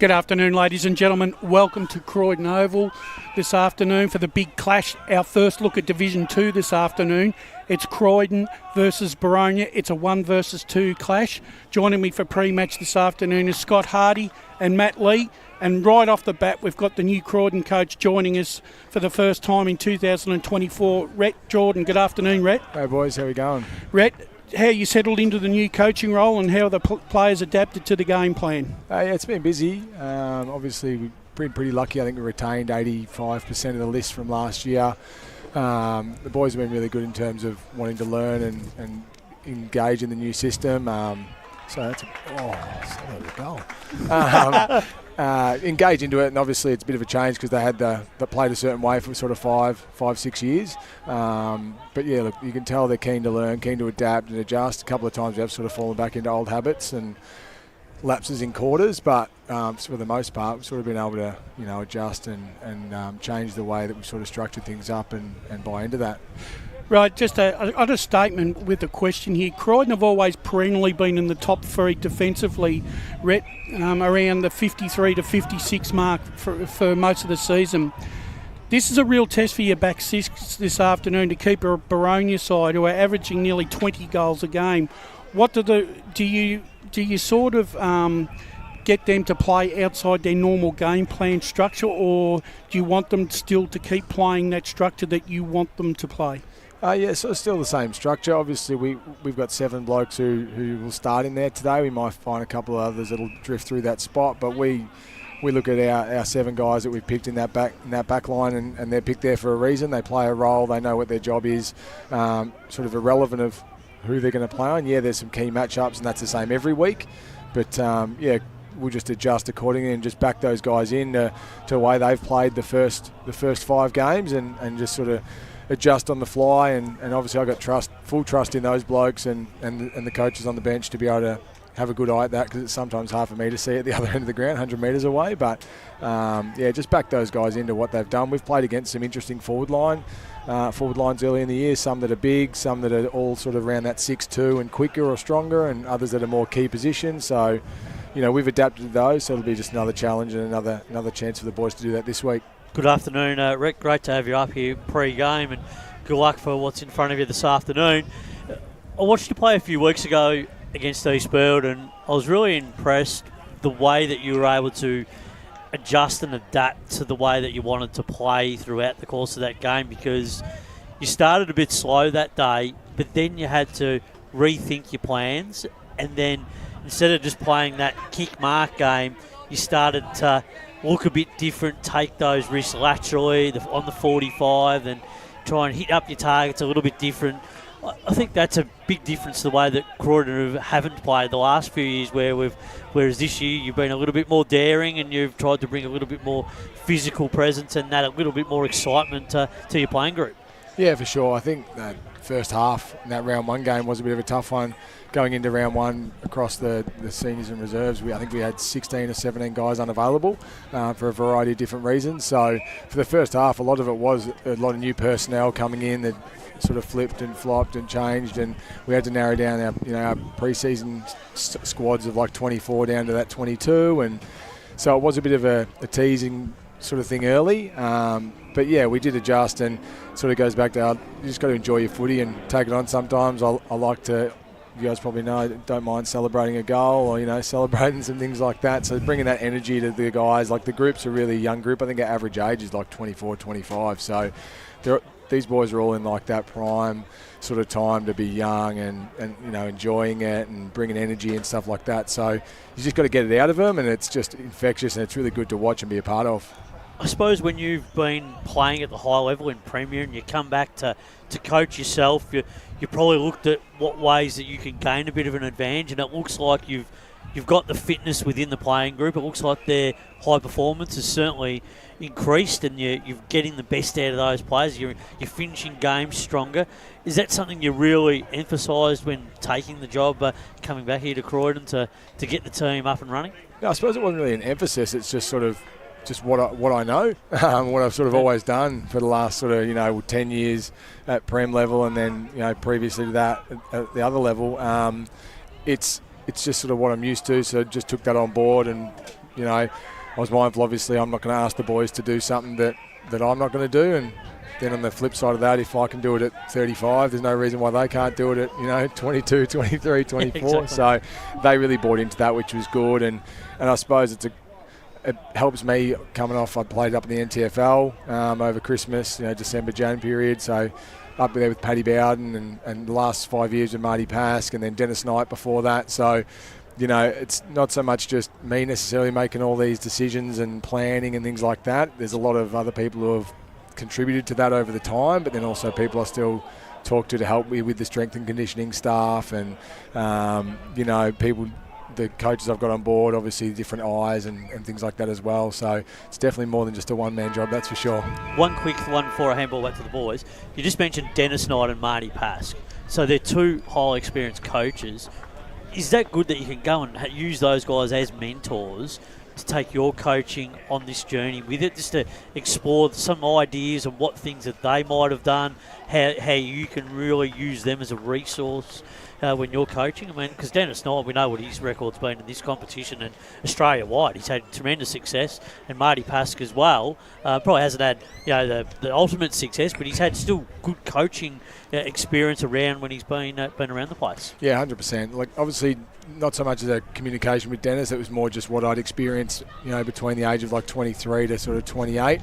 Good afternoon, ladies and gentlemen. Welcome to Croydon Oval this afternoon for the big clash. Our first look at Division 2 this afternoon. It's Croydon versus Boronia. It's a 1 versus 2 clash. Joining me for pre-match this afternoon is Scott Hardy and Matt Lee. And right off the bat, we've got the new Croydon coach joining us for the first time in 2024, Rhett Jordan. Good afternoon, Rhett. Hey, boys. How are we going? Rhett, how you settled into the new coaching role and how the players adapted to the game plan? Yeah, it's been busy. Obviously, we've been pretty lucky. I think we retained 85% of the list from last year. The boys have been really good in terms of wanting to learn and engage in the new system. So that's a goal. Engage into it, and obviously it's a bit of a change because they had they played a certain way for sort of 5-6 years. But yeah, look, you can tell they're keen to learn, keen to adapt and adjust. A couple of times we have sort of fallen back into old habits and lapses in quarters, but for the most part we've sort of been able to adjust and change the way that we've sort of structured things up and buy into that. Right, just a statement with a question here. Croydon have always perennially been in the top 3 defensively, Rhett, around the 53 to 56 mark for most of the season. This is a real test for your back six this afternoon to keep a Boronia side who are averaging nearly 20 goals a game. What do you sort of get them to play outside their normal game plan structure, or do you want them still to keep playing that structure that you want them to play? Yeah, so it's still the same structure. Obviously, we've got 7 blokes who will start in there today. We might find a couple of others that'll drift through that spot, but we look at our 7 guys that we've picked in that back line, and they're picked there for a reason. They play a role. They know what their job is, sort of irrelevant of who they're going to play on. Yeah, there's some key matchups, and that's the same every week. But yeah, we'll just adjust accordingly and just back those guys in to the way they've played the first 5 games, and just sort of adjust on the fly, and obviously I've got full trust in those blokes and the coaches on the bench to be able to have a good eye at that, because it's sometimes hard for me to see at the other end of the ground, 100 metres away. But yeah, just back those guys into what they've done. We've played against some interesting forward lines early in the year, some that are big, some that are all sort of around that 6'2" and quicker or stronger, and others that are more key positions. So we've adapted to those, so it'll be just another challenge and another chance for the boys to do that this week. Good afternoon, Rick. Great to have you up here pre-game, and good luck for what's in front of you this afternoon. I watched you play a few weeks ago against Eastland, and I was really impressed the way that you were able to adjust and adapt to the way that you wanted to play throughout the course of that game, because you started a bit slow that day, but then you had to rethink your plans, and then instead of just playing that kick-mark game, you started to look a bit different, take those risks laterally on the 45 and try and hit up your targets a little bit different. I think that's a big difference to the way that Croydon haven't played the last few years, whereas this year you've been a little bit more daring and you've tried to bring a little bit more physical presence and that a little bit more excitement to your playing group. Yeah, for sure. I think that first half in that round 1 game was a bit of a tough one. Going into round 1 across the seniors and reserves, I think we had 16 or 17 guys unavailable for a variety of different reasons. So for the first half, a lot of it was a lot of new personnel coming in that sort of flipped and flopped and changed, and we had to narrow down our pre-season squads of like 24 down to that 22, and so it was a bit of a teasing sort of thing early. But yeah, we did adjust, and sort of goes back to you just got to enjoy your footy and take it on sometimes. I like to, you guys probably know, don't mind celebrating a goal or, celebrating some things like that. So bringing that energy to the guys, like the group's a really young group. I think our average age is like 24, 25. So these boys are all in like that prime sort of time to be young and enjoying it and bringing energy and stuff like that. So you just got to get it out of them, and it's just infectious, and it's really good to watch and be a part of. I suppose when you've been playing at the high level in Premier and you come back to coach yourself, you probably looked at what ways that you can gain a bit of an advantage, and it looks like you've got the fitness within the playing group. It looks like their high performance has certainly increased, and you're getting the best out of those players. You're finishing games stronger. Is that something you really emphasised when taking the job, coming back here to Croydon to get the team up and running? No, I suppose it wasn't really an emphasis. It's just sort of just what I know, what I've sort of always done for the last sort of 10 years at Prem level, and then previously to that at the other level. It's just sort of what I'm used to, so just took that on board and you know, I was mindful, obviously, I'm not going to ask the boys to do something that I'm not going to do. And then on the flip side of that, if I can do it at 35, there's no reason why they can't do it at, you know, 22, 23, 24. Exactly. So they really bought into that, which was good. And I suppose it helps me coming off. I played up in the NTFL over Christmas, you know, December, Jan period. So up there with Paddy Bowden and the last 5 years with Marty Pask and then Dennis Knight before that. So, you know, it's not so much just me necessarily making all these decisions and planning and things like that. There's a lot of other people who have contributed to that over the time, but then also people I still talk to help me with the strength and conditioning staff and, you know, people, the coaches I've got on board, obviously different eyes and things like that as well. So it's definitely more than just a one-man job, that's for sure. One quick one for a handball back to the boys. You just mentioned Dennis Knight and Marty Pask. So they're two highly experienced coaches. Is that good that you can go and use those guys as mentors to take your coaching on this journey with it, just to explore some ideas of what things that they might have done, how you can really use them as a resource when you're coaching? I mean, because Dennis Knight, we know what his record's been in this competition and Australia-wide. He's had tremendous success, and Marty Pask as well. Probably hasn't had, you know, the ultimate success, but he's had still good coaching experience around when he's been around the place. Yeah, 100%. Like, obviously, not so much as a communication with Dennis. It was more just what I'd experienced, you know, between the age of like 23 to sort of 28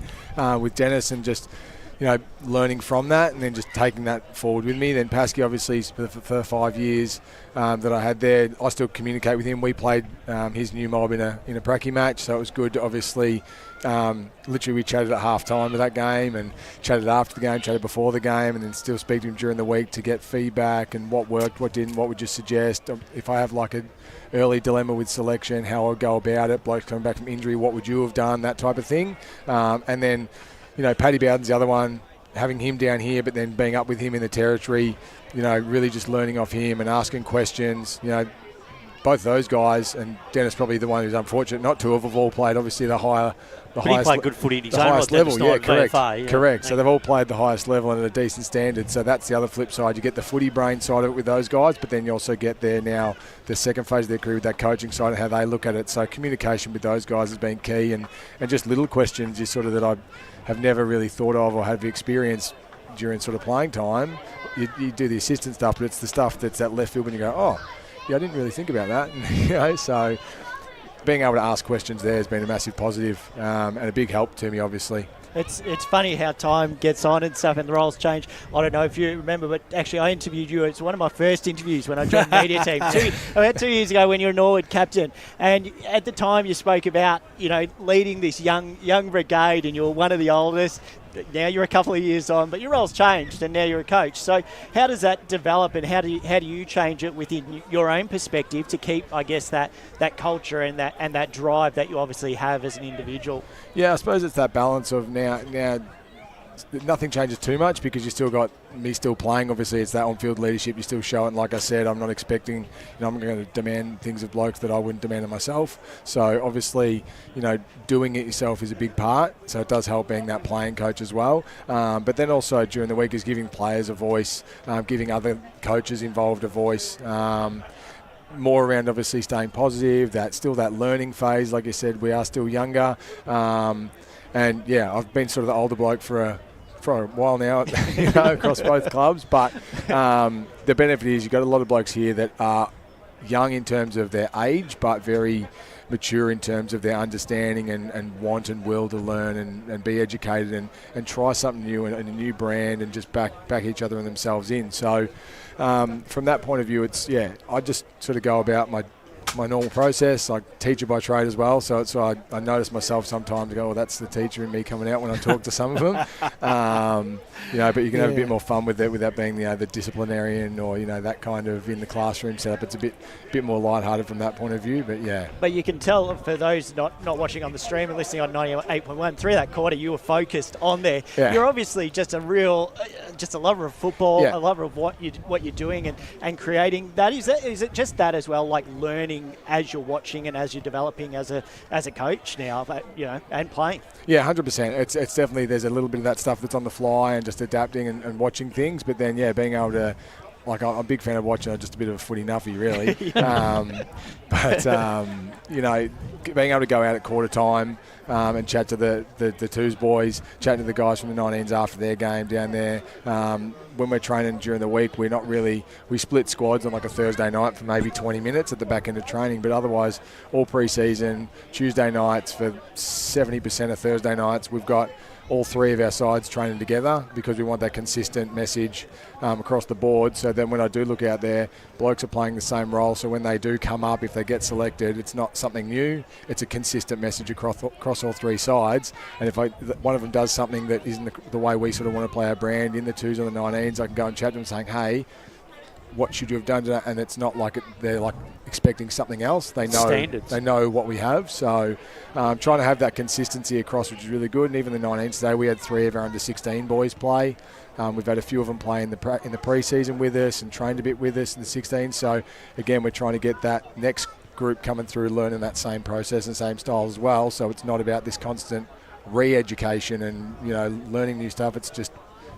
with Dennis, and just, you know, learning from that and then just taking that forward with me. Then Pasky, obviously, for the 5 years that I had there, I still communicate with him. We played his new mob in a pracky match, so it was good to obviously. Literally, we chatted at half time of that game and chatted after the game, chatted before the game, and then still speak to him during the week to get feedback and what worked, what didn't, what would you suggest. If I have like an early dilemma with selection, how I would go about it, blokes coming back from injury, what would you have done, that type of thing. And then, you know, Paddy Bowden's the other one, having him down here, but then being up with him in the territory, you know, really just learning off him and asking questions, you know. Both those guys, and Dennis probably the one who's unfortunate not to have all played obviously the highest. But he played good footy in his own right, level. Yeah, correct. VFA, yeah. Correct. So they've all played the highest level and at a decent standard. So that's the other flip side. You get the footy brain side of it with those guys, but then you also get there now the second phase of their career with that coaching side and how they look at it. So communication with those guys has been key, and just little questions is sort of that I have never really thought of or have experienced during sort of playing time. You do the assistant stuff, but it's the stuff that's that left field when you go, oh, yeah, I didn't really think about that. You know, so being able to ask questions there has been a massive positive and a big help to me, obviously. It's funny how time gets on and stuff and the roles change. I don't know if you remember, but actually I interviewed you. It's one of my first interviews when I joined the media team about 2 years ago when you were Norwood captain. And at the time you spoke about, you know, leading this young brigade, and you were one of the oldest. Now you're a couple of years on, but your role's changed and now you're a coach. So how does that develop, and how do you change it within your own perspective to keep, I guess, that culture and that drive that you obviously have as an individual? Yeah, I suppose it's that balance of now nothing changes too much because you still got me still playing. Obviously, it's that on-field leadership. You still show it. And like I said, I'm not expecting, I'm going to demand things of blokes that I wouldn't demand of myself. So obviously, doing it yourself is a big part. So it does help being that playing coach as well. But then also during the week is giving players a voice, giving other coaches involved a voice. More around obviously staying positive, that learning phase. Like you said, we are still younger. And yeah, I've been sort of the older bloke for a while now, across both clubs. But the benefit is you've got a lot of blokes here that are young in terms of their age, but very mature in terms of their understanding and want and will to learn and be educated and try something new and a new brand and just back each other and themselves in. So from that point of view, I just sort of go about my normal process. I teacher by trade as well, so I notice myself sometimes go, well, that's the teacher in me coming out when I talk to some of them. But you can have a bit more fun with it without being the disciplinarian or that kind of in the classroom setup. It's a bit more lighthearted from that point of view. But yeah. But you can tell for those not watching on the stream and listening on 98.1 through that quarter, you were focused on there. Yeah. You're obviously just a lover of football, a lover of what you're doing and creating. Is it just that as well, like learning as you're watching and as you're developing as a coach now, and playing? Yeah, 100%. It's definitely, there's a little bit of that stuff that's on the fly and just adapting and watching things, but then being able to like I'm a big fan of watching. I'm just a bit of a footy nuffy, really. You know, being able to go out at quarter time and chat to the twos boys, chatting to the guys from the 19s after their game down there. When we're training during the week, we split squads on like a Thursday night for maybe 20 minutes at the back end of training, but otherwise all pre-season, Tuesday nights for 70% of Thursday nights, we've got all three of our sides training together because we want that consistent message across the board. So then when I do look out there, blokes are playing the same role. So when they do come up, if they get selected, it's not something new. It's a consistent message across all three sides. And if one of them does something that isn't the way we sort of want to play our brand in the twos or the 19s, I can go and chat to them saying, hey, what should you have done today? And it's not like they're like expecting something else. They know Standards. They know what we have. So trying to have that consistency across, which is really good. And even the 19s today, we had 3 of our under 16 boys play. We've had a few of them play in the pre-season with us and trained a bit with us in the 16. So again, we're trying to get that next group coming through, learning that same process and same style as well. So it's not about this constant re-education and learning new stuff. It's just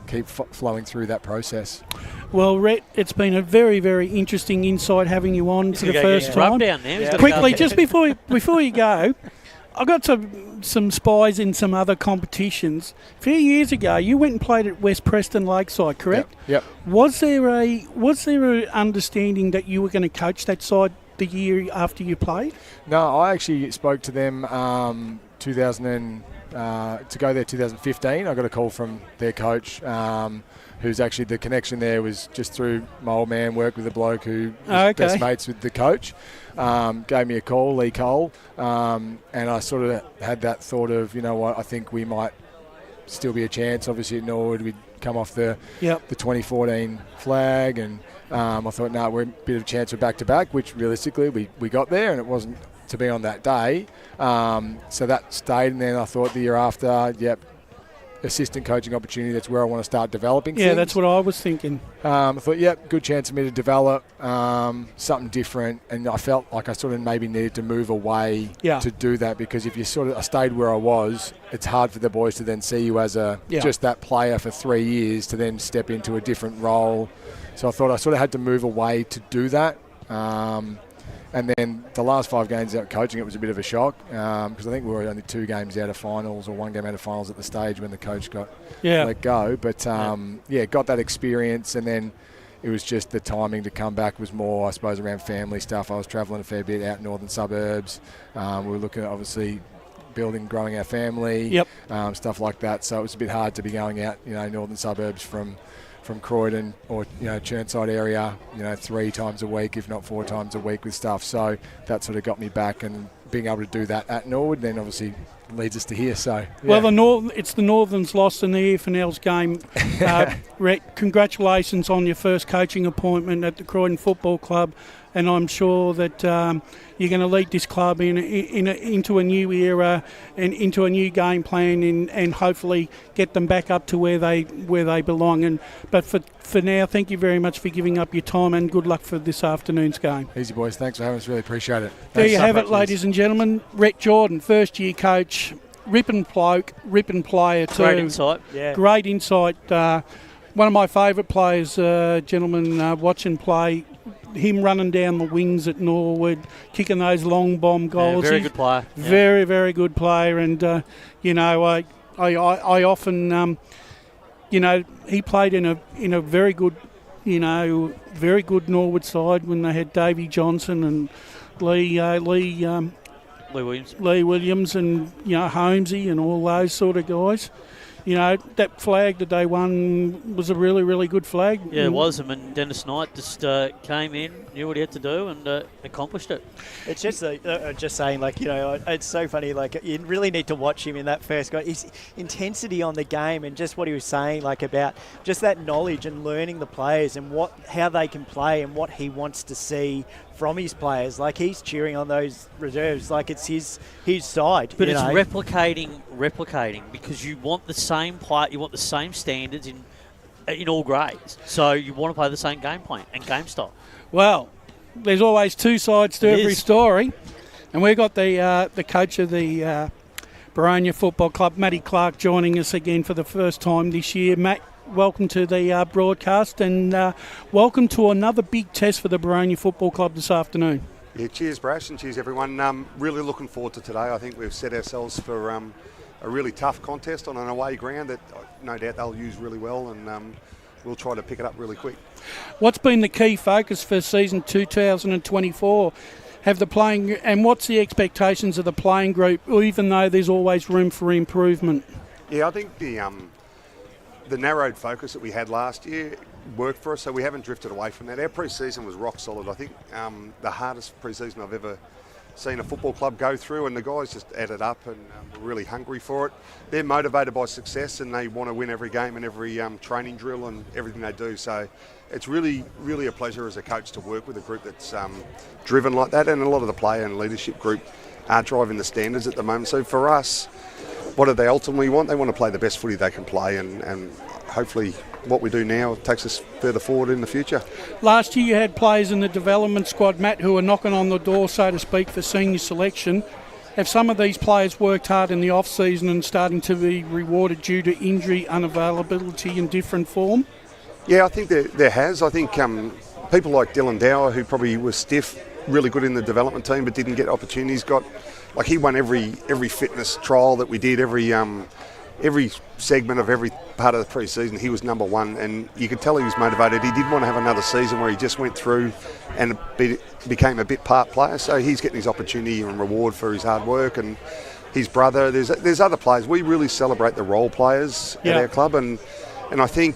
keep flowing through that process. Well, Rhett, it's been a very, very interesting insight having you on for the first time. Down there. Quickly, just before you go, I got some spies in some other competitions. A few years ago, you went and played at West Preston Lakeside, correct? Yep. Was there a understanding that you were going to coach that side the year after you played? No, I actually spoke to them to go there 2015. I got a call from their coach, who's actually the connection there was just through my old man, worked with a bloke who was best mates with the coach. Gave me a call, Lee Cole, and I sort of had that thought of, you know what, I think we might still be a chance. Obviously at Norwood, we'd come off the 2014 flag, and I thought, no, we're a bit of a chance for back-to-back, which realistically we got there, and it wasn't to be on that day. So that stayed, and then I thought the year after, assistant coaching opportunity, that's where I want to start developing things. That's what I was thinking. I thought, good chance for me to develop something different, and I felt like I sort of maybe needed to move away to do that, because if I stayed where I was, it's hard for the boys to then see you as just that player for 3 years to then step into a different role. So I thought I sort of had to move away to do that. And then the last 5 games out coaching, it was a bit of a shock because I think we were only 2 games out of finals or 1 game out of finals at the stage when the coach got let go. But, got that experience, and then it was just the timing to come back was more, I suppose, around family stuff. I was travelling a fair bit out in northern suburbs. We were looking at, obviously, growing our family, stuff like that. So it was a bit hard to be going out, northern suburbs from Croydon or Chirnside area 3 times a week, if not 4 times a week with stuff. So that sort of got me back, and being able to do that at Norwood then obviously leads us to here. So well, it's the Northerns lost in the EFNL's game. Rhett, congratulations on your first coaching appointment at the Croydon Football Club, and I'm sure that you're going to lead this club into a new era and into a new game plan, and hopefully get them back up to where they belong. But for now, thank you very much for giving up your time, and good luck for this afternoon's game. Easy, boys. Thanks for having us. Really appreciate it. There you have it, ladies and gentlemen. Rhett Jordan, first year coach, ripping bloke, ripping player too. Great insight. Yeah. Great insight. One of my favourite players, gentlemen, watching play. Him running down the wings at Norwood, kicking those long bomb goals. Very good player. Very, very good player. And, I often, he played in a very good, very good Norwood side when they had Davey Johnson and Lee Williams and, Holmesy and all those sort of guys. That flag that they won was a really, really good flag. Yeah, it was. And Dennis Knight just came in, knew what he had to do, and accomplished it. It's just just saying, it's so funny. You really need to watch him in that first goal. His intensity on the game, and just what he was saying, about just that knowledge and learning the players and how they can play and what he wants to see from his players. He's cheering on those reserves it's his side. But it's replicating because you want the same play, you want the same standards in all grades. So you want to play the same game plan and game style. Well, there's always 2 sides to every story, and we've got the coach of the Boronia Football Club, Matty Clark, joining us again for the first time this year. Matt, welcome to the broadcast, and welcome to another big test for the Boronia Football Club this afternoon. Yeah, cheers, Brash, and cheers, everyone. Really looking forward to today. I think we've set ourselves for a really tough contest on an away ground that no doubt they'll use really well, and we'll try to pick it up really quick. What's been the key focus for season 2024? And what's the expectations of the playing group, even though there's always room for improvement? Yeah, I think the narrowed focus that we had last year worked for us, so we haven't drifted away from that. Our pre-season was rock solid. I think the hardest pre-season I've ever seen a football club go through, and the guys just added up and were really hungry for it. They're motivated by success, and they want to win every game and every training drill and everything they do. So it's really, really a pleasure as a coach to work with a group that's driven like that, and a lot of the player and leadership group are driving the standards at the moment. So for us, what do they ultimately want? They want to play the best footy they can play, and hopefully what we do now takes us further forward in the future. Last year you had players in the development squad, Matt, who were knocking on the door, so to speak, for senior selection. Have some of these players worked hard in the off-season and starting to be rewarded due to injury, unavailability and different form? Yeah, I think there has. I think people like Dylan Dower, who probably was stiff, really good in the development team but didn't get opportunities, he won every fitness trial that we did, every segment of every part of the pre-season. He was number one, and you could tell he was motivated. He didn't want to have another season where he just went through and became a bit part player. So he's getting his opportunity and reward for his hard work. And his brother, there's other players. We really celebrate the role players at our club, and I think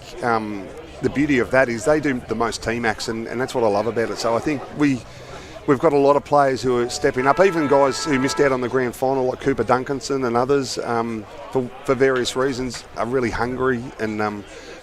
the beauty of that is they do the most team acts, and that's what I love about it. So I think we've got a lot of players who are stepping up, even guys who missed out on the grand final like Cooper Duncanson and others for various reasons are really hungry and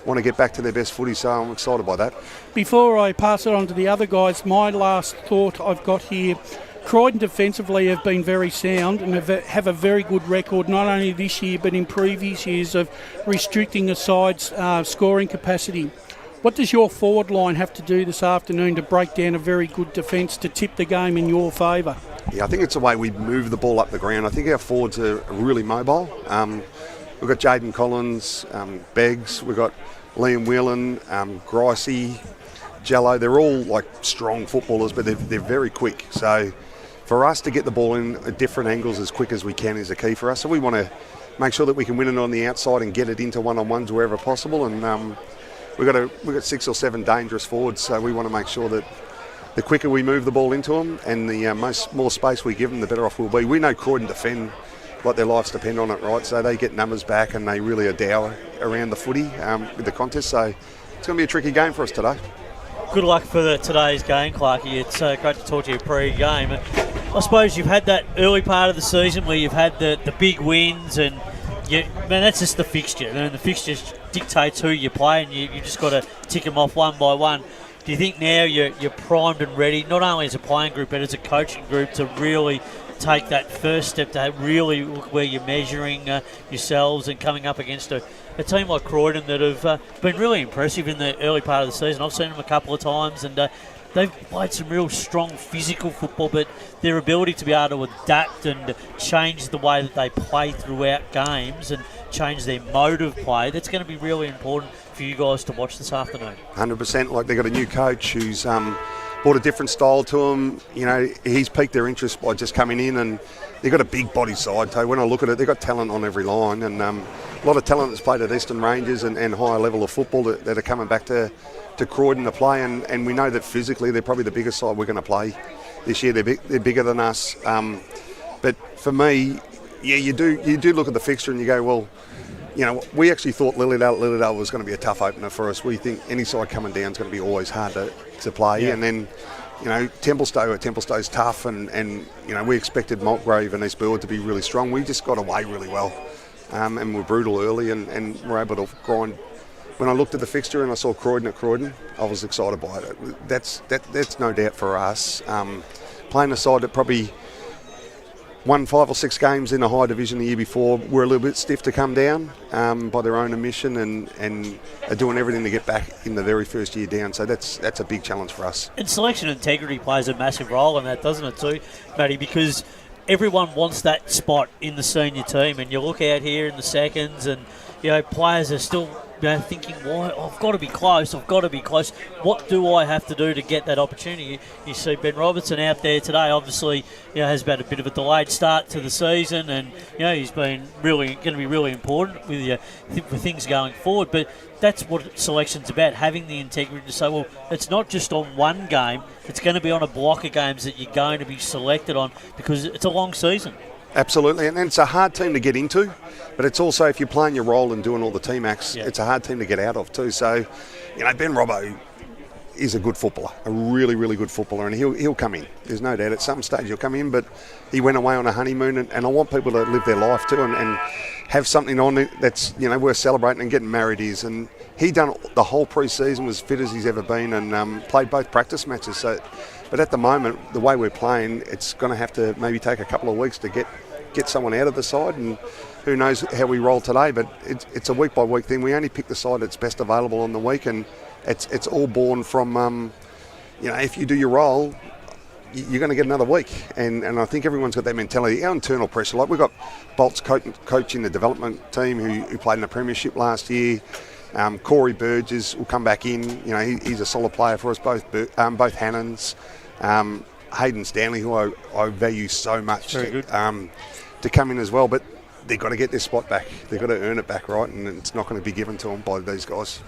want to get back to their best footy, so I'm excited by that. Before I pass it on to the other guys, my last thought I've got here, Croydon defensively have been very sound and have a very good record, not only this year but in previous years, of restricting a side's scoring capacity. What does your forward line have to do this afternoon to break down a very good defence to tip the game in your favour? Yeah, I think it's the way we move the ball up the ground. I think our forwards are really mobile. We've got Jaden Collins, Beggs, we've got Liam Whelan, Gricey, Jello. They're all like strong footballers, but they're very quick. So for us to get the ball in at different angles as quick as we can is a key for us. So we want to make sure that we can win it on the outside and get it into one-on-ones wherever possible. And we've got 6 or 7 dangerous forwards, so we want to make sure that the quicker we move the ball into them and the more space we give them, the better off we'll be. We know Croydon defend like their lives depend on it, right? So they get numbers back and they really are dour around the footy with the contest. So it's going to be a tricky game for us today. Good luck for today's game, Clarkie. It's great to talk to you pre-game. I suppose you've had that early part of the season where you've had the big wins, and that's just the fixture. And the fixture dictates who you play, and you just got to tick them off one by one. Do you think now you're primed and ready, not only as a playing group but as a coaching group, to really take that first step, to really look where you're measuring yourselves and coming up against a team like Croydon that have been really impressive in the early part of the season? I've seen them a couple of times, and they've played some real strong physical football, but their ability to be able to adapt and change the way that they play throughout games and change their mode of play, that's going to be really important for you guys to watch this afternoon. 100%. Like, they've got a new coach who's brought a different style to him. You know, he's piqued their interest by just coming in, and they've got a big body side. So when I look at it, they've got talent on every line, and a lot of talent that's played at Eastern Rangers and higher level of football that are coming back to Croydon to play, and we know that physically they're probably the biggest side we're going to play this year. They're bigger than us, but for me, yeah, you do look at the fixture and you go, well, you know, we actually thought Lilydale was going to be a tough opener for us. We think any side coming down is going to be always hard to play, and then, you know, Templestowe's tough, and you know, we expected Maltgrave and East Burwood to be really strong. We just got away really well, and we're brutal early, and we're able to grind. When I looked at the fixture and I saw Croydon at Croydon, I was excited by it. That's no doubt for us. Playing a side that probably won 5 or 6 games in the high division the year before, were a little bit stiff to come down by their own admission, and are doing everything to get back in the very first year down. So that's a big challenge for us. And selection integrity plays a massive role in that, doesn't it too, Matty? Because everyone wants that spot in the senior team, and you look out here in the seconds, and you know, players are still thinking, why I've got to be close. What do I have to do to get that opportunity? You see Ben Robertson out there today. Obviously, has had a bit of a delayed start to the season, and he's been really going to be really important with things going forward. But that's what selection's about, having the integrity to say, well, it's not just on one game, it's going to be on a block of games that you're going to be selected on, because it's a long season. Absolutely, and it's a hard team to get into, but it's also, if you're playing your role and doing all the team acts, it's a hard team to get out of too. So, Ben Robbo is a good footballer, a really, really good footballer, and he'll come in. There's no doubt at some stage he'll come in, but he went away on a honeymoon, and I want people to live their life too and have something on it that's worth celebrating. And getting married is, and he done the whole pre-season, was fit as he's ever been, and played both practice matches. So, but at the moment, the way we're playing, it's going to have to maybe take a couple of weeks to get someone out of the side, and who knows how we roll today. But it's a week by week thing. We only pick the side that's best available on the week, and it's all born from if you do your role, you're going to get another week, and I think everyone's got that mentality. Our internal pressure, like we've got Bolt's coaching the development team who played in the premiership last year. Corey Burgess will come back in. He's a solid player for us. Both Hannans, Hayden Stanley, who I value so much, to come in as well. But they've got to get their spot back. They've got to earn it back, right? And it's not going to be given to them by these guys.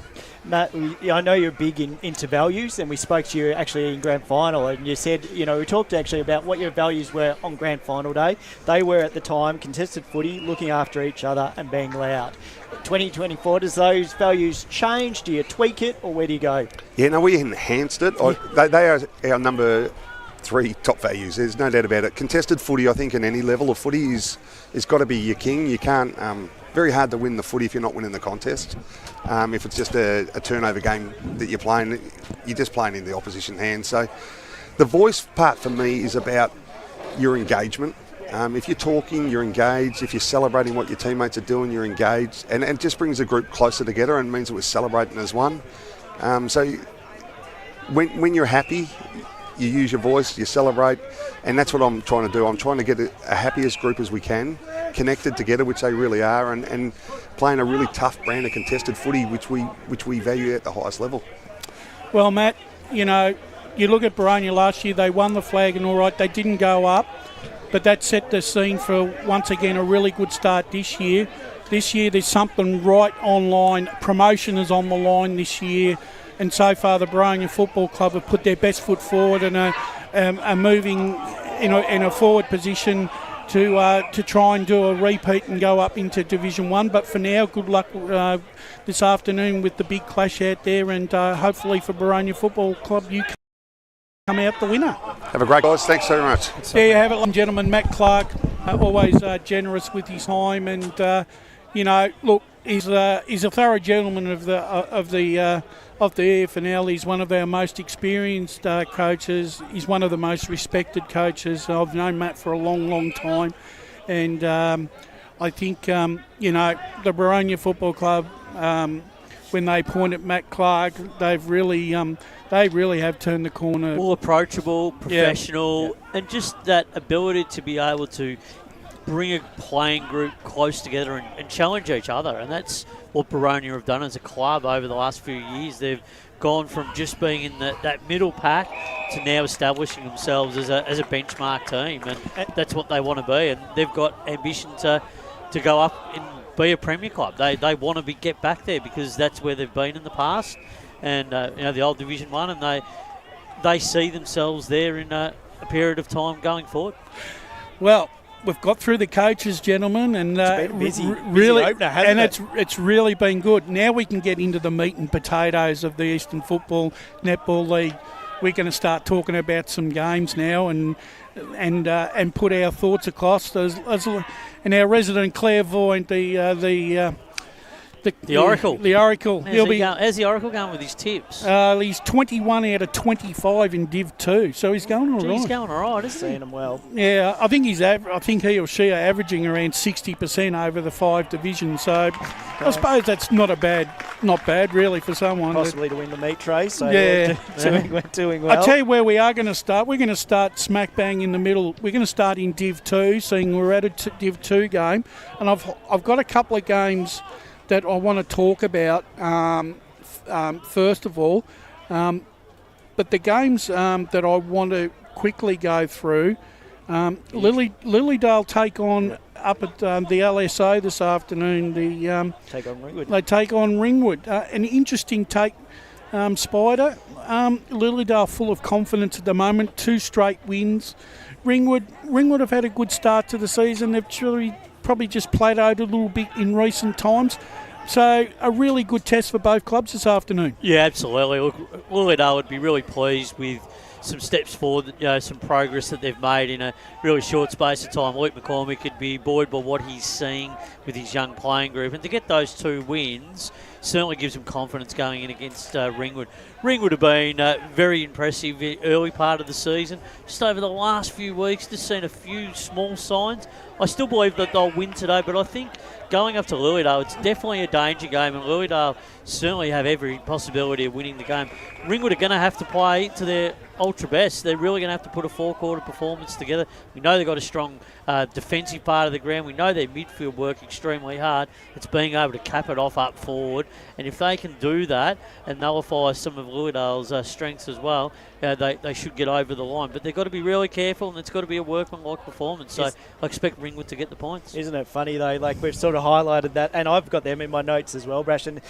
Matt, I know you're big into values, and we spoke to you actually in grand final, and you said, we talked actually about what your values were on grand final day. They were at the time contested footy, looking after each other and being loud. 2024, does those values change? Do you tweak it, or where do you go? Yeah, no, we enhanced it. They are our number 3 top values. There's no doubt about it. Contested footy, I think, in any level of footy is got to be your king. You can't. Very hard to win the footy if you're not winning the contest. If it's just a turnover game that you're playing, you're just playing in the opposition hands. So the voice part for me is about your engagement. If you're talking, you're engaged. If you're celebrating what your teammates are doing, you're engaged. And it just brings the group closer together and means that we're celebrating as one. So when you're happy, you use your voice, you celebrate, and that's what I'm trying to do. I'm trying to get a happiest group as we can, connected together, which they really are, and playing a really tough brand of contested footy, which we value at the highest level. Well, Matt, you look at Boronia last year, they won the flag and all right, they didn't go up, but that set the scene for, once again, a really good start this year. This year there's something right online. Promotion is on the line this year. And so far, the Boronia Football Club have put their best foot forward and are moving in a forward position to try and do a repeat and go up into Division 1. But for now, good luck this afternoon with the big clash out there, and hopefully for Boronia Football Club, you come out the winner. Have a great guys. Thanks very much. There you have it, ladies and gentlemen. Matt Clark, always generous with his time, and look, he's a thorough gentleman of the AFNL. He's one of our most experienced coaches. He's one of the most respected coaches. I've known Matt for a long, long time, and I think the Boronia Football Club, when they appointed Matt Clark, they really have turned the corner. All approachable, professional, and just that ability to be able to bring a playing group close together and challenge each other. And that's what Boronia have done as a club over the last few years. They've gone from just being in that middle pack to now establishing themselves as a benchmark team. And that's what they want to be. And they've got ambition to go up and be a Premier club. They want to get back there because that's where they've been in the past. And, the old Division 1, and they see themselves there in a period of time going forward. Well, we've got through the coaches, gentlemen, and it's been busy opener, and it's really been good. Now we can get into the meat and potatoes of the Eastern Football Netball League. We're going to start talking about some games now and put our thoughts across. And our resident clairvoyant, the Oracle. The Oracle. How's the Oracle going with his tips? He's 21 out of 25 in Div 2, so he's going all right. He's going all right, isn't he? Seeing him well. Yeah, I think he or she are averaging around 60% over the 5 divisions. So I suppose that's not bad really for someone. Possibly to win the meat tray. So doing well. I'll tell you where we are going to start. We're going to start smack bang in the middle. We're going to start in Div 2, seeing we're at a Div 2 game, and I've got a couple of games that I want to talk about first of all. But the games that I want to quickly go through, Lilydale take on up at the LSO this afternoon. Take on Ringwood. They take on Ringwood. An interesting take, Spider. Lilydale full of confidence at the moment. 2 straight wins. Ringwood have had a good start to the season. They've probably just plateaued a little bit in recent times. So a really good test for both clubs this afternoon. Yeah, absolutely. Look, Lilydale would be really pleased with some steps forward, some progress that they've made in a really short space of time. Luke McCormick could be buoyed by what he's seeing with his young playing group. And to get those 2 wins certainly gives him confidence going in against Ringwood. Ringwood have been very impressive early part of the season. Just over the last few weeks, just seen a few small signs. I still believe that they'll win today, but I think going up to Lilydale, it's definitely a danger game, and Lilydale certainly have every possibility of winning the game. Ringwood are going to have to play to their ultra best. They're really going to have to put a 4-quarter performance together. We know they've got a strong defensive part of the ground. We know their midfield work extremely hard. It's being able to cap it off up forward, and if they can do that and nullify some of Lilydale's strengths as well, they should get over the line. But they've got to be really careful, and it's got to be a workmanlike performance. So I expect Ringwood to get the points. Isn't it funny, though? Like, we've sort of highlighted that, and I've got them in my notes as well, Brash. And,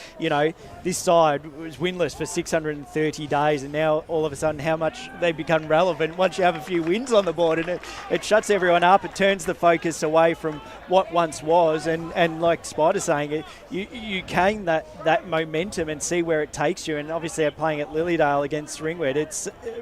this side was winless for 630 days, and now all of a sudden how much they become relevant once you have a few wins on the board. And it shuts everyone up. It turns the focus away from what once was. And like Spider's saying, you gain that momentum and see where it takes you. And obviously they're playing at Lilydale against Ringwood.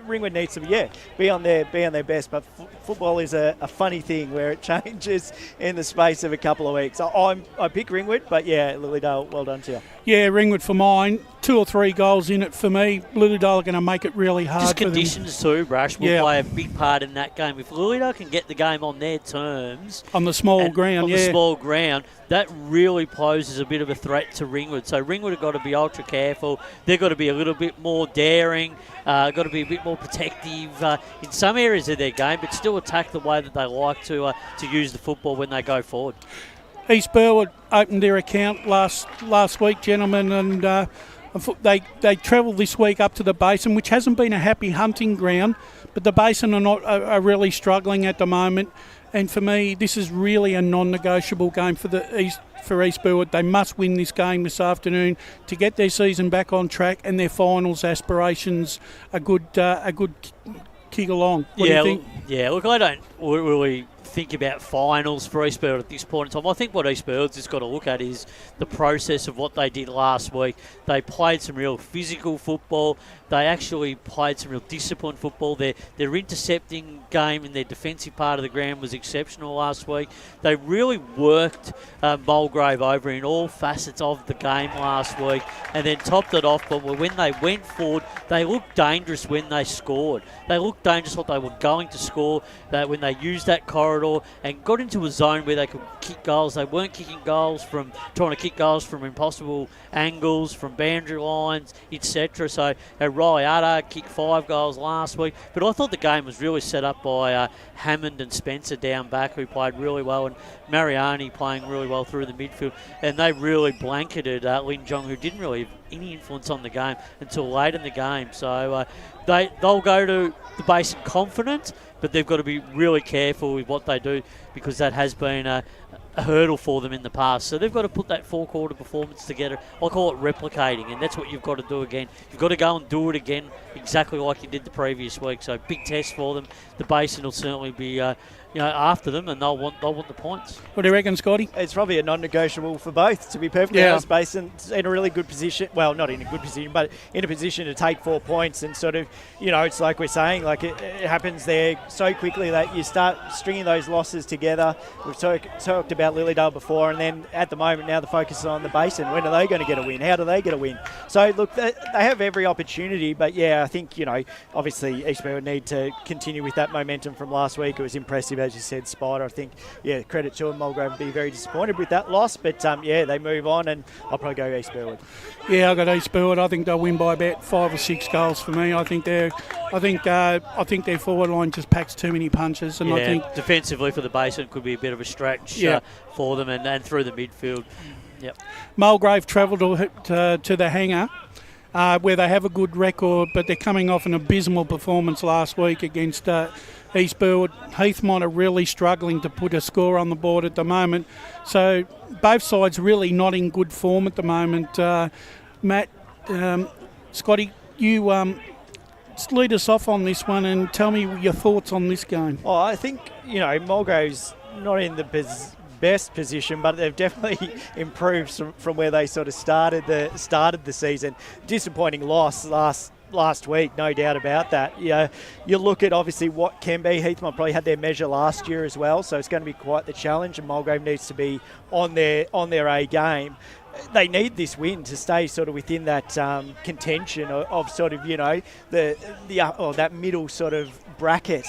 Ringwood needs to be on their best, but football is a funny thing where it changes in the space of a couple of weeks. I pick Ringwood, but Lilydale, well done to you. Yeah, Ringwood for mine. 2 or 3 goals in it for me. Lilydale are going to make it really hard. Just conditions too, Brash, will play a big part in that game. If Lilydale can get the game on their terms, on the small ground, the small ground, that really poses a bit of a threat to Ringwood. So Ringwood have got to be ultra careful. They've got to be a little bit more daring. Got to be a bit more protective in some areas of their game, but still attack the way that they like to use the football when they go forward. East Burwood opened their account last week, gentlemen, and they travelled this week up to the Basin, which hasn't been a happy hunting ground, but the Basin are really struggling at the moment. And for me, this is really a non-negotiable game for East Burwood. They must win this game this afternoon to get their season back on track and their finals aspirations a good kick along. What do you think? Look, I don't really think about finals for East Burwood at this point in time. I think what East Burwood's just got to look at is the process of what they did last week. They played some real physical football. They actually played some real disciplined football. Their intercepting game in their defensive part of the ground was exceptional last week. They really worked Mulgrave over in all facets of the game last week and then topped it off. But when they went forward, they looked dangerous when they scored. They looked dangerous what they were going to score, that when they used that corridor and got into a zone where they could kick goals. They weren't trying to kick goals from impossible angles, from boundary lines, etc. So Riley Arda kicked 5 goals last week. But I thought the game was really set up by Hammond and Spencer down back, who played really well, and Mariani playing really well through the midfield. And they really blanketed Lin Jong, who didn't really have any influence on the game until late in the game. So they'll go to the Basin confident, but they've got to be really careful with what they do, because that has been a hurdle for them in the past. So they've got to put that 4-quarter performance together. I call it replicating, and that's what you've got to do again. You've got to go and do it again exactly like you did the previous week. So big test for them. The Basin will certainly be after them, and they'll want the points. What do you reckon, Scotty? It's probably a non-negotiable for both, to be perfectly honest. Basin's in a really good position. Well, not in a good position, but in a position to take 4 points, and sort of, it's like we're saying, like it happens there so quickly that you start stringing those losses together. We've talked about Lilydale before, and then at the moment now the focus is on the Basin. When are they going to get a win? How do they get a win? So look, they have every opportunity, but I think obviously East Burwood need to continue with that momentum from last week. It was impressive, as you said, Spider. I think credit to them. Mulgrave would be very disappointed with that loss, but they move on, and I'll probably go East Burwood. Yeah, I got East Burwood. I think they'll win by about 5 or 6 goals for me. I think their forward line just packs too many punches, and I think defensively for the Basin could be a bit of a stretch for them, and through the midfield. Yep. Mulgrave travelled to the hangar, where they have a good record, but they're coming off an abysmal performance last week against East Burwood. Heathmont are really struggling to put a score on the board at the moment. So both sides really not in good form at the moment. Matt, Scotty, you lead us off on this one and tell me your thoughts on this game. Oh, I think, Mulgrove's not in the best position, but they've definitely improved from where they sort of started the season. Disappointing loss last week, no doubt about that. You look at obviously what can be. Heathmont probably had their measure last year as well, so it's going to be quite the challenge, and Mulgrave needs to be on their A game. They need this win to stay sort of within that contention of sort of, that middle sort of bracket.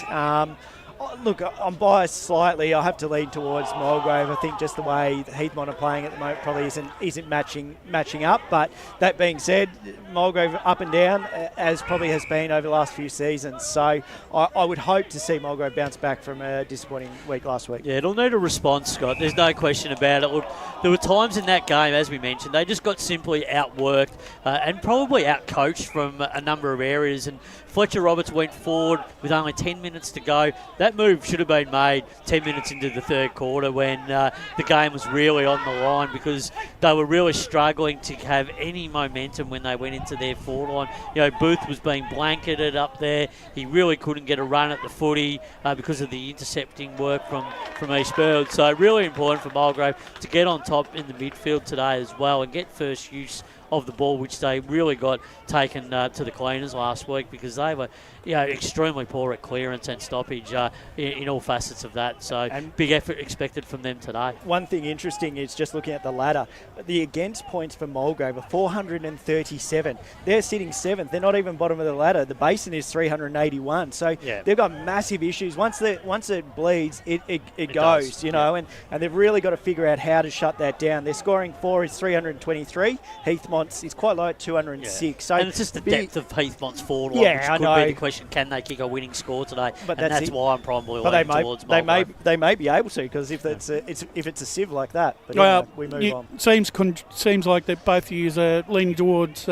Look, I'm biased slightly. I have to lean towards Mulgrave. I think just the way Heathmont are playing at the moment probably isn't matching up. But that being said, Mulgrave up and down, as probably has been over the last few seasons. So I would hope to see Mulgrave bounce back from a disappointing week last week. Yeah, it'll need a response, Scott. There's no question about it. Look, there were times in that game, as we mentioned, they just got simply outworked and probably outcoached from a number of areas. And Fletcher Roberts went forward with only 10 minutes to go. That move should have been made 10 minutes into the third quarter when the game was really on the line, because they were really struggling to have any momentum when they went into their forward line. Booth was being blanketed up there. He really couldn't get a run at the footy because of the intercepting work from East Burwood. So really important for Mulgrave to get on top in the midfield today as well and get first use of the ball, which they really got taken to the cleaners last week, because they were extremely poor at clearance and stoppage in all facets of that. So and big effort expected from them today. One thing interesting is just looking at the ladder. The against points for Mulgrave are 437. They're sitting 7th. They're not even bottom of the ladder. The basin is 381. So they've got massive issues. Once it bleeds, it goes, and they've really got to figure out how to shut that down. Their scoring for is 323. Heathmont is quite low at 206. Yeah. So and it's just the depth of Heathmont's forward line, which could be the question, can they kick a winning score today? But that's why I'm probably leaning towards Mulgrave. They may be able to, because if it's a sieve like that. But we move on. Seems like that both of you are leaning towards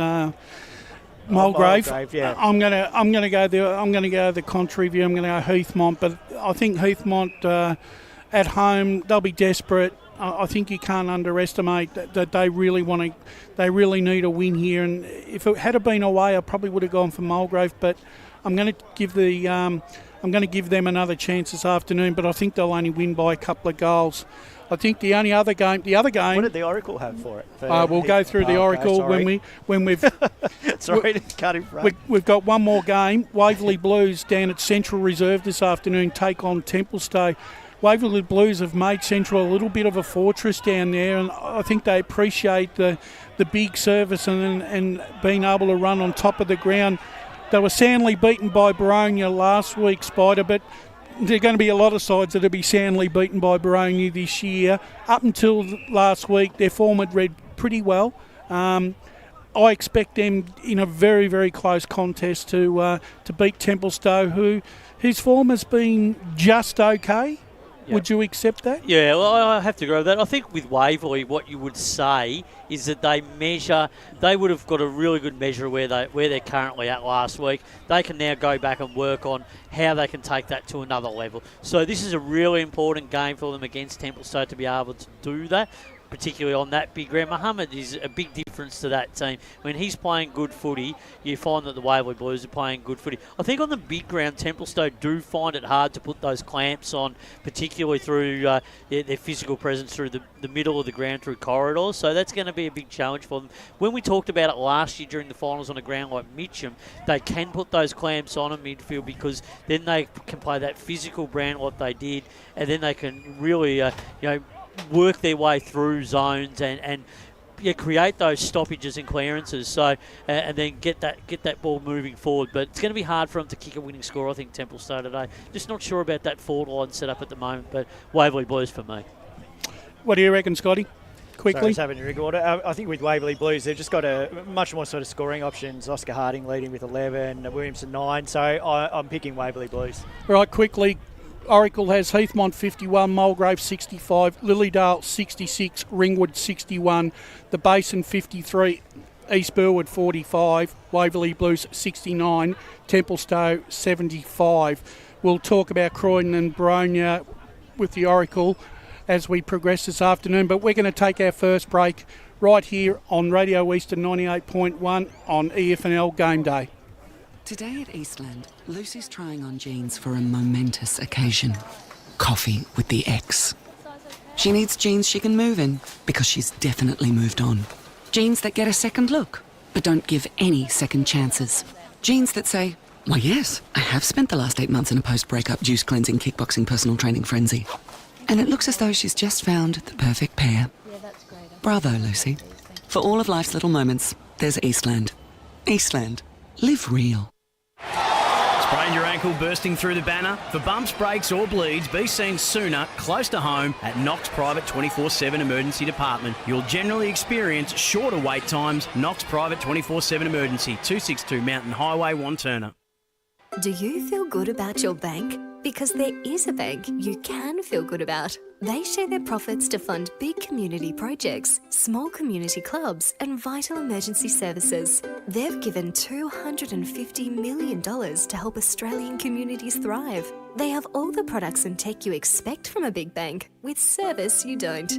Mulgrave. Yeah. I'm gonna go the contrary view. I'm gonna go Heathmont, but I think Heathmont at home, they'll be desperate. I think you can't underestimate that they really need a win here. And if it had been away, I probably would have gone for Mulgrave. But I'm going to give them another chance this afternoon. But I think they'll only win by a couple of goals. I think the other game. What did the Oracle have for it? We'll go through the Oracle when we've. Sorry to cut in front. We've got one more game. Waverley Blues down at Central Reserve this afternoon take on Templestowe. Waverley Blues have made Central a little bit of a fortress down there, and I think they appreciate the big service and being able to run on top of the ground. They were soundly beaten by Boronia last week, Spider, but there are going to be a lot of sides that will be soundly beaten by Boronia this year. Up until last week, their form had read pretty well. I expect them in a very, very close contest to beat Templestowe, whose form has been just okay. Yep. Would you accept that? Yeah, well, I have to agree with that. I think with Waverley, what you would say is that they would have got a really good measure of where they're currently at last week. They can now go back and work on how they can take that to another level. So this is a really important game for them against Templestowe to be able to do that, particularly on that big ground. Mohammed is a big difference to that team. When he's playing good footy, you find that the Waverley Blues are playing good footy. I think on the big ground, Templestowe do find it hard to put those clamps on, particularly through their physical presence through the middle of the ground, through corridors. So that's going to be a big challenge for them. When we talked about it last year during the finals on a ground like Mitcham, they can put those clamps on in midfield, because then they can play that physical brand like they did, and then they can really, work their way through zones and create those stoppages and clearances. So and then get that ball moving forward. But it's going to be hard for them to kick a winning score, I think, Templestowe today. Just not sure about that forward line set up at the moment, but Waverley Blues for me. What do you reckon, Scotty? Quickly. Sorry, having order. I think with Waverley Blues, they've just got a much more sort of scoring options. Oscar Harding leading with 11, Williamson 9. So I'm picking Waverley Blues. Right, quickly. Oracle has Heathmont 51, Mulgrave 65, Lilydale 66, Ringwood 61, the Basin 53, East Burwood 45, Waverley Blues 69, Templestowe 75. We'll talk about Croydon and Boronia with the Oracle as we progress this afternoon, but we're going to take our first break right here on Radio Eastern 98.1 on EFNL Game Day. Today at Eastland, Lucy's trying on jeans for a momentous occasion. Coffee with the ex. She needs jeans she can move in because she's definitely moved on. Jeans that get a second look, but don't give any second chances. Jeans that say, why yes, I have spent the last 8 months in a post-breakup juice cleansing, kickboxing, personal training frenzy. And it looks as though she's just found the perfect pair. Yeah, that's great. Bravo, Lucy. For all of life's little moments, there's Eastland. Eastland. Live real. Sprained your ankle bursting through the banner? For bumps, breaks or bleeds, be seen sooner, close to home, at Knox Private 24/7 Emergency Department. You'll generally experience shorter wait times. Knox Private 24/7 Emergency, 262 Mountain Highway, Wanturna. Do you feel good about your bank? Because there is a bank you can feel good about. They share their profits to fund big community projects, small community clubs and vital emergency services. They've given $250 million to help Australian communities thrive. They have all the products and tech you expect from a big bank, with service you don't.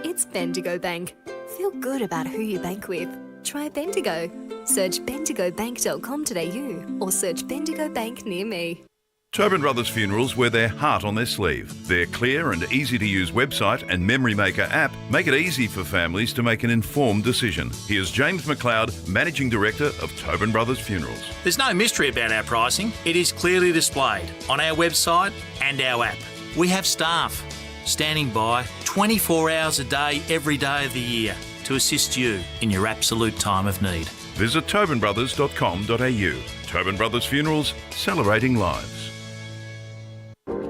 It's Bendigo Bank. Feel good about who you bank with. Try Bendigo. Search bendigobank.com.au or search Bendigo Bank near me. Tobin Brothers Funerals wear their heart on their sleeve. Their clear and easy-to-use website and Memory Maker app make it easy for families to make an informed decision. Here's James McLeod, Managing Director of Tobin Brothers Funerals. There's no mystery about our pricing. It is clearly displayed on our website and our app. We have staff standing by 24 hours a day, every day of the year to assist you in your absolute time of need. Visit tobinbrothers.com.au. Tobin Brothers Funerals, celebrating lives.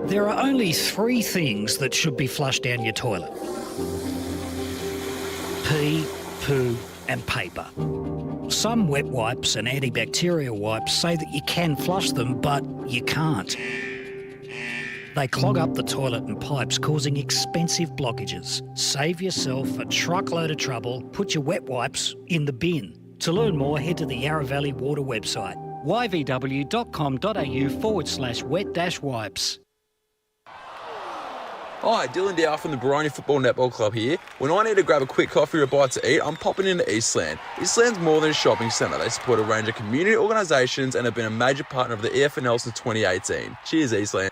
There are only 3 things that should be flushed down your toilet. Pee, poo and paper. Some wet wipes and antibacterial wipes say that you can flush them, but you can't. They clog up the toilet and pipes, causing expensive blockages. Save yourself a truckload of trouble. Put your wet wipes in the bin. To learn more, head to the Yarra Valley Water website, yvw.com.au/wet-wipes. Hi, Dylan Dow from the Boronia Football Netball Club here. When I need to grab a quick coffee or a bite to eat, I'm popping into Eastland. Eastland's more than a shopping centre. They support a range of community organisations and have been a major partner of the EFNL since 2018. Cheers, Eastland.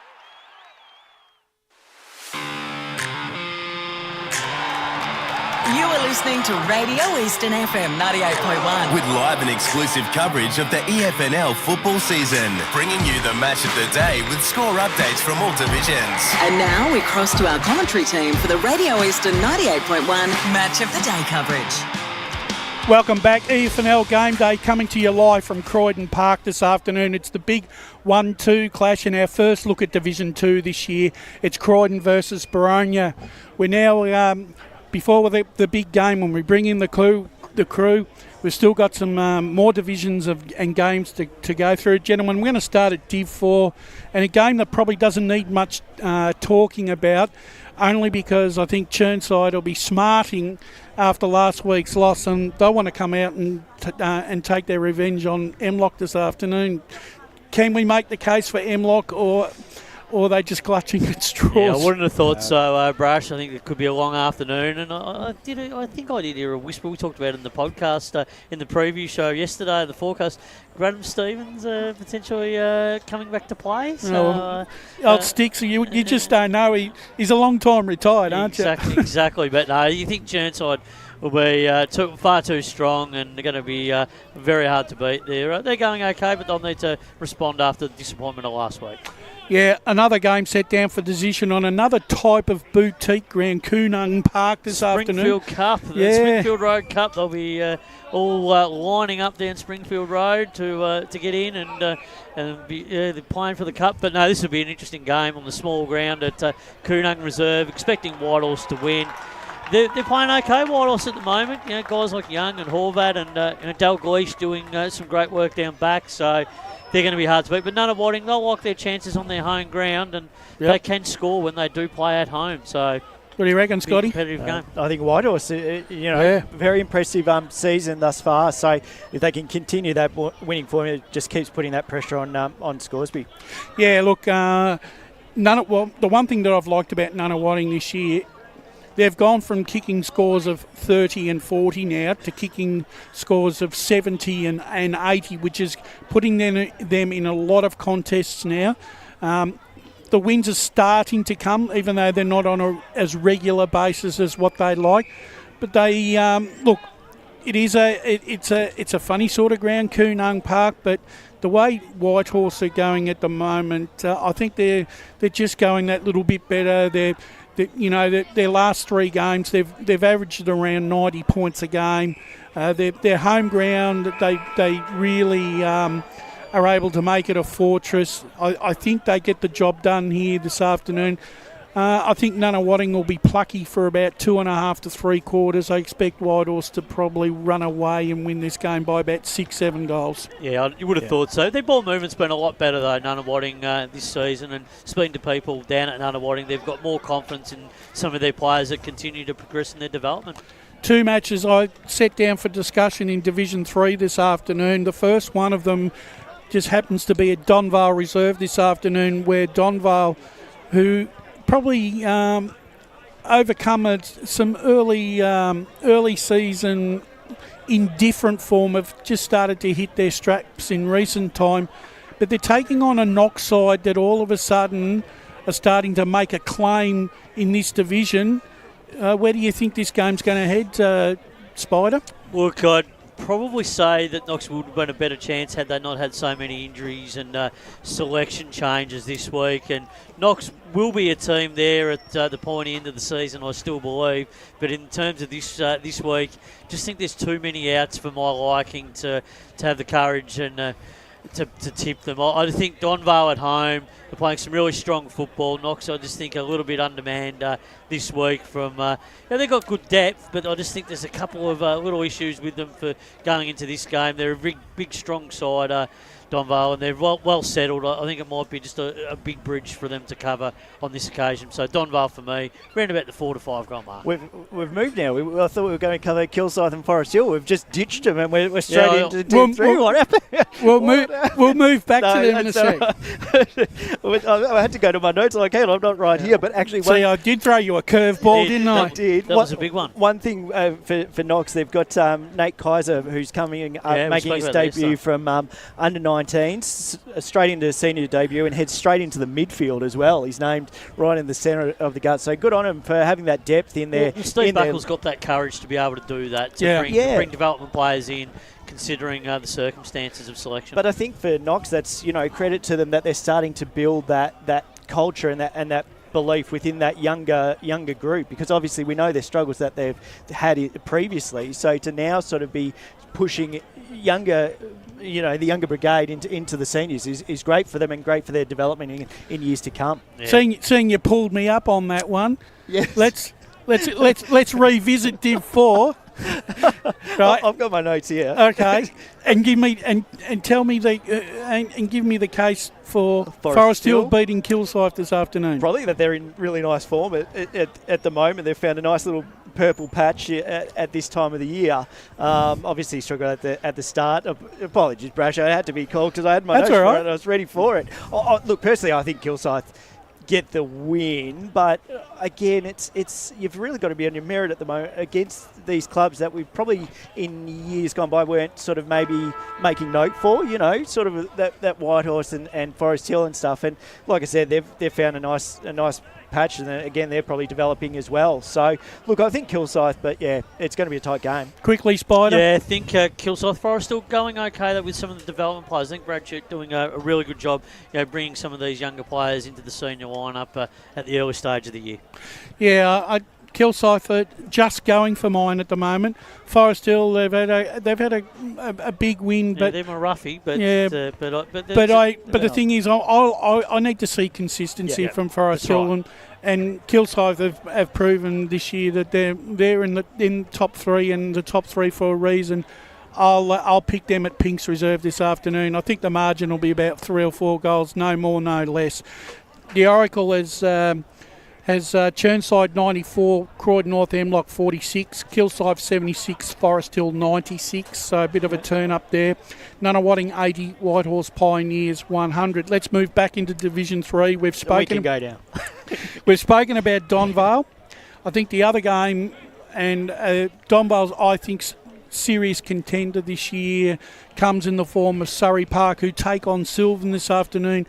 You are listening to Radio Eastern FM 98.1. With live and exclusive coverage of the EFNL football season. Bringing you the match of the day with score updates from all divisions. And now we cross to our commentary team for the Radio Eastern 98.1 Match of the Day coverage. Welcome back. EFNL Game Day coming to you live from Croydon Park this afternoon. It's the big 1-2 clash in our first look at Division 2 this year. It's Croydon versus Boronia. We're now... Before the big game, when we bring in the crew, we've still got some more divisions and games to go through. Gentlemen, we're going to start at Div 4, and a game that probably doesn't need much talking about, only because I think Churnside will be smarting after last week's loss, and they'll want to come out and take their revenge on Emlock this afternoon. Can we make the case for Emlock, or are they just clutching at straws? Yeah, I wouldn't have thought so, Brash. I think it could be a long afternoon. And I think I did hear a whisper. We talked about it in the podcast, in the preview show yesterday, the forecast. Graham Stevens potentially coming back to play. So, old Sticks, you just don't know. He's a long time retired, aren't you? Exactly. But no, you think Churnside will be far too strong, and they're going to be very hard to beat. They're going okay, but they'll need to respond after the disappointment of last week. Yeah, another game set down for decision on another type of boutique ground, Coonung Park this afternoon. Springfield Cup, the Springfield Road Cup. They'll be all lining up down Springfield Road to get in and be they're playing for the cup. But no, this will be an interesting game on the small ground at Coonung Reserve. Expecting Whitehorse to win. They're playing okay, Whitehorse, at the moment. You know, guys like Young and Horvat and Dalgleish doing some great work down back. So they're going to be hard to beat. But Nunawading, they'll like their chances on their home ground, and they can score when they do play at home. So, what do you reckon, Scotty? Competitive game. I think Whitehorse, very impressive season thus far. So if they can continue that winning formula, it just keeps putting that pressure on Scoresby. Yeah, look, the one thing that I've liked about Nunawading this year, they've gone from kicking scores of 30 and 40 now to kicking scores of 70 and 80, which is putting them in a lot of contests now. The wins are starting to come, even though they're not on as regular basis as what they like. But they look, it's a funny sort of ground, Koonung Park, but the way Whitehorse are going at the moment, I think they're just going that little bit better. Their last 3 games, they've averaged around 90 points a game. Their home ground, they really are able to make it a fortress. I think they get the job done here this afternoon. I think Nunawading will be plucky for about 2.5 to 3 quarters. I expect Whitehorse to probably run away and win this game by about 6-7 goals. Yeah, you would have thought so. Their ball movement's been a lot better, though, Nunawading, this season. And speaking to people down at Nunawading, they've got more confidence in some of their players that continue to progress in their development. 2 matches I set down for discussion in Division 3 this afternoon. The first one of them just happens to be at Donvale Reserve this afternoon, where Donvale, who probably overcome some early season indifferent form, have just started to hit their straps in recent time. But they're taking on a Knox side that all of a sudden are starting to make a claim in this division. Where do you think this game's going to head, Spider? Look, I'd probably say that Knox would have been a better chance had they not had so many injuries and selection changes this week. And Knox will be a team there at the pointy end of the season, I still believe. But in terms of this week, just think there's too many outs for my liking to have the courage and to tip them. I think Donvale at home are playing some really strong football. Knox, I just think, a little bit undermanned this week from... they've got good depth, but I just think there's a couple of little issues with them for going into this game. They're a big strong side, Donvale, and they're well settled. I think it might be just a big bridge for them to cover on this occasion. So Donvale for me, around about the 4 to 5 goal mark. We've moved now. I thought we were going to cover Kilsyth and Forest Hill. We've just ditched them and we're straight into Div 3. What happened? We'll move back to them in a sec. I had to go to my notes. Like, hey, I'm not right here, but actually... See, I did throw you a curveball, didn't I? Did. That was a big one. One thing for Knox, they've got Nate Kaiser, who's coming making his debut from under-19s, straight into senior debut and heads straight into the midfield as well. He's named right in the centre of the gut. So good on him for having that depth in there. Well, Steve Buckle's got that courage to be able to do that, to bring development players in, considering the circumstances of selection. But I think for Knox, that's credit to them that they're starting to build that culture and that belief within that younger group, because obviously we know their struggles that they've had previously. So to now sort of be pushing the younger brigade into the seniors is great for them and great for their development in years to come. Yeah. Seeing you pulled me up on that one. Yes. Let's revisit Div 4. Right. I've got my notes here. Okay, and give me and tell me and give me the case for Forest Hill beating Kilsyth this afternoon. Probably that they're in really nice form at the moment. They've found a nice little purple patch at this time of the year. Obviously struggled at the start. Apologies, Brash. I had to be called because I had my notes for it and I was ready for it. Look, personally, I think Kilsyth get the win, but again, it's you've really got to be on your merit at the moment against these clubs that we've probably in years gone by weren't sort of maybe making note for, sort of that Whitehorse and Forest Hill and stuff. And like I said, they've found a nice patch, and again they're probably developing as well. So look, I think Kilsyth, but yeah, it's going to be a tight game. Quickly, Spider. Yeah, I think Kilsyth Forest still going okay though with some of the development players. I think Brad Chute doing a really good job, bringing some of these younger players into the senior lineup at the early stage of the year. Yeah, Kilsyth are just going for mine at the moment. Forest Hill, they've had a big win, but they're more roughy. But the thing is, I need to see consistency from Forest Hill, and Kilsyth have proven this year that they're in the top 3 and the top 3 for a reason. I'll pick them at Pink's Reserve this afternoon. I think the margin will be about 3 or 4 goals, no more, no less. The Oracle has Churnside 94, Croydon North Hemlock 46, Kilsyth 76, Forest Hill 96, so a bit of a turn up there. Nunawading 80, Whitehorse Pioneers 100. Let's move back into Division 3. We can go down. We've spoken about Donvale. I think the other game, and Donvale's, I think, serious contender this year, comes in the form of Surrey Park, who take on Sylvan this afternoon.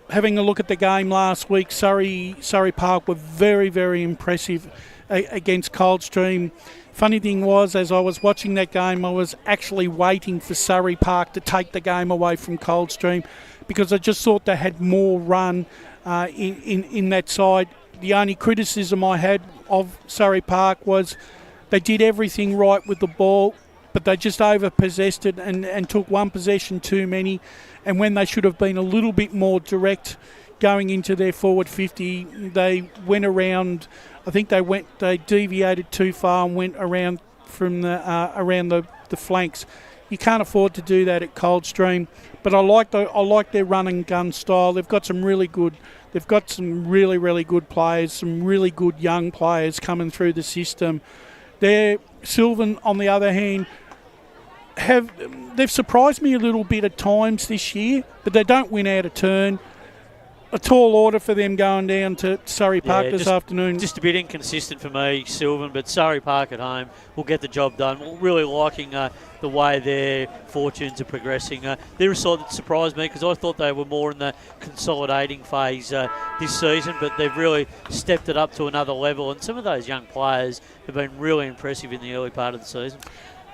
Having a look at the game last week, Surrey Park were very, very impressive against Coldstream. Funny thing was, as I was watching that game, I was actually waiting for Surrey Park to take the game away from Coldstream because I just thought they had more run in that side. The only criticism I had of Surrey Park was they did everything right with the ball, but they just over-possessed it and took one possession too many. And when they should have been a little bit more direct going into their forward 50, they went around. I think they deviated too far and went around from around the flanks. You can't afford to do that at Coldstream. But I like their run and gun style. They've got some really good players, some really good young players coming through the system. Sylvan, on the other hand, they've surprised me a little bit at times this year, but they don't win out of turn. A tall order for them going down to Surrey Park this afternoon. Just a bit inconsistent for me, Sylvan, but Surrey Park at home will get the job done. Really liking the way their fortunes are progressing. They're a side that surprised me because I thought they were more in the consolidating phase this season, but they've really stepped it up to another level, and some of those young players have been really impressive in the early part of the season.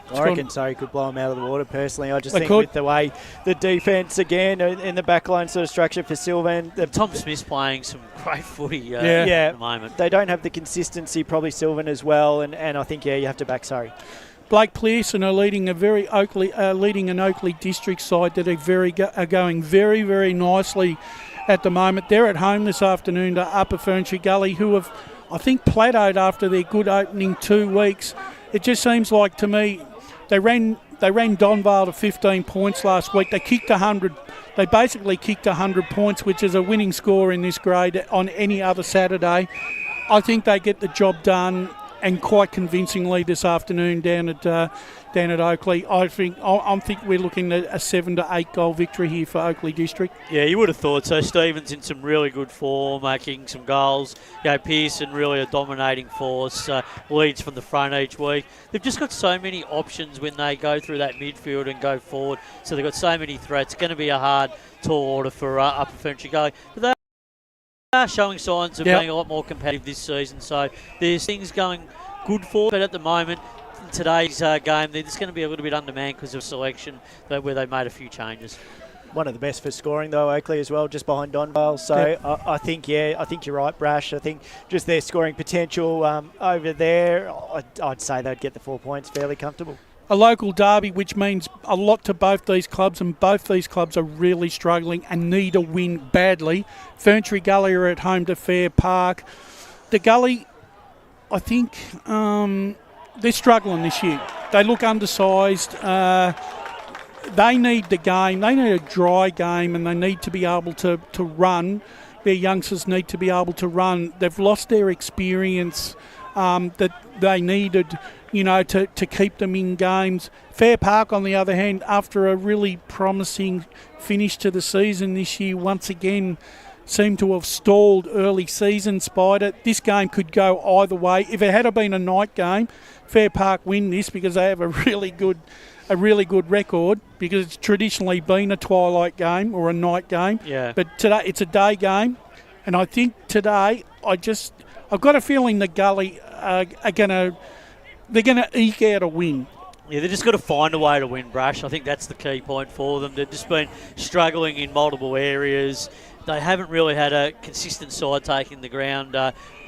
I reckon Surrey could blow them out of the water, personally. I just think with the way the defence, again, in the backline sort of structure for Sylvan. Tom Smith's playing some great footy at the moment. They don't have the consistency, probably Sylvan as well, and I think, you have to back Surrey. Blake Pearson are leading an Oakley district side that are going very, very nicely at the moment. They're at home this afternoon to Upper Ferntree Gully, who have, I think, plateaued after their good opening 2 weeks. It just seems like to me they ran Donvale to 15 points last week. They kicked 100. They basically kicked 100 points, which is a winning score in this grade on any other Saturday. I think they get the job done, and quite convincingly this afternoon down at Oakley. I think we're looking at a 7 to 8 goal victory here for Oakley District. Yeah, you would have thought so. Stevens in some really good form, making some goals. Pearson really a dominating force, leads from the front each week. They've just got so many options when they go through that midfield and go forward. So they've got so many threats. It's going to be a hard, tall order for Upper Ferntree Gully. But they are showing signs of being a lot more competitive this season. So there's things going good for, but at the moment, in today's game, they're just going to be a little bit undermanned because of selection, where they made a few changes. One of the best for scoring, though, Oakley as well, just behind Donvale. So I think you're right, Brash. I think just their scoring potential over there, I'd say they'd get the 4 points fairly comfortable. A local derby, which means a lot to both these clubs, and both these clubs are really struggling and need a win badly. Ferntree Gully are at home to Fair Park. The Gully, I think they're struggling this year. They look undersized. They need the game. They need a dry game, and they need to be able to run. Their youngsters need to be able to run. They've lost their experience that they needed, to keep them in games. Fair Park, on the other hand, after a really promising finish to the season this year, once again seem to have stalled early season, Spider. This game could go either way. If it had been a night game, Fair Park win this because they have a really good record, because it's traditionally been a twilight game or a night game. Yeah. But today it's a day game, and I think today I've got a feeling the Gully are gonna eke out a win. Yeah, they've just got to find a way to win, Brash. I think that's the key point for them. They've just been struggling in multiple areas. They haven't really had a consistent side taking the ground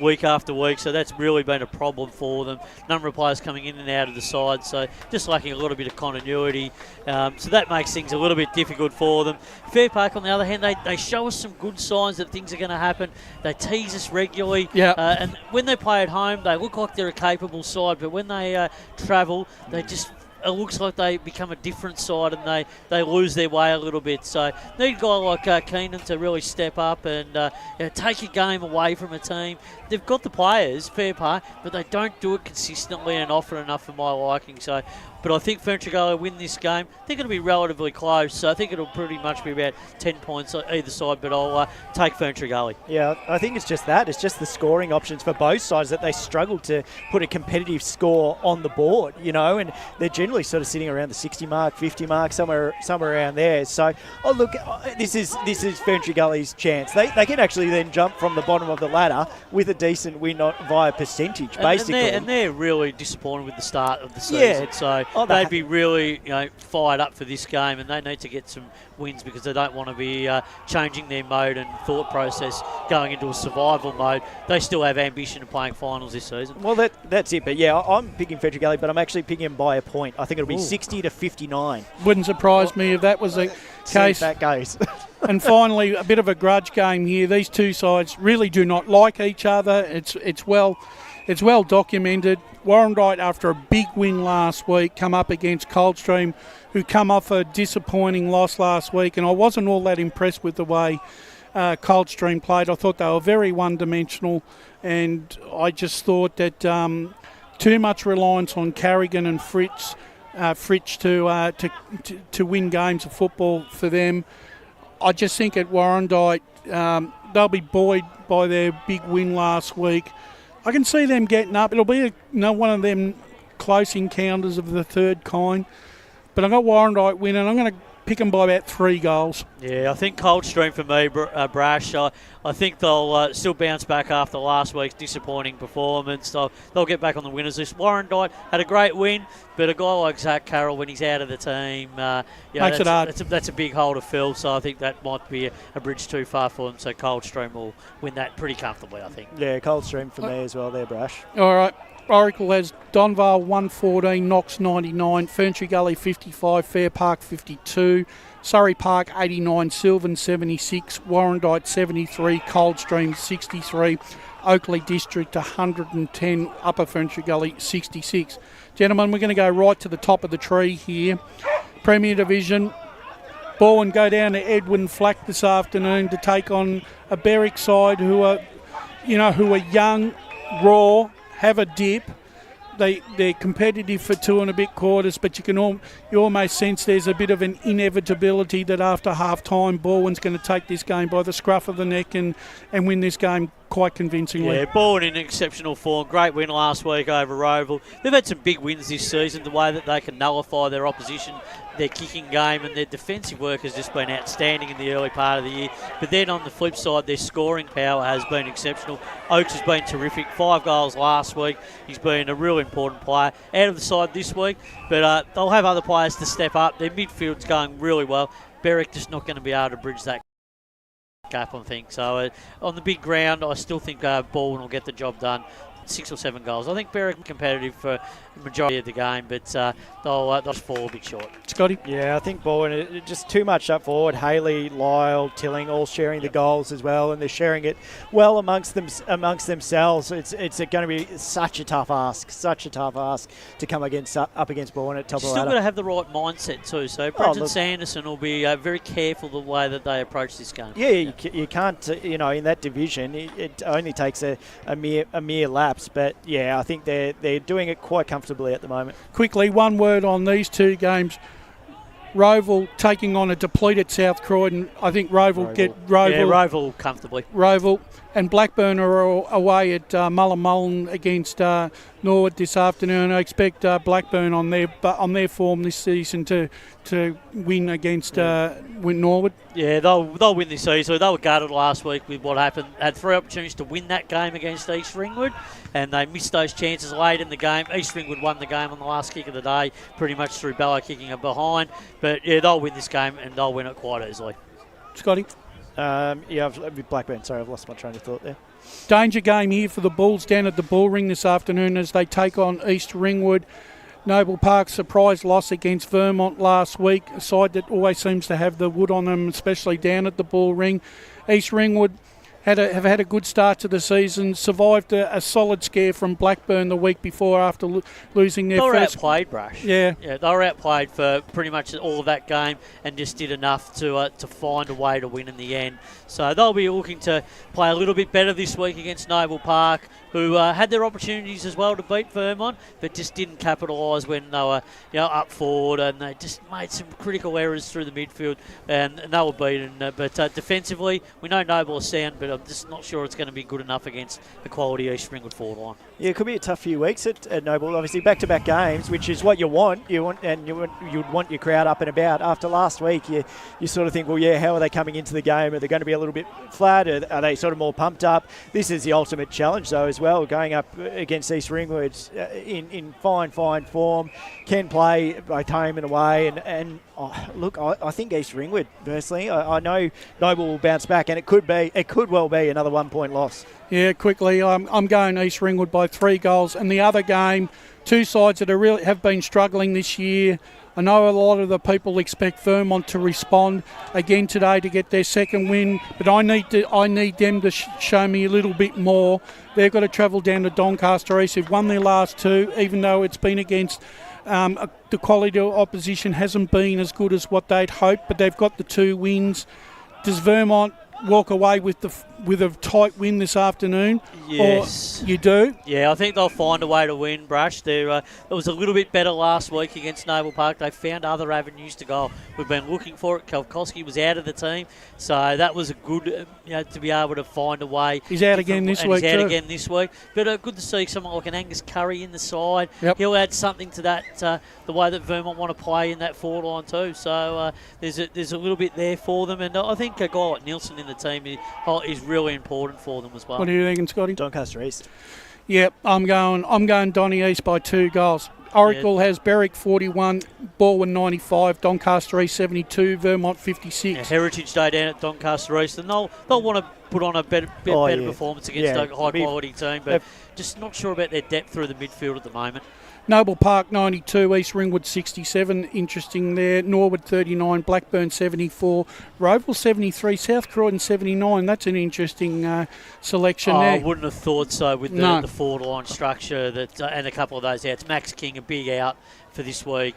week after week, so that's really been a problem for them. Number of players coming in and out of the side, so just lacking a little bit of continuity. So that makes things a little bit difficult for them. Fair Park, on the other hand, they show us some good signs that things are going to happen. They tease us regularly, and when they play at home, they look like they're a capable side, but when they travel, they just it looks like they become a different side and they lose their way a little bit. So need a guy like Keenan to really step up and take a game away from a team. They've got the players, fair play, but they don't do it consistently and often enough for my liking. So, but I think Ferntree Gully win this game. They're going to be relatively close, so I think it'll pretty much be about 10 points either side, but I'll take Ferntree Gully. Yeah, I think it's just that. It's just the scoring options for both sides that they struggle to put a competitive score on the board, and they're generally sort of sitting around the 60 mark, 50 mark, somewhere around there. So, look, this is Ferntree Gully's chance. They can actually then jump from the bottom of the ladder with a decent win via percentage, basically. And they're really disappointed with the start of the season. Yeah. So they'd be really fired up for this game, and they need to get some wins because they don't want to be changing their mode and thought process going into a survival mode. They still have ambition of playing finals this season. Well, that's it. But yeah, I'm picking Ferntree Gully, but I'm actually picking him by a point. I think it'll be 60 to 59. Wouldn't surprise me if that was the case. See if that goes. And finally, a bit of a grudge game here. These two sides really do not like each other. It's well documented. Warrandyte, after a big win last week, come up against Coldstream, who come off a disappointing loss last week, and I wasn't all that impressed with the way Coldstream played. I thought they were very one-dimensional, and I just thought that too much reliance on Carrigan and Fritsch to win games of football for them. I just think at Warrandyte, they'll be buoyed by their big win last week. I can see them getting up. It'll be one of them close encounters of the third kind. But I've got Warrandyte winning. I'm going to pick them by about 3 goals. Yeah, I think Coldstream for me, Brash. I think they'll still bounce back after last week's disappointing performance. They'll get back on the winners list. Warrandyte had a great win, but a guy like Zach Carroll, when he's out of the team, makes it hard. That's a big hole to fill, so I think that might be a bridge too far for them. So Coldstream will win that pretty comfortably, I think. Yeah, Coldstream for me as well there, Brash. All right. Oracle has Donvale 114, Knox 99, Ferntree Gully 55, Fair Park 52, Surrey Park 89, Sylvan 76, Warrandyte 73, Coldstream 63, Oakley District 110, Upper Ferntree Gully 66. Gentlemen, we're going to go right to the top of the tree here. Premier Division, Bowen go down to Edwin Flack this afternoon to take on a Berwick side who are young, raw, have a dip. They're competitive for 2 and a bit quarters, but you almost sense there's a bit of an inevitability that after half time, Bowen's going to take this game by the scruff of the neck and win this game quite convincingly. Yeah, Bowen in exceptional form. Great win last week over Roval. They've had some big wins this season, the way that they can nullify their opposition, their kicking game, and their defensive work has just been outstanding in the early part of the year. But then on the flip side, their scoring power has been exceptional. Oakes has been terrific. 5 goals last week. He's been a real important player. Out of the side this week, but they'll have other players to step up. Their midfield's going really well. Berwick just not going to be able to bridge that gap, I think. So on the big ground, I still think Baldwin will get the job done. 6 or 7 goals. I think Berwick competitive for the majority of the game, but they'll just fall a bit short. Scotty? Yeah, I think Baldwin, just too much up forward. Haley, Lyle, Tilling, all sharing the goals as well, and they're sharing it well amongst themselves. It's going to be such a tough ask to come up against Baldwin at top of the ladder. Still got to have the right mindset too. So Brenton Sanderson will be very careful the way that they approach this game. Yeah, you can't. In that division, it only takes a mere lapse. But yeah, I think they're doing it quite comfortably at the moment. Quickly, one word on these 2 games. Roval taking on a depleted South Croydon. I think Roval get Roval. Yeah, Roval comfortably. Roval and Blackburn are away at Mullen against Norwood this afternoon. I expect Blackburn on their form this season to win against Norwood. Yeah, they'll win this season. They were gutted last week with what happened. Had 3 opportunities to win that game against East Ringwood, and they missed those chances late in the game. East Ringwood won the game on the last kick of the day, pretty much through Bella kicking it behind. But yeah, they'll win this game, and they'll win it quite easily. Scotty? Blackburn. Sorry, I've lost my train of thought there. Danger game here for the Bulls down at the Bull Ring this afternoon as they take on East Ringwood. Noble Park's surprise loss against Vermont last week, a side that always seems to have the wood on them, especially down at the Bull Ring. East Ringwood have had a good start to the season, survived a solid scare from Blackburn the week before after losing their first. They were outplayed, Brush. Yeah, they were outplayed for pretty much all of that game and just did enough to find a way to win in the end. So they'll be looking to play a little bit better this week against Noble Park, who had their opportunities as well to beat Vermont, but just didn't capitalise when they were up forward, and they just made some critical errors through the midfield, and they were beaten. But defensively, we know Noble are sound, but I'm just not sure it's going to be good enough against the quality East Ringwood forward line. Yeah, it could be a tough few weeks at Noble. Obviously, back-to-back games, which is what you want. You'd want your crowd up and about. After last week, you sort of think, well, yeah, how are they coming into the game? Are they going to be a little bit flat? Are they sort of more pumped up? This is the ultimate challenge, though, as well, going up against East Ringwood in fine form, can play both home and away. And look, I think East Ringwood, personally, I know Noble will bounce back, and it could well be another 1 point loss. Yeah, quickly, I'm going East Ringwood by 3 goals. And the other game, two sides that have been struggling this year. I know a lot of the people expect Vermont to respond again today to get their second win, but I need them to show me a little bit more. They've got to travel down to Doncaster East. They've won their last 2, even though it's been against the quality of opposition hasn't been as good as what they'd hoped, but they've got the 2 wins. Does Vermont walk away with a tight win this afternoon? Yes. Or you do? Yeah, I think they'll find a way to win, Brush. It was a little bit better last week against Noble Park. They found other avenues to go. We've been looking for it. Kalkowski was out of the team, so that was a good, to be able to find a way. He's out again this week, He's out too. again this week. But good to see someone like an Angus Curry in the side. Yep. He'll add something to that, the way that Vermont want to play in that forward line too. So there's a little bit there for them, and I think a guy like Nielsen in the team is really important for them as well. What do you think, Scotty? Doncaster East. Yep, I'm going Donny East by 2 goals. Oracle has Berwick 41, Balwyn 95, Doncaster East 72, Vermont 56. Yeah, Heritage Day down at Doncaster East, and they'll want to put on a better performance against a high quality team, but just not sure about their depth through the midfield at the moment. Noble Park 92, East Ringwood 67, interesting there. Norwood 39, Blackburn 74, Roval 73, South Croydon 79. That's an interesting selection there. I wouldn't have thought so with the forward line structure that and a couple of those outs. Max King, a big out for this week.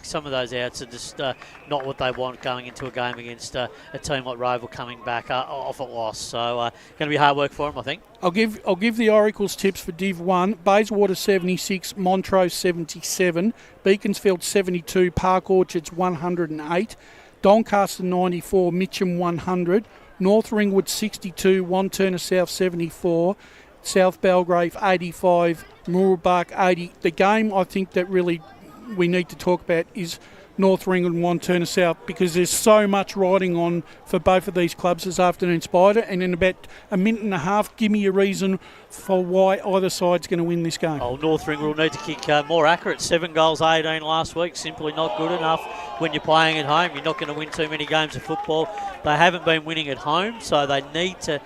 Some of those outs are just not what they want going into a game against a team like Roval coming back off a loss. So going to be hard work for them, I think. I'll give the Oracles tips for Div 1. Bayswater 76, Montrose 77, Beaconsfield 72, Park Orchards 108, Doncaster 94, Mitcham 100, North Ringwood 62, Wanturna South 74, South Belgrave 85, Mooroolbark 80. The game I think that really we need to talk about is North Ringwood and Wanturna South, because there's so much riding on for both of these clubs this afternoon, Spider, and in about a minute and a half, give me a reason for why either side's going to win this game. North Ringwood will need to kick more accurate. 7 goals, 18 last week, simply not good enough when you're playing at home. You're not going to win too many games of football. They haven't been winning at home, so they need to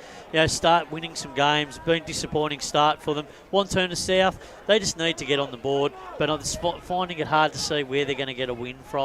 start winning some games. Been a disappointing start for them. Wanturna South, they just need to get on the board, but I'm finding it hard to see where they're going to get a win from.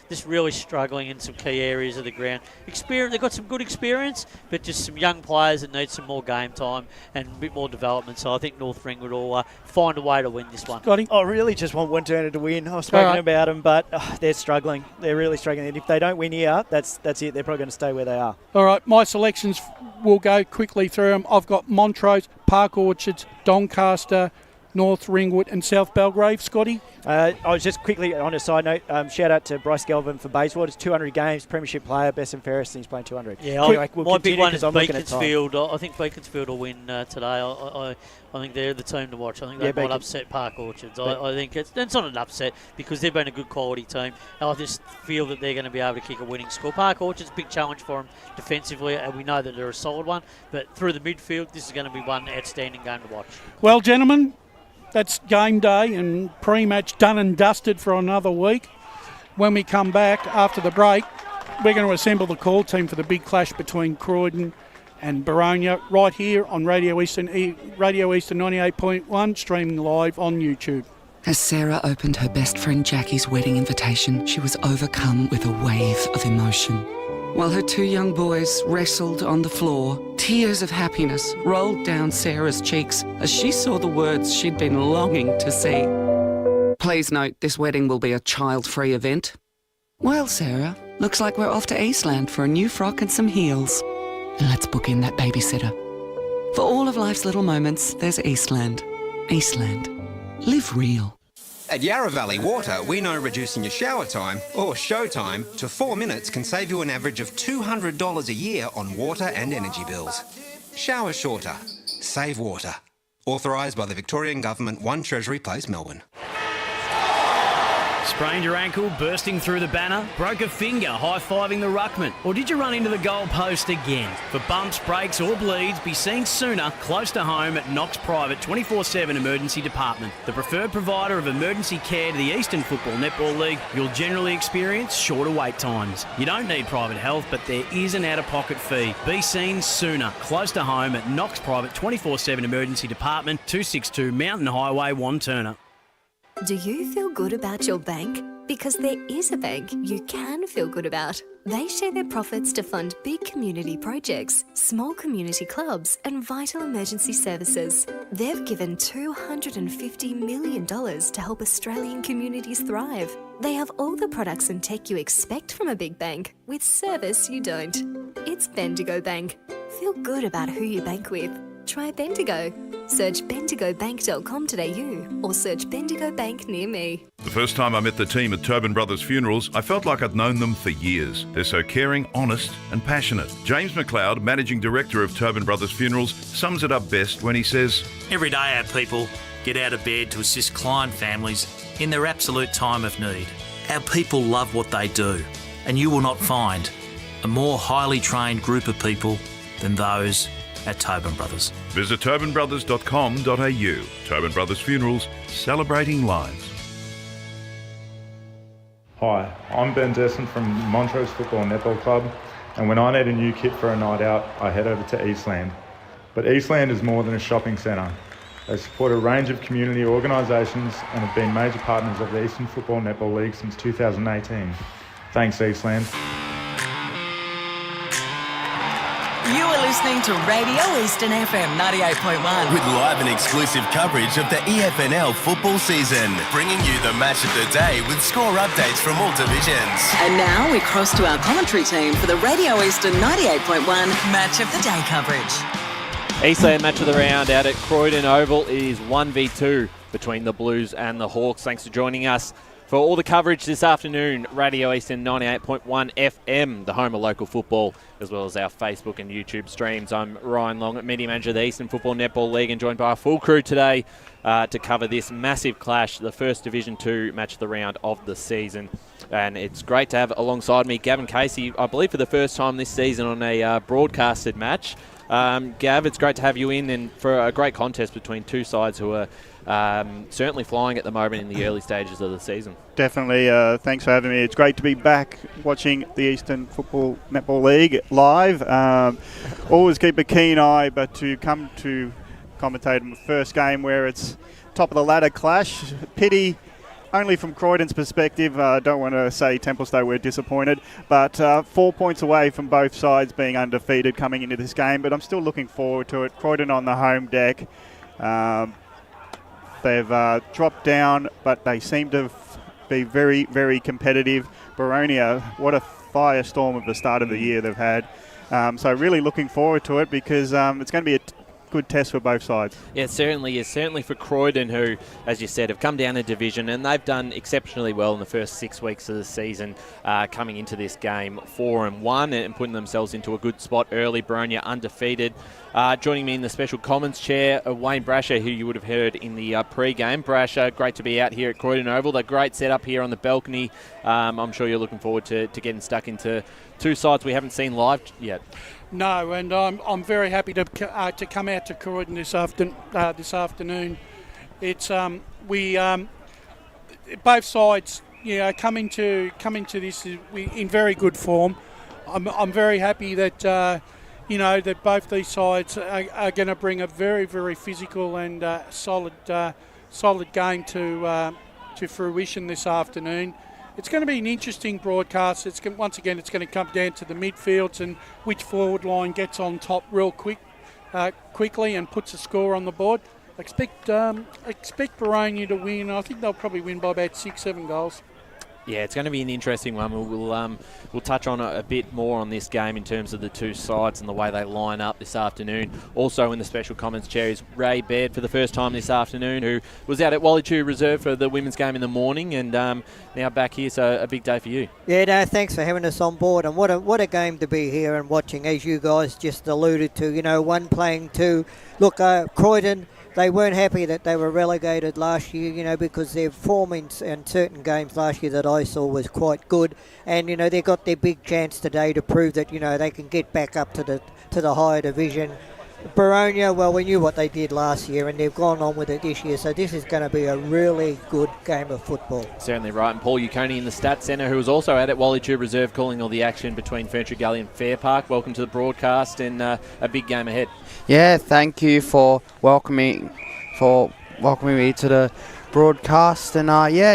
Just really struggling in some key areas of the ground. They've got some good experience, but just some young players that need some more game time and a bit more development. So I think North Ringwood will find a way to win this one. Scotty? I really just want Wanturna to win. I've spoken about them, but they're struggling. They're really struggling. And if they don't win here, that's it. They're probably going to stay where they are. All right, my selections, will go quickly through them. I've got Montrose, Park Orchards, Doncaster, North Ringwood and South Belgrave. Scotty? I was just quickly on a side note, shout out to Bryce Galvin for Bayswater. It's 200 games, premiership player, best and fairest, and he's playing 200. Yeah, anyway, my big one is Beaconsfield. I think Beaconsfield will win today. I think they're the team to watch. I think they might upset Park Orchards. I think it's not an upset because they've been a good quality team. And I just feel that they're going to be able to kick a winning score. Park Orchards, big challenge for them defensively, and we know that they're a solid one. But through the midfield, this is going to be one outstanding game to watch. Well, gentlemen, that's game day and pre-match done and dusted for another week. When we come back after the break, we're going to assemble the call team for the big clash between Croydon and Boronia right here on Radio Eastern 98.1, streaming live on YouTube. As Sarah opened her best friend Jackie's wedding invitation, she was overcome with a wave of emotion. while her two young boys wrestled on the floor. Tears of happiness rolled down Sarah's cheeks as she saw the words she'd been longing to see. Please note, this wedding will be a child-free event. Well, Sarah, looks like we're off to Eastland for a new frock and some heels. And let's book in that babysitter. For all of life's little moments, there's Eastland. Eastland. Live real. At Yarra Valley Water, we know reducing your shower time, or show time, to 4 minutes can save you an average of $200 a year on water and energy bills. Shower shorter. Save water. Authorised by the Victorian Government, 1 Treasury Place, Melbourne. Sprained your ankle, bursting through the banner? Broke a finger, high-fiving the ruckman? Or did you run into the goal post again? For bumps, breaks or bleeds, be seen sooner, close to home at Knox Private 24/7 Emergency Department. The preferred provider of emergency care to the Eastern Football Netball League, you'll generally experience shorter wait times. You don't need private health, but there is an out-of-pocket fee. Be seen sooner, close to home at Knox Private 24/7 Emergency Department, 262 Mountain Highway, Wanturna. Do you feel good about your bank? Because there is a bank you can feel good about. They share their profits to fund big community projects, small community clubs, and vital emergency services. They've given $250 million to help Australian communities thrive. They have all the products and tech you expect from a big bank, with service you don't. It's Bendigo Bank. Feel good about who you bank with. Try Bendigo. Search bendigobank.com.au or search Bendigo Bank near me. The first time I met the team at Tobin Brothers Funerals, I felt like I'd known them for years. They're so caring, honest and passionate. James McLeod, Managing Director of Tobin Brothers Funerals, sums it up best when he says, Every day our people get out of bed to assist client families in their absolute time of need. Our people love what they do, and you will not find a more highly trained group of people than those at Tobin Brothers. Visit tobinbrothers.com.au. Tobin Brothers Funerals, celebrating lives. Hi, I'm Ben Desson from Montrose Football Netball Club, and when I need a new kit for a night out, I head over to Eastland. But Eastland is more than a shopping centre. They support a range of community organisations and have been major partners of the Eastern Football Netball League since 2018. Thanks, Eastland. You are listening to Radio Eastern FM 98.1. With live and exclusive coverage of the EFNL football season, bringing you the match of the day with score updates from all divisions. And now we cross to our commentary team for the Radio Eastern 98.1 Match of the Day coverage. Eastland match of the round out at Croydon Oval is 1v2 between the Blues and the Hawks. Thanks for joining us for all the coverage this afternoon. Radio Eastern 98.1 FM, the home of local football, as well as our Facebook and YouTube streams. I'm Ryan Long, Media Manager of the Eastern Football Netball League, and joined by our full crew today to cover this massive clash, the first Division 2 match of the round of the season. And it's great to have alongside me Gavin Casey, I believe for the first time this season on a broadcasted match. Gav, it's great to have you in, and for a great contest between two sides who are certainly flying at the moment in the early stages of the season. Definitely. Thanks for having me. It's great to be back watching the Eastern Football Netball League live. Always keep a keen eye, but to come to commentate on the first game where it's top of the ladder clash, pity only from Croydon's perspective. Don't want to say Templestowe we're disappointed, but 4 points away from both sides being undefeated coming into this game, but I'm still looking forward to it. Croydon on the home deck. They've dropped down, but they seem to be very, very competitive. Boronia, what a firestorm of the start of the year they've had. So really looking forward to it, because it's going to be a good test for both sides. Yeah, it certainly is. Certainly for Croydon, who, as you said, have come down a division, and they've done exceptionally well in the first 6 weeks of the season, coming into this game 4-1 and putting themselves into a good spot early. Boronia undefeated. Joining me in the special comments chair, Wayne Brasher, who you would have heard in the pre-game. Brasher, great to be out here at Croydon Oval. The great setup here on the balcony. I'm sure you're looking forward to getting stuck into two sides we haven't seen live yet. No, and I'm very happy to come out to Croydon this afternoon. It's both sides, coming to this in very good form. I'm very happy that that both these sides are going to bring a very, very physical and solid game to fruition this afternoon. it's going to be an interesting broadcast. Once again, it's going to come down to the midfields and which forward line gets on top real quickly and puts a score on the board. Expect Boronia to win. I think they'll probably win by about 6-7 goals. Yeah, it's going to be an interesting one. We'll touch on a bit more on this game in terms of the two sides and the way they line up this afternoon. Also in the special comments chair is Ray Baird for the first time this afternoon, who was out at Wallichoo Reserve for the women's game in the morning and now back here, so a big day for you. Yeah, no, thanks for having us on board, and what a game to be here and watching, as you guys just alluded to, one playing two. Look, Croydon, they weren't happy that they were relegated last year, because their form in certain games last year that I saw was quite good. And, they got their big chance today to prove that, they can get back up to the higher division. Boronia, well, we knew what they did last year and they've gone on with it this year, so this is going to be a really good game of football. Certainly right, and Paul Uconi in the Stats Centre, who was also out at Wallichoo Reserve calling all the action between Ferntree Gully and Fair Park. Welcome to the broadcast and a big game ahead. Yeah, thank you for welcoming me to the broadcast, and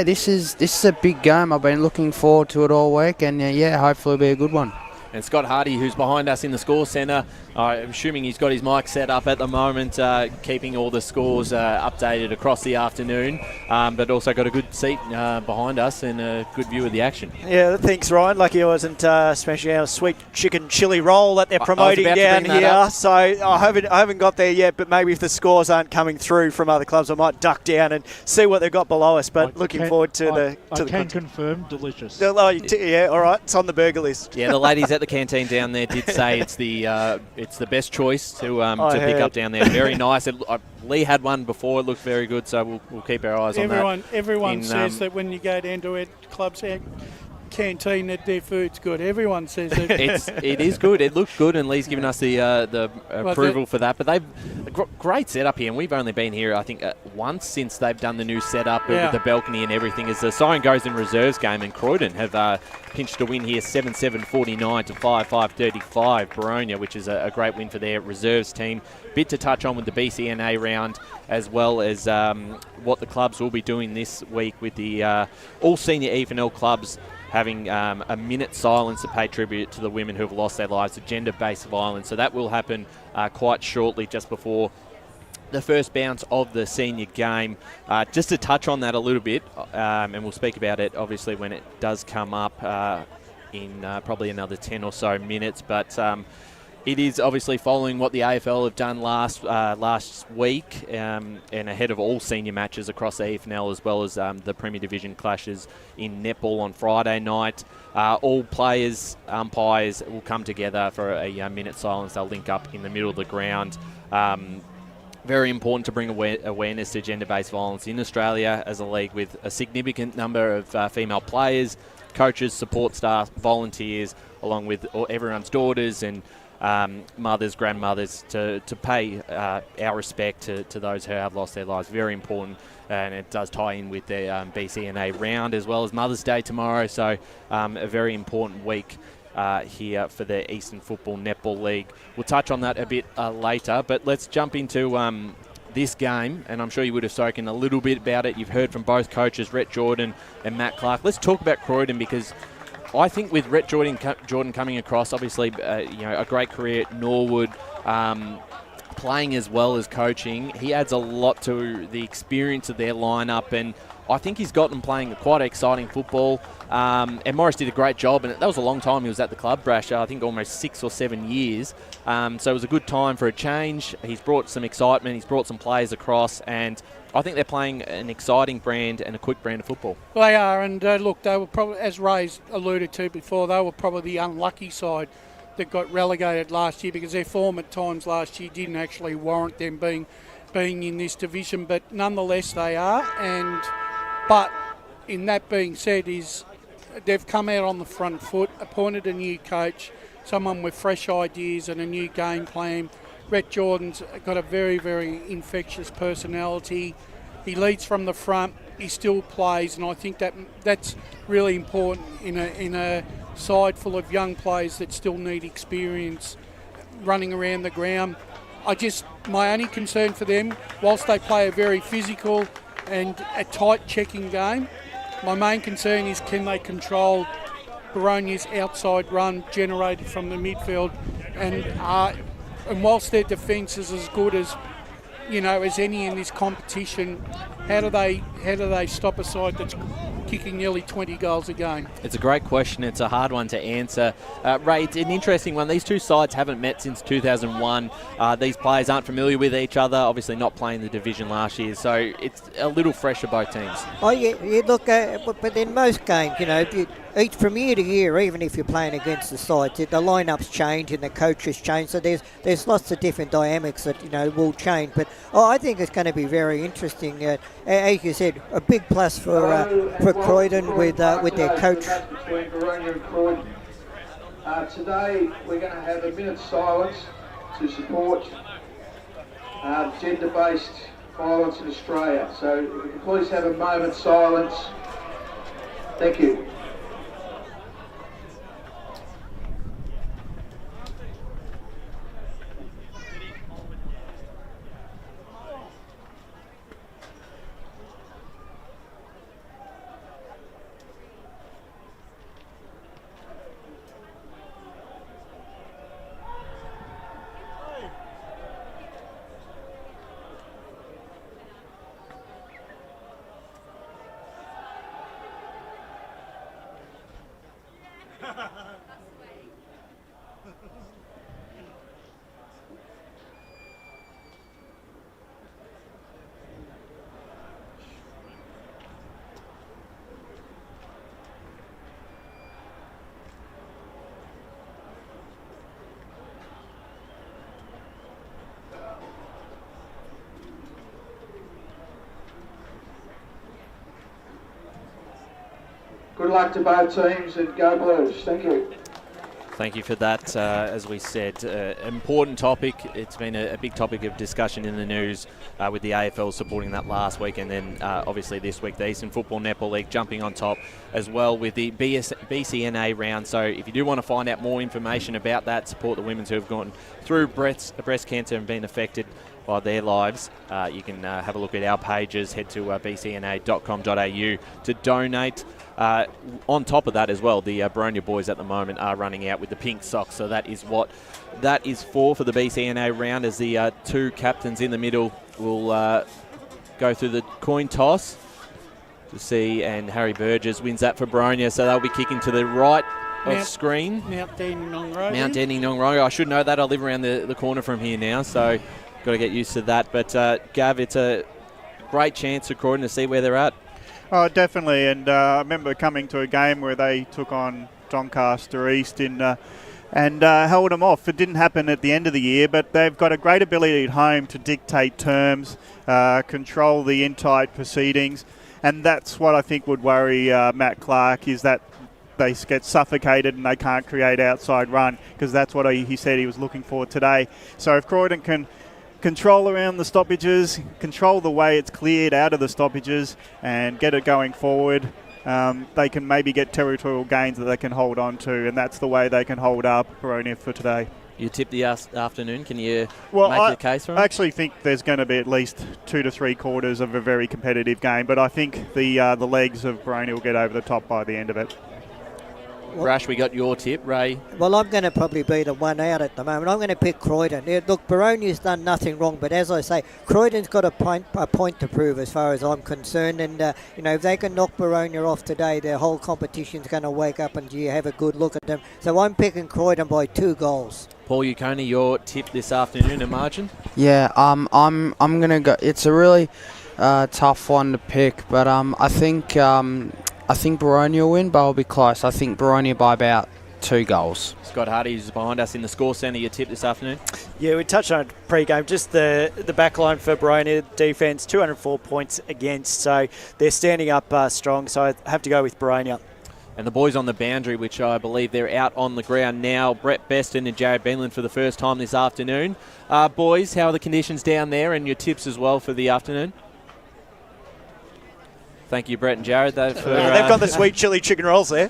this is a big game. I've been looking forward to it all week, and hopefully it'll be a good one. And Scott Hardy, who's behind us in the score centre, I'm assuming he's got his mic set up at the moment, keeping all the scores updated across the afternoon, but also got a good seat behind us and a good view of the action. Yeah, thanks, Ryan. Lucky I wasn't smashing our sweet chicken chili roll that they're promoting down here. So I haven't got there yet, but maybe if the scores aren't coming through from other clubs, I might duck down and see what they've got below us. But looking forward to the... I can confirm, delicious. Yeah, all right, it's on the burger list. Yeah, the ladies at the canteen down there did say it's the best choice to pick up down there. Very nice. Lee had one before. It looked very good, so we'll keep our eyes on that. Everyone says that when you go down to a club's canteen that their food's good. Everyone says that. It is good. It looks good, and Lee's given us the approval for that. But they've a great setup here, and we've only been here, I think, once since they've done the new setup with the balcony and everything. As the siren goes in reserves game, and Croydon have pinched a win here, 7-7-49 to 5-5-35 Boronia, which is a great win for their reserves team. Bit to touch on with the BCNA round, as well as what the clubs will be doing this week with the all senior EFNL clubs having a minute silence to pay tribute to the women who have lost their lives to gender-based violence. So that will happen quite shortly, just before the first bounce of the senior game. Just to touch on that a little bit, and we'll speak about it obviously when it does come up in probably another 10 or so minutes, but it is obviously following what the AFL have done last week and ahead of all senior matches across the EFNL, as well as the Premier Division clashes in netball on Friday night. All players, umpires will come together for a minute silence. They'll link up in the middle of the ground. Very important to bring awareness to gender-based violence in Australia as a league with a significant number of female players, coaches, support staff, volunteers, along with everyone's daughters and mothers, grandmothers, to pay our respect to those who have lost their lives. Very important, and it does tie in with the BCNA round as well as Mother's Day tomorrow, so a very important week here for the Eastern Football Netball League. We'll touch on that a bit later, but let's jump into this game, and I'm sure you would have spoken a little bit about it. You've heard from both coaches, Rhett Jordan and Matt Clark. Let's talk about Croydon, because I think with Rhett Jordan coming across, obviously, a great career at Norwood, playing as well as coaching, he adds a lot to the experience of their lineup, and I think he's got them playing quite exciting football. And Morris did a great job, and that was a long time he was at the club, Brash, I think almost 6 or 7 years. So it was a good time for a change. He's brought some excitement, he's brought some players across, and I think they're playing an exciting brand and a quick brand of football. They are, and look, they were probably, as Ray's alluded to before, they were probably the unlucky side that got relegated last year, because their form at times last year didn't actually warrant them being in this division, but nonetheless they are. But in that being said, they've come out on the front foot, appointed a new coach, someone with fresh ideas and a new game plan. Rhett Jordan's got a very, very infectious personality. He leads from the front. He still plays, and I think that's really important in a side full of young players that still need experience running around the ground. My only concern for them, whilst they play a very physical and a tight checking game, My main concern is, can they control Boronia's outside run generated from the midfield, and whilst their defence is as good as as any in this competition, how do they stop a side that's kicking nearly 20 goals a game? It's a great question. It's a hard one to answer. Ray, it's an interesting one. These two sides haven't met since 2001. These players aren't familiar with each other, obviously not playing the division last year, so it's a little fresh for both teams. Oh, yeah, look, but in most games, from year to year, even if you're playing against the sides, the lineups change and the coaches change, so there's lots of different dynamics that will change. But I think it's going to be very interesting. As you said, a big plus for Croydon with their coach. Between Boronia and Croydon. Today we're going to have a minute's silence to support gender-based violence in Australia. So if we can please have a moment's silence. Thank you. Good luck to both teams and go Blues. Thank you. Thank you for that. As we said, important topic. It's been a big topic of discussion in the news with the AFL supporting that last week, and then obviously this week the Eastern Football Netball League jumping on top as well with the BCNA round. So if you do want to find out more information about that, support the women who have gone through breast cancer and been affected by their lives, you can have a look at our pages. Head to bcna.com.au to donate. On top of that as well, the Boronia boys at the moment are running out with the pink socks, so that is what that is for the BCNA round, as the two captains in the middle will go through the coin toss to see, and Harry Burgess wins that for Boronia, so they'll be kicking to the right of screen. Mount Denning Nongroga. Mount Denning Nongroga. I should know that. I live around the corner from here now, so got to get used to that. But Gav, it's a great chance for Croydon to see where they're at. Oh, definitely, and I remember coming to a game where they took on Doncaster East and held them off. It didn't happen at the end of the year, but they've got a great ability at home to dictate terms, control the in-tight proceedings, and that's what I think would worry Matt Clark, is that they get suffocated and they can't create outside run, because that's what he said he was looking for today. So if Croydon can control around the stoppages, control the way it's cleared out of the stoppages and get it going forward, they can maybe get territorial gains that they can hold on to, and that's the way they can hold up Boronia for today. You tip the afternoon. Can you make the case for it? I actually think there's going to be at least 2 to 3 quarters of a very competitive game, but I think the legs of Boronia will get over the top by the end of it. Rash, we got your tip, Ray. Well, I'm going to probably be the one out at the moment. I'm going to pick Croydon. Yeah, look, Boronia's done nothing wrong, but as I say, Croydon's got a point to prove as far as I'm concerned. And, if they can knock Boronia off today, their whole competition's going to wake up and you have a good look at them. So I'm picking Croydon by 2 goals. Paul Uconi, your tip this afternoon, a margin? Yeah, I'm gonna go. It's a really tough one to pick, but I think Boronia will win, but I'll be close. I think Boronia by about 2 goals. Scott Hardy is behind us in the score centre. Your tip this afternoon? Yeah, we touched on it pre-game. Just the back line for Boronia defence, 204 points against, so they're standing up strong. So I have to go with Boronia. And the boys on the boundary, which I believe they're out on the ground now, Brett Beston and Jared Benland for the first time this afternoon. Boys, how are the conditions down there, and your tips as well for the afternoon? Thank you, Brett and Jared. They've got the sweet chili chicken rolls there.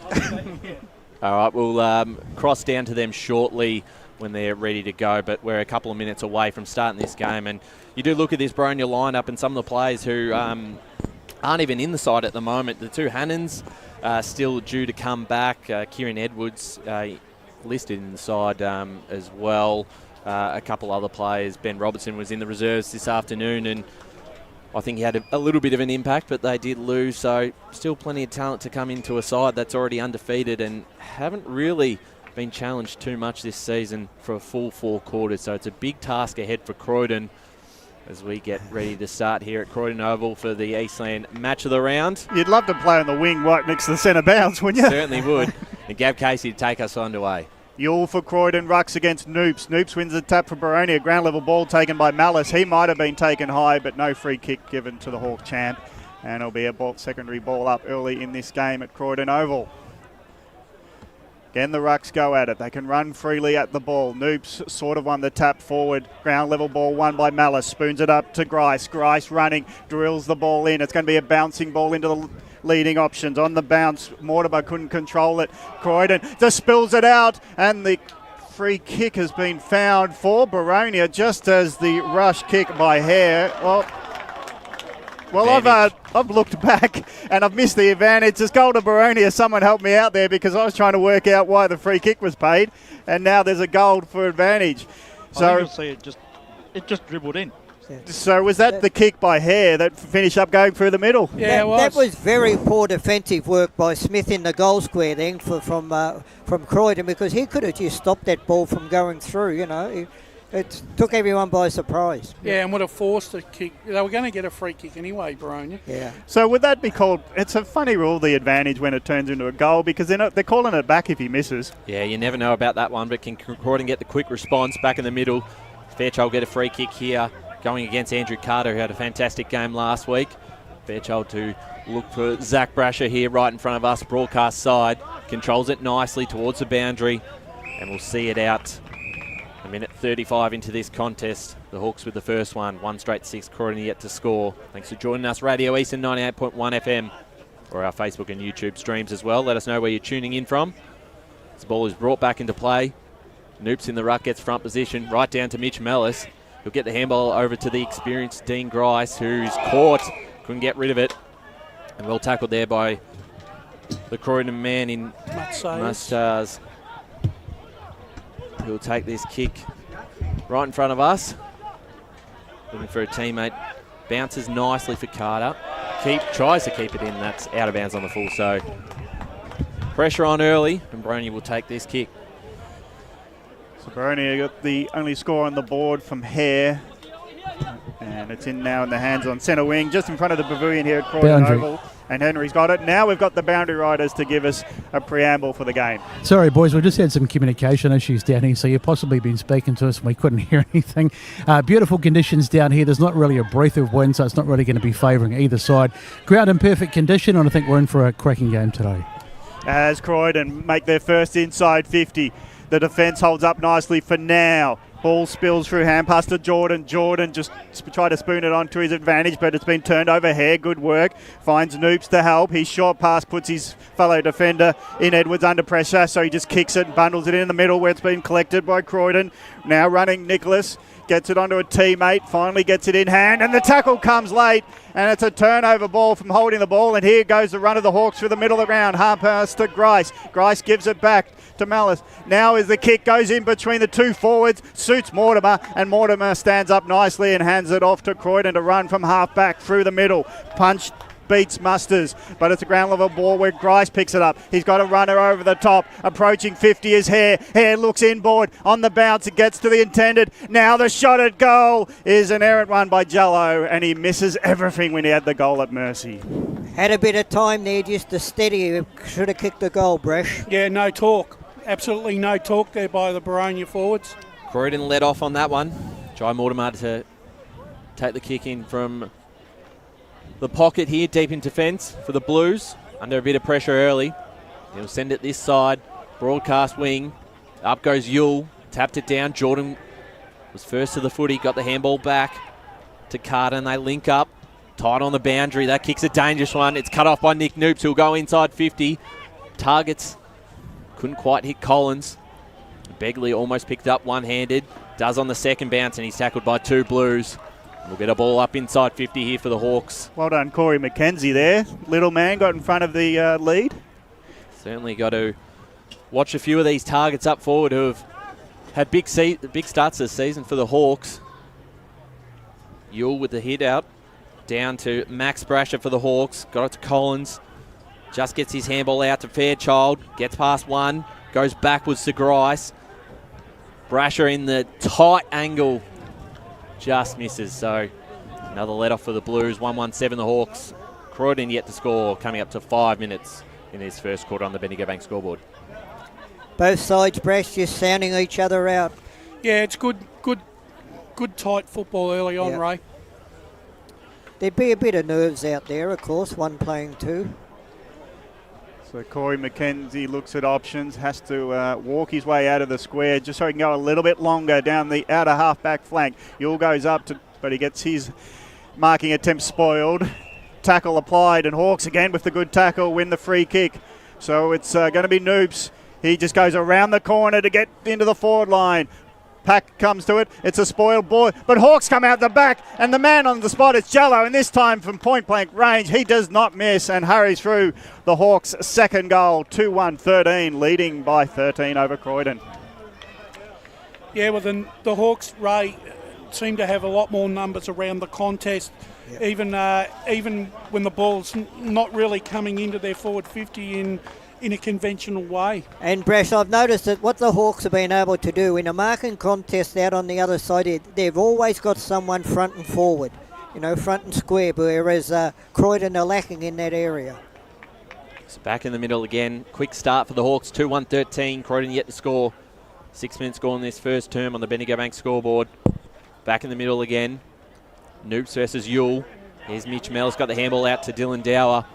All right, we'll cross down to them shortly when they're ready to go, but we're a couple of minutes away from starting this game. And you do look at this Boronia lineup and some of the players who aren't even in the side at the moment. The two Hannons still due to come back. Kieran Edwards listed in the side as well. A couple other players. Ben Robertson was in the reserves this afternoon, and I think he had a little bit of an impact, but they did lose. So still plenty of talent to come into a side that's already undefeated and haven't really been challenged too much this season for a full 4 quarters. So it's a big task ahead for Croydon as we get ready to start here at Croydon Oval for the Eastland match of the round. You'd love to play on the wing right next to the centre bounce, wouldn't you? Certainly would. And Gav Casey to take us underway. Yule for Croydon, rucks against Noops. Noops wins the tap for Boronia. Ground level ball taken by Malice. He might have been taken high, but no free kick given to the Hawk champ. And it'll be a secondary ball up early in this game at Croydon Oval. Again, the rucks go at it. They can run freely at the ball. Noops sort of won the tap forward. Ground level ball won by Malice. Spoons it up to Grice. Grice running, drills the ball in. It's going to be a bouncing ball into the leading options. On the bounce, Mortimer couldn't control it. Croydon just spills it out, and the free kick has been found for Boronia just as the rush kick by Hare. Well, I've looked back and I've missed the advantage. It's goal to Boronia. Someone help me out there because I was trying to work out why the free kick was paid, and now there's a goal for advantage. So you'll see it just dribbled in. So was that the kick by Hare that finished up going through the middle? Yeah, that was very poor defensive work by Smith in the goal square then from Croydon, because he could have just stopped that ball from going through. You know, it took everyone by surprise. Yeah, and would have forced a kick. They were going to get a free kick anyway, Boronia. Yeah. So would that be called? It's a funny rule, the advantage when it turns into a goal, because they're calling it back if he misses. Yeah, you never know about that one, but can Croydon get the quick response back in the middle? Fairchild get a free kick here, going against Andrew Carter, who had a fantastic game last week. Fairchild to look for Zach Brasher here right in front of us, broadcast side. Controls it nicely towards the boundary, and we'll see it out. A minute 35 into this contest. The Hawks with the first one. 1 straight 6, Croydon yet to score. Thanks for joining us, Radio Eastern 98.1 FM, or our Facebook and YouTube streams as well. Let us know where you're tuning in from. This ball is brought back into play. Noops in the ruck, gets front position, right down to Mitch Mellis. He'll get the handball over to the experienced Dean Grice, who's caught, couldn't get rid of it. And well tackled there by the Croydon man in Mustars. He'll take this kick right in front of us. Looking for a teammate. Bounces nicely for Carter. Tries to keep it in. That's out of bounds on the full. So pressure on early, and Boronia will take this kick. So Boronia got the only score on the board from Hare. And it's in now in the hands on centre wing, just in front of the pavilion here at Croydon Oval. And Henry's got it. Now we've got the boundary riders to give us a preamble for the game. Sorry, boys, we just had some communication issues down here, so you've possibly been speaking to us and we couldn't hear anything. Beautiful conditions down here. There's not really a breath of wind, so it's not really going to be favouring either side. Ground in perfect condition, and I think we're in for a cracking game today. As Croydon make their first inside 50, the defence holds up nicely for now. Ball spills through, hand pass to Jordan. Jordan just tried to spoon it on to his advantage, but it's been turned over. Hare, good work. Finds Noops to help. His short pass puts his fellow defender in Edwards under pressure, so he just kicks it and bundles it in the middle where it's been collected by Croydon. Now running Nicholas. Gets it onto a teammate, finally gets it in hand, and the tackle comes late, and it's a turnover ball from holding the ball, and here goes the run of the Hawks through the middle of the ground. Half pass to Grice. Grice gives it back to Malice. Now as the kick goes in between the two forwards, suits Mortimer, and Mortimer stands up nicely and hands it off to Croydon to run from half back through the middle. Punch beats Musters, but it's a ground level ball where Grice picks it up. He's got a runner over the top. Approaching 50 is Hare. Hare looks inboard. On the bounce, it gets to the intended. Now the shot at goal is an errant one by Jello, and he misses everything when he had the goal at Mercy. Had a bit of time there just to steady. Should have kicked the goal, Bresh. Yeah, no talk. Absolutely no talk there by the Boronia forwards. Croydon led off on that one. Jai Mortimer to take the kick in from the pocket here, deep into fence for the Blues. Under a bit of pressure early. He'll send it this side. Broadcast wing. Up goes Yule. Tapped it down. Jordan was first to the footy. Got the handball back to Carter, and they link up. Tight on the boundary. That kick's a dangerous one. It's cut off by Nick Noops, who'll go inside 50. Targets. Couldn't quite hit Collins. Begley almost picked up one-handed. Does on the second bounce, and he's tackled by two Blues. We'll get a ball up inside 50 here for the Hawks. Well done, Corey McKenzie there. Little man got in front of the lead. Certainly got to watch a few of these targets up forward who have had big starts this season for the Hawks. Yule with the hit out. Down to Max Brasher for the Hawks. Got it to Collins. Just gets his handball out to Fairchild. Gets past one. Goes backwards to Grice. Brasher in the tight angle. Just misses. So another let off for the Blues. 1-1-7 the Hawks. Croydon yet to score. Coming up to 5 minutes in this first quarter on the Bendigo Bank scoreboard. Both sides, Brash, just sounding each other out. Yeah, it's good tight football early on, Yeah. Ray. There'd be a bit of nerves out there, of course, one playing two. So Corey McKenzie looks at options, has to walk his way out of the square just so he can go a little bit longer down the outer half-back flank. Yule goes up, but he gets his marking attempt spoiled. Tackle applied, and Hawks again with the good tackle win the free kick. So it's going to be Noops. He just goes around the corner to get into the forward line. Pack comes to it. It's a spoiled ball, but Hawks come out the back, and the man on the spot is Jello, and this time from point-blank range, he does not miss and hurries through the Hawks' second goal, 2-1-13, leading by 13 over Croydon. Yeah, well, then the Hawks, Ray, seem to have a lot more numbers around the contest, even when the ball's not really coming into their forward 50 in a conventional way. And Brash, I've noticed that what the Hawks have been able to do in a marking contest out on the other side, they've always got someone front and forward, front and square, whereas Croydon are lacking in that area. So back in the middle again. Quick start for the Hawks, 2-1-13. Croydon yet to score. 6 minutes gone this first term on the Bendigo Bank scoreboard. Back in the middle again. Noops versus Yule. Here's Mitch Mell's got the handball out to Dylan Dower.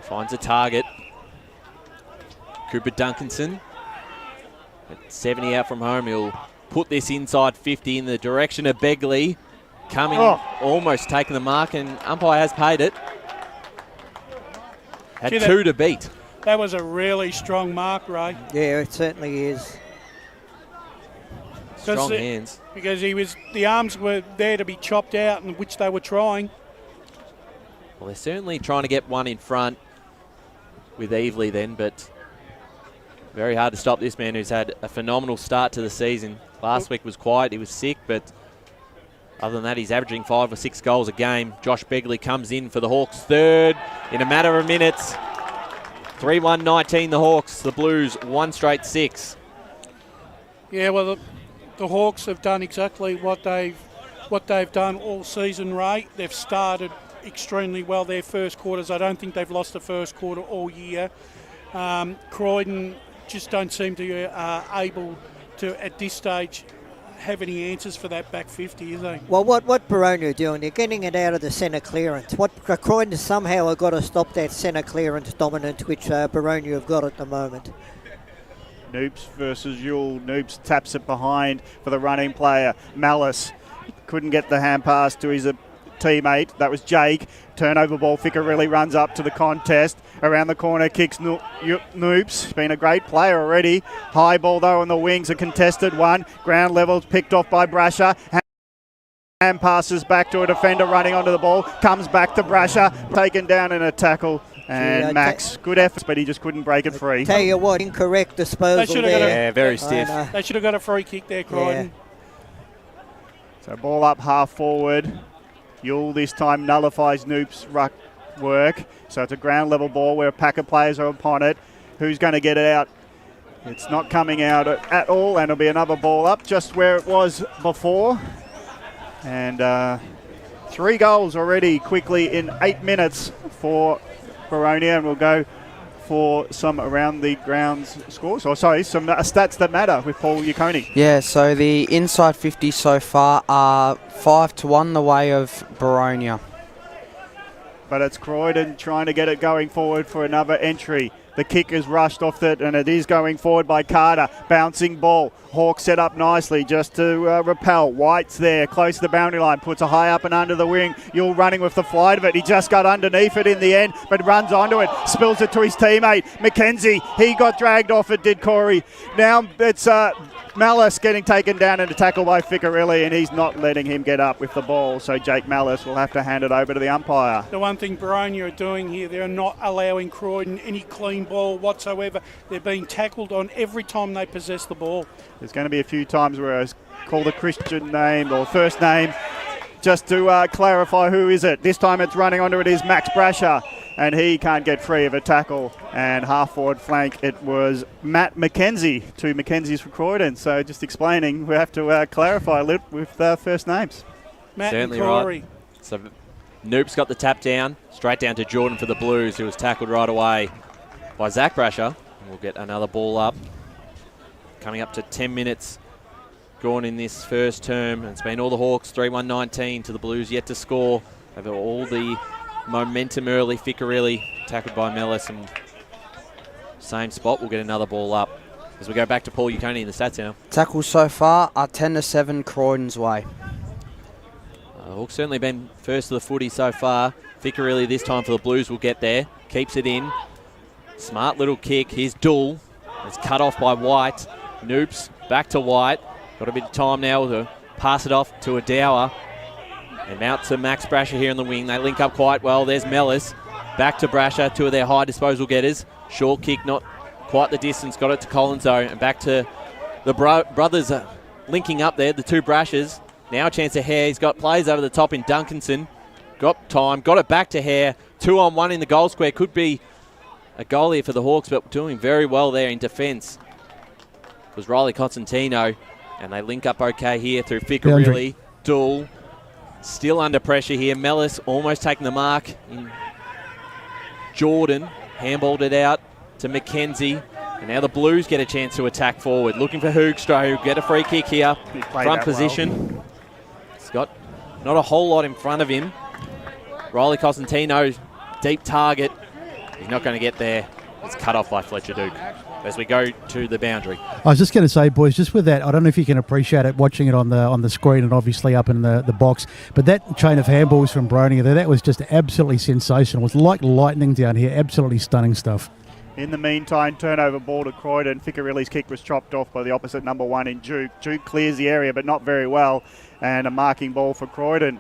Finds a target. Cooper Duncanson at 70 out from home. He'll put this inside 50 in the direction of Begley. Coming, almost taking the mark, and umpire has paid it. Had two to beat. That was a really strong mark, Ray. Yeah, it certainly is. Strong hands. Because the arms were there to be chopped out, and which they were trying. Well, they're certainly trying to get one in front with Evely then, but very hard to stop this man who's had a phenomenal start to the season. Last week was quiet, he was sick, but other than that, he's averaging 5 or 6 goals a game. Josh Begley comes in for the Hawks third in a matter of minutes. 3-1-19 the Hawks, the Blues 1 straight 6. Yeah, well, the Hawks have done exactly what they've done all season, Ray. They've started extremely well their first quarters. I don't think they've lost the first quarter all year. Croydon just don't seem to be able to, at this stage, have any answers for that back 50, is they? Well, what Boronia are doing, they're getting it out of the centre clearance. What Croydon somehow have got to stop that centre clearance dominance, which Boronia have got at the moment. Noops versus Yule. Noops taps it behind for the running player. Malice couldn't get the hand pass to his teammate. That was Jake. Turnover ball. Ficcarelli runs up to the contest. Around the corner, kicks Noops. Been a great player already. High ball though on the wings. A contested one. Ground levels picked off by Brasher. Hand passes back to a defender running onto the ball. Comes back to Brasher. Taken down in a tackle. And Max, good effort, but he just couldn't break it free. Tell you what, incorrect disposal there. Very stiff. They should have got a free kick there, Croydon. Yeah. So ball up half forward. Yule this time nullifies Noops' ruck work. So it's a ground level ball where a pack of players are upon it. Who's going to get it out? It's not coming out at all, and it'll be another ball up just where it was before. And 3 goals already quickly in 8 minutes for Boronia, and we'll go for some around the grounds scores. Or sorry, some stats that matter with Paul Yaconi. Yeah, so the inside 50 so far are 5-1 the way of Boronia. But it's Croydon trying to get it going forward for another entry. The kick is rushed off it, and it is going forward by Carter. Bouncing ball. Hawks set up nicely just to repel. White's there, close to the boundary line. Puts a high up and under the wing. You're running with the flight of it. He just got underneath it in the end, but runs onto it. Spills it to his teammate, McKenzie. He got dragged off it, did Corey. Now it's Malice getting taken down in a tackle by Ficcarelli, and he's not letting him get up with the ball. So Jake Malice will have to hand it over to the umpire. The one thing Boronia are doing here, they're not allowing Croydon any clean ball whatsoever. They're being tackled on every time they possess the ball. There's going to be a few times where I call the Christian name or first name just to clarify who is it. This time it's running onto it is Max Brasher, and he can't get free of a tackle. And half-forward flank, it was Matt McKenzie, 2 McKenzies for Croydon. So just explaining, we have to clarify a little with first names. Matt Certainly and Corey. right. So Noop's got the tap down, straight down to Jordan for the Blues, who was tackled right away by Zach Brasher. We'll get another ball up. Coming up to 10 minutes gone in this first term. It's been all the Hawks, 3-1-19 to the Blues, yet to score. They've got all the momentum early. Ficcarelli tackled by Mellis, and same spot. We'll get another ball up as we go back to Paul Uconi in the stats now. Tackles so far are 10-7 Croydon's way. Hawks certainly been first to the footy so far. Ficcarelli this time for the Blues will get there. Keeps it in. Smart little kick. Here's Dull. It's cut off by White. Noops back to White. Got a bit of time now to pass it off to Adower. And out to Max Brasher here in the wing. They link up quite well. There's Mellis. Back to Brasher, 2 of their high disposal getters. Short kick, not quite the distance. Got it to Collins though. And back to the brothers linking up there, the 2 Brashers. Now a chance to Hare. He's got plays over the top in Duncanson. Got time. Got it back to Hare. 2-on-1 in the goal square. Could be a goal here for the Hawks, but doing very well there in defence was Riley Costantino, and they link up okay here through Ficcarelli. Dull still under pressure here. Mellis almost taking the mark in Jordan. Handballed it out to McKenzie, and now the Blues get a chance to attack forward. Looking for Hoogstra, who get a free kick here. Front position. Well. He's got not a whole lot in front of him. Riley Costantino, deep target. He's not going to get there. It's cut off by Fletcher Duke as we go to the boundary. I was just going to say, boys, just with that, I don't know if you can appreciate it watching it on the screen and obviously up in the box, but that chain of handballs from Boronia there, that was just absolutely sensational. It was like lightning down here. Absolutely stunning stuff. In the meantime, turnover ball to Croydon. Ficcarelli's kick was chopped off by the opposite number 1 in Duke. Duke clears the area, but not very well, and a marking ball for Croydon.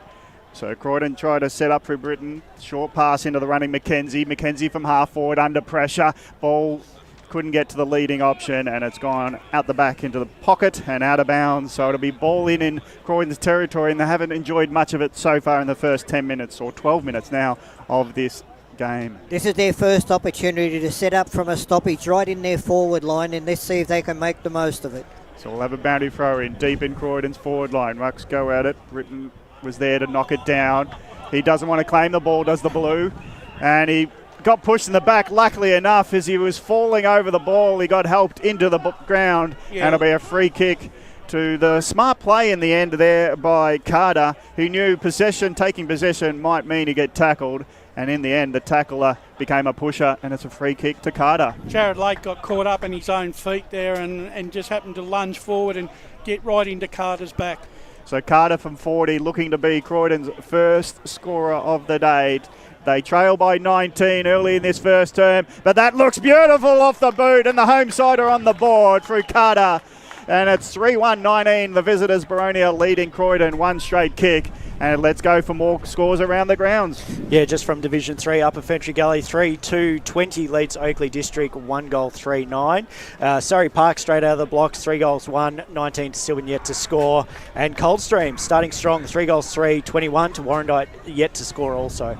So Croydon try to set up for Britain. Short pass into the running McKenzie. McKenzie from half forward under pressure. Ball couldn't get to the leading option, and it's gone out the back into the pocket and out of bounds. So it'll be ball in Croydon's territory, and they haven't enjoyed much of it so far in the first 10 minutes or 12 minutes now of this game. This is their first opportunity to set up from a stoppage right in their forward line, and let's see if they can make the most of it. So we'll have a boundary throw in deep in Croydon's forward line. Rucks go at it. Britain was there to knock it down. He doesn't want to claim the ball, does the Blue. And he got pushed in the back, luckily enough, as he was falling over the ball. He got helped into the ground, and it'll be a free kick to the smart play in the end there by Carter, who knew taking possession might mean he get tackled. And in the end, the tackler became a pusher, and it's a free kick to Carter. Jared Lake got caught up in his own feet there and just happened to lunge forward and get right into Carter's back. So Carter from 40 looking to be Croydon's first scorer of the day. They trail by 19 early in this first term, but that looks beautiful off the boot, and the home side are on the board through Carter. And it's 3-1-19, the visitors Boronia leading Croydon, 1 straight kick. And let's go for more scores around the grounds. Yeah, just from Division 3, Upper Fentree Gully 3-2-20 leads Oakley District 1-3-9. Surrey Park straight out of the blocks, 3-1, 19 to Sylvan yet to score. And Coldstream starting strong, 3-3, 21 to Warrandyte yet to score also.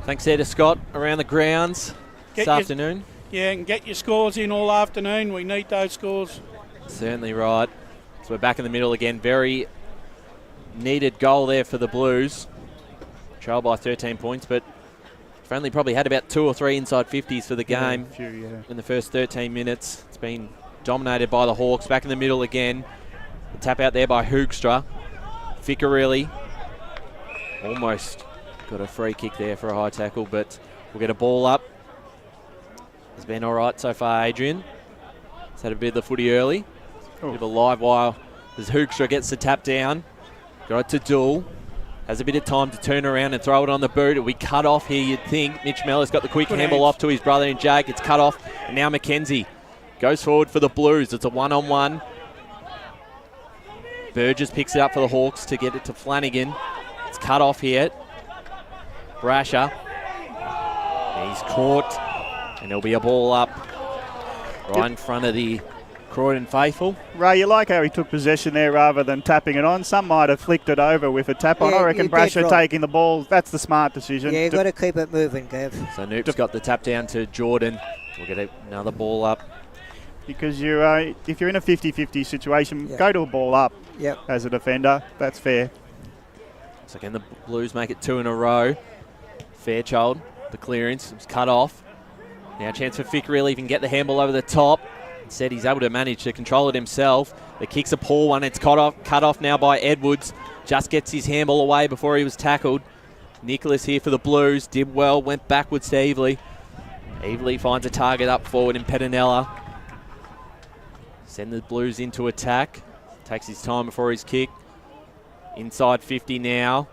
Thanks there to Scott around the grounds this afternoon. Yeah, and get your scores in all afternoon. We need those scores. Certainly right. So we're back in the middle again. Very needed goal there for the Blues. Trail by 13 points, but they've only probably had about 2 or 3 inside 50s for the game in the first 13 minutes. It's been dominated by the Hawks. Back in the middle again. The tap out there by Hoogstra. Ficcarelli almost got a free kick there for a high tackle, but we'll get a ball up. Has been all right so far, Adrian. He's had a bit of the footy early. Bit of a live wire as Hoekstra gets the tap down. Got it to Dull. Has a bit of time to turn around and throw it on the boot. It'll be cut off here, you'd think. Mitch Mellor's got the quick handball off to his brother and Jake. It's cut off. And now Mackenzie goes forward for the Blues. It's a one-on-one. Burgess picks it up for the Hawks to get it to Flanagan. It's cut off here. Brasher. He's caught. And there'll be a ball up right in front of the Croydon faithful. Ray, you like how he took possession there rather than tapping it on. Some might have flicked it over with a tap on. I reckon Brasher taking the ball, that's the smart decision. Yeah, you've got to keep it moving, Gav. So Noop's got the tap down to Jordan. We'll get another ball up. Because you, if you're in a 50-50 situation, go to a ball up as a defender. That's fair. So can the Blues make it 2 in a row? Fairchild, the clearance, was cut off. Now a chance for Fick really even get the handball over the top. Instead he's able to manage to control it himself. The kick's a poor one. It's cut off now by Edwards. Just gets his handball away before he was tackled. Nicholas here for the Blues. Did well, went backwards to Evely. Evely finds a target up forward in Pettinella. Send the Blues into attack. Takes his time before his kick. Inside 50 now.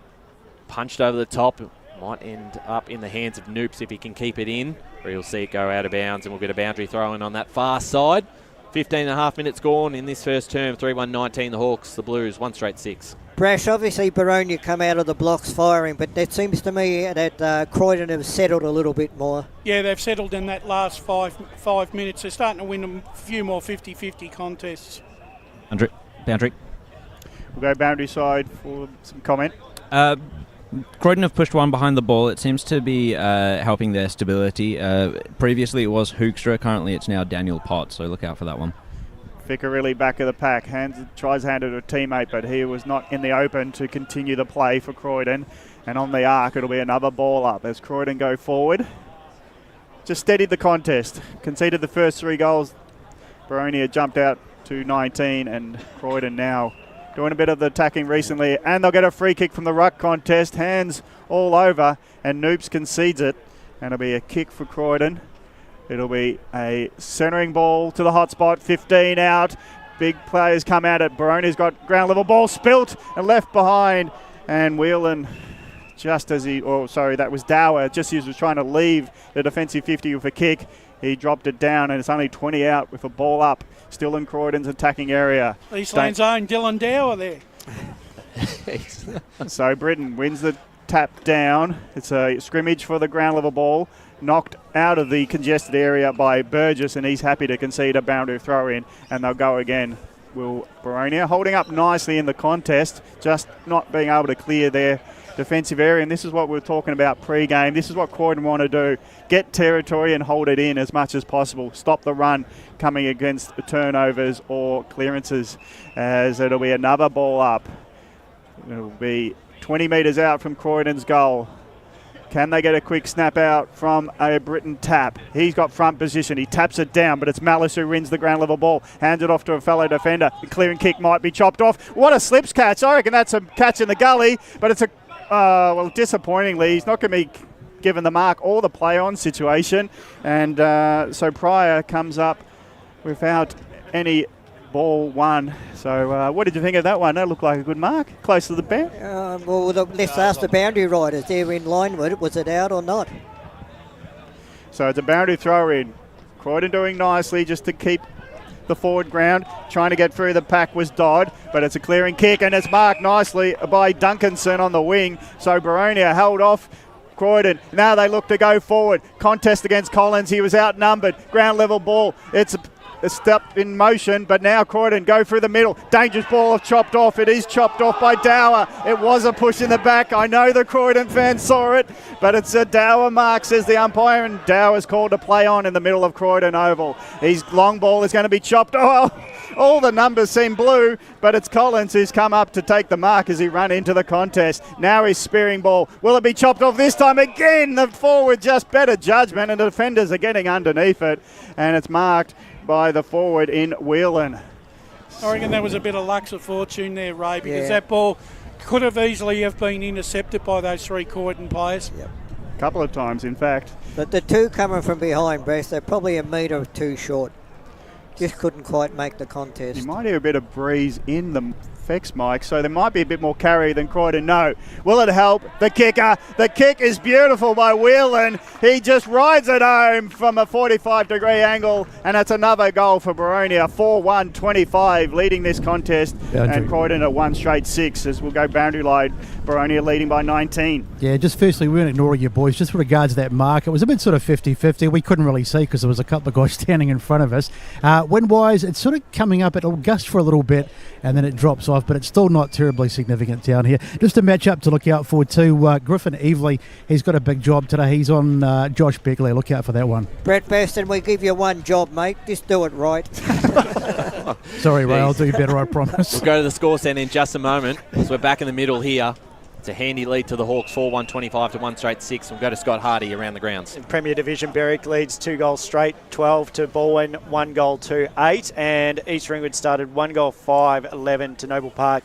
Punched over the top. Might end up in the hands of Noops if he can keep it in. Or you'll see it go out of bounds and we'll get a boundary throw in on that far side. 15 and a half minutes gone in this first term. 3-1-19 the Hawks. The Blues 1 straight 6. Brash, obviously Boronia come out of the blocks firing, but it seems to me that Croydon have settled a little bit more. Yeah, they've settled in that last five minutes. They're starting to win a few more 50-50 contests. Boundary. We'll go boundary side for some comment. Croydon have pushed one behind the ball. It seems to be helping their stability. Previously it was Hoekstra. Currently it's now Daniel Pott, so look out for that one. Ficcarelli back of the pack, tries to hand it to a teammate, but he was not in the open to continue the play for Croydon. And on the arc, it'll be another ball up as Croydon go forward. Just steadied the contest. Conceded the first 3 goals. Boronia jumped out to 19, and Croydon now doing a bit of the attacking recently. And they'll get a free kick from the ruck contest. Hands all over, and Noops concedes it. And it'll be a kick for Croydon. It'll be a centering ball to the hot spot, 15 out. Big players come out at Boronia's got ground level ball spilt and left behind. And Whelan, that was Dower, just as he was trying to leave the defensive 50 with a kick. He dropped it down and it's only 20 out with a ball up. Still in Croydon's attacking area. Eastland's own Dylan Dower there. So Britton wins the tap down. It's a scrimmage for the ground level ball. Knocked out of the congested area by Burgess, and he's happy to concede a boundary throw in, and they'll go again. Will Boronia holding up nicely in the contest, just not being able to clear their defensive area, and this is what we were talking about pre-game. This is what Croydon want to do. Get territory and hold it in as much as possible. Stop the run coming against turnovers or clearances, as it'll be another ball up. It'll be 20 metres out from Croydon's goal. Can they get a quick snap out from a Britton tap? He's got front position. He taps it down, but it's Malice who wins the ground level ball. Hands it off to a fellow defender. The clearing kick might be chopped off. What a slips catch. I reckon that's a catch in the gully, but it's disappointingly, he's not going to be given the mark or the play-on situation. And so Pryor comes up without any ball won. So what did you think of that one? That looked like a good mark. Close to the boundary. Let's ask the boundary riders. They're in line with it. Was it out or not? So it's a boundary throw in. Croydon doing nicely just to keep the forward ground. Trying to get through the pack was Dodd, but it's a clearing kick and it's marked nicely by Duncanson on the wing. So Boronia held off Croydon. Now they look to go forward. Contest against Collins. He was outnumbered. Ground level ball. It's a step in motion, but now Croydon go through the middle. Dangerous ball chopped off. It is chopped off by Dower. It was a push in the back. I know the Croydon fans saw it, but it's a Dower mark, says the umpire, and Dower's called to play on in the middle of Croydon Oval. His long ball is going to be chopped. Oh, all the numbers seem blue, but it's Collins who's come up to take the mark as he ran into the contest. Now he's spearing ball. Will it be chopped off this time? Again, the forward just better judgment, and the defenders are getting underneath it, and it's marked by the forward in Whelan. I reckon that was a bit of luck of fortune there, Ray, because that ball could have easily have been intercepted by those 3 Croydon players. Yep. A couple of times, in fact. But the two coming from behind, Brest, they're probably a metre or two short. Just couldn't quite make the contest. You might hear a bit of breeze in the Fex, Mike, so there might be a bit more carry than Croydon. No. Will it help? The kicker. The kick is beautiful by Whelan. He just rides it home from a 45-degree angle, and it's another goal for Boronia. 4-1-25 leading this contest, and Croydon at 1 straight 6 as we'll go boundary line. Boronia leading by 19. Yeah, just firstly, we weren't ignoring you boys. Just with regards to that mark, it was a bit sort of 50-50. We couldn't really see because there was a couple of guys standing in front of us. Wind-wise, it's sort of coming up. It'll gust for a little bit, and then it drops off, but it's still not terribly significant down here. Just a match-up to look out for too. Griffin Evely, he's got a big job today. He's on Josh Beckley. Look out for that one. Brett Baston, we give you one job, mate. Just do it right. Sorry, Ray, I'll do better, I promise. We'll go to the score stand in just a moment. So we're back in the middle here. It's a handy lead to the Hawks, 4-1-25 to 1 straight 6. We'll go to Scott Hardy around the grounds. In Premier Division, Berwick leads 2 goals straight, 12 to Baldwin, 1 goal to 8. And East Ringwood started 1 goal 5-11 to Noble Park,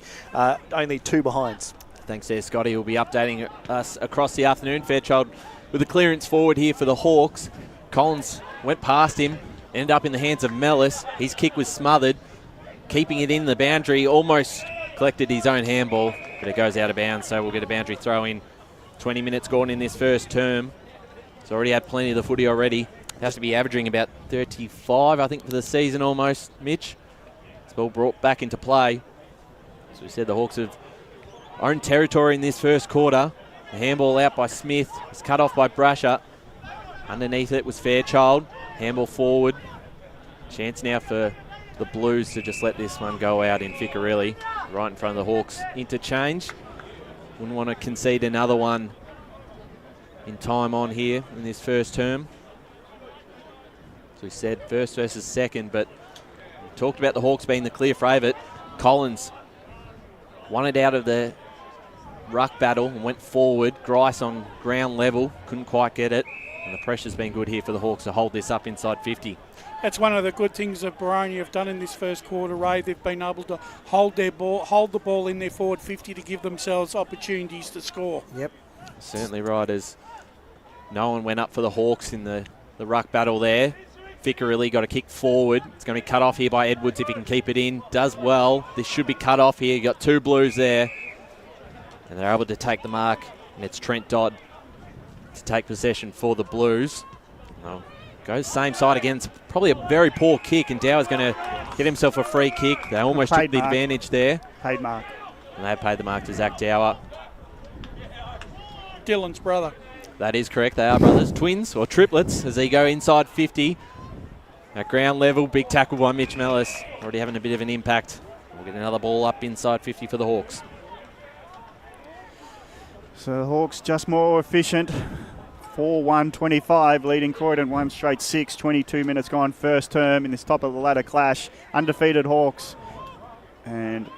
only 2 behinds. Thanks there, Scotty. We'll be updating us across the afternoon. Fairchild with a clearance forward here for the Hawks. Collins went past him, ended up in the hands of Mellis. His kick was smothered, keeping it in the boundary, almost collected his own handball, but it goes out of bounds, so we'll get a boundary throw in. 20 minutes gone in this first term. It's already had plenty of the footy already. Has to be averaging about 35, I think, for the season almost, Mitch. It's all brought back into play. As we said, the Hawks have owned territory in this first quarter. The handball out by Smith. It's cut off by Brasher. Underneath it was Fairchild. Handball forward. Chance now for the Blues to just let this one go out in Ficcarelli, right in front of the Hawks. Interchange. Wouldn't want to concede another one in time on here in this first term. As we said, first versus second, but we talked about the Hawks being the clear favourite. Collins won it out of the ruck battle and went forward. Grice on ground level, couldn't quite get it. And the pressure's been good here for the Hawks to hold this up inside 50. That's one of the good things that Boronia have done in this first quarter, Ray. They've been able to hold the ball in their forward 50 to give themselves opportunities to score. Yep. Certainly right, as no one went up for the Hawks in the ruck battle there. Ficcarelli got a kick forward. It's going to be cut off here by Edwards if he can keep it in. Does well. This should be cut off here. You got 2 Blues there. And they're able to take the mark. And it's Trent Dodd to take possession for the Blues. Well, goes same side again. It's probably a very poor kick, and Dower's going to get himself a free kick. They almost took the advantage there. Paid mark. And they paid the mark to Zach Dower. Dylan's brother. That is correct. They are brothers, twins or triplets as they go inside 50. At ground level, big tackle by Mitch Mellis. Already having a bit of an impact. We'll get another ball up inside 50 for the Hawks. So the Hawks just more efficient. 4-1-25 leading Croydon 1 straight 6. 22 minutes gone first term in this top of the ladder clash. Undefeated Hawks. And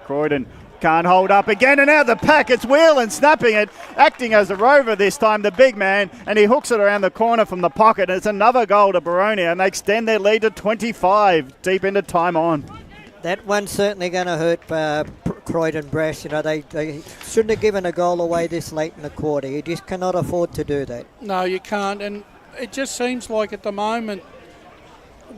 Croydon can't hold up again, and out the pack it's Whelan snapping it, acting as a rover this time, the big man, and he hooks it around the corner from the pocket, and it's another goal to Boronia, and they extend their lead to 25 deep into time on. That one's certainly going to hurt Croydon Brass. You know, they shouldn't have given a goal away this late in the quarter. You just cannot afford to do that. No, you can't, and it just seems like at the moment,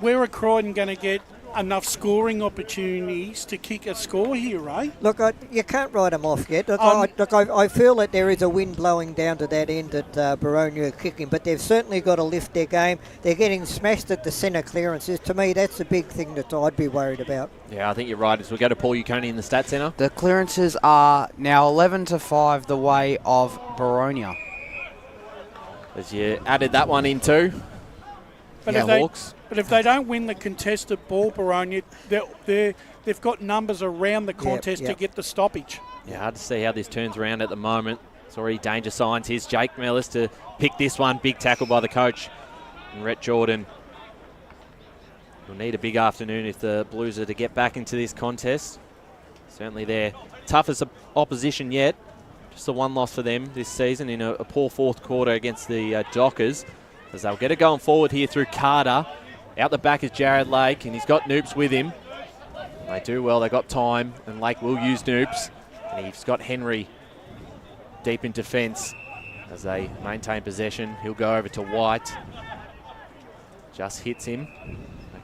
where are Croydon going to get enough scoring opportunities to kick a score here, right? Look, you can't write them off yet. I feel that there is a wind blowing down to that end that Boronia are kicking, but they've certainly got to lift their game. They're getting smashed at the centre clearances. To me, that's the big thing that I'd be worried about. Yeah, I think you're right. As we go to Paul Uconi in the Stats Centre. The clearances are now 11-5 the way of Boronia. As you added that one in too. But Hawks. But if they don't win the contested ball, Boronia, they've got numbers around the contest to get the stoppage. Yeah, hard to see how this turns around at the moment. It's already danger signs. Here's Jake Mellis to pick this one. Big tackle by the coach. And Rhett Jordan will need a big afternoon if the Blues are to get back into this contest. Certainly their toughest opposition yet. Just the one loss for them this season in a poor fourth quarter against the Dockers. As they'll get it going forward here through Carter. Out the back is Jared Lake, and he's got Noops with him. They do well, they got time, and Lake will use Noops. And he's got Henry deep in defence. as they maintain possession. He'll go over to White. Just hits him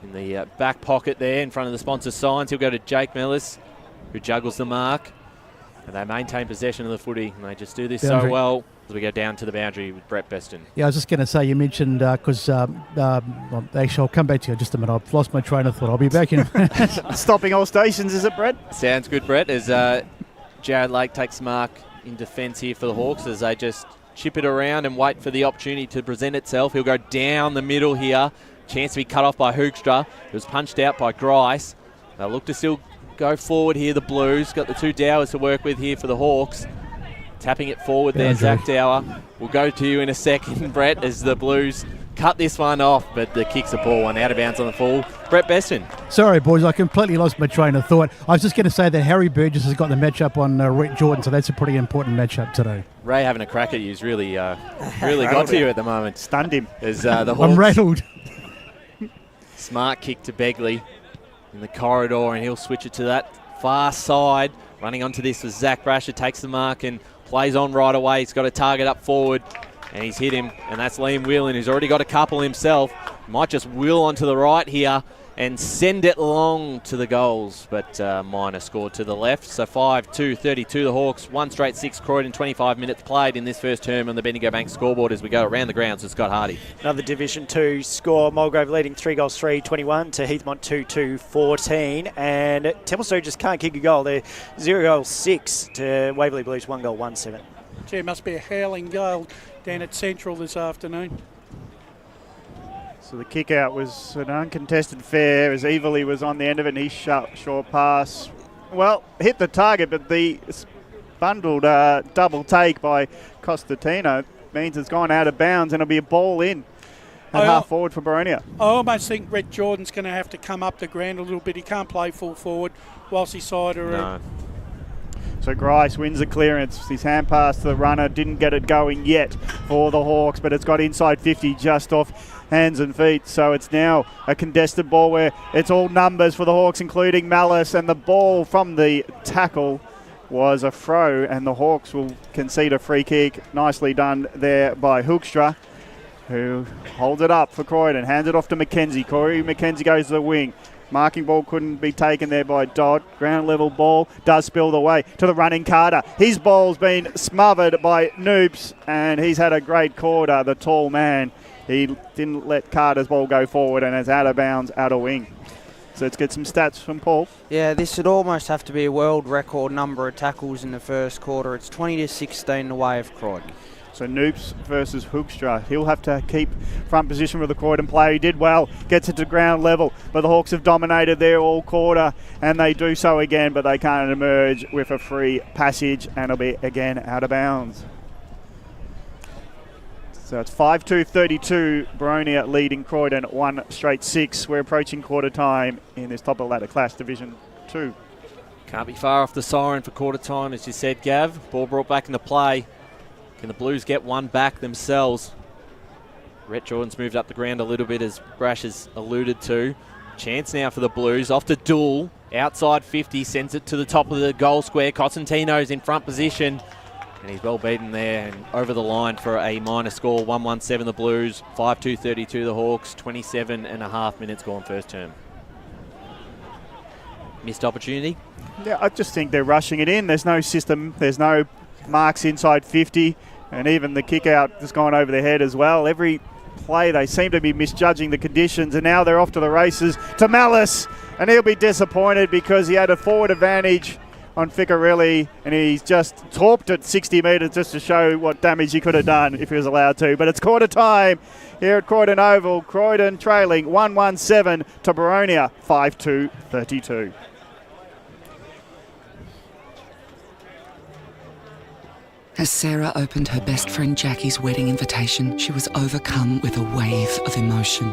in the back pocket there in front of the sponsor signs. He'll go to Jake Mellis, who juggles the mark. And they maintain possession of the footy, and they just do this Boundary. so well as we go down to the boundary with Brett Beston. Yeah, I was just going to say, you mentioned, because actually I'll come back to you in just a minute. I've lost my train of thought. I'll be back in. Stopping all stations, is it, Brett? Sounds good, Brett, as Jared Lake takes the mark in defence here for the Hawks as they just chip it around and wait for the opportunity to present itself. He'll go down the middle here. Chance to be cut off by Hoekstra. It was punched out by Grice. They'll look to still go forward here, the Blues. Got the two Dowers to work with here for the Hawks. Tapping it forward there, Zach Dower. We'll go to you in a second, Brett, as the Blues cut this one off, but the kick's a poor one, out of bounds on the full. Brett Beston. Sorry, boys, I completely lost my train of thought. I was just going to say that Harry Burgess has got the matchup on Rhett Jordan, so that's a pretty important matchup today. Ray having a crack at you has really got to you at the moment. Stunned him. As the Hawks, I'm rattled. Smart kick to Begley in the corridor, and he'll switch it to that far side. Running onto this was Zach Brasher, takes the mark and plays on right away. He's got a target up forward, and he's hit him, and that's Liam Whelan, who's already got a couple himself. Might just wheel onto the right here and send it long to the goals, but Minor scored to the left. So 5-2-32 the Hawks, 1 straight 6 Croydon, 25 minutes played in this first term on the Bendigo Bank scoreboard as we go around the grounds with Scott Hardy. Another Division 2 score, Mulgrave leading 3-3-21 to Heathmont 2-14, and Templestowe just can't kick a goal. They're 0-6 to Waverley Blues, 1-1-7. Gee, it must be a howling gale down at Central this afternoon. So the kick out was an uncontested fair as Everly was on the end of it, and he short pass. Well, hit the target, but the bundled double take by Costantino means it's gone out of bounds, and it'll be a ball in at half forward for Boronia. I almost think Rhett Jordan's going to have to come up the ground a little bit. He can't play full forward whilst he's side or No. So Grice wins the clearance. His hand pass to the runner, didn't get it going yet for the Hawks, but it's got inside 50 just off hands and feet. So it's now a contested ball where it's all numbers for the Hawks, including Malice, and the ball from the tackle was a throw, and the Hawks will concede a free kick. Nicely done there by Hoekstra, who holds it up for Croydon, hands it off to McKenzie. Corey McKenzie goes to the wing. Marking ball couldn't be taken there by Dodd. Ground level ball does spill the way to the running Carter. His ball's been smothered by Noops, and he's had a great quarter, the tall man. He didn't let Carter's ball go forward, and it's out of bounds, out of wing. So let's get some stats from Paul. Yeah, this would almost have to be a world record number of tackles in the first quarter. It's 20-16 the way of Croydon. So Noops versus Hoekstra. He'll have to keep front position with the Croydon player. He did well, gets it to ground level, but the Hawks have dominated there all quarter, and they do so again, but they can't emerge with a free passage, and it'll be again out of bounds. So it's 5-2-32, Boronia leading Croydon 1 straight 6. We're approaching quarter time in this top of ladder class Division 2. Can't be far off the siren for quarter time, as you said, Gav. Ball brought back into play. Can the Blues get one back themselves? Rhett Jordan's moved up the ground a little bit, as Brash has alluded to. Chance now for the Blues. Off to Dool. Outside 50. Sends it to the top of the goal square. Costantino's in front position. And he's well beaten there and over the line for a minor score. 1-1-7 the Blues. 5-2-32 the Hawks. 27.5 minutes gone first term. Missed opportunity? Yeah, I just think they're rushing it in. There's no system. There's no marks inside 50. And even the kick out has gone over their head as well. Every play they seem to be misjudging the conditions, and now they're off to the races to Malice, and he'll be disappointed because he had a forward advantage on Ficarelli, and he's just torped at 60 metres just to show what damage he could have done if he was allowed to. But it's quarter time here at Croydon Oval. Croydon trailing 1-1-7 to Boronia 5-2-32. As Sarah opened her best friend Jackie's wedding invitation, she was overcome with a wave of emotion.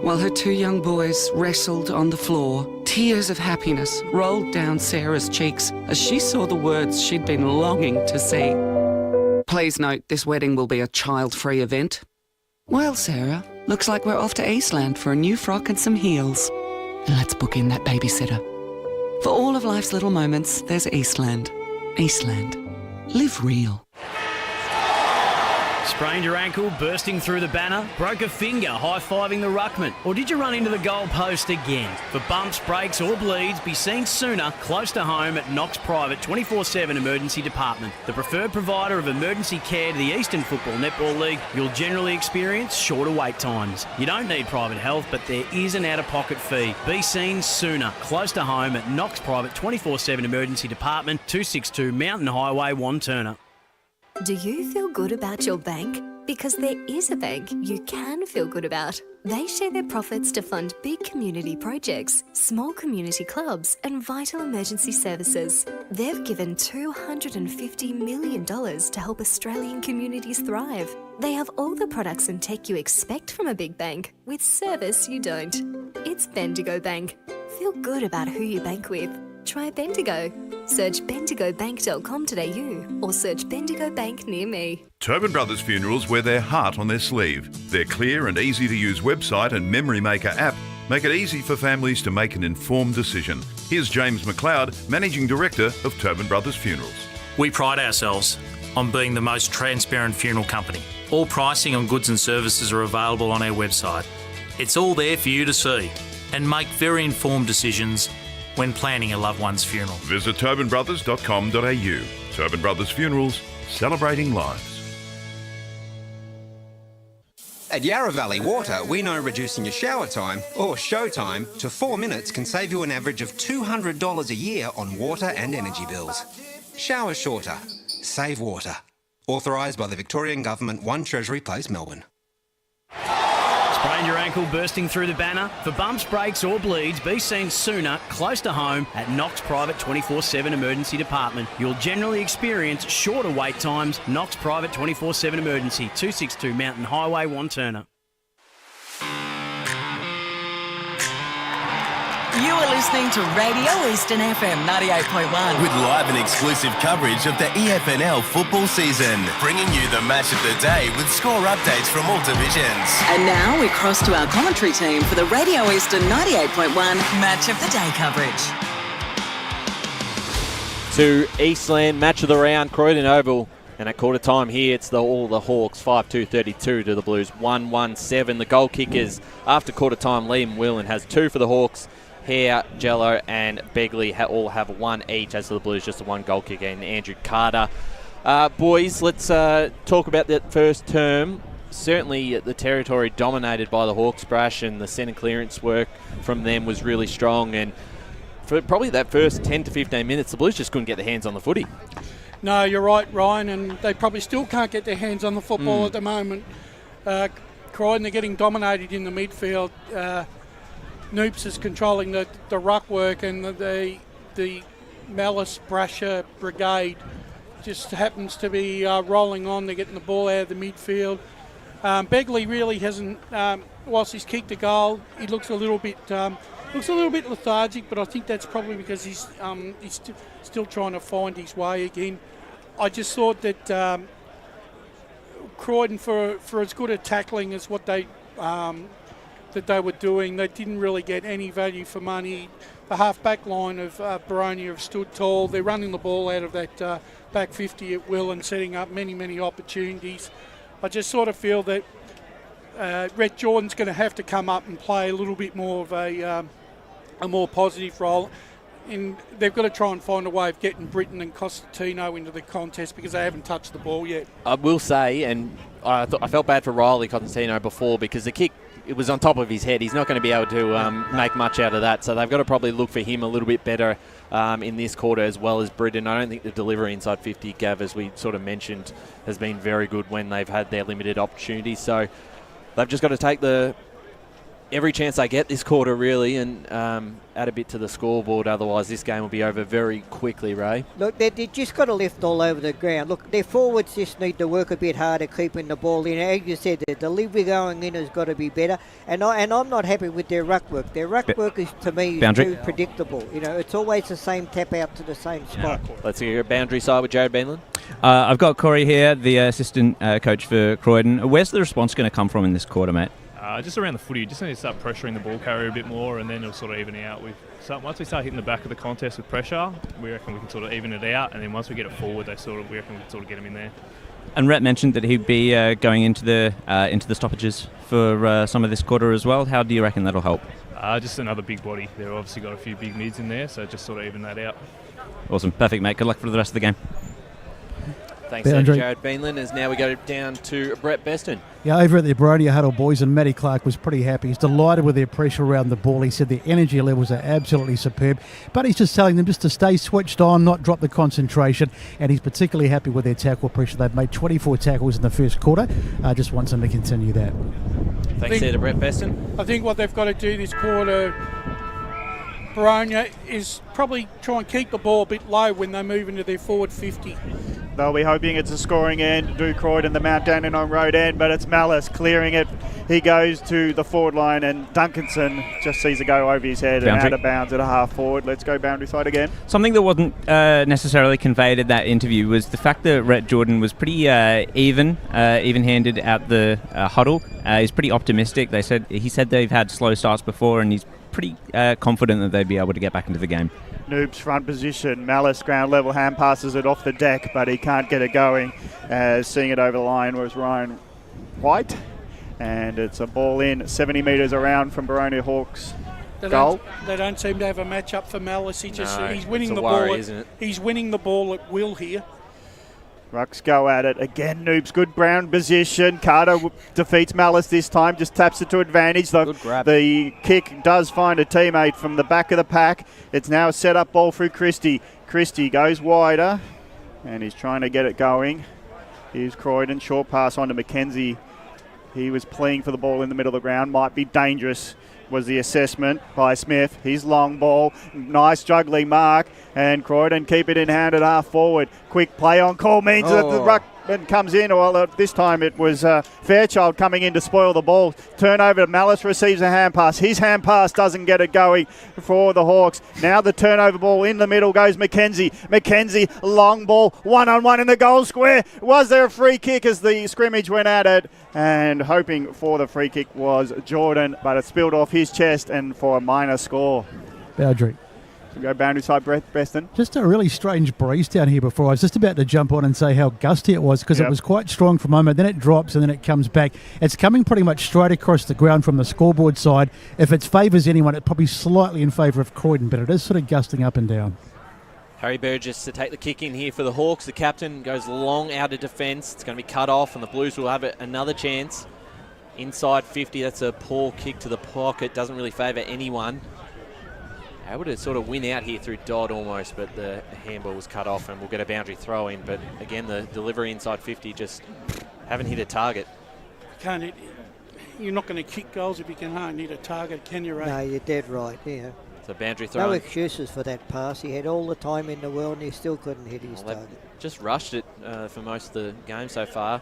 While her two young boys wrestled on the floor, tears of happiness rolled down Sarah's cheeks as she saw the words she'd been longing to see. Please note, this wedding will be a child-free event. Well, Sarah, looks like we're off to Eastland for a new frock and some heels. And let's book in that babysitter. For all of life's little moments, there's Eastland. Eastland. Live real. Sprained your ankle bursting through the banner? Broke a finger high-fiving the ruckman? Or did you run into the goal post again? For bumps, breaks or bleeds, be seen sooner close to home at Knox Private 24/7 Emergency Department. The preferred provider of emergency care to the Eastern Football Netball League. You'll generally experience shorter wait times. You don't need private health, but there is an out-of-pocket fee. Be seen sooner close to home at Knox Private 24/7 Emergency Department, 262 Mountain Highway, Wanturna. Do you feel good about your bank? Because there is a bank you can feel good about. They share their profits to fund big community projects, small community clubs, and vital emergency services. They've given $250 million to help Australian communities thrive. They have all the products and tech you expect from a big bank, with service you don't. It's Bendigo Bank. Feel good about who you bank with. Try Bendigo. Search bendigobank.com.au or search Bendigo Bank near me. Tobin Brothers Funerals wear their heart on their sleeve. Their clear and easy-to-use website and Memory Maker app make it easy for families to make an informed decision. Here's James McLeod, Managing Director of Tobin Brothers Funerals. We pride ourselves on being the most transparent funeral company. All pricing on goods and services are available on our website. It's all there for you to see and make very informed decisions when planning a loved one's funeral. Visit tobinbrothers.com.au. Tobin Brothers Funerals, celebrating lives. At Yarra Valley Water, we know reducing your shower time, or show time, to 4 minutes can save you an average of $200 a year on water and energy bills. Shower shorter. Save water. Authorised by the Victorian Government, 1 Treasury Place, Melbourne. Sprained your ankle bursting through the banner? For bumps, breaks or bleeds, be seen sooner close to home at Knox Private 24/7 Emergency Department. You'll generally experience shorter wait times. Knox Private 24/7 Emergency, 262 Mountain Highway, Wanturna. You are listening to Radio Eastern FM 98.1. With live and exclusive coverage of the EFNL football season, bringing you the match of the day with score updates from all divisions. And now we cross to our commentary team for the Radio Eastern 98.1 Match of the Day coverage. To Eastland, match of the round, Croydon Oval. And at quarter time here, it's all the Hawks, 5-2-32 to the Blues, 1-1-7. The goal kickers after quarter time, Liam Whelan has 2 for the Hawks. Hare, Jello and Begley all have 1 each, as for the Blues, just the 1 goal kicker and Andrew Carter. Boys, let's talk about that first term. Certainly the territory dominated by the Hawks, Brash, and the centre clearance work from them was really strong. And for probably that first 10 to 15 minutes, the Blues just couldn't get their hands on the footy. No, you're right, Ryan, and they probably still can't get their hands on the football at the moment. Croydon, they're getting dominated in the midfield. Noops is controlling the ruck work, and the Malice Brasher brigade just happens to be rolling on. They're getting the ball out of the midfield. Begley really hasn't, whilst he's kicked a goal, he looks a little bit lethargic, but I think that's probably because he's still trying to find his way again. I just thought that Croydon, for as good a tackling as what they were doing, they didn't really get any value for money. The half-back line of Boronia have stood tall. They're running the ball out of that back 50 at will and setting up many, many opportunities. I just sort of feel that Rhett Jordan's going to have to come up and play a little bit more of a more positive role. And they've got to try and find a way of getting Britton and Costantino into the contest because they haven't touched the ball yet. I will say, and I felt bad for Riley Costantino before because the kick, it was on top of his head. He's not going to be able to make much out of that. So they've got to probably look for him a little bit better in this quarter, as well as Britton. I don't think the delivery inside 50, Gav, as we sort of mentioned, has been very good when they've had their limited opportunities. So they've just got to take every chance they get this quarter, really, and add a bit to the scoreboard. Otherwise, this game will be over very quickly, Ray. Look, they just got to lift all over the ground. Look, their forwards just need to work a bit harder keeping the ball in. As you said, the delivery going in has got to be better. And I'm not happy with their ruck work. Their ruck work is, to me, too predictable. You know, it's always the same tap out to the same spot. Let's hear your boundary side with Jared Beanland. I've got Corey here, the assistant coach for Croydon. Where's the response going to come from in this quarter, mate? Just around the footy, you just need to start pressuring the ball carrier a bit more, and then it'll sort of even out. Once we start hitting the back of the contest with pressure, we reckon we can sort of even it out, and then once we get it forward, we reckon we can sort of get them in there. And Rhett mentioned that he'd be going into the stoppages for some of this quarter as well. How do you reckon that'll help? Just another big body. They've obviously got a few big mids in there, so just sort of even that out. Awesome. Perfect, mate. Good luck for the rest of the game. Thanks, Jared Beanland. As now we go down to Brett Beston. Yeah, over at the Boronia Huddle, boys, and Matty Clark was pretty happy. He's delighted with their pressure around the ball. He said their energy levels are absolutely superb, but he's just telling them just to stay switched on, not drop the concentration, and he's particularly happy with their tackle pressure. They've made 24 tackles in the first quarter. Just wants them to continue that. Thanks there to Brett Beston. I think what they've got to do this quarter, Boronia, is probably try and keep the ball a bit low when they move into their forward 50. They'll be hoping it's a scoring end. Do Croydon the Mount Dandenong on road end, but it's Malice clearing it. He goes to the forward line, and Duncanson just sees it go over his head and out of bounds at a half forward. Let's go boundary side again. Something that wasn't necessarily conveyed at that interview was the fact that Rhett Jordan was pretty even-handed at the huddle. He's pretty optimistic. He said they've had slow starts before, and he's pretty confident that they'd be able to get back into the game. Noob's front position. Malice ground level hand passes it off the deck, but he can't get it going. Seeing it over the line was Ryan White, and it's a ball in 70 metres around from Boronia Hawks. Goal. They don't seem to have a match up for Malice. He's winning the worry, ball. Isn't it? He's winning the ball at will here. Rucks go at it again. Noob's good ground position. Carter defeats Malice this time, just taps it to advantage. Good grab. The kick does find a teammate from the back of the pack. It's now a set up ball through Christie. Christie goes wider, and he's trying to get it going. Here's Croydon. Short pass on to Mackenzie. He was playing for the ball in the middle of the ground. Might be dangerous, was the assessment by Smith. His long ball, nice juggling mark, and Croydon keep it in hand at half forward. Quick play on call means that the ruckman comes in. Well, this time it was Fairchild coming in to spoil the ball. Turnover, Malice receives a hand pass. His hand pass doesn't get it going for the Hawks. Now the turnover ball in the middle goes Mackenzie. Mackenzie, long ball, one-on-one in the goal square. Was there a free kick as the scrimmage went at it? And hoping for the free kick was Jordan, but it spilled off his chest and for a minor score. Boundary. We go boundary side, Brett Beston. Just a really strange breeze down here before. I was just about to jump on and say how gusty it was because it was quite strong for a moment. Then it drops and then it comes back. It's coming pretty much straight across the ground from the scoreboard side. If it favours anyone, it's probably slightly in favour of Croydon, but it is sort of gusting up and down. Harry Burgess to take the kick in here for the Hawks. The captain goes long out of defence. It's going to be cut off, and the Blues will have another chance. Inside 50, that's a poor kick to the pocket. Doesn't really favour anyone. Able to sort of win out here through Dodd almost, but the handball was cut off, and we'll get a boundary throw in. But again, the delivery inside 50 just haven't hit a target. You're not going to kick goals if you can't hit a target, can you, Ray? No, you're dead right, yeah. So boundary throw. No excuses for that pass. He had all the time in the world and he still couldn't hit his target. Just rushed it for most of the game so far.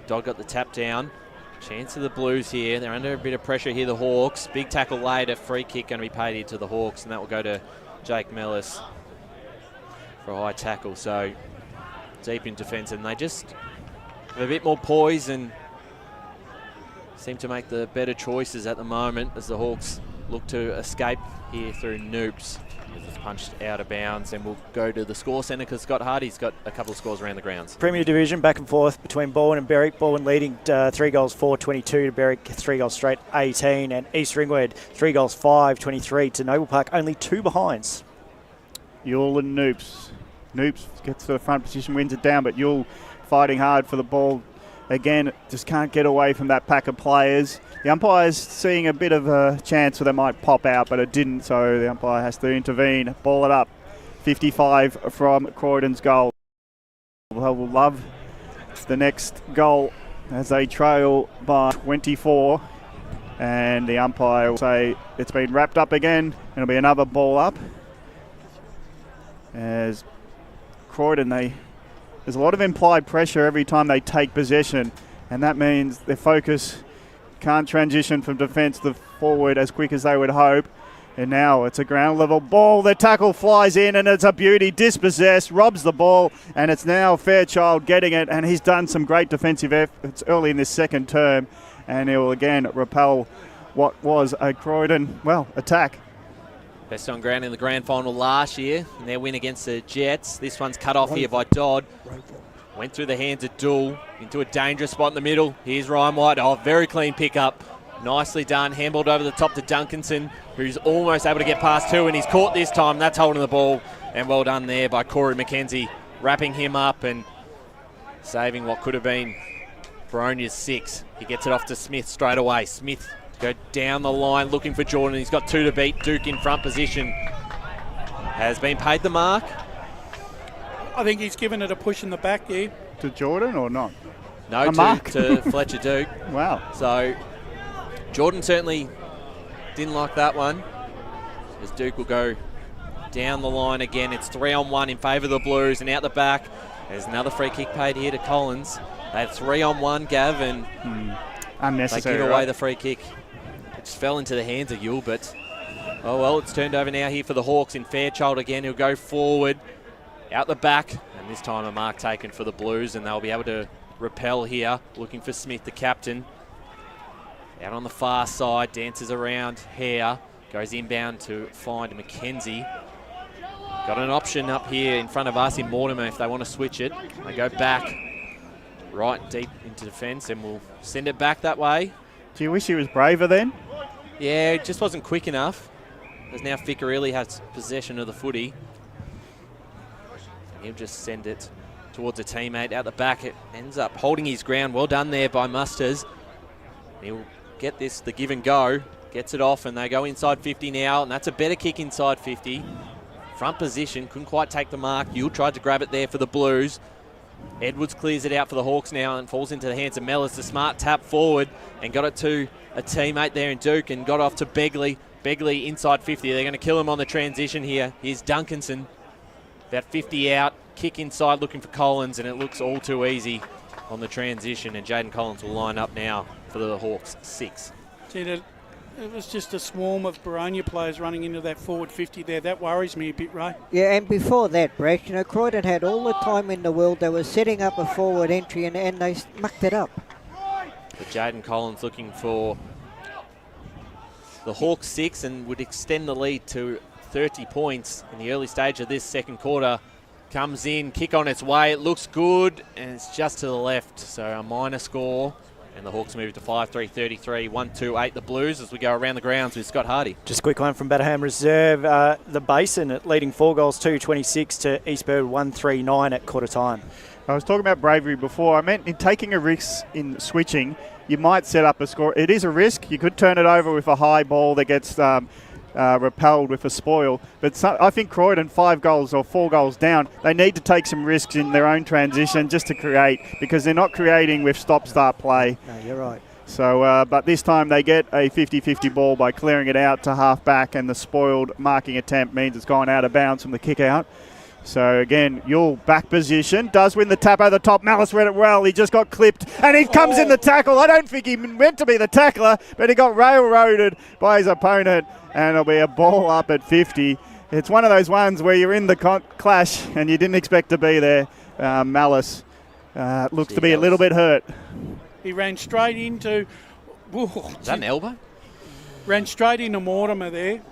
Dodd got the tap down. Chance of the Blues here. They're under a bit of pressure here, the Hawks. Big tackle later. Free kick going to be paid here to the Hawks, and that will go to Jake Mellis for a high tackle. So deep in defence, and they just have a bit more poise and seem to make the better choices at the moment as the Hawks look to escape here through Noops. It's punched out of bounds, and we'll go to the score centre because Scott Hardy's got a couple of scores around the grounds. Premier Division, back and forth between Bowen and Berwick. Bowen leading 3 goals 4-22 to Berwick, 3 goals straight 18, and East Ringwood 3 goals 5-23 to Noble Park, only 2 behinds. Yule and Noops. Noops gets to the front position, wins it down, but Yule fighting hard for the ball. Again, just can't get away from that pack of players. The umpire's seeing a bit of a chance where they might pop out, but it didn't, so the umpire has to intervene. Ball it up. 55 from Croydon's goal. We'll love the next goal as they trail by 24. And the umpire will say it's been wrapped up again, and it'll be another ball up. As Croydon, there's a lot of implied pressure every time they take possession, and that means their focus can't transition from defence to forward as quick as they would hope. And now it's a ground level ball. The tackle flies in and it's a beauty. Dispossessed, robs the ball, and it's now Fairchild getting it, and he's done some great defensive efforts early in this second term, and he will again repel what was a Croydon, attack. Best on ground in the grand final last year in their win against the Jets. This one's cut off here by Dodd. Went through the hands of Dull into a dangerous spot in the middle. Here's Ryan White. Oh, very clean pickup. Nicely done. Handballed over the top to Duncanson, who's almost able to get past two, and he's caught this time. That's holding the ball. And well done there by Corey McKenzie, wrapping him up and saving what could have been Boronia's 6. He gets it off to Smith straight away. Smith go down the line looking for Jordan. He's got 2 to beat. Duke in front position. Has been paid the mark. I think he's given it a push in the back there. To Jordan or not? No, to Fletcher Duke. Wow. So Jordan certainly didn't like that one. As Duke will go down the line again. It's 3-on-1 in favour of the Blues, and out the back there's another free kick paid here to Collins. They had 3-on-1, Gav, and unnecessary. they give away the free kick. It just fell into the hands of Yule, but oh well, it's turned over now here for the Hawks in Fairchild again. He'll go forward, out the back, and this time a mark taken for the Blues, and they'll be able to repel here, looking for Smith, the captain. Out on the far side, dances around Hare, goes inbound to find McKenzie. Got an option up here in front of us in Mortimer if they want to switch it. They go back right deep into defence, and we'll send it back that way. Do you wish he was braver then? Yeah, it just wasn't quick enough. As now Ficarelli has possession of the footy. He'll just send it towards a teammate out the back. It ends up holding his ground. Well done there by Musters. He'll get this, the give and go. Gets it off, and they go inside 50 now, and that's a better kick inside 50. Front position, couldn't quite take the mark. Yule tried to grab it there for the Blues. Edwards clears it out for the Hawks now and falls into the hands of Mellis. The smart tap forward and got it to a teammate there in Duke and got off to Begley. Begley inside 50. They're going to kill him on the transition here. Here's Duncanson. About 50 out. Kick inside looking for Collins, and it looks all too easy on the transition. And Jaden Collins will line up now for the Hawks 6. It was just a swarm of Boronia players running into that forward 50 there. That worries me a bit, Ray. Yeah, and before that, Brett, Croydon had all the time in the world. They were setting up a forward entry, and they mucked it up. But Jaden Collins looking for the Hawks 6 and would extend the lead to 30 points in the early stage of this second quarter. Comes in, kick on its way. It looks good, and it's just to the left. So a minor score. And the Hawks move to 5-3-33, 1-2-8 the Blues as we go around the grounds with Scott Hardy. Just a quick one from Batterham Reserve. The Basin leading 4 goals, 2-26 to Eastburn 1-3-9 at quarter time. I was talking about bravery before. I meant in taking a risk in switching, you might set up a score. It is a risk. You could turn it over with a high ball that gets repelled with a spoil. But I think Croydon, 5 goals or 4 goals down, they need to take some risks in their own transition just to create, because they're not creating with stop-start play. No, you're right. So, but this time they get a 50-50 ball by clearing it out to half-back, and the spoiled marking attempt means it's gone out of bounds from the kick-out. So again, Yule back position, does win the tap over the top. Malice read it well. He just got clipped, and he comes in the tackle. I don't think he meant to be the tackler, but he got railroaded by his opponent, and it'll be a ball up at 50. It's one of those ones where you're in the clash and you didn't expect to be there. Malice looks to be a little bit hurt. He ran straight into... Is that an elbow? Ran straight into Mortimer there.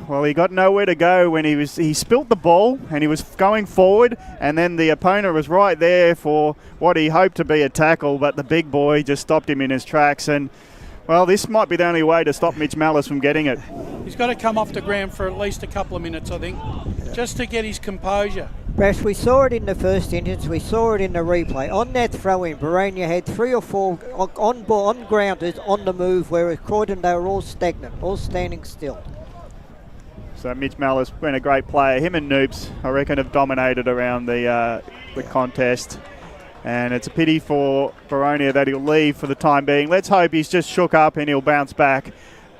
Well, he got nowhere to go when he spilt the ball and he was going forward, and then the opponent was right there for what he hoped to be a tackle, but the big boy just stopped him in his tracks. And well, this might be the only way to stop Mitch Malice from getting it. He's got to come off the ground for at least a couple of minutes, I think, just to get his composure. Brash, we saw it in the first instance, we saw it in the replay. On that throw-in, Boronia had 3 or 4 on grounders on the move, whereas Croydon, they were all stagnant, all standing still. So Mitch Malice been a great player. Him and Noops, I reckon, have dominated around the contest. And it's a pity for Boronia that he'll leave for the time being. Let's hope he's just shook up and he'll bounce back.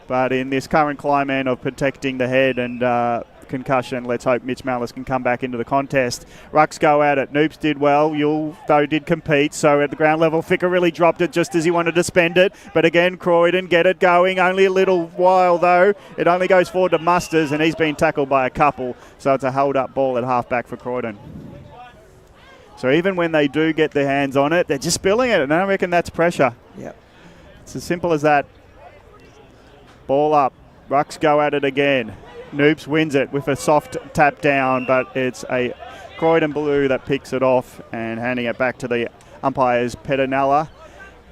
But in this current climate of protecting the head and concussion, let's hope Mitch Malice can come back into the contest. Rucks go at it. Noops did well. Yule, though, did compete. So at the ground level, Ficker really dropped it just as he wanted to spend it. But again, Croydon get it going. Only a little while, though. It only goes forward to Musters, and he's been tackled by a couple. So it's a held-up ball at half-back for Croydon. So even when they do get their hands on it, they're just spilling it, and I reckon that's pressure. Yep. It's as simple as that. Ball up. Rucks go at it again. Noops wins it with a soft tap down, but it's a Croydon Blue that picks it off and handing it back to the umpires, Pedinella.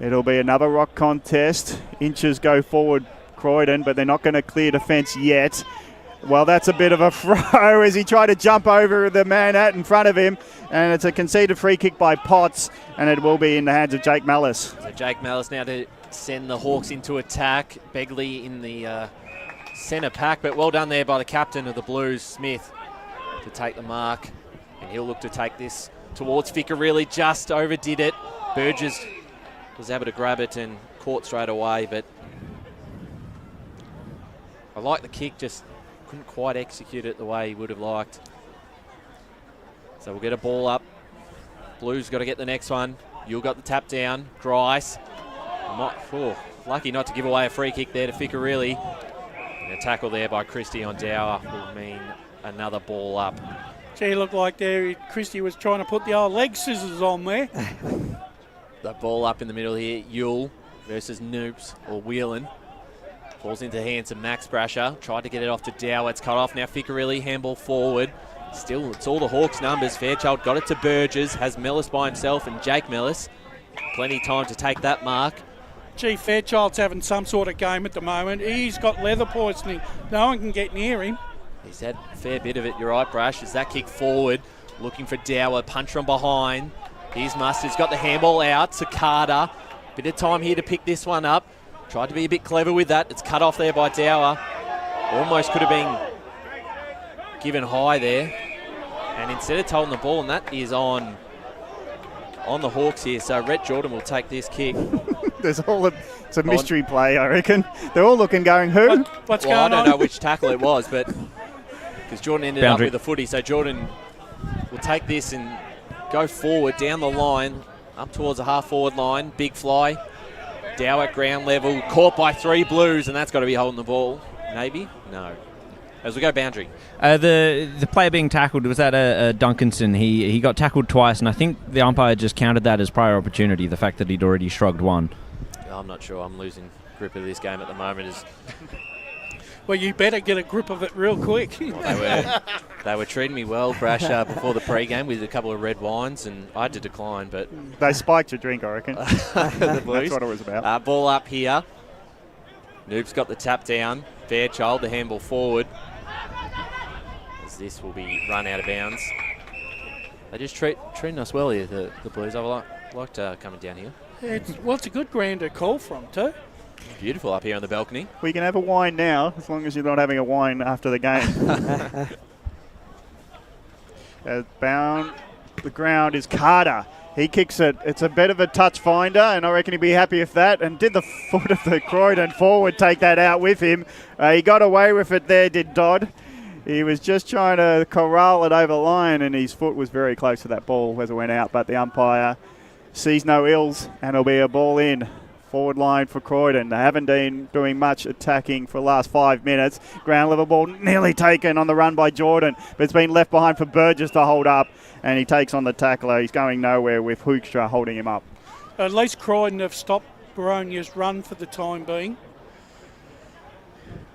It'll be another rock contest. Inches go forward, Croydon, but they're not going to clear defence yet. Well, that's a bit of a throw as he tried to jump over the man out in front of him, and it's a conceded free kick by Potts, and it will be in the hands of Jake Mallis. So Jake Mallis now to send the Hawks into attack. Begley in the centre pack, but well done there by the captain of the Blues, Smith, to take the mark, and he'll look to take this towards Ficcarelli. Just overdid it. Burgess was able to grab it and caught straight away, but I like the kick, just couldn't quite execute it the way he would have liked. So we'll get a ball up. Blues got to get the next one. You'll got the tap down. Grice. Lucky not to give away a free kick there to Ficcarelli. And a tackle there by Christie on Dower will mean another ball up. Gee, looked like there Christie was trying to put the old leg scissors on there. The ball up in the middle here. Yule versus Noops or Whelan. Falls into hands of Max Brasher. Tried to get it off to Dower. It's cut off now. Ficcarelli, handball forward. Still, it's all the Hawks' numbers. Fairchild got it to Burgess. Has Mellis by himself and Jake Mellis. Plenty of time to take that mark. Gee, Fairchild's having some sort of game at the moment. He's got leather poisoning. No one can get near him. He's had a fair bit of it. You're right, Brash. As that kick forward. Looking for Dower. Punch from behind. Here's Mustard's got the handball out. Sakata. Bit of time here to pick this one up. Tried to be a bit clever with that. It's cut off there by Dower. Almost could have been given high there. And instead of holding the ball, and that is on the Hawks here. So Rhett Jordan will take this kick. It's a mystery play, I reckon. They're all looking, going, who? What's going on? I don't know which tackle it was, but because Jordan ended up with the footy. So Jordan will take this and go forward down the line, up towards the half-forward line. Big fly. Dow at ground level, caught by 3 Blues, and that's got to be holding the ball. Maybe? No. As we go boundary. The player being tackled was at Duncanson. He got tackled twice, and I think the umpire just counted that as prior opportunity, the fact that he'd already shrugged one. I'm not sure. I'm losing grip of this game at the moment. Well, you better get a grip of it real quick. They were treating me well, Brash, before the pre-game with a couple of red wines, and I had to decline, but... They spiked your drink, I reckon. The Blues. That's what it was about. Ball up here. Noob's got the tap down. Fairchild, the handball forward. As this will be run out of bounds. They just treating us well here, the Blues. I've liked coming down here. It's a good ground to call from, too. Beautiful up here on the balcony. We can have a wine now, as long as you're not having a wine after the game. Bound the ground is Carter. He kicks it. It's a bit of a touch finder, and I reckon he'd be happy with that. And did the foot of the Croydon forward take that out with him? He got away with it there, did Dodd. He was just trying to corral it over the line, and his foot was very close to that ball as it went out. But the umpire sees no ills, and it'll be a ball in. Forward line for Croydon. They haven't been doing much attacking for the last 5 minutes. Ground level ball nearly taken on the run by Jordan, but it's been left behind for Burgess to hold up, and he takes on the tackler. He's going nowhere with Hoekstra holding him up. At least Croydon have stopped Boronia's run for the time being.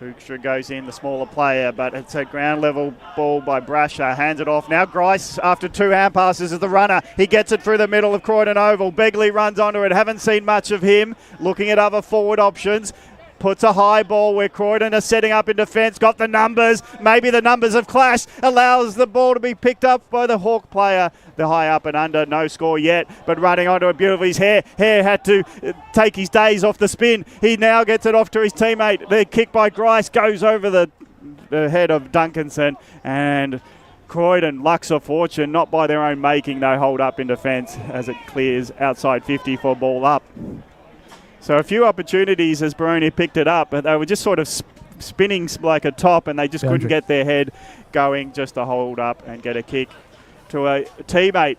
Hoekstra goes in, the smaller player, but it's a ground level ball by Brasher. Hands it off. Now Grice, after 2 hand passes, is the runner. He gets it through the middle of Croydon Oval. Begley runs onto it. Haven't seen much of him. Looking at other forward options. Puts a high ball where Croydon are setting up in defence. Got the numbers. Maybe the numbers have clashed. Allows the ball to be picked up by the Hawk player. The high up and under. No score yet. But running onto it beautifully is Hare. Hare had to take his days off the spin. He now gets it off to his teammate. The kick by Grice goes over the head of Duncanson. And Croydon, lucks of fortune, not by their own making. They hold up in defence as it clears outside 50 for ball up. So a few opportunities as Boronia picked it up, but they were just sort of spinning like a top, and they just couldn't get their head going just to hold up and get a kick to a teammate.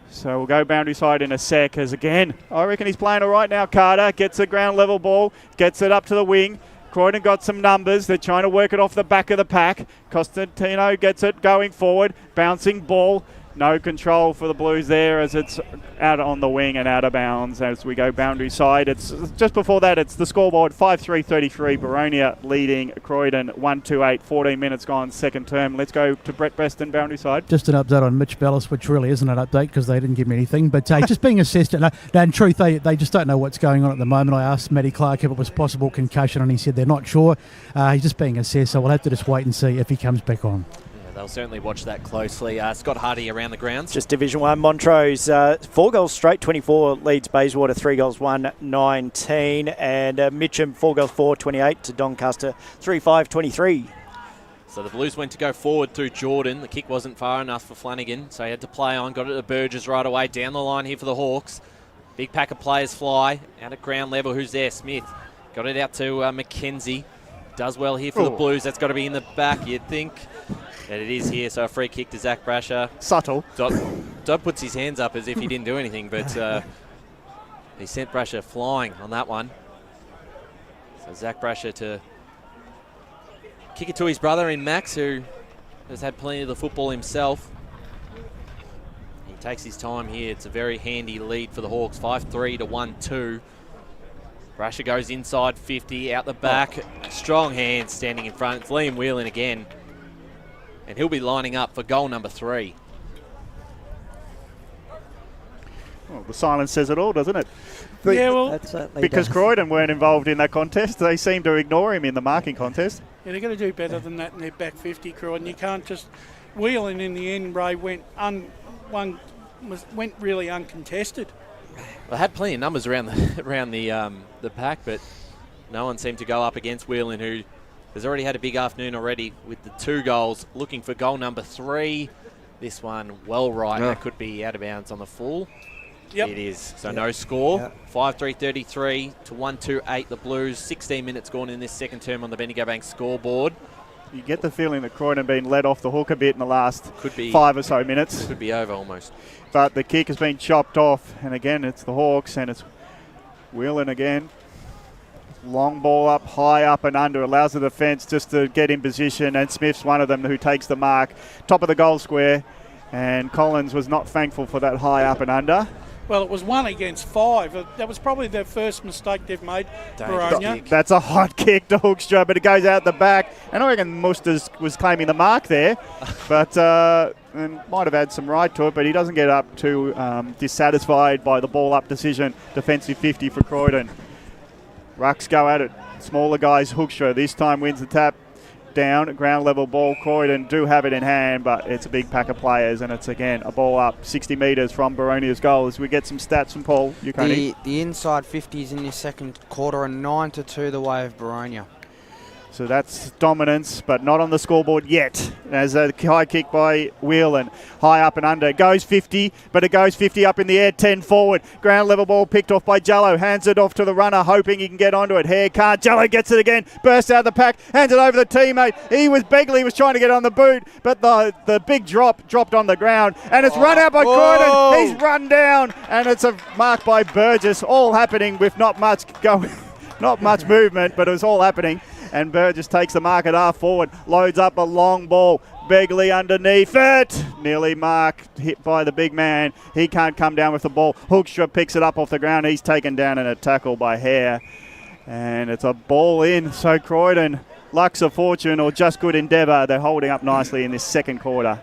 So we'll go boundary side in a sec as again, I reckon he's playing all right now. Carter gets a ground level ball, gets it up to the wing. Croydon got some numbers. They're trying to work it off the back of the pack. Costantino gets it going forward. Bouncing ball. No control for the Blues there as it's out on the wing and out of bounds as we go boundary side. It's just before that, it's the scoreboard 5-3-33. Boronia leading Croydon 1-2-8. 14 minutes gone, second term. Let's go to Brett Beston, boundary side. Just an update on Mitch Bellis, which really isn't an update because they didn't give me anything. But just being assessed, and in truth, they just don't know what's going on at the moment. I asked Matty Clark if it was possible concussion, and he said they're not sure. He's just being assessed, so we'll have to just wait and see if he comes back on. They'll certainly watch that closely. Scott Hardy around the grounds. Just Division 1, Montrose, 4 goals straight, 24 leads Bayswater, 3 goals 1, 19. And Mitcham, 4 goals 4, 28 to Doncaster, 3-5, 23. So the Blues went to go forward through Jordan. The kick wasn't far enough for Flanagan, so he had to play on. Got it to Burgess right away. Down the line here for the Hawks. Big pack of players fly. Out at ground level, who's there? Smith. Got it out to McKenzie. Does well here for the Blues. That's got to be in the back, you'd think. And it is here, so a free kick to Zach Brasher. Subtle. Dodd puts his hands up as if he didn't do anything, but he sent Brasher flying on that one. So Zach Brasher to kick it to his brother in Max, who has had plenty of the football himself. He takes his time here. It's a very handy lead for the Hawks, 5-3 to 1-2. Brasher goes inside 50, out the back. Strong hands standing in front. It's Liam Whelan again. And he'll be lining up for goal number 3. Well, the silence says it all, doesn't it? Yeah, well, because Croydon weren't involved in that contest, they seem to ignore him in the marking contest. Yeah, they're going to do better than that in their back 50, Croydon. You can't just Whelan in the end. Ray went really uncontested. Well, had plenty of numbers around the pack, but no one seemed to go up against Whelan, who has already had a big afternoon already with the 2 goals, looking for goal number 3. This one well right. That could be out of bounds on the full. Yep. It is. So no score. Yep. 5-3-33 to 1-2-8 the Blues. 16 minutes gone in this second term on the Bendigo Bank scoreboard. You get the feeling that Croydon have been let off the hook a bit in the last 5 or so minutes. Could be over almost. But the kick has been chopped off. And again, it's the Hawks and it's Whelan again. Long ball up, high up and under, allows the defence just to get in position, and Smith's one of them who takes the mark. Top of the goal square, and Collins was not thankful for that high up and under. Well, it was 1 against 5. That was probably their first mistake they've made, Boronia. That's a hot kick to Hoekstra, but it goes out the back. And I reckon Musters was claiming the mark there, but and might have had some right to it, but he doesn't get up too dissatisfied by the ball up decision. Defensive 50 for Croydon. Rucks go at it. Smaller guys, Hoekstra this time wins the tap. Down, ground level ball. Croydon do have it in hand, but it's a big pack of players, and it's again a ball up 60 metres from Boronia's goal. As we get some stats from Paul Ukoni. The inside 50s in this second quarter are 9-2 the way of Boronia. So that's dominance, but not on the scoreboard yet. As a high kick by Whelan, high up and under. Goes 50, but it goes 50 up in the air, 10 forward. Ground level ball picked off by Jallo. Hands it off to the runner, hoping he can get onto it. Hare can't. Jallo gets it again. Bursts out of the pack, hands it over to the teammate. Begley was trying to get on the boot, but the big dropped on the ground. And it's run out by Croydon. He's run down, and it's a mark by Burgess. All happening with not much movement, but it was all happening. And Burgess takes the mark at half forward, loads up a long ball. Begley underneath it. Nearly marked, hit by the big man. He can't come down with the ball. Hoekstra picks it up off the ground. He's taken down in a tackle by Hare. And it's a ball in. So Croydon, lucks of fortune or just good endeavour. They're holding up nicely in this second quarter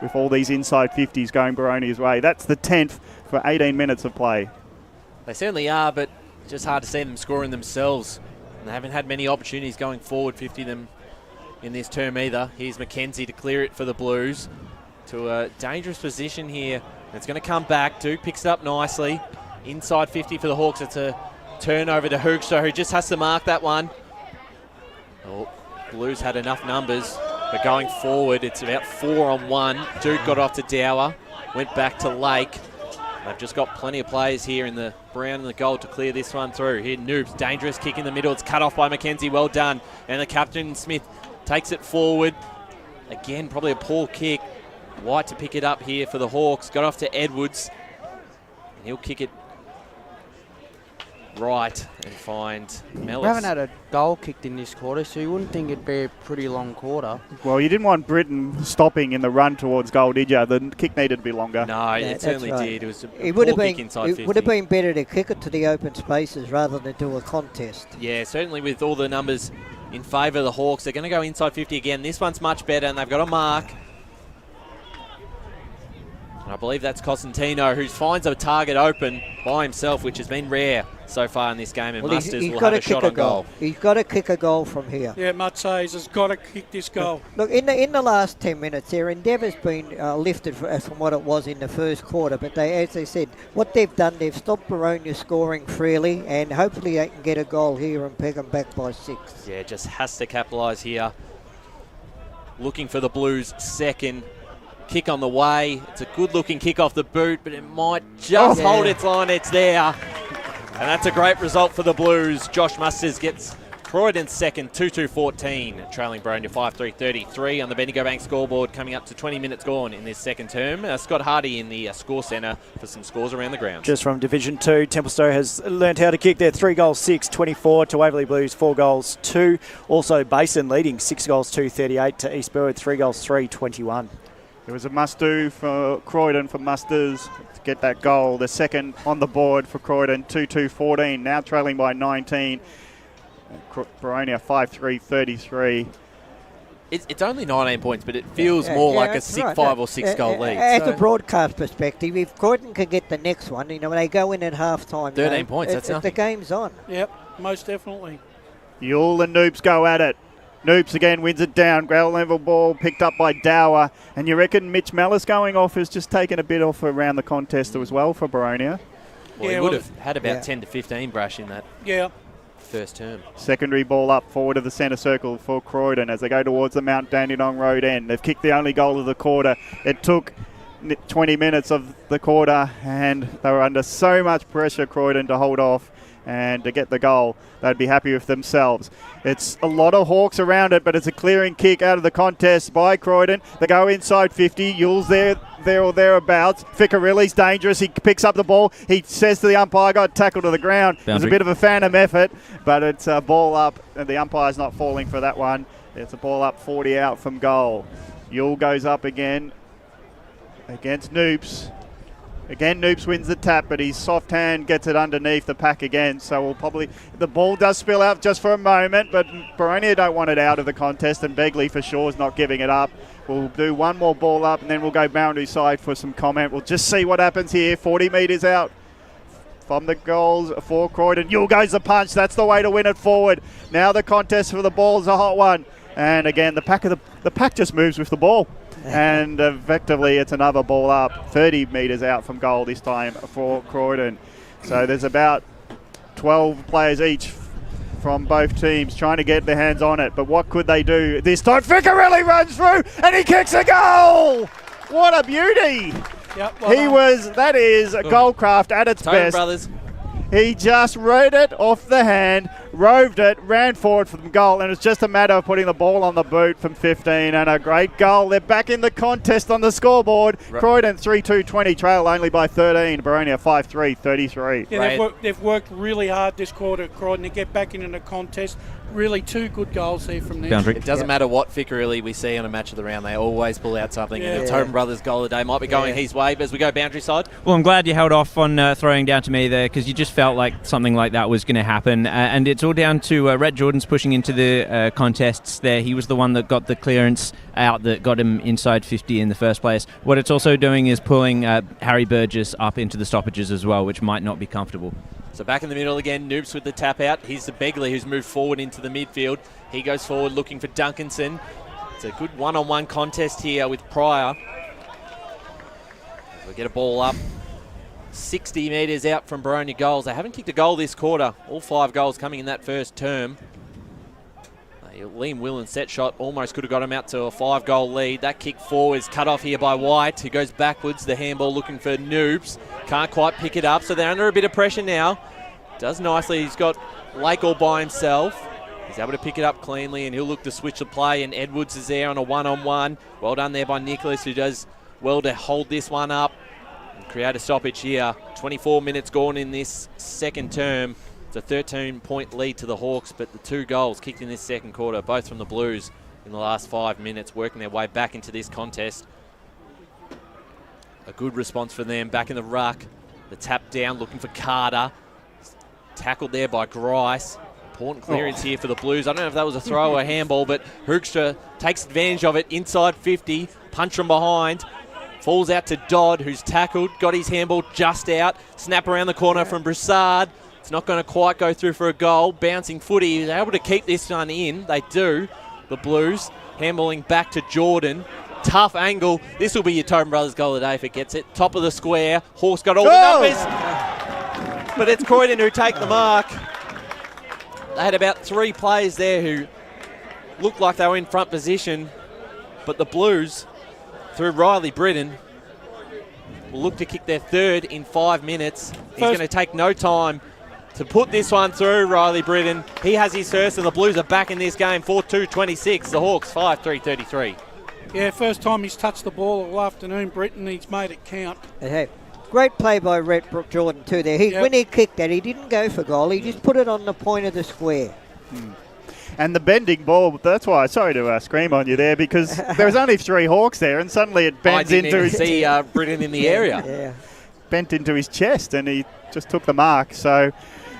with all these inside 50s going Boronia's way. That's the 10th for 18 minutes of play. They certainly are, but just hard to see them scoring themselves. They haven't had many opportunities going forward, 50 them in this term either. Here's McKenzie to clear it for the Blues to a dangerous position here. It's going to come back. Duke picks it up nicely. Inside 50 for the Hawks. It's a turnover to Hoekstra, who just has to mark that one. Oh, Blues had enough numbers, but going forward, it's about 4-on-1. Duke got off to Dower, went back to Lake. They've just got plenty of players here in the brown and the gold to clear this one through. Here, Noobs, dangerous kick in the middle. It's cut off by McKenzie. Well done. And the captain, Smith, takes it forward. Again, probably a poor kick. White to pick it up here for the Hawks. Got off to Edwards. And he'll kick it right and find Mellis. We haven't had a goal kicked in this quarter, so you wouldn't think it'd be a pretty long quarter. Well, you didn't want Britain stopping in the run towards goal, did you? The kick needed to be longer. No, it certainly did. It was a It would have poor been. kick inside 50. It would have been better to kick it to the open spaces rather than do a contest. Yeah, certainly with all the numbers in favour of the Hawks. They're going to go inside 50 again. This one's much better, and they've got a mark. And I believe that's Cosentino, who finds a target open by himself, which has been rare so far in this game, and Musters will have a shot on goal. He's got to kick a goal from here. Yeah, Mutsays has got to kick this goal. Look, in the last 10 minutes, their endeavour's been lifted from what it was in the first quarter. But as they said, what they've done, they've stopped Boronia scoring freely, and hopefully they can get a goal here and peg them back by 6. Yeah, just has to capitalise here. Looking for the Blues' second. Kick on the way. It's a good-looking kick off the boot, but it might just hold its line. It's there. And that's a great result for the Blues. Josh Musters gets Croydon's second, 2-2-14, trailing Boronia 5-3-33 on the Bendigo Bank scoreboard, coming up to 20 minutes gone in this second term. Scott Hardy in the score centre for some scores around the ground. Just from Division 2, Templestowe has learnt how to kick there. 3 goals, 6-24 to Waverley Blues, 4 goals, 2. Also Basin leading 6 goals, 2-38 to East Burwood, 3 goals, 3-21. It was a must-do for Croydon, for Musters to get that goal. The second on the board for Croydon, 2-2-14, now trailing by 19. Boronia 5-3-33. It's only 19 points, but it feels more like a 5 or 6 goal lead. As a broadcast perspective, if Croydon can get the next one, when they go in at half-time, 13 points, that's nothing. The game's on. Yep, most definitely. Yule and Noops go at it. Noops again wins it down. Ground level ball picked up by Dower. And you reckon Mitch Mellis going off has just taken a bit off around the contest as well for Boronia? Well, he would have had about 10 to 15 brush in that first term. Secondary ball up forward of the centre circle for Croydon as they go towards the Mount Dandenong Road end. They've kicked the only goal of the quarter. It took 20 minutes of the quarter and they were under so much pressure, Croydon, to hold off and to get the goal. They'd be happy with themselves. It's a lot of Hawks around it, but it's a clearing kick out of the contest by Croydon. They go inside 50. Yule's there or thereabouts. Ficcarelli's dangerous. He picks up the ball. He says to the umpire, got tackled to the ground. It was a bit of a phantom effort, but it's a ball up, and the umpire's not falling for that one. It's a ball up 40 out from goal. Yule goes up again against Noops. Again, Noops wins the tap, but his soft hand gets it underneath the pack again. So we'll probably... The ball does spill out just for a moment, but Boronia don't want it out of the contest, and Begley for sure is not giving it up. We'll do one more ball up, and then we'll go boundary side for some comment. We'll just see what happens here. 40 metres out from the goals for Croydon. Yule goes the punch. That's the way to win it forward. Now the contest for the ball is a hot one. And again, the pack just moves with the ball. And effectively, it's another ball up, 30 metres out from goal this time for Croydon. So there's about 12 players each from both teams trying to get their hands on it. But what could they do this time? Ficcarelli runs through and he kicks a goal! What a beauty! Yep, that is goalcraft at its Tone best. Brothers. He just read it off the hand, roved it, ran forward from goal, and it's just a matter of putting the ball on the boot from 15, and a great goal. They're back in the contest on the scoreboard. Right. Croydon 3-2-20, trail only by 13. Boronia 5-3-33. Yeah, they've worked really hard this quarter, Croydon, to get back into the contest. Really 2 good goals there from them. It doesn't matter what Ficcarelli we see on a match of the round, they always pull out something. And the Tobin Brothers goal of the day might be going his way, but as we go boundary side. Well, I'm glad you held off on throwing down to me there, because you just felt like something like that was going to happen. And it's all down to Rhett Jordan's pushing into the contests there. He was the one that got the clearance out that got him inside 50 in the first place. What it's also doing is pulling Harry Burgess up into the stoppages as well, which might not be comfortable. So back in the middle again, Noops with the tap out. Here's the Begley who's moved forward into the midfield. He goes forward looking for Duncanson. It's a good one-on-one contest here with Pryor. We get a ball up. 60 metres out from Boronia goals. They haven't kicked a goal this quarter. All 5 goals coming in that first term. Liam Willen's set shot almost could have got him out to a 5-goal lead. That kick forward is cut off here by White, who goes backwards. The handball looking for Noops. Can't quite pick it up, so they're under a bit of pressure now. Does nicely. He's got Lake all by himself. He's able to pick it up cleanly, and he'll look to switch the play, and Edwards is there on a one-on-one. Well done there by Nicholas, who does well to hold this one up and create a stoppage here. 24 minutes gone in this second term. It's a 13-point lead to the Hawks, but the 2 goals kicked in this second quarter, both from the Blues in the last 5 minutes, working their way back into this contest. A good response for them back in the ruck. The tap down, looking for Carter. Tackled there by Grice. Important clearance here for the Blues. I don't know if that was a throw or a handball, but Hoekstra takes advantage of it inside 50. Punch from behind. Falls out to Dodd, who's tackled. Got his handball just out. Snap around the corner from Broussard. It's not going to quite go through for a goal. Bouncing footy. He's able to keep this one in. They do. The Blues handballing back to Jordan. Tough angle. This will be your Tobin Brothers goal of the day if it gets it. Top of the square. Hawks got all the numbers. But it's Croydon who take the mark. They had about 3 players there who looked like they were in front position. But the Blues, through Riley Britton, will look to kick their third in 5 minutes. He's going to take no time to put this one through, Riley Britton. He has his first, and the Blues are back in this game, 4-2-26. The Hawks, 5-3-33. Yeah, first time he's touched the ball all afternoon, Britton. He's made it count. Hey, great play by Rhett Jordan too there. When he kicked that, he didn't go for goal. He just put it on the point of the square. And the bending ball, that's why, sorry to scream on you there, because there was only 3 Hawks there, and suddenly it bends into his... I didn't even see Britton in the area. Bent into his chest, and he just took the mark. So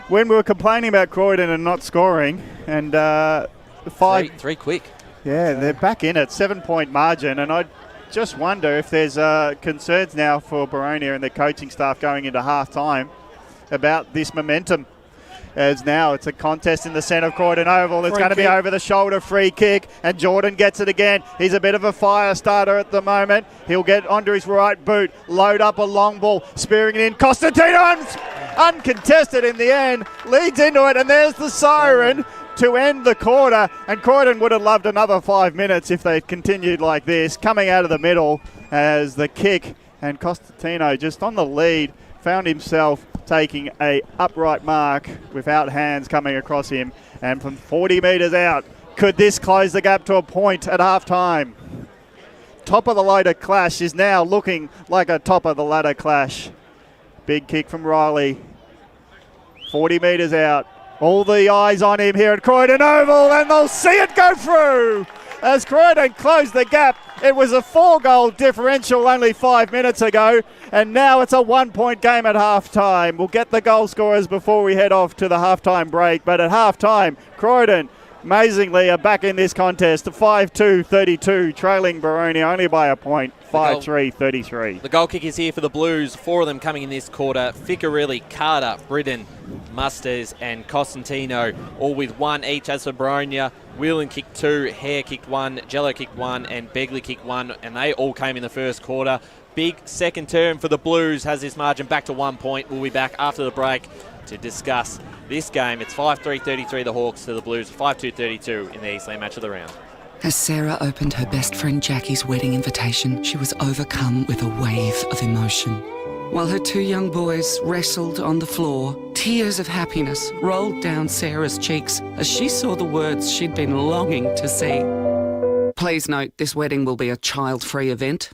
when we were complaining about Croydon and not scoring, and 3 quick. Yeah, they're back in it, 7-point margin, and I just wonder if there's concerns now for Boronia and the coaching staff going into half-time about this momentum. As now it's a contest in the centre of Croydon Oval. It's going to be over the shoulder, free kick, and Jordan gets it again. He's a bit of a fire starter at the moment. He'll get onto his right boot, load up a long ball, spearing it in. Constantino, uncontested in the end, leads into it, and there's the siren to end the quarter, and Croydon would have loved another 5 minutes if they continued like this. Coming out of the middle as the kick, and Constantino just on the lead, found himself taking a upright mark without hands coming across him, and from 40 metres out, could this close the gap to a point at half-time? Top of the ladder clash is now looking like a top of the ladder clash. Big kick from Riley, 40 metres out. All the eyes on him here at Croydon Oval, and they'll see it go through as Croydon closed the gap. It was a 4-goal differential only 5 minutes ago, and now it's a 1-point game at half-time. We'll get the goal scorers before we head off to the half-time break, but at half-time, Croydon amazingly are back in this contest, 5-2-32, trailing Boronia only by a point, 5-3-33. The goal kick is here for the Blues, 4 of them coming in this quarter. Ficarelli, Carter, Britton, Musters and Costantino, all with 1 each. As for Boronia, Whelan kicked 2, Hare kicked 1, Jello kicked 1 and Begley kicked 1, and they all came in the first quarter. Big second term for the Blues, has this margin back to 1 point. We'll be back after the break to discuss this game. It's 5-3-33 the Hawks to the Blues, 5-2-32 in the Eastland match of the round. As Sarah opened her best friend Jackie's wedding invitation, she was overcome with a wave of emotion. While her 2 young boys wrestled on the floor, tears of happiness rolled down Sarah's cheeks as she saw the words she'd been longing to see. Please note, this wedding will be a child-free event.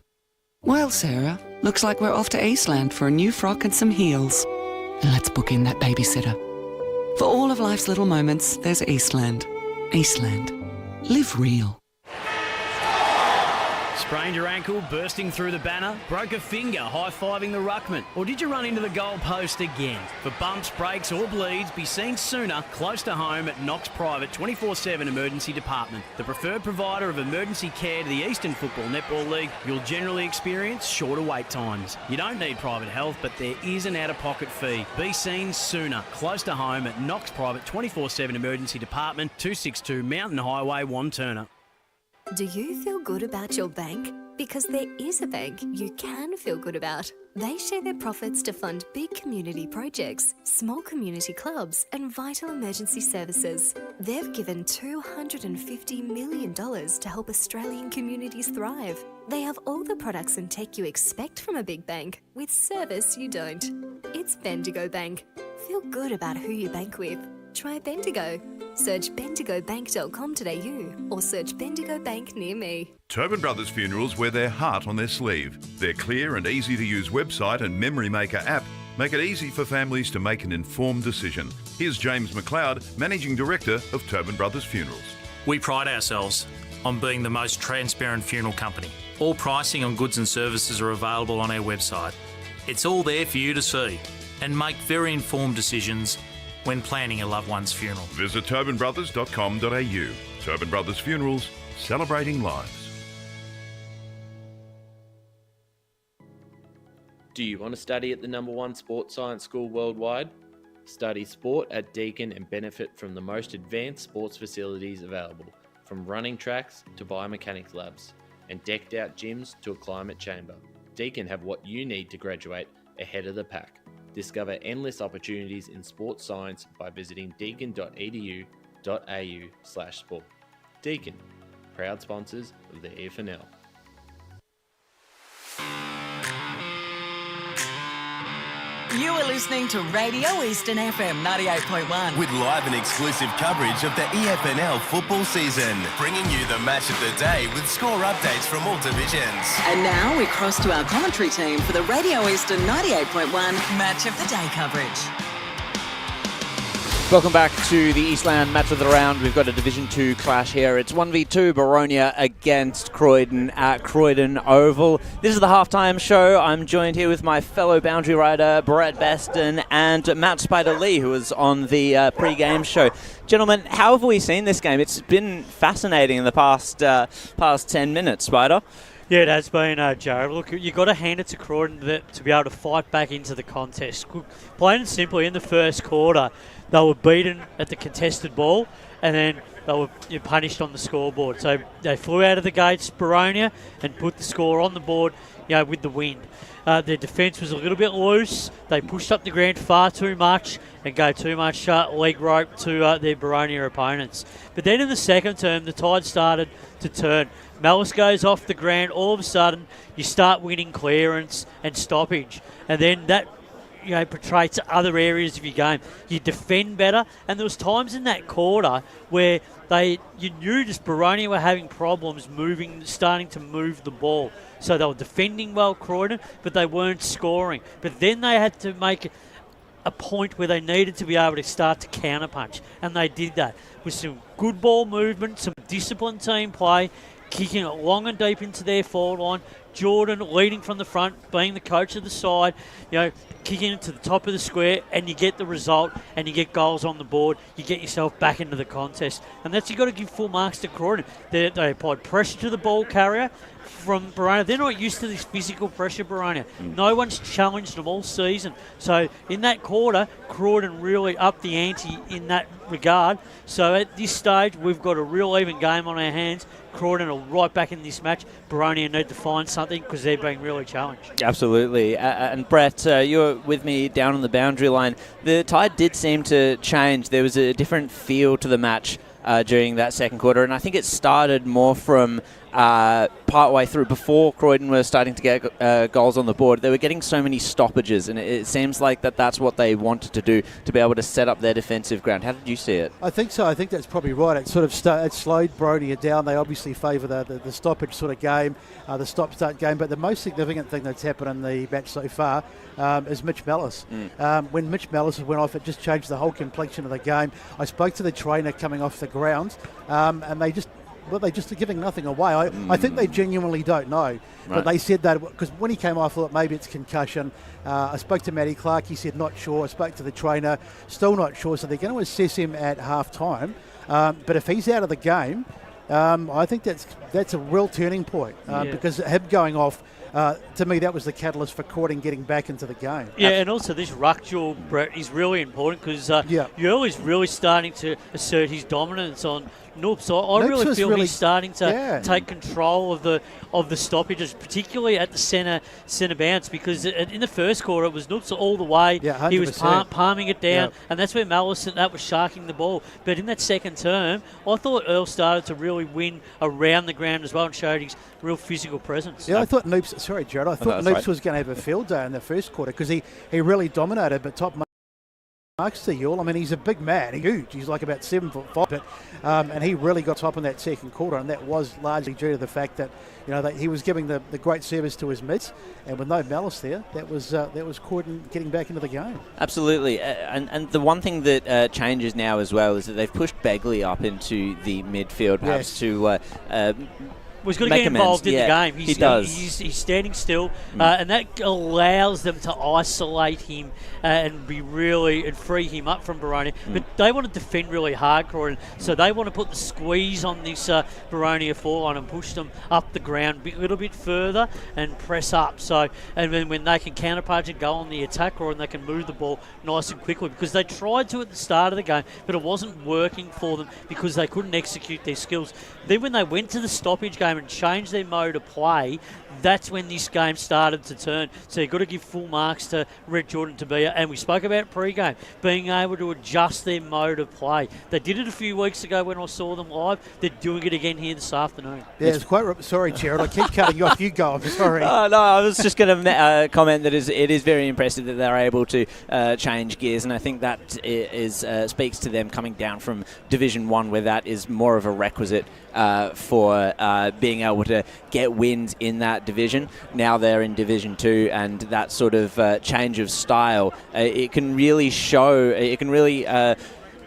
Well, Sarah, looks like we're off to Eastland for a new frock and some heels. Let's book in that babysitter. For all of life's little moments, there's Eastland. Eastland. Live real. Sprained your ankle, bursting through the banner? Broke a finger, high-fiving the ruckman? Or did you run into the goal post again? For bumps, breaks or bleeds, be seen sooner, close to home at Knox Private 24/7 Emergency Department. The preferred provider of emergency care to the Eastern Football Netball League, you'll generally experience shorter wait times. You don't need private health, but there is an out-of-pocket fee. Be seen sooner, close to home at Knox Private 24/7 Emergency Department, 262 Mountain Highway, Wantirna. Do you feel good about your bank? Because there is a bank you can feel good about. They share their profits to fund big community projects, small community clubs, and vital emergency services. They've given $250 million to help Australian communities thrive. They have all the products and tech you expect from a big bank, with service you don't. It's Bendigo Bank. Feel good about who you bank with. Try Bendigo. Search bendigobank.com.au or search Bendigo Bank near me. Tobin Brothers Funerals wear their heart on their sleeve. Their clear and easy to use website and Memory Maker app make it easy for families to make an informed decision. Here's James McLeod, Managing Director of Tobin Brothers Funerals. We pride ourselves on being the most transparent funeral company. All pricing on goods and services are available on our website. It's all there for you to see and make very informed decisions when planning a loved one's funeral. Visit tobinbrothers.com.au. Tobin Brothers Funerals, celebrating lives. Do you want to study at the #1 sports science school worldwide? Study sport at Deakin and benefit from the most advanced sports facilities available, from running tracks to biomechanics labs, and decked out gyms to a climate chamber. Deakin have what you need to graduate ahead of the pack. Discover endless opportunities in sports science by visiting deakin.edu.au/sport. Deakin, proud sponsors of the EFNL. You are listening to Radio Eastern FM 98.1. With live and exclusive coverage of the EFNL football season, bringing you the match of the day with score updates from all divisions. And now we cross to our commentary team for the Radio Eastern 98.1 Match of the Day coverage. Welcome back to the Eastland Match of the Round. We've got a Division 2 clash here. It's 1v2 Boronia against Croydon at Croydon Oval. This is the halftime show. I'm joined here with my fellow boundary rider, Brett Beston, and Matt Spider-Lee, who was on the pre-game show. Gentlemen, how have we seen this game? It's been fascinating in the past 10 minutes, Spider. Yeah, it has been, Jared. Look, you've got to hand it to Croydon to be able to fight back into the contest. Plain and simply, in the first quarter, they were beaten at the contested ball, and then they were punished on the scoreboard. So they flew out of the gates, Boronia, and put the score on the board, with the wind. Their defence was a little bit loose. They pushed up the ground far too much and gave too much leg rope to their Boronia opponents. But then in the second term, the tide started to turn. Malice goes off the ground. All of a sudden, you start winning clearance and stoppage. And then that portrays other areas of your game. You defend better, and there was times in that quarter where you knew just Boronia were having problems starting to move the ball. So they were defending well, Croydon, but they weren't scoring. But then they had to make a point where they needed to be able to start to counterpunch, and they did that with some good ball movement, some disciplined team play, kicking it long and deep into their forward line. Jordan leading from the front, being the coach of the side, kicking it to the top of the square, and you get the result, and you get goals on the board. You get yourself back into the contest, and that's, you've got to give full marks to Croydon. They applied pressure to the ball carrier from Boronia. They're not used to this physical pressure, Boronia. No one's challenged them all season. So in that quarter, Croydon really upped the ante in that regard. So at this stage, we've got a real even game on our hands. Croydon are right back in this match. Boronia need to find something because they're being really challenged. Absolutely. And Brett, you were with me down on the boundary line. The tide did seem to change. There was a different feel to the match during that second quarter, and I think it started more from partway through, before Croydon were starting to get goals on the board. They were getting so many stoppages, and it seems like that's what they wanted to do, to be able to set up their defensive ground. How did you see it? I think so. I think that's probably right. It sort of it slowed Boronia down. They obviously favour the stoppage sort of game, the stop-start game, but the most significant thing that's happened in the match so far is Mitch Mellis. When Mitch Mellis went off, it just changed the whole complexion of the game. I spoke to the trainer coming off the ground, and they just are giving nothing away. I think they genuinely don't know. But they said that because when he came off, I thought maybe it's concussion. I spoke to Matty Clark. He said not sure. I spoke to the trainer. Still not sure. So they're going to assess him at half-time. But if he's out of the game, I think that's a real turning point because him going off, to me, that was the catalyst for Croydon getting back into the game. Yeah, and also this ruck duel, Brett, is really important because Yule is really starting to assert his dominance on Noops. So I really feel he's starting to take control of the stoppages, particularly at the centre bounce, because in the first quarter it was Noops all the way. Yeah, he was palming it down, and that's where Malice that was sharking the ball. But in that second term, I thought Earl started to really win around the ground as well and showed his real physical presence. Yeah, I thought Noops. Sorry, Jared. I thought Noops was going to have a field day in the first quarter because he really dominated, but top marks to Yule. I mean, he's a big man, he's huge. He's like about 7'5", but and he really got top in that second quarter, and that was largely due to the fact that that he was giving the great service to his mids, and with no malice there, that was Croydon getting back into the game. Absolutely, and the one thing that changes now as well is that they've pushed Begley up into the midfield, perhaps to. He's got to get involved in the game. He does. He's standing still, and that allows them to isolate him and free him up from Boronia. But they want to defend really hard, Croydon, so they want to put the squeeze on this Boronia forward and push them up the ground a little bit further and press up. So, and then when they can counterpunch and go on the attack, Croydon, they can move the ball nice and quickly, because they tried to at the start of the game, but it wasn't working for them because they couldn't execute their skills. Then when they went to the stoppage game and changed their mode of play, that's when this game started to turn. So you've got to give full marks to Rhett Jordan to be, and we spoke about pre-game, being able to adjust their mode of play. They did it a few weeks ago when I saw them live. They're doing it again here this afternoon. Yeah, it's quite... Sorry, Jared, I keep cutting you off. You go, I'm sorry. No, I was just going to comment that it is very impressive that they're able to change gears, and I think that speaks to them coming down from Division 1, where that is more of a requisite for being able to get wins in that division. Now they're in Division 2, and that sort of change of style, it can really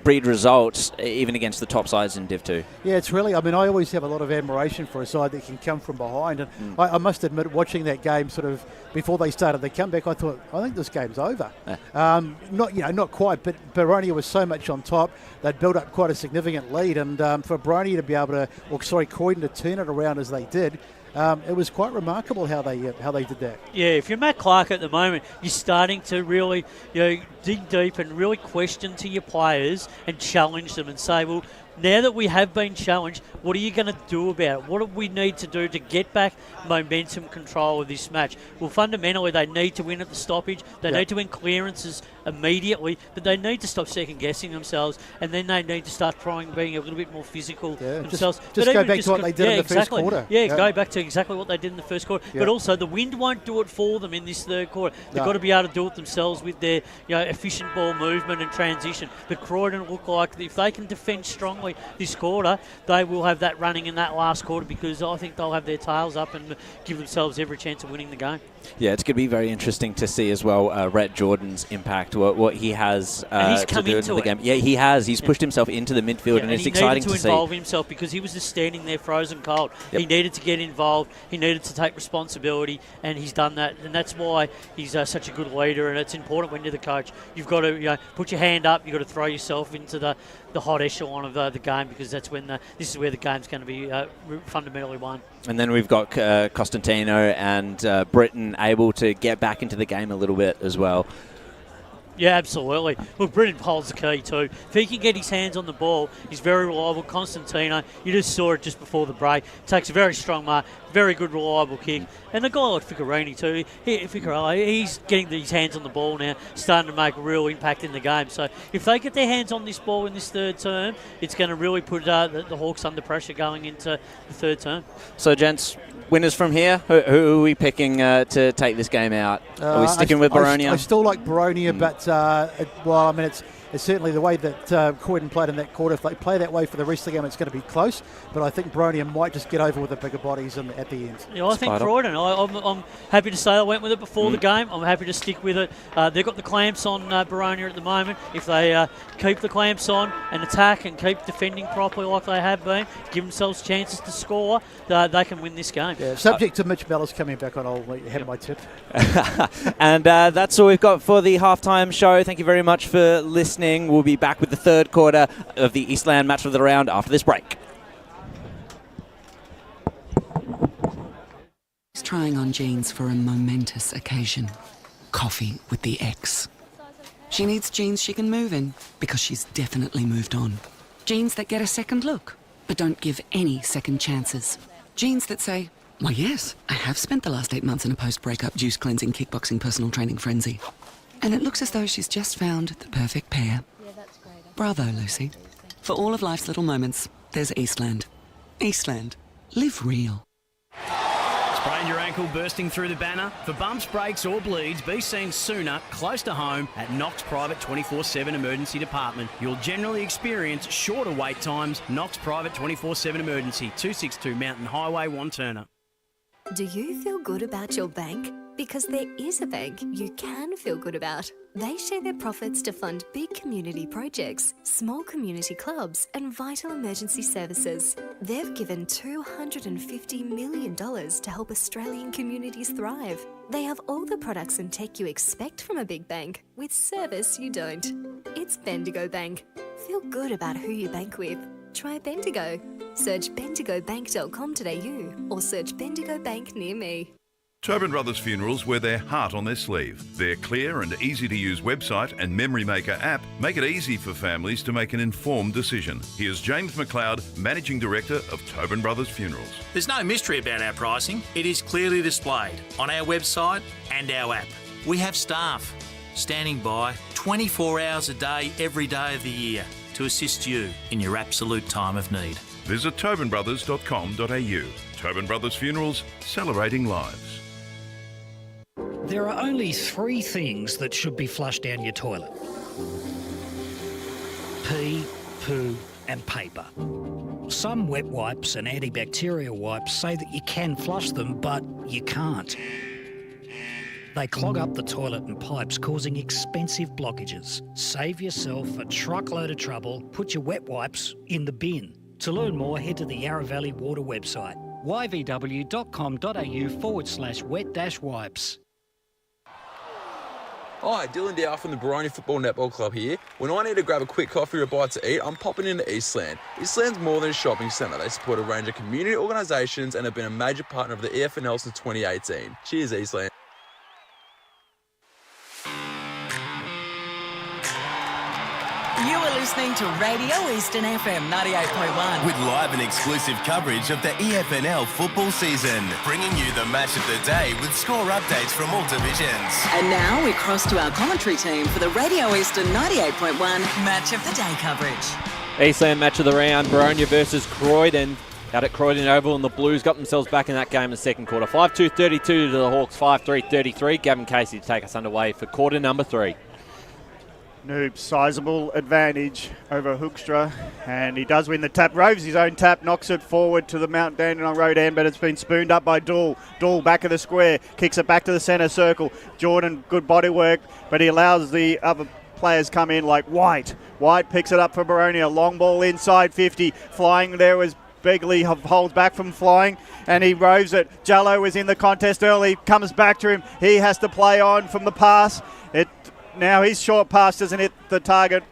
breed results even against the top sides in Div 2. Yeah, it's really, I always have a lot of admiration for a side that can come from behind, and I must admit, watching that game sort of before they started the comeback, I thought, I think this game's over. Not quite, but Boronia was so much on top. They'd built up quite a significant lead, and for Boronia to be able to, Croydon to turn it around as they did, it was quite remarkable how they did that. Yeah, if you're Matt Clark at the moment, you're starting to really dig deep and really question to your players and challenge them and say, well, now that we have been challenged, what are you going to do about it? What do we need to do to get back momentum control of this match? Well, fundamentally, they need to win at the stoppage. They need to win clearances immediately, but they need to stop second-guessing themselves, and then they need to start being a little bit more physical themselves. Just go back to what they did in the first quarter. Yeah, go back to exactly what they did in the first quarter. But also, the wind won't do it for them in this third quarter. They've got to be able to do it themselves with their efficient ball movement and transition. But Croydon look like if they can defend strongly this quarter, they will have that running in that last quarter, because I think they'll have their tails up and give themselves every chance of winning the game. Yeah, it's going to be very interesting to see as well Rhett Jordan's impact, what he has to do in the game. Yeah, he has. He's pushed himself into the midfield, and it's exciting to see. He needed to involve himself because he was just standing there frozen cold. He needed to get involved. He needed to take responsibility, and he's done that. And that's why he's such a good leader, and it's important when you're the coach. You've got to put your hand up. You've got to throw yourself into the hot echelon of the game, because that's when this is where the game's going to be fundamentally won. And then we've got Costantino and Britton able to get back into the game a little bit as well. Yeah, absolutely. Well, Britton holds the key too. If he can get his hands on the ball, he's very reliable. Constantino, you just saw it just before the break, takes a very strong mark, very good, reliable kick. And a guy like Ficarini too, he's getting his hands on the ball now, starting to make a real impact in the game. So if they get their hands on this ball in this third term, it's going to really put the Hawks under pressure going into the third term. So, gents, winners from here, who are we picking to take this game out? Are we sticking with Boronia? I still like Boronia, but it's certainly the way that Croydon played in that quarter. If they play that way for the rest of the game, it's going to be close. But I think Boronia might just get over with the bigger bodies at the end. Yeah, I think Croydon. I'm happy to say I went with it before the game. I'm happy to stick with it. They've got the clamps on Boronia at the moment. If they keep the clamps on and attack and keep defending properly like they have been, give themselves chances to score, they can win this game. Yeah, subject to Mitch Bellis coming back on, I'll have my tip. And that's all we've got for the halftime show. Thank you very much for listening. We'll be back with the third quarter of the Eastland match of the round after this break. She's trying on jeans for a momentous occasion. Coffee with the ex. She needs jeans she can move in, because she's definitely moved on. Jeans that get a second look, but don't give any second chances. Jeans that say, well, yes, I have spent the last 8 months in a post-breakup juice cleansing, kickboxing, personal training frenzy. And it looks as though she's just found the perfect pair. Bravo, Lucy. For all of life's little moments, there's Eastland. Eastland. Live real. Sprained your ankle bursting through the banner? For bumps, breaks or bleeds, be seen sooner, close to home at Knox Private 24/7 Emergency Department. You'll generally experience shorter wait times. Knox Private 24/7 Emergency, 262 Mountain Highway, Wanturna. Do you feel good about your bank? Because there is a bank you can feel good about. They share their profits to fund big community projects, small community clubs, and vital emergency services. They've given $250 million to help Australian communities thrive. They have all the products and tech you expect from a big bank, with service you don't. It's Bendigo Bank. Feel good about who you bank with. Try Bendigo. Search bendigobank.com.au or search Bendigo Bank near me. Tobin Brothers Funerals wear their heart on their sleeve. Their clear and easy-to-use website and Memory Maker app make it easy for families to make an informed decision. Here's James McLeod, Managing Director of Tobin Brothers Funerals. There's no mystery about our pricing. It is clearly displayed on our website and our app. We have staff standing by 24 hours a day, every day of the year to assist you in your absolute time of need. Visit tobinbrothers.com.au. Tobin Brothers Funerals, celebrating lives. There are only 3 things that should be flushed down your toilet: pee, poo and paper. Some wet wipes and antibacterial wipes say that you can flush them, but you can't. They clog up the toilet and pipes, causing expensive blockages. Save yourself a truckload of trouble. Put your wet wipes in the bin. To learn more, head to the Yarra Valley Water website, yvw.com.au/wet-wipes. Hi, Dylan Dow from the Boronia Football Netball Club here. When I need to grab a quick coffee or a bite to eat, I'm popping into Eastland. Eastland's more than a shopping centre. They support a range of community organisations and have been a major partner of the EFNL since 2018. Cheers, Eastland. You are listening to Radio Eastern FM 98.1. With live and exclusive coverage of the EFNL football season, bringing you the match of the day with score updates from all divisions. And now we cross to our commentary team for the Radio Eastern 98.1 Match of the Day coverage. Eastland match of the round, Boronia versus Croydon. Out at Croydon Oval, and the Blues got themselves back in that game in the second quarter. 5-2-32 to the Hawks, 5-3-33. Gavin Casey to take us underway for quarter number 3. Noob, sizable advantage over Hoekstra, and he does win the tap. Roves his own tap, knocks it forward to the Mount Dandenong road end, but it's been spooned up by Dool. Dool back of the square, kicks it back to the centre circle. Jordan, good body work, but he allows the other players come in like White. White picks it up for Boronia. Long ball inside 50. Flying there was Begley, holds back from flying, and he roves it. Jallo was in the contest early, comes back to him. He has to play on from the pass. Now his short pass doesn't hit the target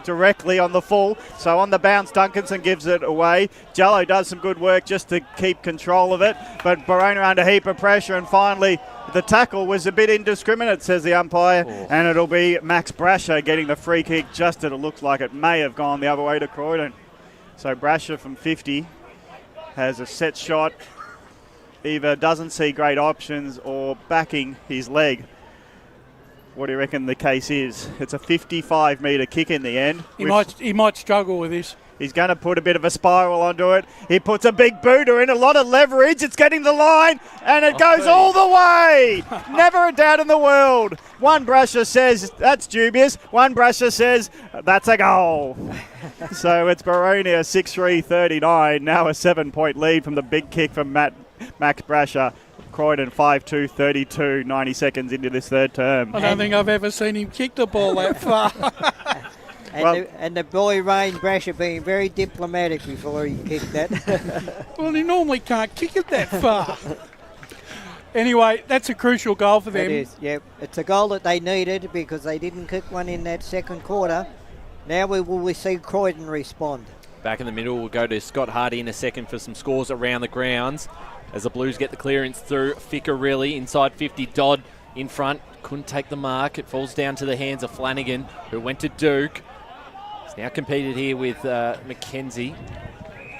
directly on the full. So on the bounce, Duncanson gives it away. Jallo does some good work just to keep control of it. But Boronia under a heap of pressure. And finally, the tackle was a bit indiscriminate, says the umpire. And it'll be Max Brasher getting the free kick. Just it looks like it may have gone the other way to Croydon. So Brasher from 50 has a set shot. Either doesn't see great options or backing his leg. What do you reckon the case is? It's a 55-metre kick in the end. He might struggle with this. He's going to put a bit of a spiral onto it. He puts a big booter in, a lot of leverage. It's getting the line, and it goes all the way. Never a doubt in the world. One Brasher says, that's dubious. One Brasher says, that's a goal. So it's Boronia 6-3-39. Now a 7-point lead from the big kick from Max Brasher. Croydon 5-2-32, 90 seconds into this third term. I don't think I've ever seen him kick the ball that far. And the boy Rain Brasher being very diplomatic before he kicked that. Well, he normally can't kick it that far. Anyway, that's a crucial goal for them. It is, yep. It's a goal that they needed because they didn't kick one in that second quarter. Now we see Croydon respond. Back in the middle, we'll go to Scott Hardy in a second for some scores around the grounds. As the Blues get the clearance through, Ficcarelli inside 50, Dodd in front, couldn't take the mark. It falls down to the hands of Flanagan, who went to Duke. He's now competed here with Mackenzie,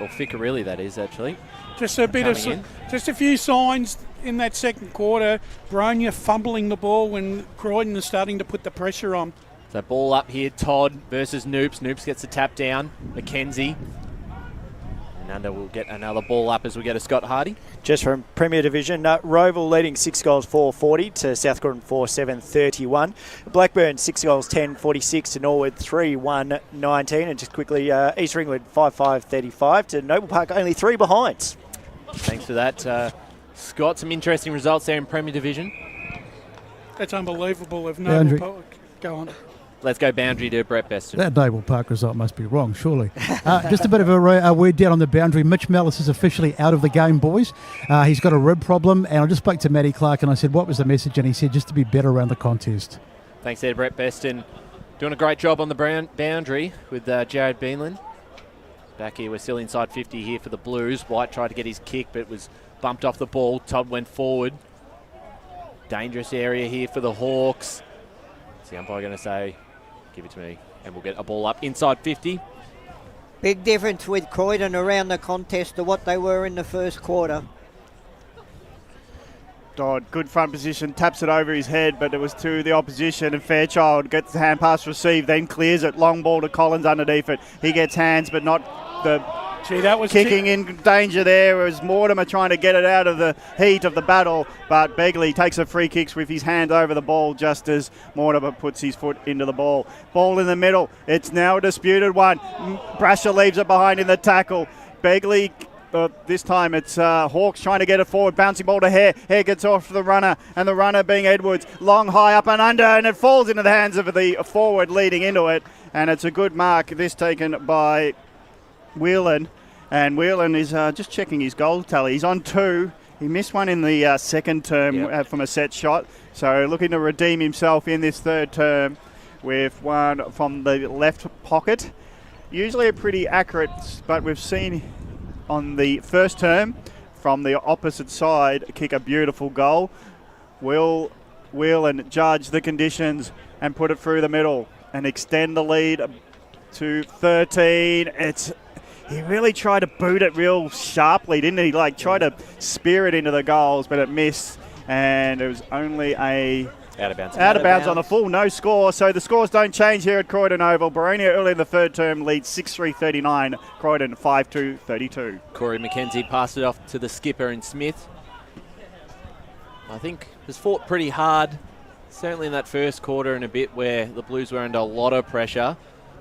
or Ficcarelli that is actually. Just a few signs in that second quarter. Boronia fumbling the ball when Croydon is starting to put the pressure on. So ball up here, Todd versus Noops. Noops gets the tap down, Mackenzie. Nanda will get another ball up as we go to Scott Hardy. Just from Premier Division, Roval leading 6 goals 4-40 to South Croydon 4-7-31. Blackburn 6 goals 10-46 to Norwood 3-1-19. And just quickly, East Ringwood 5-5-35 to Noble Park, only 3 behinds. Thanks for that. Scott, some interesting results there in Premier Division. That's unbelievable if Noble Park go on. Let's go boundary to Brett Beston. That Noble Park result must be wrong, surely. Just a bit of a word down on the boundary. Mitch Mellis is officially out of the game, boys. He's got a rib problem, and I just spoke to Matty Clark and I said, what was the message? And he said, just to be better around the contest. Thanks there, Brett Beston. Doing a great job on the boundary with Jared Beanland. Back here, we're still inside 50 here for the Blues. White tried to get his kick, but was bumped off the ball. Todd went forward. Dangerous area here for the Hawks. What's the umpire going to say? Give it to me, and we'll get a ball up inside 50. Big difference with Croydon around the contest to what they were in the first quarter. Dodd, good front position, taps it over his head, but it was to the opposition, and Fairchild gets the hand pass received, then clears it, long ball to Collins underneath it. He gets hands, but not the that was kicking in danger there. As Mortimer trying to get it out of the heat of the battle, but Begley takes a free kicks with his hand over the ball just as Mortimer puts his foot into the ball. Ball in the middle. It's now a disputed one. Brasher leaves it behind in the tackle. Begley. This time it's Hawks trying to get it forward. Bouncing ball to Hare. Hare gets off the runner, and the runner being Edwards. Long, high up and under, and it falls into the hands of the forward leading into it. And it's a good mark, this taken by Whelan. And Whelan is just checking his goal tally. He's on 2. He missed one in the second term from a set shot. So looking to redeem himself in this third term with one from the left pocket. Usually a pretty accurate, but we've seen on the first term from the opposite side kick a beautiful goal. Will Whelan judge the conditions and put it through the middle and extend the lead to 13. He really tried to boot it real sharply, didn't he? Like, tried to spear it into the goals, but it missed. And it was only a out of bounds. Out of bounds on the full, no score. So the scores don't change here at Croydon Oval. Boronia early in the third term leads 6-3-39. Croydon 5-2-32. Corey McKenzie passed it off to the skipper and Smith. I think has fought pretty hard, certainly in that first quarter and a bit where the Blues were under a lot of pressure.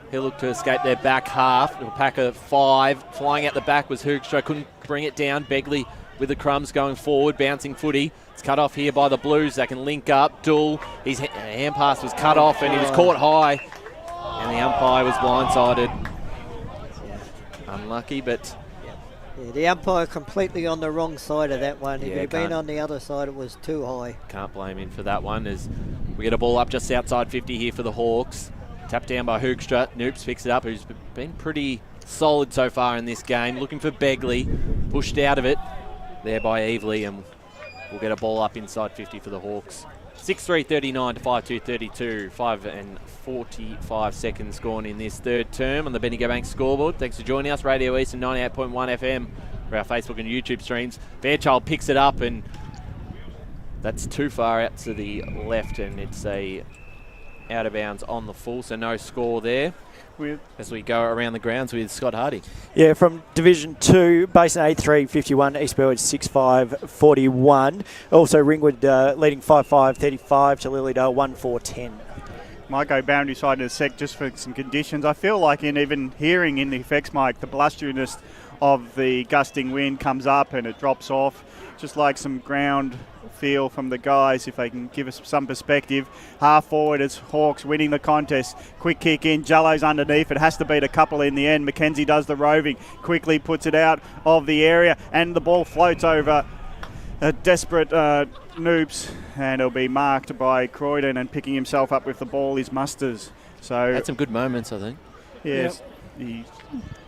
He'll look to escape their back half. A pack of 5. Flying out the back was Hoekstra. Couldn't bring it down. Begley with the crumbs going forward. Bouncing footy. It's cut off here by the Blues. They can link up. Duel. His hand pass was cut off and he was caught high. And the umpire was blindsided. Unlucky, but... Yeah, the umpire completely on the wrong side of that one. If Yeah, he'd been on the other side, it was too high. Can't blame him for that one as we get a ball up just outside 50 here for the Hawks. Tapped down by Hoekstra. Noops picks it up, who's been pretty solid so far in this game. Looking for Begley. Pushed out of it there by Evely, and we'll get a ball up inside 50 for the Hawks. 6-3-39 to 5-2-32. 5 and 45 seconds gone in this third term on the Bendigo Bank scoreboard. Thanks for joining us. Radio Eastern 98.1 FM for our Facebook and YouTube streams. Fairchild picks it up, and that's too far out to the left, and it's a out of bounds on the full, so no score there. As we go around the grounds with Scott Hardy. Yeah, from Division 2, Basin 8-3-51, East Burwood 6-5-41. Also Ringwood leading 5-5-35 to Lilydale 1-4-10. Might go boundary side in a sec just for some conditions. I feel like in even hearing in the effects mic, the blusteriness of the gusting wind comes up and it drops off. Just like some ground feel from the guys, if they can give us some perspective. Half forward, it's Hawks winning the contest. Quick kick in, Jallo's underneath. It has to beat a couple in the end. McKenzie does the roving, quickly puts it out of the area, and the ball floats over a desperate Noops, and it'll be marked by Croydon, and picking himself up with the ball is Musters. So had some good moments, I think. Yes. Yep.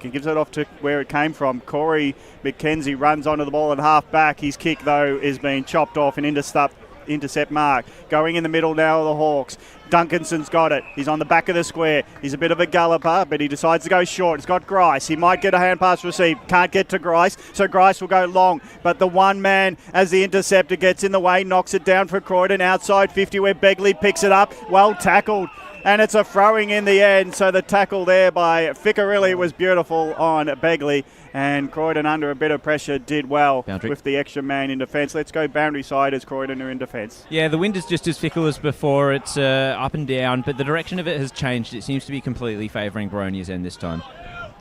He gives it off to where it came from. Corey McKenzie runs onto the ball at half back. His kick, though, is being chopped off and intercept mark. Going in the middle now of the Hawks. Duncanson's got it. He's on the back of the square. He's a bit of a galloper, but he decides to go short. It's got Grice. He might get a hand pass received. Can't get to Grice, so Grice will go long. But the one man, as the interceptor gets in the way, knocks it down for Croydon outside 50 where Begley picks it up. Well tackled. and it's a throwing in the end. So the tackle there by Ficcarelli was beautiful on Begley, and Croydon under a bit of pressure did well with the extra man in defence. Let's go boundary side as Croydon are in defence. Yeah, the wind is just as fickle as before. It's up and down, but the direction of it has changed. It seems to be completely favouring Boronia's end this time.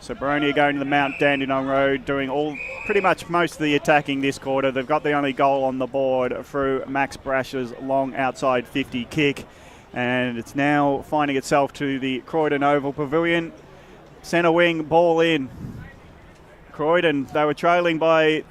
So Boronia going to the Mount Dandenong Road, doing pretty much most of the attacking this quarter. They've got the only goal on the board through Max Brash's long outside 50 kick. And it's now finding itself to the Croydon Oval Pavilion. Centre wing, ball in. Croydon, they were trailing by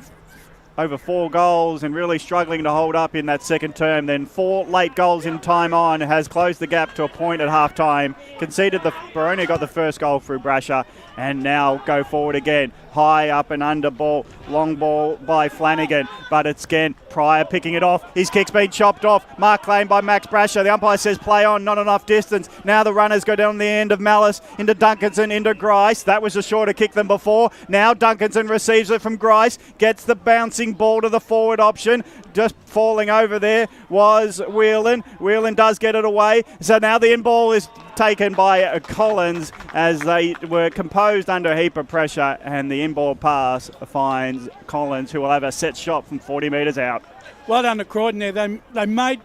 over 4 goals and really struggling to hold up in that second term. Then 4 late goals in time on has closed the gap to a point at half time. Boronia got the first goal through Brasher, and now go forward again. High up and under ball, long ball by Flanagan, but it's again Pryor picking it off. His kick's been chopped off. Mark claimed by Max Brasher. The umpire says play on, not enough distance. Now the runners go down the end of Malice into Duncanson, into Grice. That was a shorter kick than before. Now Duncanson receives it from Grice, gets the bouncing ball to the forward option. Just falling over there was Whelan. Whelan does get it away. So now the in ball is taken by Collins as they were composed under a heap of pressure, and the in-ball pass finds Collins, who will have a set shot from 40 metres out. Well done to Croydon there. They made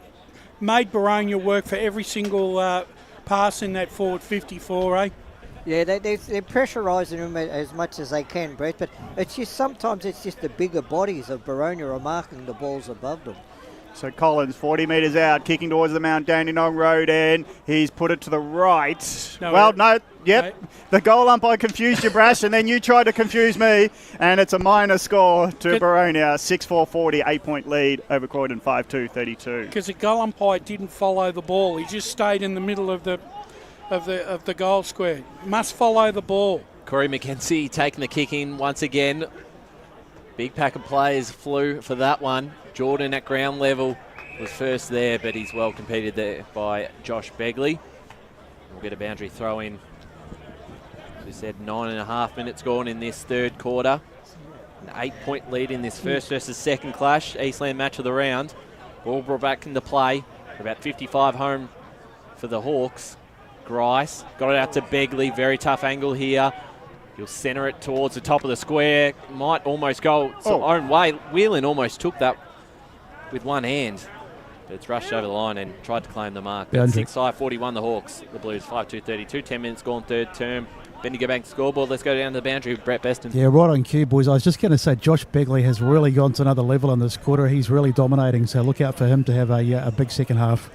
Boronia work for every single pass in that forward 54, eh? Yeah, they're pressurising them as much as they can, Brett, but it's just sometimes it's just the bigger bodies of Boronia are marking the balls above them. So Collins, 40 metres out, kicking towards the Mount Dandenong Road end. He's put it to the right. The goal umpire confused you, Brash, and then you tried to confuse me, and it's a minor score to Boronia, 6-4-40, 8-point lead over Croydon, 5-2-32. Because the goal umpire didn't follow the ball. He just stayed in the middle of the goal square. Must follow the ball. Corey McKenzie taking the kick in once again. Big pack of players flew for that one. Jordan at ground level was first there, but he's well competed there by Josh Begley. We'll get a boundary throw in. As we said, 9.5 minutes gone in this third quarter. An 8-point lead in this first versus second clash. Eastland match of the round. Ball brought back into play. About 55 home for the Hawks. Grice got it out to Begley. Very tough angle here. He'll centre it towards the top of the square. Might almost go its own way. Whelan almost took that with one hand. But it's rushed over the line and tried to claim the mark. 6-5-41 the Hawks. The Blues 5-2-32. 10 minutes gone third term. Bendigo Bank scoreboard. Let's go down to the boundary with Brett Beston. Yeah, right on cue, boys. I was just going to say Josh Begley has really gone to another level in this quarter. He's really dominating, so look out for him to have a big second half.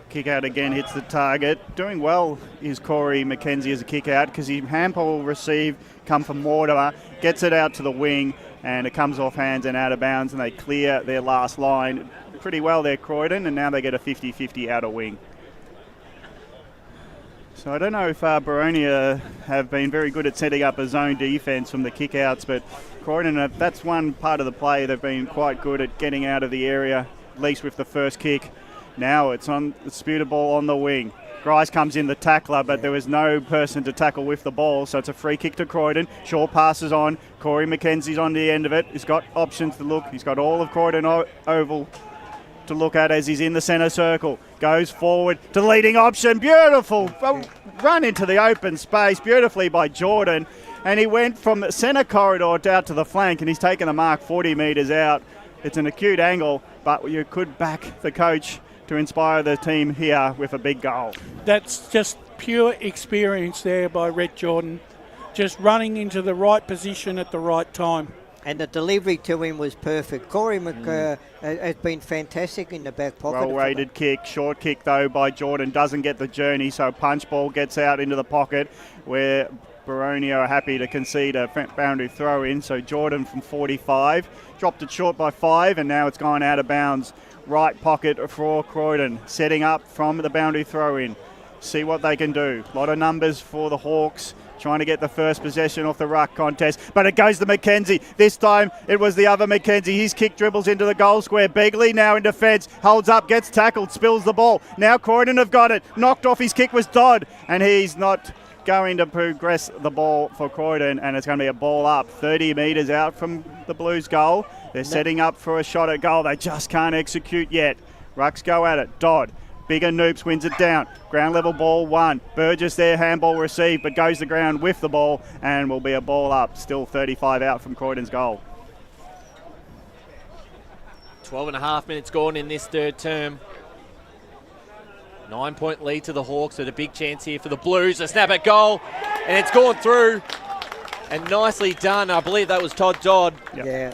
Kick out again, hits the target. Doing well is Corey McKenzie as a kick out, because he handball receive, come from Mortimer, gets it out to the wing, and it comes off hands and out of bounds, and they clear their last line pretty well there, Croydon, and now they get a 50-50 outer wing. So I don't know if Boronia have been very good at setting up a zone defence from the kick-outs, but Croydon, that's one part of the play. They've been quite good at getting out of the area, at least with the first kick. Now it's on the Sputer ball on the wing. Grice comes in the tackler, but there was no person to tackle with the ball, so it's a free kick to Croydon. Shaw passes on. Corey McKenzie's on the end of it. He's got options to look. He's got all of Croydon Oval to look at as he's in the centre circle. Goes forward to leading option. Beautiful run into the open space, beautifully by Jordan. And he went from the centre corridor out to the flank, and he's taken the mark 40 metres out. It's an acute angle, but you could back the coach to inspire the team here with a big goal. That's just pure experience there by Rhett Jordan, just running into the right position at the right time. And the delivery to him was perfect. Corey has been fantastic in the back pocket. Well-weighted kick, short kick though by Jordan, doesn't get the journey, so punch ball gets out into the pocket where Boronia are happy to concede a boundary throw in. So Jordan from 45, dropped it short by 5, and now it's gone out of bounds. Right pocket for Croydon, setting up from the boundary throw in. See what they can do. A lot of numbers for the Hawks, trying to get the first possession off the ruck contest, but it goes to McKenzie. This time it was the other McKenzie. His kick dribbles into the goal square. Begley now in defence, holds up, gets tackled, spills the ball. Now Croydon have got it. Knocked off his kick was Dodd, and he's not going to progress the ball for Croydon, and it's going to be a ball up 30 metres out from the Blues goal. They're setting up for a shot at goal. They just can't execute yet. Rucks go at it. Dodd Bigger Noops wins it down. Ground level ball 1. Burgess there, handball received, but goes to ground with the ball and will be a ball up. Still 35 out from Croydon's goal. 12.5 minutes gone in this third term. 9-point lead to the Hawks with a big chance here for the Blues. A snap at goal, and it's gone through. And nicely done. I believe that was Todd Dodd. Yeah.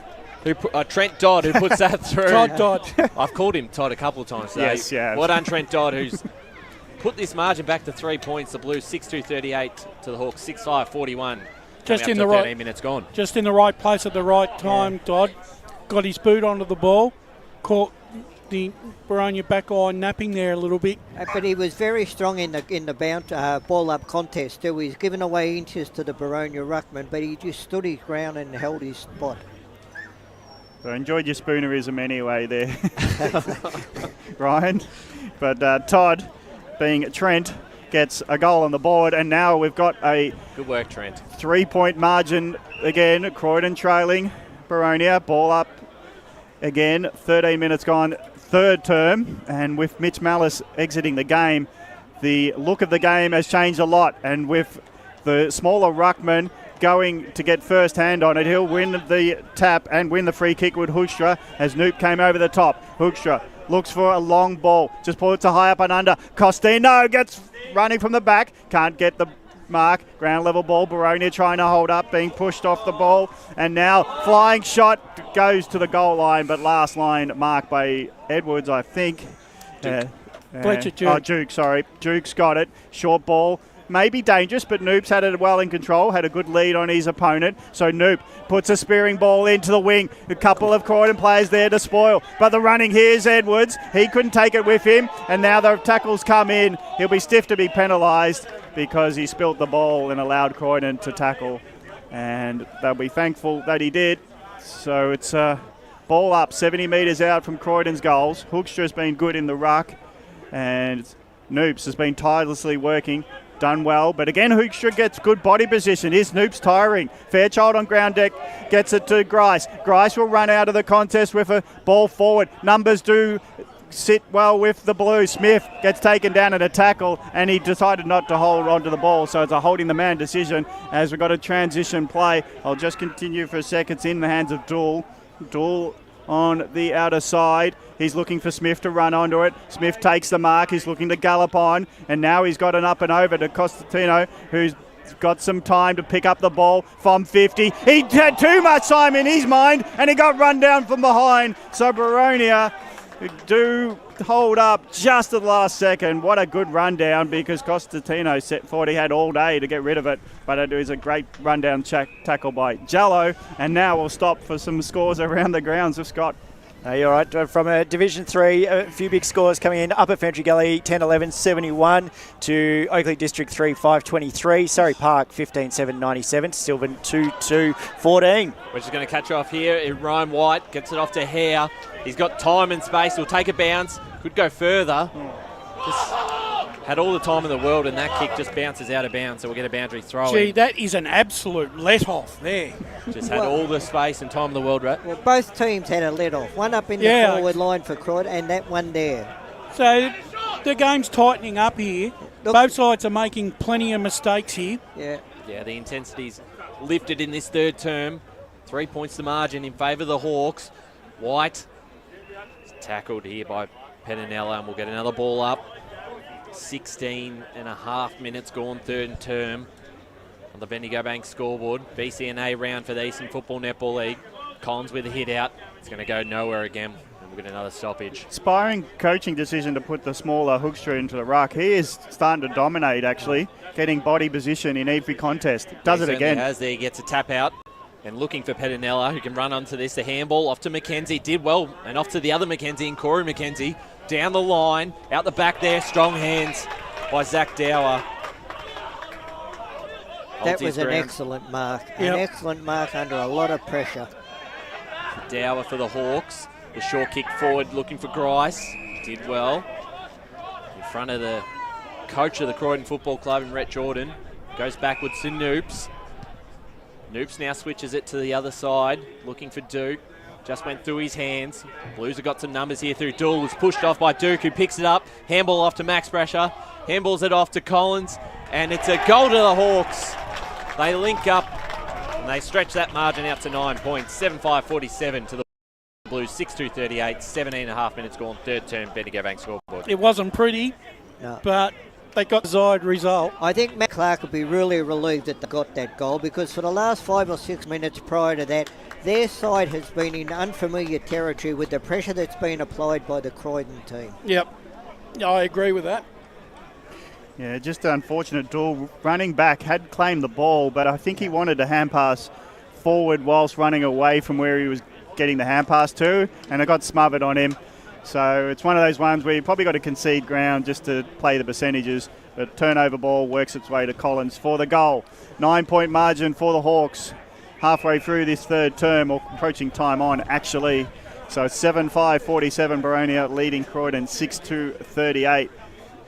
Trent Dodd who puts that through. Todd Dodd. I've called him Todd a couple of times today. Yes, yeah. Well done, Trent Dodd, who's put this margin back to 3 points. The Blues 6-2-38 to the Hawks 6-5-41. Just in the the right 13 minutes gone. Just in the right place at the right time, Dodd. Got his boot onto the ball. Caught the Boronia back line napping there a little bit. But he was very strong in the ball up contest too. He's given away inches to the Boronia ruckman, but he just stood his ground and held his spot. So I enjoyed your spoonerism anyway there, Ryan. But Todd, being Trent, gets a goal on the board, and now we've got a good work, Trent. 3-point margin again. Croydon trailing Boronia. Ball up again. 13 minutes gone. Third term, and with Mitch Mallis exiting the game, the look of the game has changed a lot, and with the smaller ruckman going to get first hand on it, he'll win the tap and win the free kick with Hoekstra as Noop came over the top. Hoekstra looks for a long ball, just pull it to high up and under. Costino gets running from the back, can't get the mark. Ground level ball, Boronia trying to hold up, being pushed off the ball, and now flying shot goes to the goal line, but last line marked by Edwards, I think. Duke. Duke, sorry. Duke's got it. Short ball. Maybe dangerous, but Noop's had it well in control, had a good lead on his opponent. So Noop puts a spearing ball into the wing. A couple of Croydon players there to spoil. But the running here's Edwards. He couldn't take it with him, and now the tackles come in. He'll be stiff to be penalised because he spilt the ball and allowed Croydon to tackle. And they'll be thankful that he did. So it's a ball up 70 metres out from Croydon's goals. Hoekstra's been good in the ruck, and Noops has been tirelessly working. Done well, but again Hoekstra gets good body position. Here's Noops tiring. Fairchild on ground deck gets it to Grice. Grice will run out of the contest with a ball forward. Numbers do sit well with the Blues. Smith gets taken down in a tackle, and he decided not to hold on to the ball, so it's a holding the man decision as we've got a transition play. I'll just continue for a second. It's in the hands of Dool. Dool on the outer side. He's looking for Smith to run onto it. Smith takes the mark. He's looking to gallop on, and now he's got an up and over to Costantino, who's got some time to pick up the ball from 50. He had too much time in his mind, and he got run down from behind. So Boronia do hold up just at the last second. What a good rundown, because Costantino thought he had all day to get rid of it, but it was a great rundown tackle by Jallo. And now we'll stop for some scores around the grounds of Scott. You're right. From Division 3, a few big scores coming in. Upper Fentry Gully 10-11 71 to Oakley District 3 5-23. Surrey Park 15-7 97 to Sylvan 2-2 14. We're just going to catch off here. Ryan White gets it off to Hare. He's got time and space. He'll take a bounce. Could go further. Just had all the time in the world, and that kick just bounces out of bounds, so we'll get a boundary throw. Gee, that is an absolute let-off there. Just had all the space and time in the world, right? Well, both teams had a let-off. One up in the forward line for Croydon, and that one there. So the game's tightening up here. Both sides are making plenty of mistakes here. Yeah. Yeah, the intensity's lifted in this third term. 3 points to margin in favour of the Hawks. White is tackled here by Penanella, and we'll get another ball up. 16.5 minutes gone third term on the Bendigo Bank scoreboard. BCNA round for the Eastern Football Netball League. Collins with a hit out. It's going to go nowhere again, and we'll get another stoppage. Inspiring coaching decision to put the smaller Hoekstra into the ruck. He is starting to dominate, actually, getting body position in every contest. Does it again. Has there. He gets a tap out. And looking for Pettinella, who can run onto this. The handball off to McKenzie. Did well. And off to the other McKenzie, and Corey McKenzie. Down the line. Out the back there. Strong hands by Zach Dower. That was an excellent mark. An excellent mark under a lot of pressure. Dower for the Hawks. The short kick forward looking for Grice. Did well. In front of the coach of the Croydon Football Club in Rhett Jordan. Goes backwards to Noops. Noops now switches it to the other side, looking for Duke. just went through his hands. Blues have got some numbers here through Dool, who's pushed off by Duke, who picks it up. Handball off to Max Brasher. Handballs it off to Collins, and it's a goal to the Hawks. They link up, and they stretch that margin out to 9 points. 7-5-47 to the Blues, 6-2-38, 17.5 minutes gone, third term, Bendigo Bank scoreboard. It wasn't pretty, but they got the desired result. I think Matt Clark would be really relieved that they got that goal, because for the last 5 or 6 minutes prior to that, their side has been in unfamiliar territory with the pressure that's been applied by the Croydon team. Yep, I agree with that. Yeah, just unfortunate. Dool running back had claimed the ball, but I think he wanted to hand pass forward whilst running away from where he was getting the hand pass to, and it got smothered on him. So it's one of those ones where you probably got to concede ground just to play the percentages. But turnover ball works its way to Collins for the goal. 9 point margin for the Hawks halfway through this third term, or approaching time on actually. So 7-5-47 Boronia leading Croydon 6-2-38.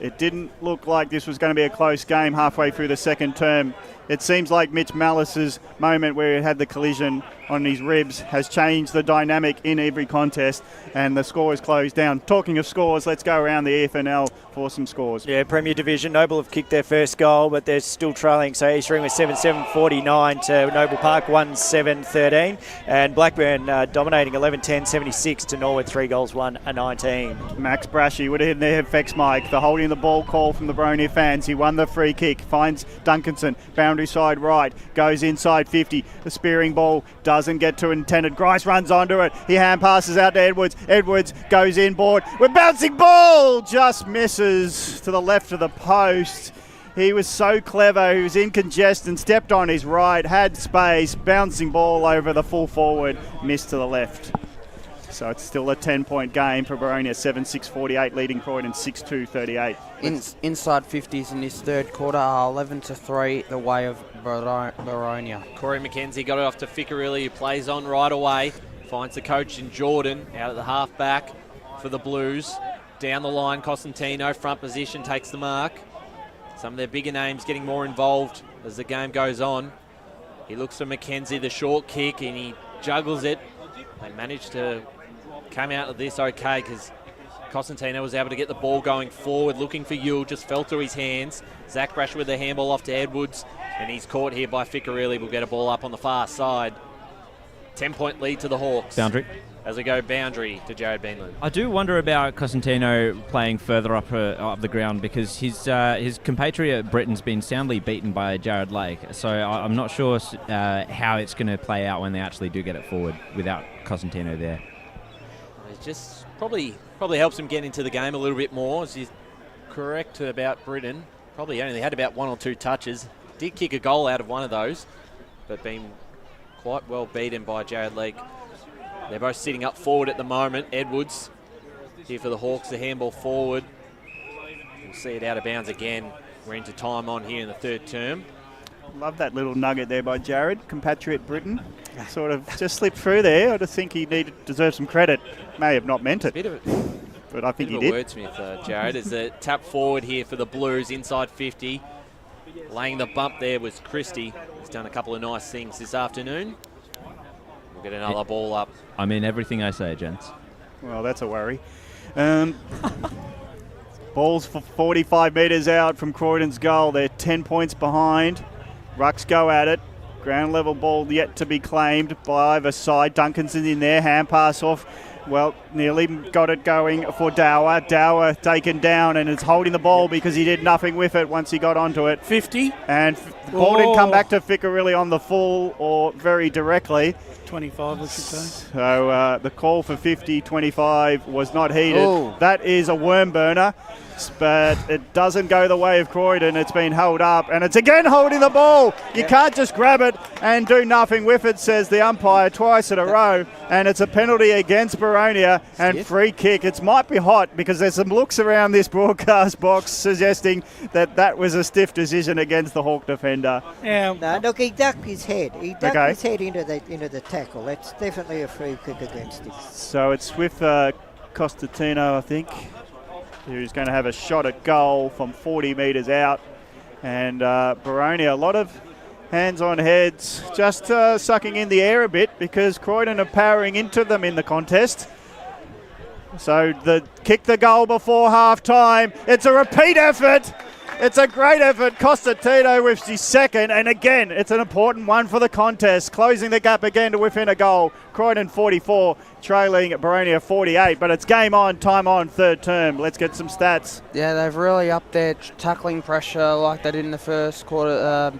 It didn't look like this was going to be a close game halfway through the second term. It seems like Mitch Mallis's moment where he had the collision on his ribs has changed the dynamic in every contest, and the score is closed down. Talking of scores, let's go around the EFNL for some scores. Yeah, Premier Division. Noble have kicked their first goal, but they're still trailing. So Eastring was 7-7-49 to Noble Park, 1-7-13. And Blackburn dominating 11-10-76 to Norwood, 3 goals, 1-19. Max Brashy would have hit their FX mic. The holding the ball call from the Boronia fans. He won the free kick, finds Duncanson, boundary side right, goes inside 50. The spearing ball doesn't get to intended. Grice runs onto it. He hand passes out to Edwards. Edwards goes inboard with bouncing ball. Just misses to the left of the post. He was so clever. He was in congestion, stepped on his right, had space, bouncing ball over the full forward, missed to the left. So it's still a 10-point game for Boronia, 7-6-48, leading Croydon 6-2-38. Inside 50s in this third quarter are 11-3 the way of Boronia. Corey McKenzie got it off to Ficcarelli, who plays on right away. Finds the coach in Jordan out at the half-back for the Blues. Down the line, Costantino, front position, takes the mark. Some of their bigger names getting more involved as the game goes on. He looks for McKenzie, the short kick, and he juggles it. They managed to come out of this okay, because Costantino was able to get the ball going forward, looking for Yule, just fell through his hands. Zach Brasher with the handball off to Edwards, and he's caught here by Ficcarelli. Will get a ball up on the far side. 10-point lead to the Hawks. Boundary. As we go boundary to Jared Beanland. I do wonder about Costantino playing further up the ground, because his compatriot Britton's been soundly beaten by Jared Lake. So I'm not sure how it's going to play out when they actually do get it forward without Costantino there. It just probably helps him get into the game a little bit more. As he's correct about Britton. Probably only had about 1 or 2 touches. Did kick a goal out of one of those, but been quite well beaten by Jared Lake. They're both sitting up forward at the moment. Edwards here for the Hawks, the handball forward. We'll see it out of bounds again. We're into time on here in the third term. Love that little nugget there by Jared, compatriot Britton. Sort of just slipped through there. I just think he deserves some credit. May have not meant it, but I think he did. Wordsmith, Jared, is a tap forward here for the Blues, inside 50. Laying the bump there was Christie. He's done a couple of nice things this afternoon. We'll get another ball up. I mean everything I say, gents. Well, that's a worry. Ball's for 45 metres out from Croydon's goal. They're 10 points behind. Rucks go at it. Ground level ball yet to be claimed by either side. Duncanson's in there. Hand pass off. Well, nearly got it going for Dower. Dower taken down and is holding the ball because he did nothing with it once he got onto it. 50. And the ball didn't come back to Ficcarelli on the full or very directly. 25, I should say. So the call for 50-25 was not heeded. That is a worm burner, but it doesn't go the way of Croydon. It's been held up, and it's again holding the ball. You can't just grab it and do nothing with it, says the umpire twice in a row, and it's a penalty against Boronia and free kick. It might be hot because there's some looks around this broadcast box suggesting that was a stiff decision against the Hawk defender. No, look, he ducked his head. He ducked his head into the tackle. That's definitely a free kick against him. So it's with Costantino, I think, who's going to have a shot at goal from 40 metres out. And Boronia, a lot of Hands on heads, just sucking in the air a bit because Croydon are powering into them in the contest. So kick the goal before half time. It's a repeat effort. It's a great effort. Costatino with his second, and again, it's an important one for the contest. Closing the gap again to within a goal. Croydon 44, trailing Boronia 48, but it's game on, time on, third term. Let's get some stats. Yeah, they've really upped their tackling pressure like they did in the first quarter.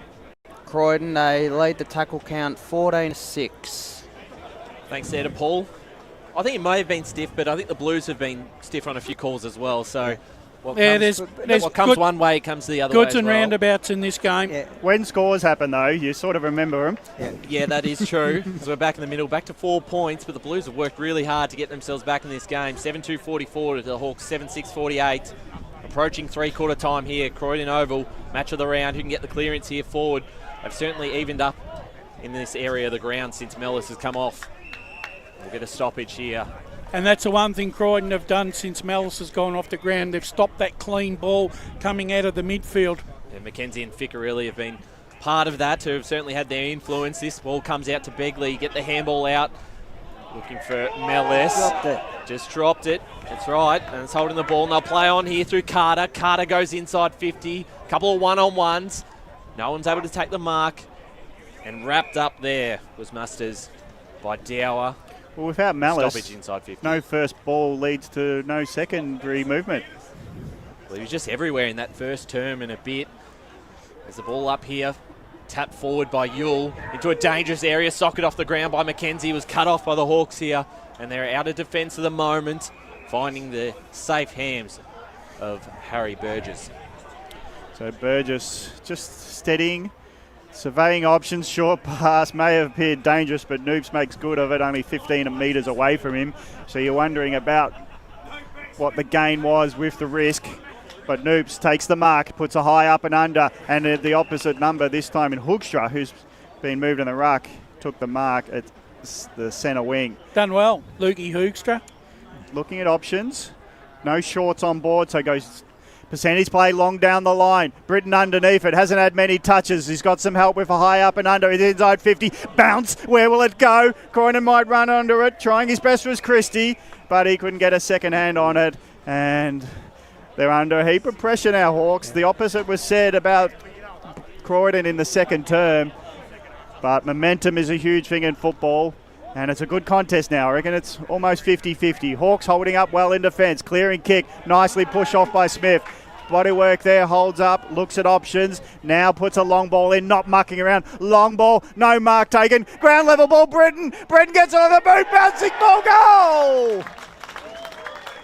Croydon, they lead the tackle count 14-6. Thanks there to Paul. I think it may have been stiff, but I think the Blues have been stiff on a few calls as well. So what comes one way comes the other way. Goods and roundabouts in this game. Yeah. When scores happen, though, you sort of remember them. Yeah, that is true. So we're back in the middle, back to 4 points, but the Blues have worked really hard to get themselves back in this game. 7-2-44 to the Hawks, 7-6-48. Approaching three-quarter time here. Croydon Oval, match of the round. Who can get the clearance here forward? They've certainly evened up in this area of the ground since Mellis has come off. We'll get a stoppage here. And that's the one thing Croydon have done since Mellis has gone off the ground. They've stopped that clean ball coming out of the midfield. Yeah, Mackenzie and Ficcarelli have been part of that, who have certainly had their influence. This ball comes out to Begley, get the handball out. Looking for Mellis. Just dropped it. That's right. And it's holding the ball. And they'll play on here through Carter. Carter goes inside 50. Couple of one-on-ones. No one's able to take the mark. And wrapped up there was Musters by Dower. Well, without Mellis, stoppage inside 50. No first ball leads to no secondary movement. Well, he was just everywhere in that first term and a bit. There's the ball up here. Tapped forward by Yule into a dangerous area. Socket off the ground by Mackenzie. Was cut off by the Hawks here. And they're out of defence at the moment. Finding the safe hands of Harry Burgess. So Burgess just steadying, surveying options. Short pass may have appeared dangerous, but Noops makes good of it, only 15 metres away from him. So you're wondering about what the gain was with the risk. But Noops takes the mark, puts a high up and under, and at the opposite number, this time in Hoekstra, who's been moved in the ruck, took the mark at the centre wing. Done well, Lukey Hoekstra. Looking at options. No shorts on board, so goes percentage play long down the line. Britton underneath it. Hasn't had many touches. He's got some help with a high up and under. It's inside 50. Bounce. Where will it go? Croydon might run under it. Trying his best was Christie, but he couldn't get a second hand on it. And they're under a heap of pressure now, Hawks. The opposite was said about Croydon in the second term. But momentum is a huge thing in football. And it's a good contest now. I reckon it's almost 50-50. Hawks holding up well in defence. Clearing kick. Nicely pushed off by Smith. Body work there. Holds up. Looks at options. Now puts a long ball in. Not mucking around. Long ball. No mark taken. Ground level ball. Britton. Britton gets it on the boot. Bouncing ball. Goal!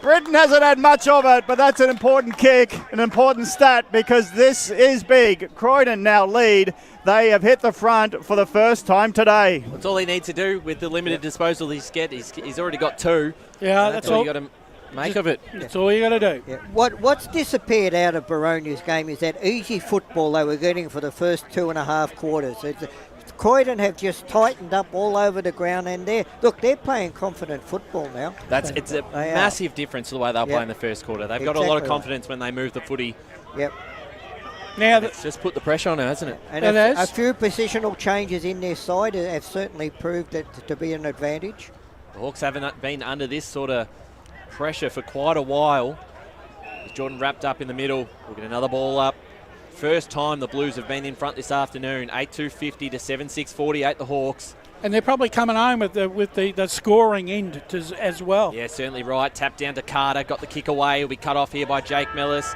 Britton hasn't had much of it, but that's an important kick, an important stat, because this is big. Croydon now lead. They have hit the front for the first time today. That's all he needs to do with the limited disposal he's got. He's already got two. Yeah, that's all you got to make of it. That's all you got to do. Yeah. What's disappeared out of Boronia's game is that easy football they were getting for the first 2.5 quarters. Croydon have just tightened up all over the ground, and they're playing confident football now. It's a massive difference to the way they'll play in the first quarter. They've got a lot of confidence when they move the footy. Yep. Now it's just put the pressure on her, hasn't it? And a few positional changes in their side have certainly proved it to be an advantage. The Hawks haven't been under this sort of pressure for quite a while. As Jordan wrapped up in the middle, we'll get another ball up. First time the Blues have been in front this afternoon. 8-2-50 to 7-6-48 the Hawks. And they're probably coming home with the scoring end as well. Yeah, certainly right. Tap down to Carter. Got the kick away. He'll be cut off here by Jake Mellis.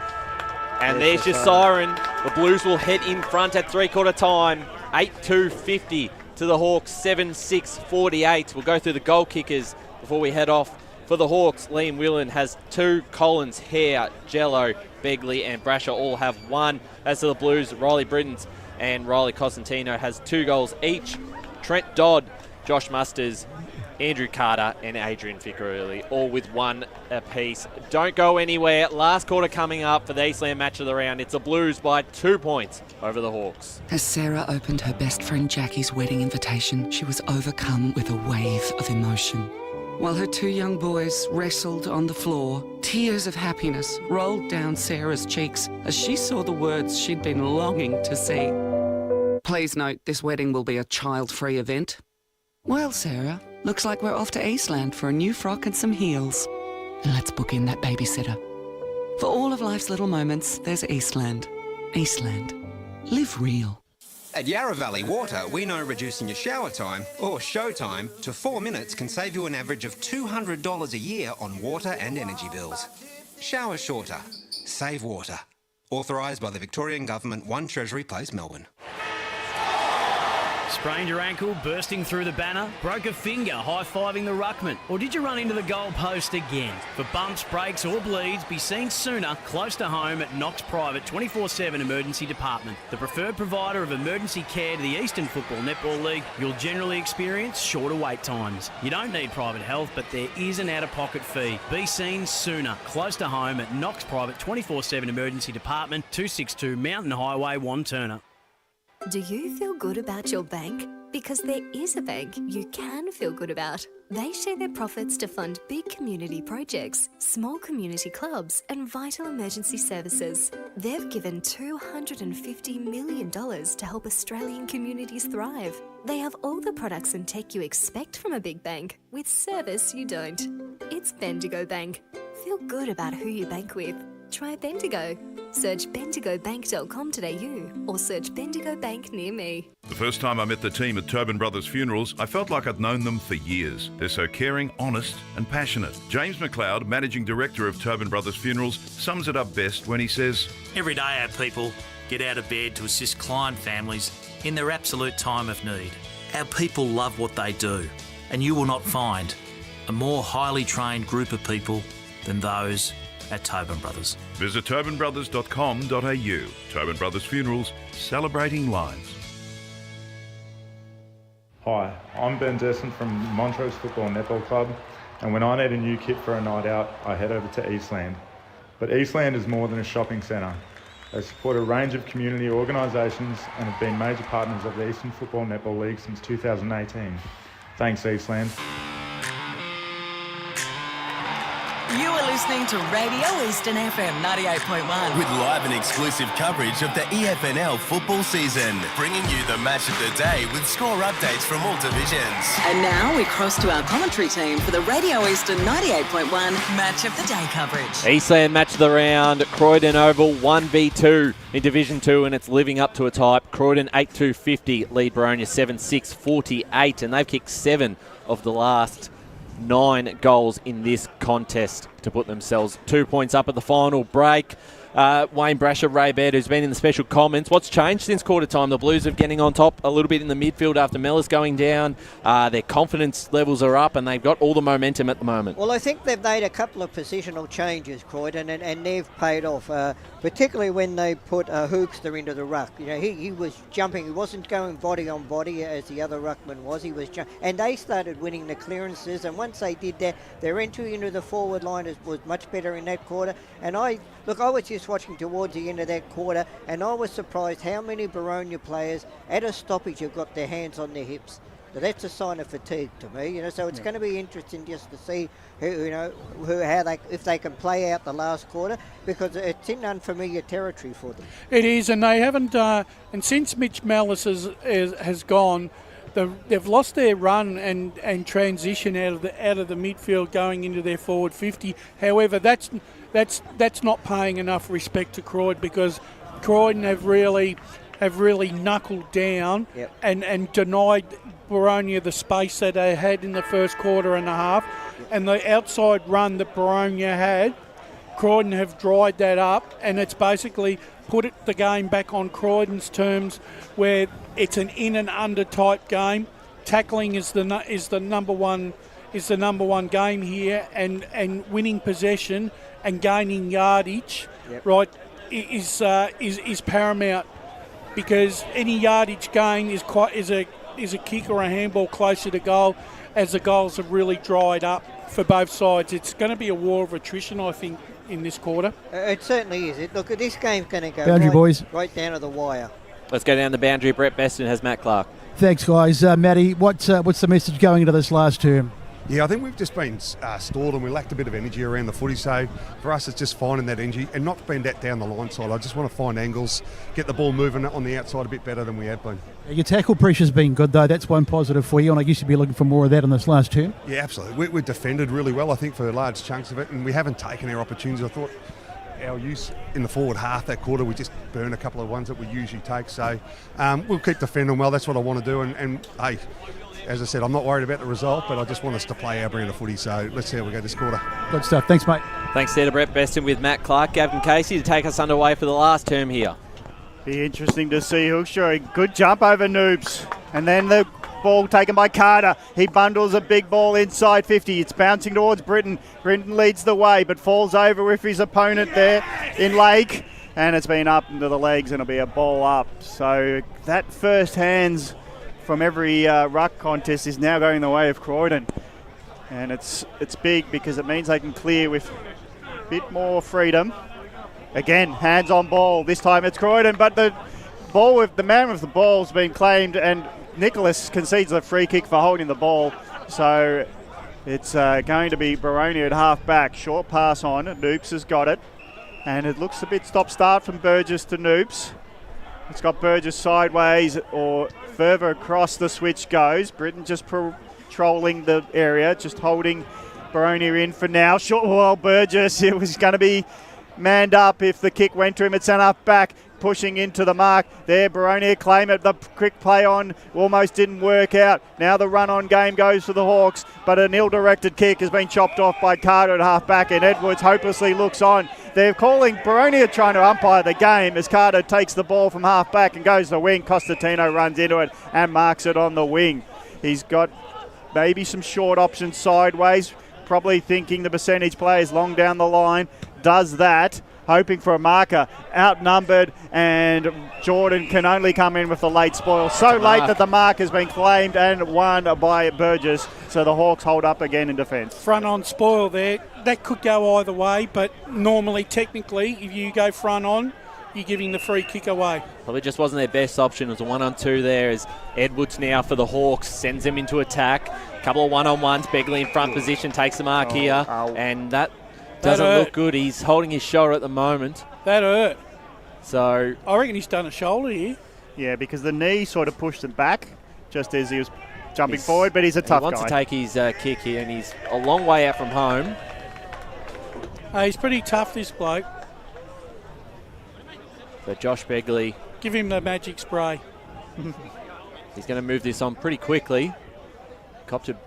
And there's your siren. The Blues will head in front at three-quarter time. 8-2-50 to the Hawks. 7-6-48. We'll go through the goal kickers before we head off. For the Hawks, Liam Whelan has 2. Collins, Hare, Jello, Begley and Brasher all have 1. As to the Blues, Riley Brittons and Riley Cosentino has 2 goals each. Trent Dodd, Josh Musters, Andrew Carter and Adrian Ficcarelli, all with 1 apiece. Don't go anywhere. Last quarter coming up for the Eastland match of the round. It's the Blues by 2 points over the Hawks. As Sarah opened her best friend Jackie's wedding invitation, she was overcome with a wave of emotion. While her 2 young boys wrestled on the floor, tears of happiness rolled down Sarah's cheeks as she saw the words she'd been longing to see. Please note this wedding will be a child-free event. Well, Sarah, looks like we're off to Eastland for a new frock and some heels. And let's book in that babysitter. For all of life's little moments, there's Eastland. Eastland. Live real. At Yarra Valley Water, we know reducing your shower time, or show time, to 4 minutes can save you an average of $200 a year on water and energy bills. Shower shorter. Save water. Authorised by the Victorian Government, 1 Treasury Place, Melbourne. Sprained your ankle, bursting through the banner? Broke a finger, high-fiving the ruckman? Or did you run into the goal post again? For bumps, breaks or bleeds, be seen sooner, close to home at Knox Private 24/7 Emergency Department. The preferred provider of emergency care to the Eastern Football Netball League, you'll generally experience shorter wait times. You don't need private health, but there is an out-of-pocket fee. Be seen sooner, close to home at Knox Private 24/7 Emergency Department, 262 Mountain Highway, Wanturna. Do you feel good about your bank? Because there is a bank you can feel good about. They share their profits to fund big community projects, small community clubs, and vital emergency services. They've given $250 million to help Australian communities thrive. They have all the products and tech you expect from a big bank, with service you don't. It's Bendigo Bank. Feel good about who you bank with. Try Bendigo. Search bendigobank.com.au or search Bendigo Bank near me. The first time I met the team at Tobin Brothers Funerals, I felt like I'd known them for years. They're so caring, honest and passionate. James McLeod, Managing Director of Tobin Brothers Funerals, sums it up best when he says, Every day our people get out of bed to assist client families in their absolute time of need. Our people love what they do, and you will not find a more highly trained group of people than those at Tobin Brothers. Visit tobinbrothers.com.au. Tobin Brothers Funerals, celebrating lives. Hi, I'm Ben Desson from Montrose Football Netball Club, and when I need a new kit for a night out, I head over to Eastland. But Eastland is more than a shopping centre. They support a range of community organisations and have been major partners of the Eastern Football Netball League since 2018. Thanks, Eastland. You are listening to Radio Eastern FM 98.1. With live and exclusive coverage of the EFNL football season, bringing you the match of the day with score updates from all divisions. And now we cross to our commentary team for the Radio Eastern 98.1 Match of the Day coverage. Eastland match of the round, Croydon Oval 1v2 in Division 2, and it's living up to its hype. Croydon 8-2-50, lead Boronia 7-6-48, and they've kicked 7 of the last 9 goals in this contest to put themselves 2 points up at the final break. Wayne Brasher, Ray Baird, who's been in the special comments. What's changed since quarter time? The Blues are getting on top a little bit in the midfield after Mellors going down. Their confidence levels are up and they've got all the momentum at the moment. Well, I think they've made a couple of positional changes, Croydon, and they've paid off, particularly when they put Hoopster into the ruck. You know, he was jumping. He wasn't going body on body as the other ruckman was. He was and they started winning the clearances, and once they did that, their entry into the forward line was much better in that quarter. And I was just watching towards the end of that quarter, and I was surprised how many Boronia players at a stoppage have got their hands on their hips. So that's a sign of fatigue to me, you know. So it's going to be interesting just to see if they can play out the last quarter, because it's in unfamiliar territory for them. It is, and they haven't. And since Mitch Mellors has gone, they've lost their run and transition out of the midfield going into their forward 50. However, that's not paying enough respect to Croydon, because Croydon have really knuckled down and denied Boronia the space that they had in the first quarter and a half. And the outside run that Boronia had, Croydon have dried that up, and it's basically put the game back on Croydon's terms, where it's an in and under type game. Tackling is the number one game here, and winning possession and gaining yardage, right, is paramount, because any yardage gain is a kick or a handball closer to goal, as the goals have really dried up for both sides. It's going to be a war of attrition, I think, in this quarter. It certainly is. Look, this game's going to go right down to the wire. Let's go down the boundary. Brett Beston has Matt Clark. Thanks, guys. Matty, what's the message going into this last term? Yeah, I think we've just been stalled and we lacked a bit of energy around the footy. So for us, it's just finding that energy and not being that down the line side. I just want to find angles, get the ball moving on the outside a bit better than we have been. Your tackle pressure's been good, though. That's one positive for you, and I guess you'd be looking for more of that in this last term. Yeah, absolutely. We defended really well, I think, for large chunks of it, and we haven't taken our opportunities. I thought our use in the forward half that quarter, we just burned a couple of ones that we usually take. So we'll keep defending well. That's what I want to do. And hey, as I said, I'm not worried about the result, but I just want us to play our brand of footy. So let's see how we go this quarter. Good stuff. Thanks, mate. Thanks there to Brett Beston with Matt Clark. Gavin Casey to take us underway for the last term here. Be interesting to see Hookshaw. Good jump over Noobs. And then the ball taken by Carter. He bundles a big ball inside 50. It's bouncing towards Britton. Britton leads the way, but falls over with his opponent there in Lake. And it's been up into the legs and it'll be a ball up. So that first hands from every ruck contest is now going the way of Croydon. And it's big because it means they can clear with a bit more freedom. Again, hands on ball. This time it's Croydon, but the ball with the man with the ball has been claimed, and Nicholas concedes a free kick for holding the ball. So it's going to be Boronia at half back. Short pass on. Noops has got it. And it looks a bit stop-start from Burgess to Noops. It's got Burgess sideways or further across the switch goes. Britton just patrolling the area, just holding Boronia in for now. Short while Burgess, it was going to be manned up if the kick went to him. It's sent up back, pushing into the mark. There, Boronia claim it. The quick play on almost didn't work out. Now the run-on game goes for the Hawks, but an ill-directed kick has been chopped off by Carter at half-back, and Edwards hopelessly looks on. They're calling Boronia trying to umpire the game as Carter takes the ball from half-back and goes to the wing. Costantino runs into it and marks it on the wing. He's got maybe some short options sideways, probably thinking the percentage play is long down the line. Does that, hoping for a marker, outnumbered, and Jordan can only come in with the late spoil. So late that the mark has been claimed and won by Burgess, so the Hawks hold up again in defence. Front on spoil there. That could go either way, but normally, technically, if you go front on, you're giving the free kick away. Probably just wasn't their best option. It was a 1-on-2 there as Edwards now for the Hawks sends them into attack. A couple of one-on-ones. Begley in front position takes the mark here, and that doesn't look good. He's holding his shoulder at the moment. That hurt. So I reckon he's done a shoulder here. Yeah, because the knee sort of pushed him back just as he was jumping forward, but he's a tough guy. He wants to take his kick here, and he's a long way out from home. He's pretty tough, this bloke. So Josh Begley. Give him the magic spray. He's going to move this on pretty quickly. Copped a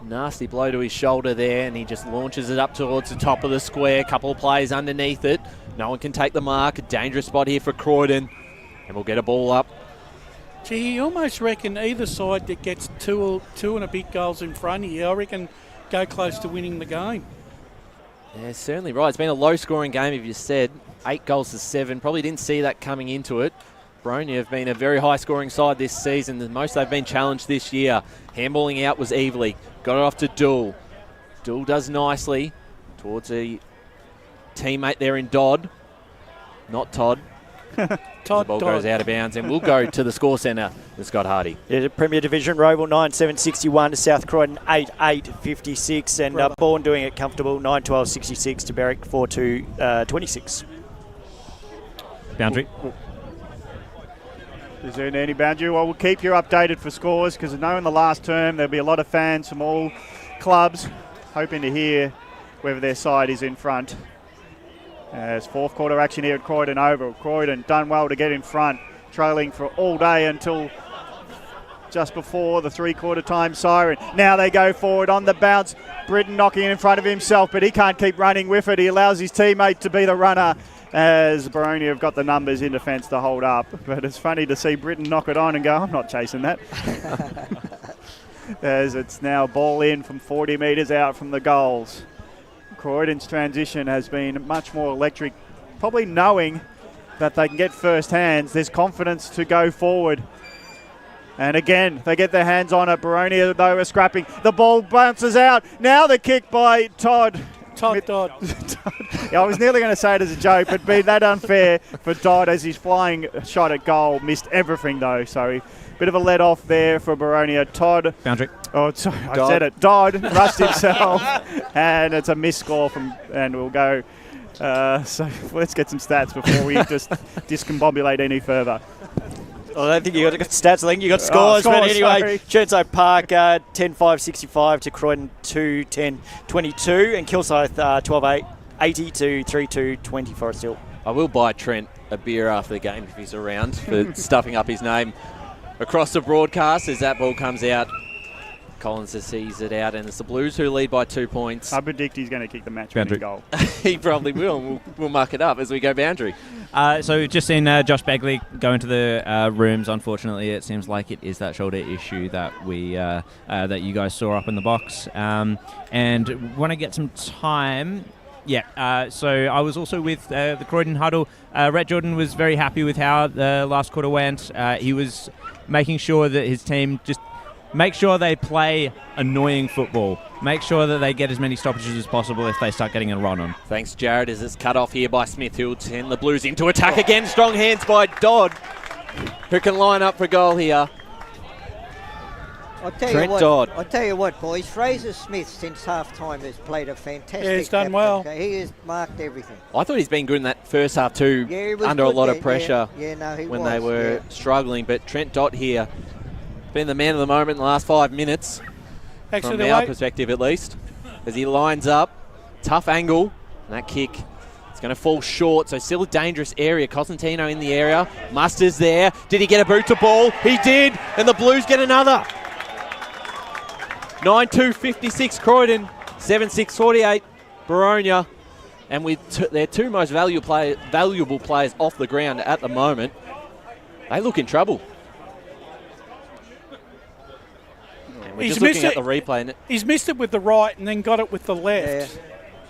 nasty blow to his shoulder there, and he just launches it up towards the top of the square. Couple of players underneath it. No one can take the mark. A dangerous spot here for Croydon. And we'll get a ball up. Gee, you almost reckon either side that gets two and a bit goals in front of you, I reckon go close to winning the game. Yeah, certainly right. It's been a low-scoring game, if you said. 8 goals to 7. Probably didn't see that coming into it. Boronia have been a very high-scoring side this season. The most they've been challenged this year. Handballing out was Evely. Got it off to Dool. Dool does nicely towards a teammate there in Dodd. Not Todd. The ball goes out of bounds, and we'll go to the score centre with Scott Hardy. Yeah, Premier Division, Roval 9-7-61 to South Croydon 8-8-56, and Bourne doing it comfortable 9-12-66 to Berwick 4-2-26. Boundary. Is there any boundary? Well, we'll keep you updated for scores because I know in the last term there'll be a lot of fans from all clubs hoping to hear whether their side is in front. As fourth quarter action here at Croydon Oval. Croydon done well to get in front, trailing for all day until just before the three-quarter time siren. Now they go forward on the bounce. Britton knocking it in front of himself, but he can't keep running with it. He allows his teammate to be the runner as Boronia have got the numbers in defence to hold up. But it's funny to see Britton knock it on and go, I'm not chasing that. As it's now ball in from 40 metres out from the goals. Croydon's transition has been much more electric, probably knowing that they can get first hands. There's confidence to go forward. And again, they get their hands on it. Boronia, though, are scrapping. The ball bounces out. Now the kick by Todd. Dodd. I was nearly going to say it as a joke, but being that unfair for Dodd as his flying shot at goal. Missed everything, though, so he Bit of a let off there for Boronia. Todd. Boundary. Oh, sorry, I said it. Dodd rushed himself, and it's a missed score and we'll go. So let's get some stats before we just discombobulate any further. I don't think you got stats. I think you got scores. But anyway, Chertsey Park 10-5-65 to Croydon 2-10-22, and Kilsyth 12-80 to 3-2-20 Forest Hill. I will buy Trent a beer after the game if he's around for stuffing up his name across the broadcast as that ball comes out. Collins sees it out, and it's the Blues who lead by 2 points. I predict he's going to kick the match-winning goal. He probably will. We'll muck it up as we go boundary. So we've just seen Josh Bagley go into the rooms. Unfortunately, it seems like it is that shoulder issue that we that you guys saw up in the box. And want to get some time. Yeah, so I was also with the Croydon huddle. Rhett Jordan was very happy with how the last quarter went. He was making sure that his team just make sure they play annoying football. Make sure that they get as many stoppages as possible if they start getting a run on. Thanks, Jared, as it's cut off here by Smith, who'll send the Blues into attack again. Strong hands by Dodd, who can line up for goal here. Trent Dodd. I'll tell you what, boys. Fraser Smith, since half-time, has played a fantastic he's done well. He has marked everything. I thought he's been good in that first half too, under a lot of pressure when they were struggling. But Trent Dodd here, been the man of the moment in the last 5 minutes, from our perspective at least, as he lines up. Tough angle, and that kick is going to fall short, so still a dangerous area. Cosentino in the area, Musters there. Did he get a boot to ball? He did, and the Blues get another. 9-2-56 Croydon, 7-6-48 Boronia, and with their two most valuable players off the ground at the moment, they look in trouble. We're just looking at the replay. He's missed it with the right and then got it with the left. Yeah.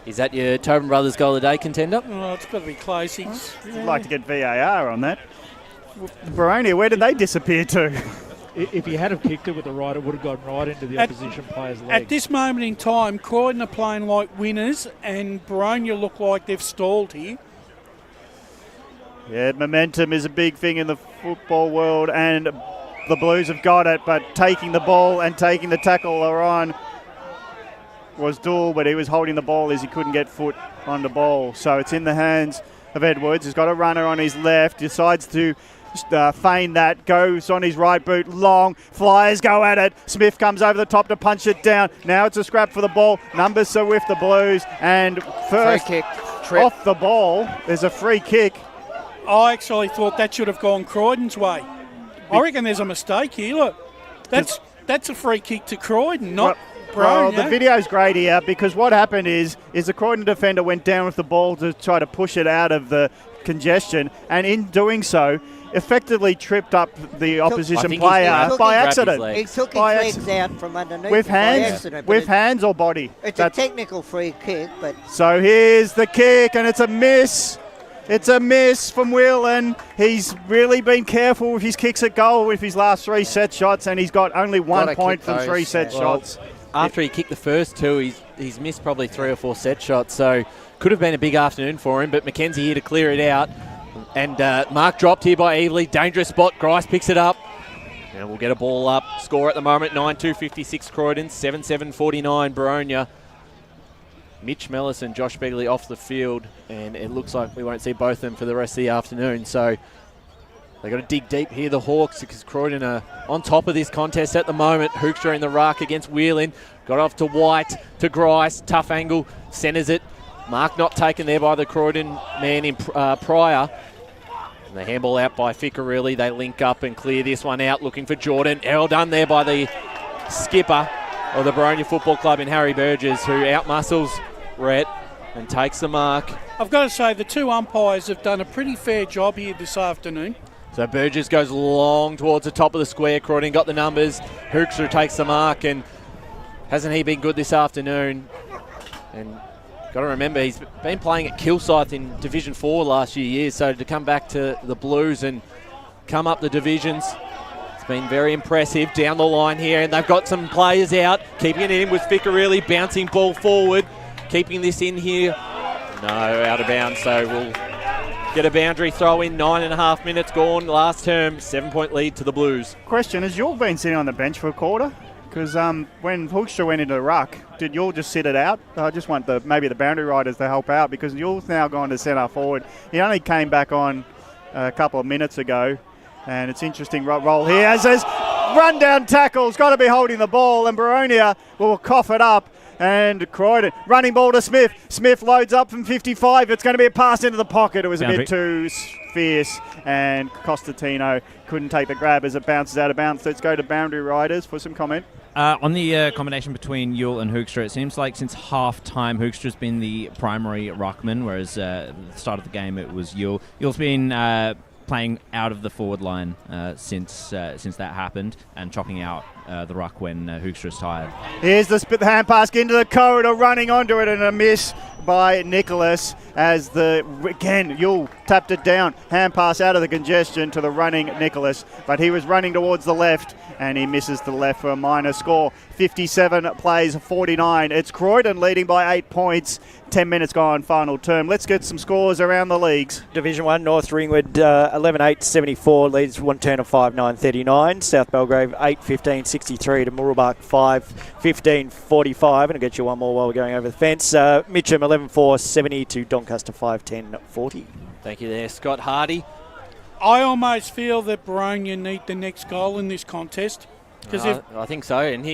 Is that your Tobin Brothers goal of the day contender? Oh, it's got to be close. I'd like to get VAR on that. Boronia, where did they disappear to? If he had have kicked it with the right, it would have gone right into the opposition player's leg. At this moment in time, Croydon are playing like winners and Boronia look like they've stalled here. Yeah, momentum is a big thing in the football world, and the Blues have got it, but taking the ball and taking the tackle on was Dool, but he was holding the ball as he couldn't get foot on the ball. So it's in the hands of Edwards. He's got a runner on his left, decides to feign that, goes on his right boot, long, Flyers go at it, Smith comes over the top to punch it down. Now it's a scrap for the ball, numbers are with the Blues, and first free kick, off the ball, there's a free kick. I actually thought that should have gone Croydon's way. I reckon there's a mistake here. Look, that's a free kick to Croydon, not Boronia. Well, the video's great here because what happened is the Croydon defender went down with the ball to try to push it out of the congestion, and in doing so, effectively tripped up the opposition player by accident. He took his legs out from underneath with hands or body. It's a technical free kick, but so here's the kick, and it's a miss. It's a miss from Whelan. He's really been careful with his kicks at goal with his last 3 set shots, and he's got only 1 point from 3 set shots. After he kicked the first 2, he's missed probably 3 or 4 set shots, so could have been a big afternoon for him, but Mackenzie here to clear it out. And Mark dropped here by Evely. Dangerous spot. Grice picks it up. And we'll get a ball up. Score at the moment, 9-2-56 Croydon, 7-7-49 Boronia. Mitch Mellis and Josh Begley off the field, and it looks like we won't see both of them for the rest of the afternoon. So they've got to dig deep here, the Hawks, because Croydon are on top of this contest at the moment. Hoekstra in the ruck against Whelan. Got off to White, to Grice. Tough angle, centres it. Mark not taken there by the Croydon man in Pryor. And the handball out by Ficcarelli. They link up and clear this one out, looking for Jordan. Well done there by the skipper of the Boronia Football Club in Harry Burgess, who outmuscles Rhett and takes the mark. I've got to say, the 2 umpires have done a pretty fair job here this afternoon. So Burgess goes long towards the top of the square. Croydon got the numbers. Hoekstra takes the mark, and hasn't he been good this afternoon? And got to remember, he's been playing at Kilsyth in Division 4 last few years, so to come back to the Blues and come up the divisions, it's been very impressive down the line here, and they've got some players out. Keeping it in with Ficcarelli, bouncing ball forward, keeping this in here. No, out of bounds, so we'll get a boundary throw in. 9.5 minutes gone. Last term, 7-point lead to the Blues. Question, has Yule been sitting on the bench for a quarter? Because when Hoekstra went into the ruck, did Yule just sit it out? I just want maybe the boundary riders to help out, because Yule's now gone to centre forward. He only came back on a couple of minutes ago, and it's interesting role here as there's run-down tackles, got to be holding the ball, and Boronia will cough it up. And Croydon, running ball to Smith. Smith loads up from 55. It's going to be a pass into the pocket. It was boundary. A bit too fierce, and Constantino couldn't take the grab as it bounces out of bounds. Let's go to boundary riders for some comment. On the combination between Yule and Hoekstra, it seems like since half-time, Hoekstra's been the primary ruckman, whereas at the start of the game it was Yule. Yule's been playing out of the forward line since that happened, and chopping out the ruck when Hoekstra's tired. Here's the hand pass into the corridor, running onto it, and a miss by Nicholas as Yule tapped it down. Hand pass out of the congestion to the running Nicholas, but he was running towards the left and he misses the left for a minor score. 57 plays 49. It's Croydon leading by 8 points. 10 minutes gone, final term. Let's get some scores around the leagues. Division 1, North Ringwood 11-8-74 leads one turn of 5-9-39. South Belgrave 8-15-63 to Mooroolbark 5-15-45. And I'll get you one more while we're going over the fence. Mitcham 11-4-70 to Doncaster 5-10-40. Thank you there, Scott Hardy. I almost feel that Boronia need the next goal in this contest. I think so, and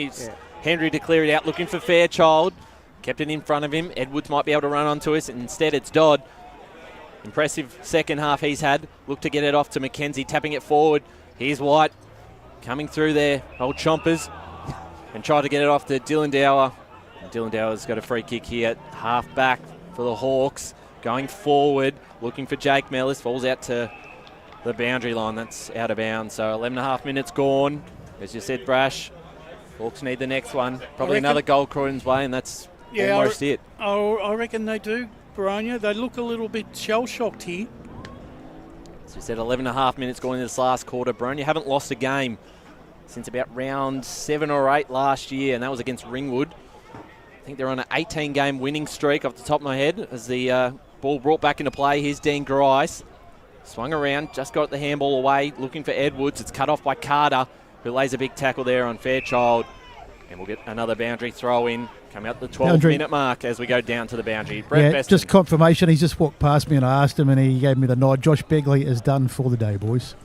Henry to clear it out, looking for Fairchild. Kept it in front of him. Edwards might be able to run onto us. Instead, it's Dodd. Impressive second half he's had. Look to get it off to Mackenzie, tapping it forward. Here's White coming through there. Old Chompers. And try to get it off to Dylan Dower. And Dylan Dower's got a free kick here. Half back for the Hawks. Going forward, looking for Jake Mellis. Falls out to the boundary line. That's out of bounds. So 11.5 minutes gone. As you said, Brash, Hawks need the next one. Probably another goal Croydon's way, and that's almost it. I reckon they do, Boronia. They look a little bit shell-shocked here. As we said, 11.5 minutes going into this last quarter. Boronia haven't lost a game since about round 7 or 8 last year, and that was against Ringwood. I think they're on an 18-game winning streak off the top of my head as the ball brought back into play. Here's Dean Grice. Swung around, just got the handball away, looking for Edwards. It's cut off by Carter, who lays a big tackle there on Fairchild. And we'll get another boundary throw in. Come out the 12-minute mark as we go down to the boundary. Brett Beston. Just confirmation. He's just walked past me and I asked him and he gave me the nod. Josh Begley is done for the day, boys.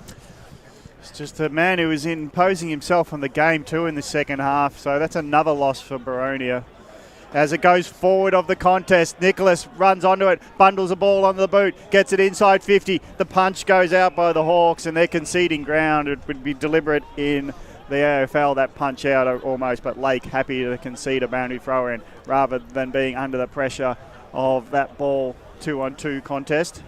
It's just a man who was imposing himself on the game too in the second half. So that's another loss for Boronia. As it goes forward of the contest, Nicholas runs onto it, bundles the ball onto the boot, gets it inside 50. The punch goes out by the Hawks and they're conceding ground. It would be deliberate in the AFL, that punch out almost, but Lake happy to concede a boundary throw in rather than being under the pressure of that ball 2-on-2 contest.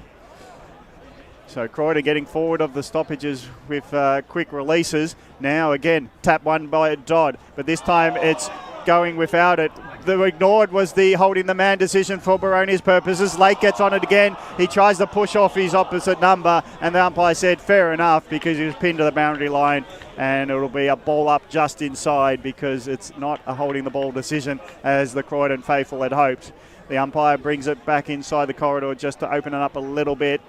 So Croydon getting forward of the stoppages with quick releases. Now again, tap one by Dodd, but this time it's going without it. The ignored was the holding the man decision for Boronia's purposes. Lake gets on it again. He tries to push off his opposite number, and the umpire said fair enough because he was pinned to the boundary line, and it'll be a ball up just inside because it's not a holding the ball decision as the Croydon faithful had hoped. The umpire brings it back inside the corridor just to open it up a little bit.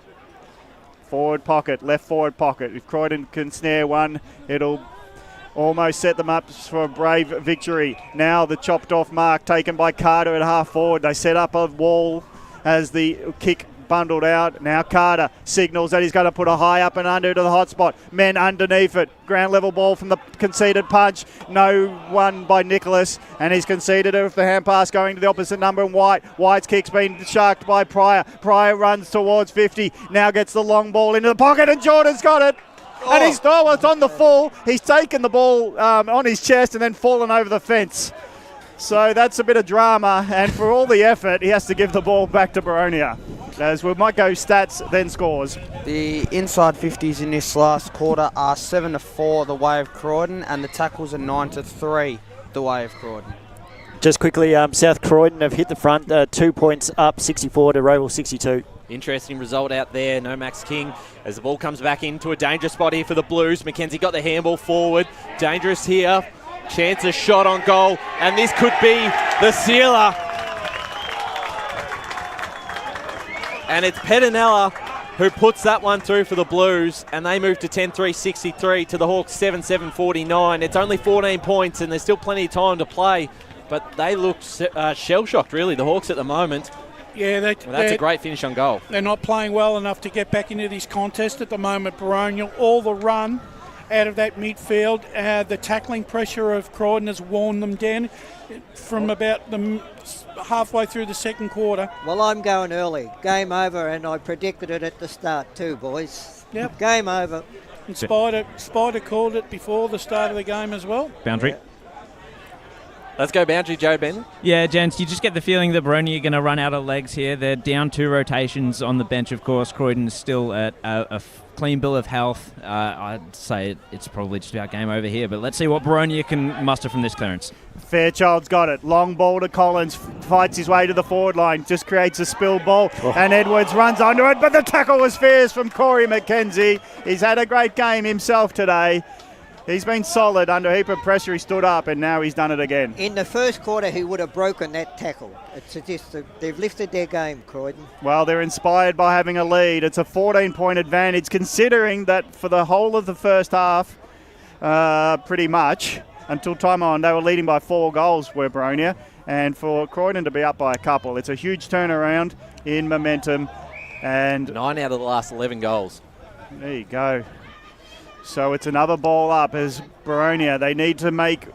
Forward pocket, left forward pocket. If Croydon can snare one, it'll almost set them up for a brave victory. Now the chopped off mark taken by Carter at half forward. They set up a wall as the kick bundled out. Now Carter signals that he's going to put a high up and under to the hot spot. Men underneath it. Ground level ball from the conceded punch. No one by Nicholas, and he's conceded it with the hand pass going to the opposite number and White. White's kick's been sharked by Pryor. Pryor runs towards 50. Now gets the long ball into the pocket and Jordan's got it. And it's on the full. He's taken the ball on his chest and then fallen over the fence. So that's a bit of drama, and for all the effort, he has to give the ball back to Boronia. As we might go stats, then scores. The inside 50s in this last quarter are 7-4 the way of Croydon, and the tackles are 9-3 the way of Croydon. Just quickly, South Croydon have hit the front, 2 points up, 64 to Roval 62. Interesting result out there. No Max King as the ball comes back into a dangerous spot here for the Blues. Mackenzie got the handball forward. Dangerous here. Chance a shot on goal. And this could be the sealer. And it's Pettinella who puts that one through for the Blues, and they move to 10-3-63 to the Hawks 7-7-49. It's only 14 points, and there's still plenty of time to play, but they look shell-shocked, really, the Hawks at the moment. Yeah, that's a great finish on goal. They're not playing well enough to get back into this contest at the moment, Boronia. All the run out of that midfield, the tackling pressure of Croydon has worn them down from about the halfway through the second quarter. Well, I'm going early. Game over, and I predicted it at the start too, boys. Yep. Game over. And Spider called it before the start of the game as well. Boundary. Let's go boundary, Joe Ben. Yeah, gents, you just get the feeling that Boronia are going to run out of legs here. They're down 2 rotations on the bench, of course. Croydon's still at a clean bill of health. I'd say it's probably just about game over here, but let's see what Boronia can muster from this clearance. Fairchild's got it. Long ball to Collins. Fights his way to the forward line. Just creates a spill ball. And Edwards runs under it, but the tackle was fierce from Corey McKenzie. He's had a great game himself today. He's been solid under a heap of pressure. He stood up, and now he's done it again. In the first quarter, he would have broken that tackle. It suggests that they've lifted their game, Croydon. Well, they're inspired by having a lead. It's a 14-point advantage, considering that for the whole of the first half, pretty much, until time on, they were leading by 4 goals, were Boronia. And for Croydon to be up by a couple, it's a huge turnaround in momentum. And 9 out of the last 11 goals. There you go. So it's another ball up as Boronia. They need to make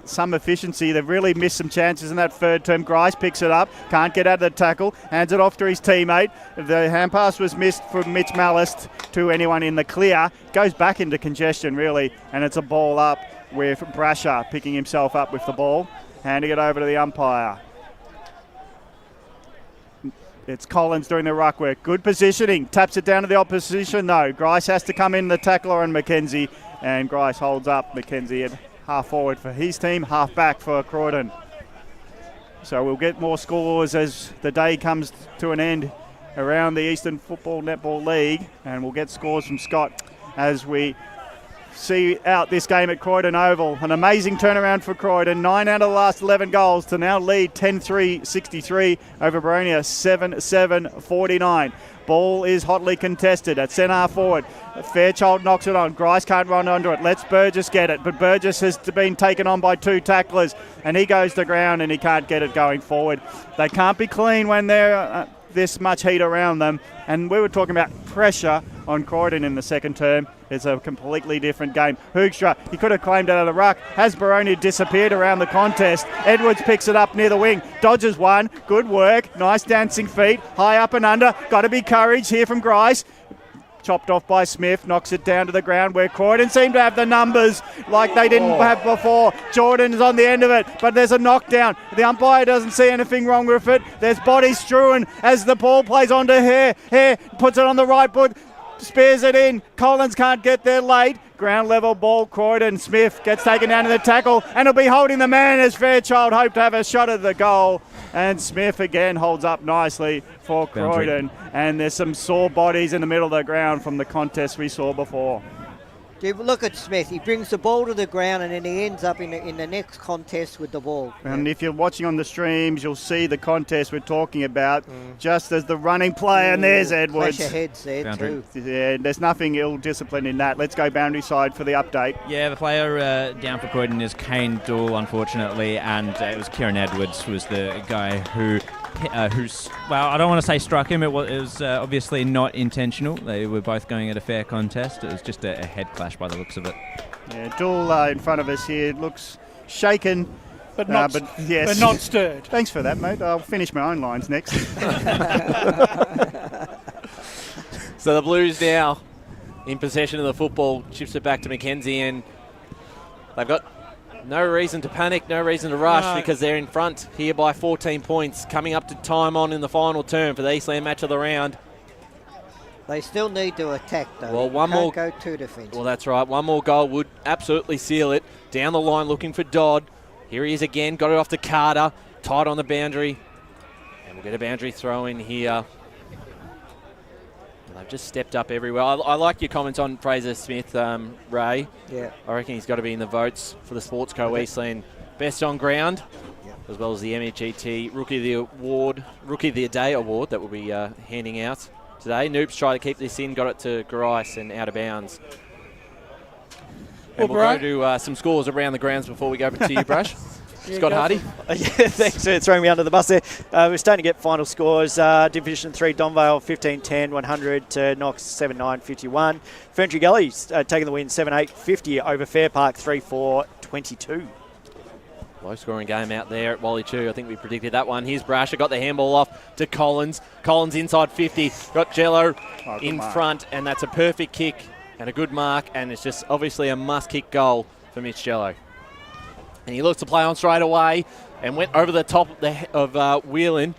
some efficiency. They've really missed some chances in that third term. Grice picks it up, can't get out of the tackle, hands it off to his teammate. The hand pass was missed from Mitch Mallist to anyone in the clear. Goes back into congestion, really, and it's a ball up with Brasher picking himself up with the ball, handing it over to the umpire. It's Collins doing the ruck work. Good positioning. Taps it down to the opposition. No, Grice has to come in, the tackler and McKenzie. And Grice holds up McKenzie at half forward for his team, half back for Croydon. So we'll get more scores as the day comes to an end around the Eastern Football Netball League. And we'll get scores from Scott as we see out this game at Croydon Oval. An amazing turnaround for Croydon. 9 out of the last 11 goals to now lead 10-3-63 over Boronia 7-7-49. Ball is hotly contested at centre forward. Fairchild knocks it on. Grice can't run under it. Lets Burgess get it. But Burgess has been taken on by 2 tacklers. And he goes to ground and he can't get it going forward. They can't be clean when they're this much heat around them. And we were talking about pressure on Croydon in the second term. It's a completely different game. Hoogstra, he could have claimed it out of the ruck. Has Boronia disappeared around the contest? Edwards picks it up near the wing. Dodges one. Good work. Nice dancing feet. High up and under. Got to be courage here from Grice. Chopped off by Smith, knocks it down to the ground where Croydon seem to have the numbers like they didn't have before. Jordan is on the end of it, but there's a knockdown. The umpire doesn't see anything wrong with it. There's bodies strewn as the ball plays onto Hare. Hare puts it on the right foot, spears it in. Collins can't get there late. Ground level ball, Croydon. Smith gets taken down to the tackle and he'll be holding the man as Fairchild hoped to have a shot at the goal. And Smith again holds up nicely for Croydon. And there's some sore bodies in the middle of the ground from the contest we saw before. Look at Smith. He brings the ball to the ground and then he ends up in the next contest with the ball. And if you're watching on the streams, you'll see the contest we're talking about just as the running play. And there's Edwards. Clash of heads there too. Yeah, there's nothing ill-disciplined in that. Let's go boundary side for the update. Yeah, the player down for Croydon is Kane Dool, unfortunately, and it was Kieran Edwards who was the guy who's, well, I don't want to say struck him. It was obviously not intentional. They were both going at a fair contest. It was just a head clash by the looks of it. Yeah, Dool in front of us here looks shaken. But not stirred. Thanks for that, mate. I'll finish my own lines next. So the Blues now in possession of the football, chips it back to McKenzie, and they've got no reason to panic, no reason to rush because they're in front here by 14 points, coming up to time on in the final term for the Eastland match of the round. They still need to attack, though. Well, one more go too defensive. Well, that's right. One more goal would absolutely seal it. Down the line looking for Dodd. Here he is again. Got it off to Carter. Tight on the boundary. And we'll get a boundary throw in here. And they've just stepped up everywhere. I like your comments on Fraser Smith, Ray. Yeah. I reckon he's got to be in the votes for the Sports Co Eastland Best on Ground, as well as the MHET Rookie of the Day award that we'll be handing out today. Noops tried to keep this in, got it to Grice and out of bounds. And we'll go to some scores around the grounds before we go to you, Brush. Scott Hardy. Thanks for throwing me under the bus there. We're starting to get final scores. Division 3, Donvale 15-10, 100 to Knox 7-9, 51. Ferntree Gully's taking the win 7-8, 50 over Fair Park 3-4, 22. Low scoring game out there at Wally Chew. I think we predicted that one. Here's Brasher, got the handball off to Collins. Collins inside 50, got Jello in front, and that's a perfect kick and a good mark, and it's just obviously a must-kick goal for Mitch Jello. And he looks to play on straight away and went over the top of Whelan.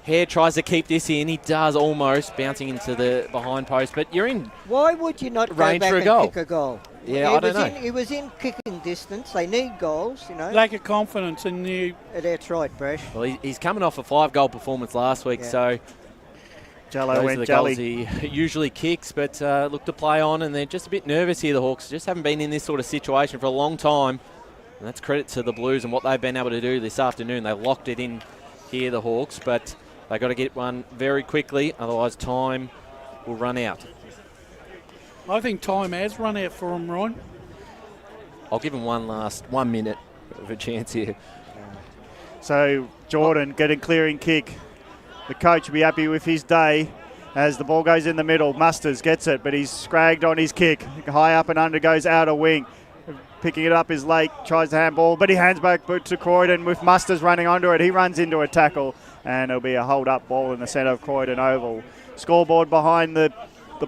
Hare tries to keep this in. He does almost, bouncing into the behind post. But you're in Why would you not go range back for a and goal. kick a goal? Yeah, I don't know. He was in kicking distance. They need goals, you know. Lack of confidence in the... That's right, Brash. Well, he's coming off a 5-goal performance last week, so... Jello those went are the jelly. goals he usually kicks, but look to play on, and they're just a bit nervous here, the Hawks. Just haven't been in this sort of situation for a long time. And that's credit to the Blues and what they've been able to do this afternoon. They locked it in here, the Hawks, but they've got to get one very quickly, otherwise time will run out. I think time has run out for him, Ryan. I'll give him one last 1 minute of a chance here. So Jordan getting clearing kick. The coach will be happy with his day as the ball goes in the middle. Musters gets it, but he's scragged on his kick. High up and under goes out of wing. Picking it up is Lake, tries to handball, but he hands back to Croydon with Musters running onto it. He runs into a tackle, and it'll be a hold-up ball in the centre of Croydon Oval. Scoreboard behind the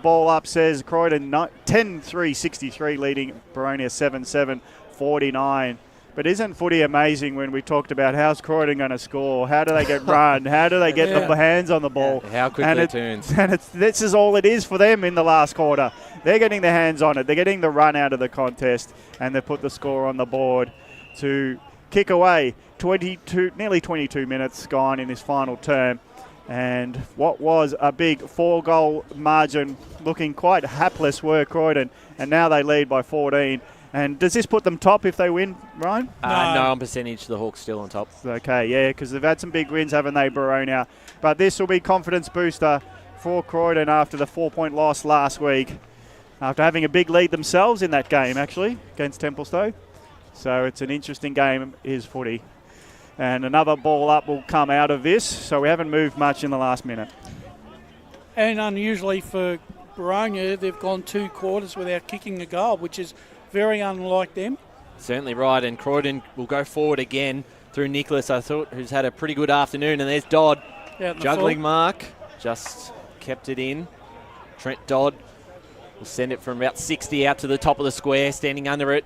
ball up says Croydon 10-3-63 leading Boronia 7-7, 49. But isn't footy amazing when we talked about how's Croydon going to score? How do they get run? How do they get the hands on the ball? How quickly it turns. And this is all it is for them in the last quarter. They're getting their hands on it. They're getting the run out of the contest, and they put the score on the board to kick away. Nearly 22 minutes gone in this final term. And what was a big 4-goal margin, looking quite hapless were Croydon, and now they lead by 14. And does this put them top if they win, Ryan? No, on percentage, the Hawks still on top. Okay, yeah, because they've had some big wins, haven't they, Boronia? But this will be confidence booster for Croydon after the 4-point loss last week, after having a big lead themselves in that game, actually, against Templestowe. So it's an interesting game, is footy. And another ball up will come out of this, so we haven't moved much in the last minute. And unusually for Boronia, they've gone 2 quarters without kicking a goal, which is very unlike them. Certainly right, and Croydon will go forward again through Nicholas, I thought, who's had a pretty good afternoon. And there's Dodd, juggling mark, just kept it in. Trent Dodd will send it from about 60 out to the top of the square. Standing under it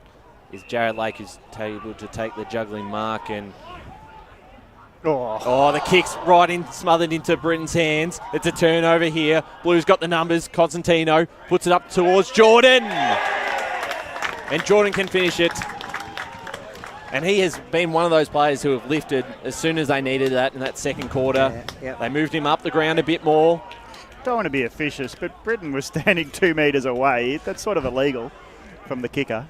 is Jared Lake, who's able to take the juggling mark. And the kick's right in, smothered into Britton's hands. It's a turnover here. Blues got the numbers. Constantino puts it up towards Jordan. And Jordan can finish it. And he has been one of those players who have lifted as soon as they needed that in that second quarter. They moved him up the ground a bit more. Don't want to be officious, but Britton was standing 2 metres away. That's sort of illegal from the kicker.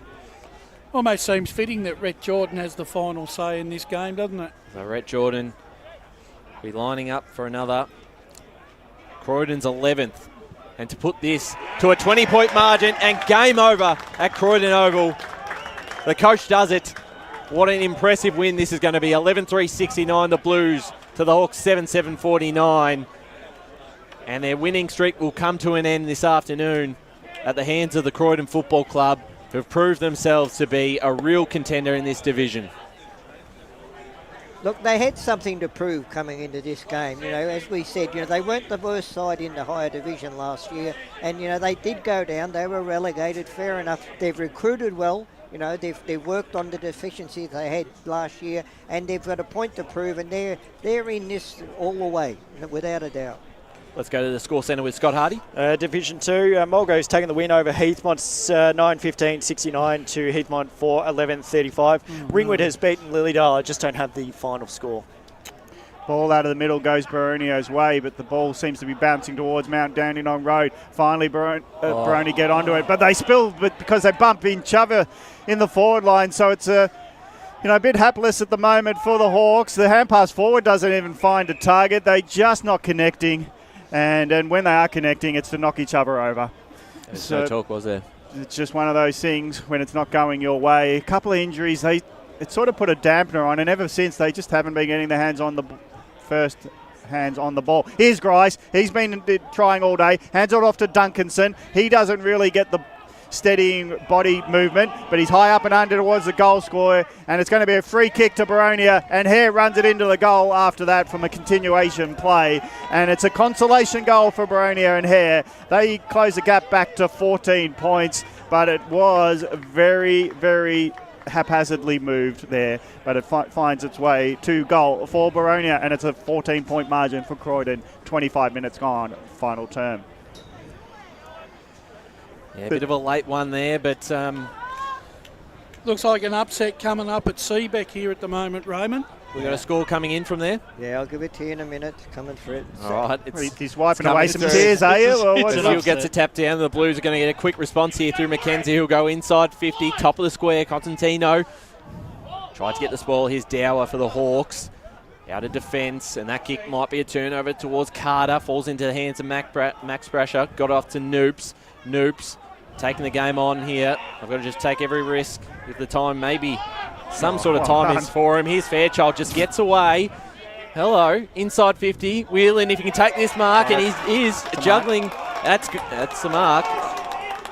Almost seems fitting that Rhett Jordan has the final say in this game, doesn't it? So Rhett Jordan will be lining up for another. Croydon's 11th. And to put this to a 20-point margin and game over at Croydon Oval. The coach does it. What an impressive win this is going to be. 11-3-69, the Blues to the Hawks 7-7-49. And their winning streak will come to an end this afternoon at the hands of the Croydon Football Club, who have proved themselves to be a real contender in this division. Look, they had something to prove coming into this game. You know, as we said, they weren't the worst side in the higher division last year. And, they did go down. They were relegated, fair enough. They've recruited well. They've worked on the deficiencies they had last year. And they've got a point to prove. And they're in this all the way, without a doubt. Let's go to the score centre with Scott Hardy. Division 2, Mulgo's taking the win over Heathmont's 9-15-69 to Heathmont 4-11-35. Ringwood has beaten Lilydale. I just don't have the final score. Ball out of the middle goes Boronio's way, but the ball seems to be bouncing towards Mount Dandenong Road. Finally, Boronia get onto it, but they spill because they bump each other in the forward line, so it's a bit hapless at the moment for the Hawks. The hand pass forward doesn't even find a target. They're just not connecting. And when they are connecting, it's to knock each other over. There's no talk, was there? It's just one of those things when it's not going your way. A couple of injuries, it sort of put a dampener on, and ever since they just haven't been getting their hands on the ball. Here's Grice. He's been trying all day. Hands it off to Duncanson. He doesn't really get the steadying body movement, but he's high up and under towards the goal scorer, and it's going to be a free kick to Boronia, and Hare runs it into the goal after that from a continuation play, and it's a consolation goal for Boronia and Hare. They close the gap back to 14 points, but it was very, very haphazardly moved there, but it finds its way to goal for Boronia, and it's a 14-point margin for Croydon. 25 minutes gone, final term. Yeah, a bit of a late one there, but looks like an upset coming up at Seabeck here at the moment, Raymond. We got a score coming in from there. Yeah, I'll give it to you in a minute. Coming for it. All right, he's wiping away some tears, are you? He'll get a tap down. The Blues are going to get a quick response here through Mackenzie, who'll go inside 50, top of the square. Constantino tried to get the spoil. Here's Dower for the Hawks. Out of defence, and that kick might be a turnover towards Carter. Falls into the hands of Max Brasher. Got off to Noops. Noops taking the game on here. I've got to just take every risk with the time. Maybe some sort of time is for him. Here's Fairchild, just gets away. Hello, inside 50. Whelan, if he can take this mark, and he is juggling. That's the mark.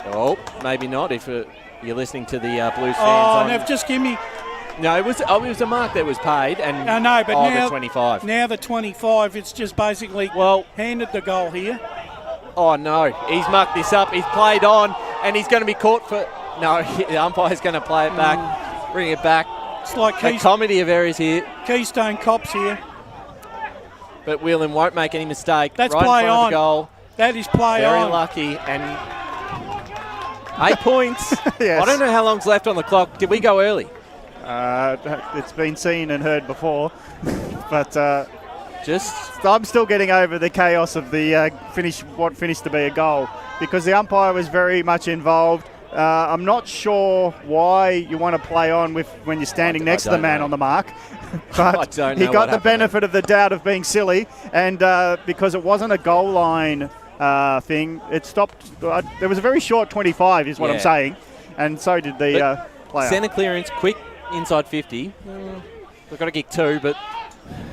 Oh, maybe not if you're listening to the Blues fans. No, just give me... No, it was a mark that was paid, and I know, but now the 25. Now the 25, it's just basically handed the goal here. Oh no, he's mucked this up. He's played on, and he's going to be caught for. No, the umpire's going to play it back, bring it back. It's like a comedy of errors here. Keystone Cops here. But Whelan won't make any mistake. That's right play in front on. Of the goal. That is play Very on. Very lucky, and 8 points. Yes. I don't know how long's left on the clock. Did we go early? It's been seen and heard before, but I'm still getting over the chaos of the what finished to be a goal, because the umpire was very much involved. I'm not sure why you want to play on when you're standing next to the man on the mark, but he got the benefit of the doubt of being silly, and because it wasn't a goal line thing, it stopped. There was a very short 25 is what I'm saying, and so did the player. Centre clearance, quick inside 50. We've got to kick 2, but...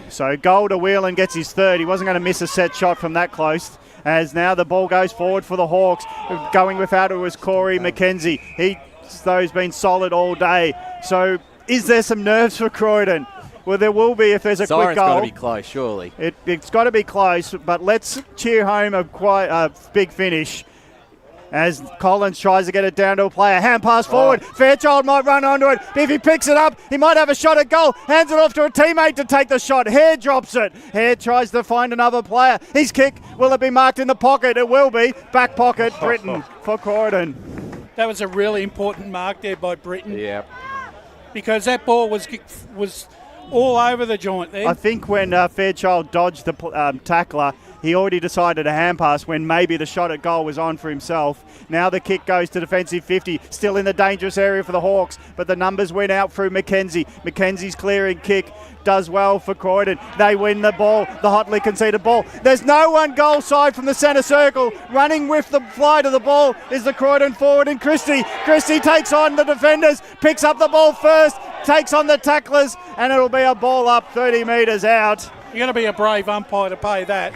So goal to Whelan, gets his third. He wasn't going to miss a set shot from that close, as now the ball goes forward for the Hawks. Going without it was Corey McKenzie. He's been solid all day. So is there some nerves for Croydon? Well, there will be if there's a quick goal. It's got to be close, surely. It's got to be close, but let's cheer home a big finish. As Collins tries to get it down to a player. Hand pass forward. Fairchild might run onto it. If he picks it up, he might have a shot at goal. Hands it off to a teammate to take the shot. Hare drops it. Hare tries to find another player. His kick, will it be marked in the pocket? It will be. Back pocket, Britton for Croydon. That was a really important mark there by Britton. Yeah. Because that ball was all over the joint there. I think when Fairchild dodged the tackler, he already decided a hand pass when maybe the shot at goal was on for himself. Now the kick goes to defensive 50, still in the dangerous area for the Hawks, but the numbers went out through Mackenzie. Mackenzie's clearing kick does well for Croydon. They win the ball, the hotly conceded ball. There's no one goal side from the centre circle. Running with the flight of the ball is the Croydon forward and Christie. Christie takes on the defenders, picks up the ball first, takes on the tacklers, and it'll be a ball up 30 metres out. You're going to be a brave umpire to pay that.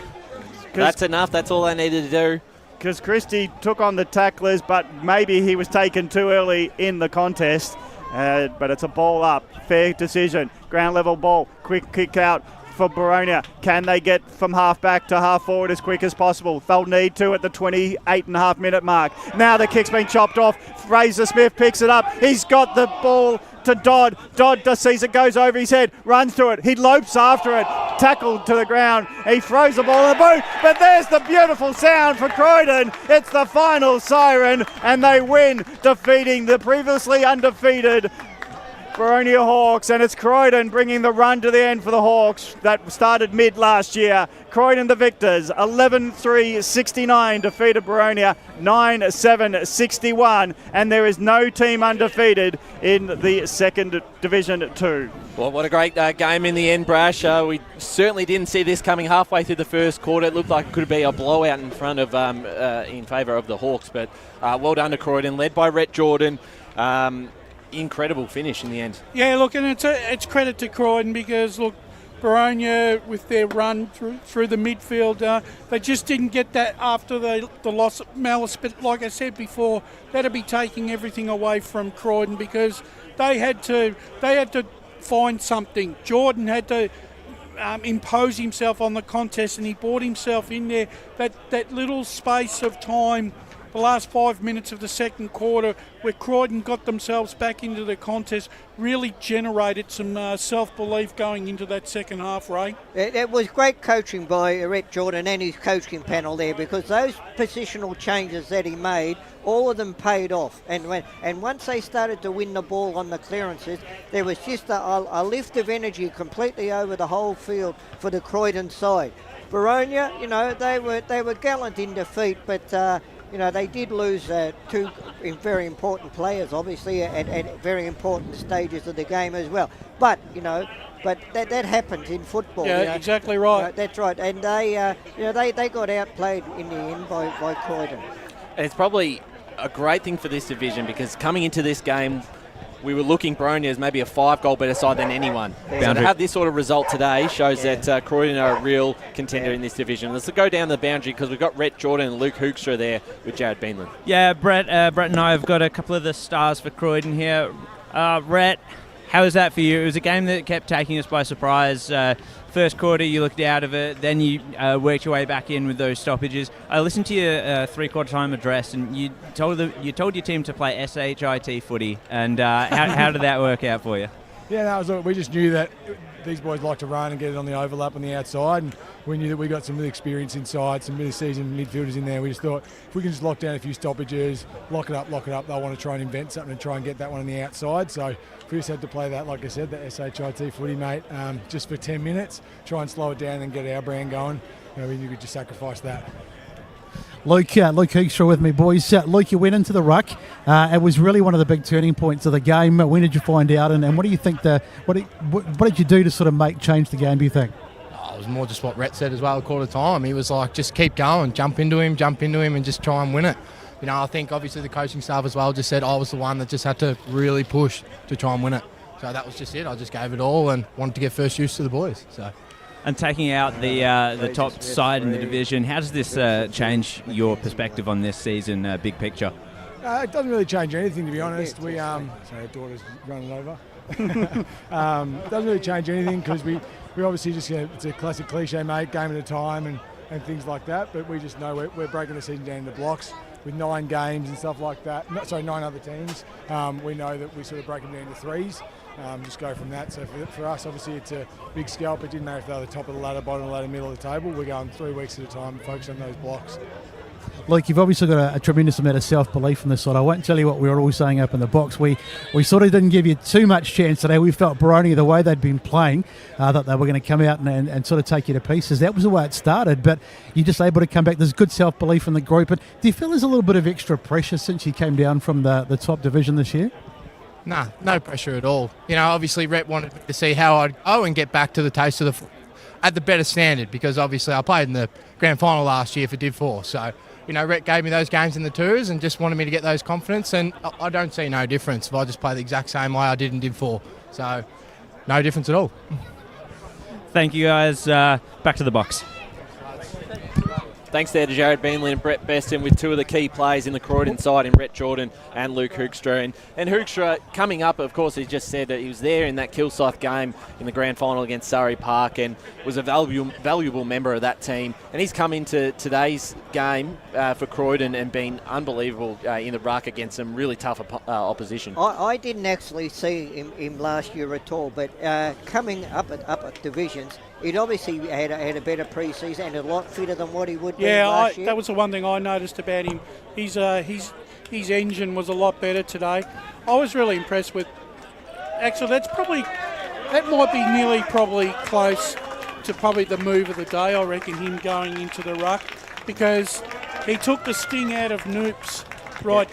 That's enough. That's all they needed to do. Because Christie took on the tacklers, but maybe he was taken too early in the contest. But it's a ball up. Fair decision. Ground level ball. Quick kick out for Boronia. Can they get from half back to half forward as quick as possible? They'll need to at the 28.5 minute mark. Now the kick's been chopped off. Fraser Smith picks it up. He's got the ball to Dodd. Dodd just sees it, goes over his head, runs to it. He lopes after it, tackled to the ground. He throws the ball in the boot, but there's the beautiful sound for Croydon. It's the final siren, and they win, defeating the previously undefeated Boronia Hawks, and it's Croydon bringing the run to the end for the Hawks that started mid last year. Croydon the victors, 11-3-69, defeated Boronia 9-7-61, and there is no team undefeated in the second Division 2. Well, what a great game in the end, Brash. We certainly didn't see this coming halfway through the first quarter. It looked like it could be a blowout in front of, in favour of the Hawks, but well done to Croydon, led by Rhett Jordan. Incredible finish in the end. Yeah, look, and it's credit to Croydon because, look, Boronia with their run through the midfield, they just didn't get that after the loss of Malice. But like I said before, that'd be taking everything away from Croydon because they had to find something. Jordan had to impose himself on the contest, and he brought himself in there. That little space of time, the last 5 minutes of the second quarter, where Croydon got themselves back into the contest, really generated some self-belief going into that second half, Ray. It was great coaching by Rhett Jordan and his coaching panel there, because those positional changes that he made, all of them paid off. And once they started to win the ball on the clearances, there was just a lift of energy completely over the whole field for the Croydon side. Boronia, they were gallant in defeat, but they did lose two very important players, obviously, at very important stages of the game as well. But that happens in football. Yeah, exactly right. That's right, and they got outplayed in the end by Croydon. And it's probably a great thing for this division because coming into this game, we were looking Boronia as maybe a 5-goal better side than anyone. So to have this sort of result today shows that Croydon are a real contender in this division. Let's go down the boundary because we've got Rhett Jordan and Luke Hoekstra there with Jared Beanland. Yeah, Brett and I have got a couple of the stars for Croydon here. Rhett, how was that for you? It was a game that kept taking us by surprise. First quarter, you looked out of it, then you worked your way back in with those stoppages. I listened to your three-quarter time address, and you told your team to play SHIT footy. And how did that work out for you? Yeah, we just knew that these boys like to run and get it on the overlap on the outside, and we knew that we got some really experience inside, some really seasoned midfielders in there. We just thought if we can just lock down a few stoppages, lock it up, they'll want to try and invent something and try and get that one on the outside. So we just had to play that, like I said, the SHIT footy, mate, just for 10 minutes, try and slow it down and get our brand going. We could just sacrifice that. Luke Hoekstra with me, boys. Luke, you went into the ruck. It was really one of the big turning points of the game. When did you find out, and what do you think? What did you do to sort of change the game? Do you think? It was more just what Rhett said as well. A quarter time, he was like, just keep going, jump into him, and just try and win it. I think obviously the coaching staff as well just said I was the one that just had to really push to try and win it. So that was just it. I just gave it all and wanted to get first use to the boys. So. And taking out the top side in the division, how does this change your perspective on this season, big picture? It doesn't really change anything, to be honest. Sorry, our daughter's running over. It doesn't really change anything because we obviously just, it's a classic cliche, mate, game at a time and things like that. But we just know we're breaking the season down into blocks with 9 games and stuff like that. 9 other teams. We know that we sort of break them down into threes. Just go from that. So for us, obviously, it's a big scalp. It didn't matter if they're the top of the ladder, bottom of the ladder, middle of the table. We're going 3 weeks at a time, focus on those blocks. Luke, you've obviously got a tremendous amount of self-belief on this side. I won't tell you what we were all saying up in the box. We sort of didn't give you too much chance today. We felt Boronia, the way they'd been playing, that they were going to come out and sort of take you to pieces. That was the way it started, but you're just able to come back. There's good self-belief in the group. But do you feel there's a little bit of extra pressure since you came down from the top division this year? Nah, no pressure at all. Obviously Rhett wanted to see how I'd go and get back to the taste of at the better standard, because obviously I played in the grand final last year for Div 4. So, Rhett gave me those games in the tours and just wanted me to get those confidence, and I don't see no difference if I just play the exact same way I did in Div 4. So, no difference at all. Thank you, guys. Back to the box. Thanks there to Jared Beanland and Brett Beston with 2 of the key players in the Croydon side in Rhett Jordan and Luke Hoekstra. And Hoekstra coming up, of course, he just said that he was there in that Kilsyth game in the grand final against Surrey Park and was a valuable member of that team. And he's come into today's game for Croydon and been unbelievable in the ruck against some really tough opposition. I didn't actually see him last year at all, but coming up at divisions, he'd obviously had a better pre-season and a lot fitter than what he would be last year. That was the one thing I noticed about him. His engine was a lot better today. I was really impressed with Axel, that might be nearly probably close to probably the move of the day, I reckon, him going into the ruck, because he took the sting out of Noops,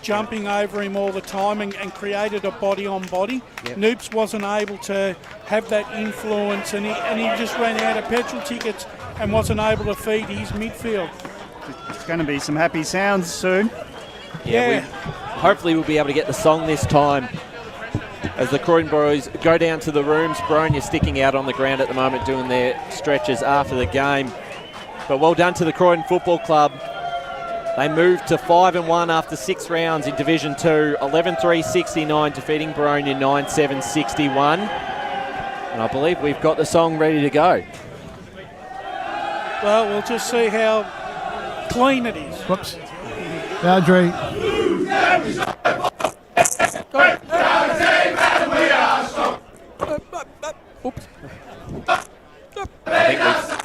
jumping over him all the time and created a body-on-body. Yep. Noops wasn't able to have that influence, and he just ran out of petrol tickets and wasn't able to feed his midfield. It's going to be some happy sounds soon. Yeah. Hopefully we'll be able to get the song this time as the Croydon boys go down to the rooms. Boronia sticking out on the ground at the moment doing their stretches after the game. But well done to the Croydon Football Club. They moved to 5-1 after 6 rounds in Division 2, 11-3-69, defeating Boronia 9-7-61. And I believe we've got the song ready to go. Well, we'll just see how clean it is. Whoops. Boundary. Oops. I think we've...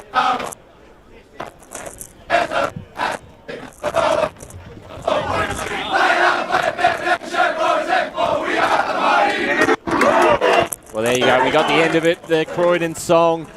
Well, there you go. We got the end of it, the Croydon song.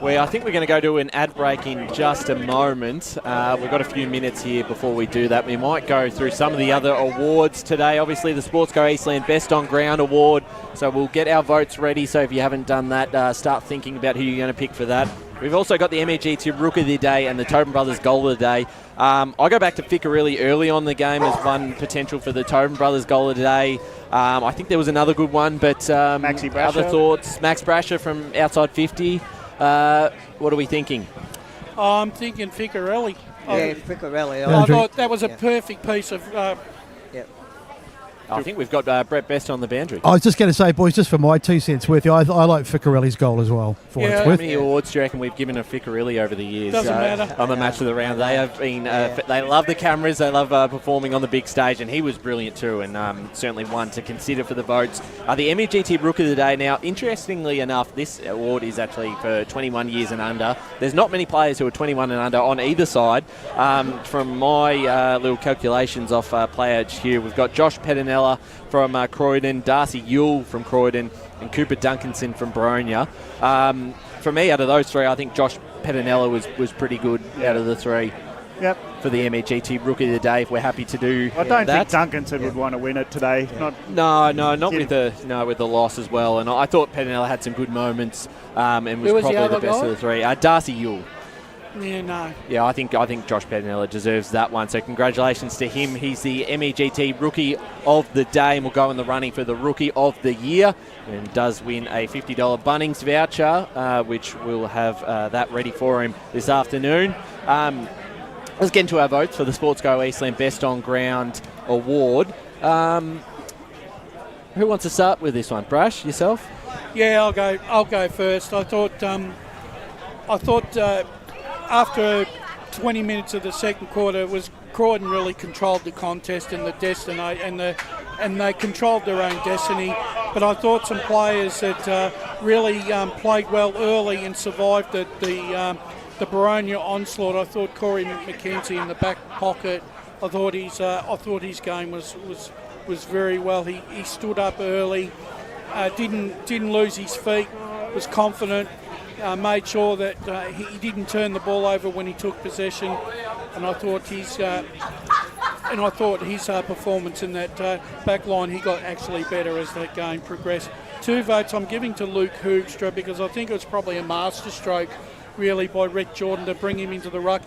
I think we're going to go to an ad break in just a moment. We've got a few minutes here before we do that. We might go through some of the other awards today. Obviously, the Sportsco Eastland Best on Ground Award. So we'll get our votes ready. So if you haven't done that, start thinking about who you're going to pick for that. We've also got the MEGT Rook of the Day and the Tobin Brothers Goal of the Day. I go back to Ficcarelli early on the game as one potential for the Tobin Brothers Goal of the Day. I think there was another good one, but Maxi Brasher. Other thoughts? Max Brasher from outside 50. What are we thinking? I'm thinking Ficcarelli. Yeah, Ficcarelli. I thought that was a perfect piece of... I think we've got Brett Best on the boundary. I was just going to say, boys, just for my 2 cents worth, I like Ficcarelli's goal as well. How many awards do you reckon we've given a Ficcarelli over the years? Doesn't matter. On the match of the round. They have been. They love the cameras. They love performing on the big stage, and he was brilliant too, and certainly one to consider for the votes. The MEGT Rook of the Day. Now, interestingly enough, this award is actually for 21 years and under. There's not many players who are 21 and under on either side. From my little calculations off Player HQ, we've got Josh Pedinella from Croydon, Darcy Yule from Croydon, and Cooper Duncanson from Boronia. For me, out of those three, I think Josh Pedinella was pretty good out of the three. Yep. For the MEGT Rookie of the Day, if we're happy to do I don't that. think Duncanson would want to win it today. Not with the loss as well. And I thought Pedinella had some good moments and was probably the best of the three. Darcy Yule. Yeah, no. Yeah, I think Josh Pedinella deserves that one. So congratulations to him. He's the MEGT Rookie of the Day and will go in the running for the Rookie of the Year and does win a $50 Bunnings voucher, which we'll have that ready for him this afternoon. Let's get into our votes for the Sportsco Eastland Best on Ground Award. Who wants to start with this one? Brash, yourself? Yeah, I'll go first. I thought after 20 minutes of the second quarter, Croydon really controlled the contest and the destiny, and they controlled their own destiny. But I thought some players that really played well early and survived the Boronia onslaught. I thought Corey McKenzie in the back pocket. I thought his game was very well. He stood up early, didn't lose his feet, was confident. Made sure that he didn't turn the ball over when he took possession, and I thought his performance in that back line, he got actually better as that game progressed. 2 votes I'm giving to Luke Hoogstra because I think it was probably a masterstroke really by Rhett Jordan to bring him into the ruck.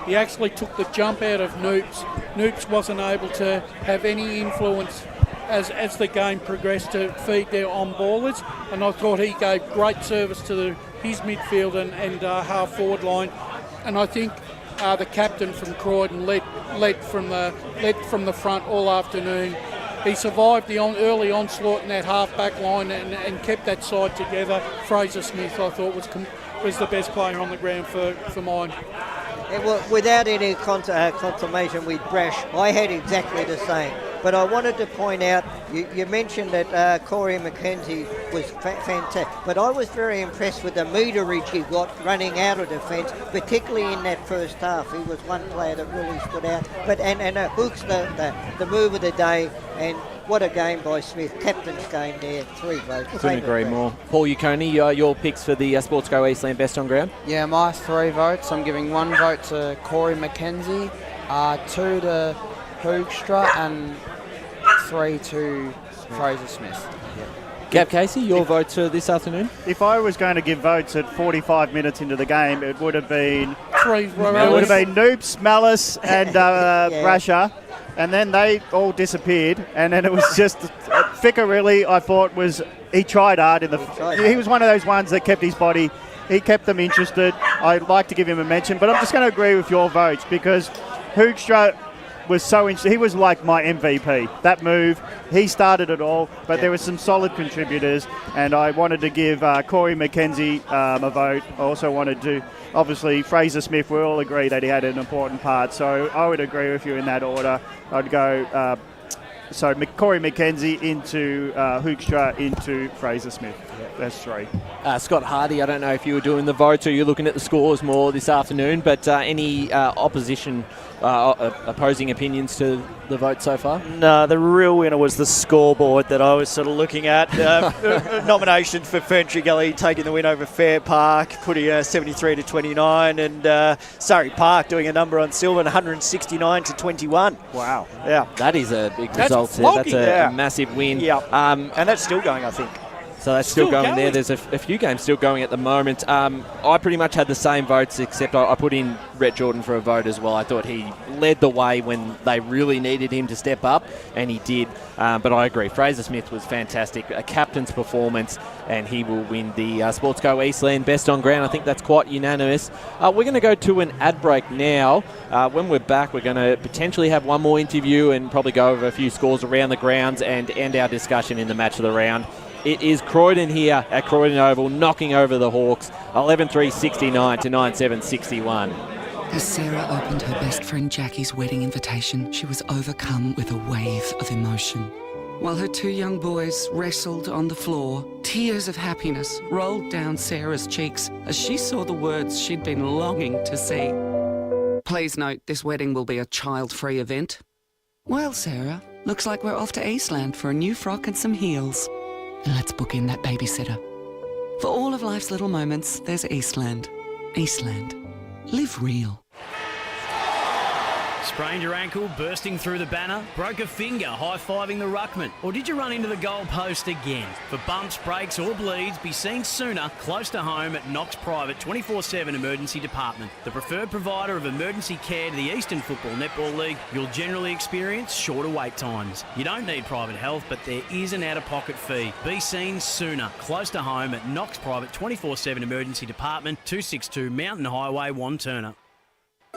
He actually took the jump out of Noops. Noops wasn't able to have any influence as the game progressed to feed their on-ballers, and I thought he gave great service to his midfield and half forward line, and I think the captain from Croydon led from the front all afternoon. He survived the early onslaught in that half back line and kept that side together. Fraser Smith, I thought, was the best player on the ground for mine. Without any confirmation with Brash, I had exactly the same. But I wanted to point out, you mentioned that Corey McKenzie was fantastic, but I was very impressed with the meterage he got running out of defence, particularly in that first half. He was one player that really stood out. But and Hook's the move of the day, and what a game by Smith. Captain's game there, 3 votes. Couldn't agree more. Paul Uconi, your picks for the Sports Go Eastland Best on Ground? Yeah, my 3 votes. I'm giving 1 vote to Corey McKenzie, 2 to Hoogstra, and 3 to Fraser Smith. Gab Casey, your votes for this afternoon? If I was going to give votes at 45 minutes into the game, it would have been Noops, Malice, and Brasher. And then they all disappeared, and then it was just Ficker. Really, I thought he tried hard he was one of those ones that kept his body. He kept them interested. I'd like to give him a mention, but I'm just going to agree with your votes because Hoogstra was so interesting. He was like my MVP. That move, he started it all, but there were some solid contributors, and I wanted to give Corey McKenzie a vote. I also wanted to, obviously, Fraser Smith, we all agree that he had an important part, so I would agree with you in that order. I'd go Corey McKenzie into Hoogstra into Fraser Smith. That's 3. Scott Hardy, I don't know if you were doing the votes or you're looking at the scores more this afternoon, but any opposing opinions to the vote so far? No, the real winner was the scoreboard that I was sort of looking at. Nominations for Ferntree Gully taking the win over Fair Park, putting 73-29, and Surrey Park doing a number on Sylvan, 169-21. Wow. Yeah. That is a big result there. That's a massive win. Yeah. And that's still going, I think. So that's still going there. There's a few games still going at the moment. I pretty much had the same votes, except I put in Rhett Jordan for a vote as well. I thought he led the way when they really needed him to step up, and he did. But I agree. Fraser Smith was fantastic. A captain's performance, and he will win the Sports Go Eastland Best on Ground. I think that's quite unanimous. We're going to go to an ad break now. When we're back, we're going to potentially have one more interview and probably go over a few scores around the grounds and end our discussion in the match of the round. It is Croydon here at Croydon Oval, knocking over the Hawks, 11-3, 69 to 9-7, 61. As Sarah opened her best friend Jackie's wedding invitation, she was overcome with a wave of emotion. While her 2 young boys wrestled on the floor, tears of happiness rolled down Sarah's cheeks as she saw the words she'd been longing to see. Please note, this wedding will be a child-free event. Well, Sarah, looks like we're off to Eastland for a new frock and some heels. And let's book in that babysitter. For all of life's little moments, there's Eastland. Eastland. Live real. Sprained your ankle, bursting through the banner, broke a finger, high-fiving the ruckman, or did you run into the goal post again? For bumps, breaks or bleeds, be seen sooner, close to home at Knox Private 24/7 Emergency Department. The preferred provider of emergency care to the Eastern Football Netball League, you'll generally experience shorter wait times. You don't need private health, but there is an out-of-pocket fee. Be seen sooner, close to home at Knox Private 24/7 Emergency Department, 262 Mountain Highway, Wanturna.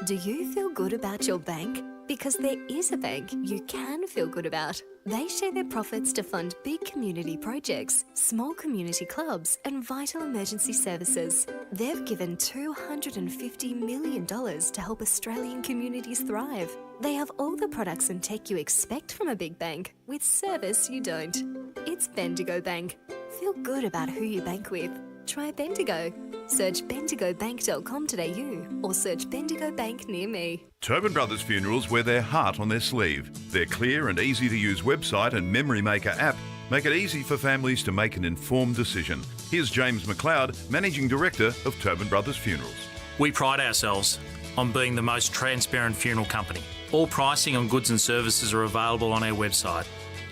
Do you feel good about your bank? Because there is a bank you can feel good about. They share their profits to fund big community projects, small community clubs, and vital emergency services. They've given $250 million to help Australian communities thrive. They have all the products and tech you expect from a big bank, with service you don't. It's Bendigo Bank. Feel good about who you bank with. Try Bendigo. Search bendigobank.com.au or search Bendigo Bank near me. Tobin Brothers Funerals wear their heart on their sleeve. Their clear and easy-to-use website and Memory Maker app make it easy for families to make an informed decision. Here's James McLeod, Managing Director of Tobin Brothers Funerals. We pride ourselves on being the most transparent funeral company. All pricing on goods and services are available on our website.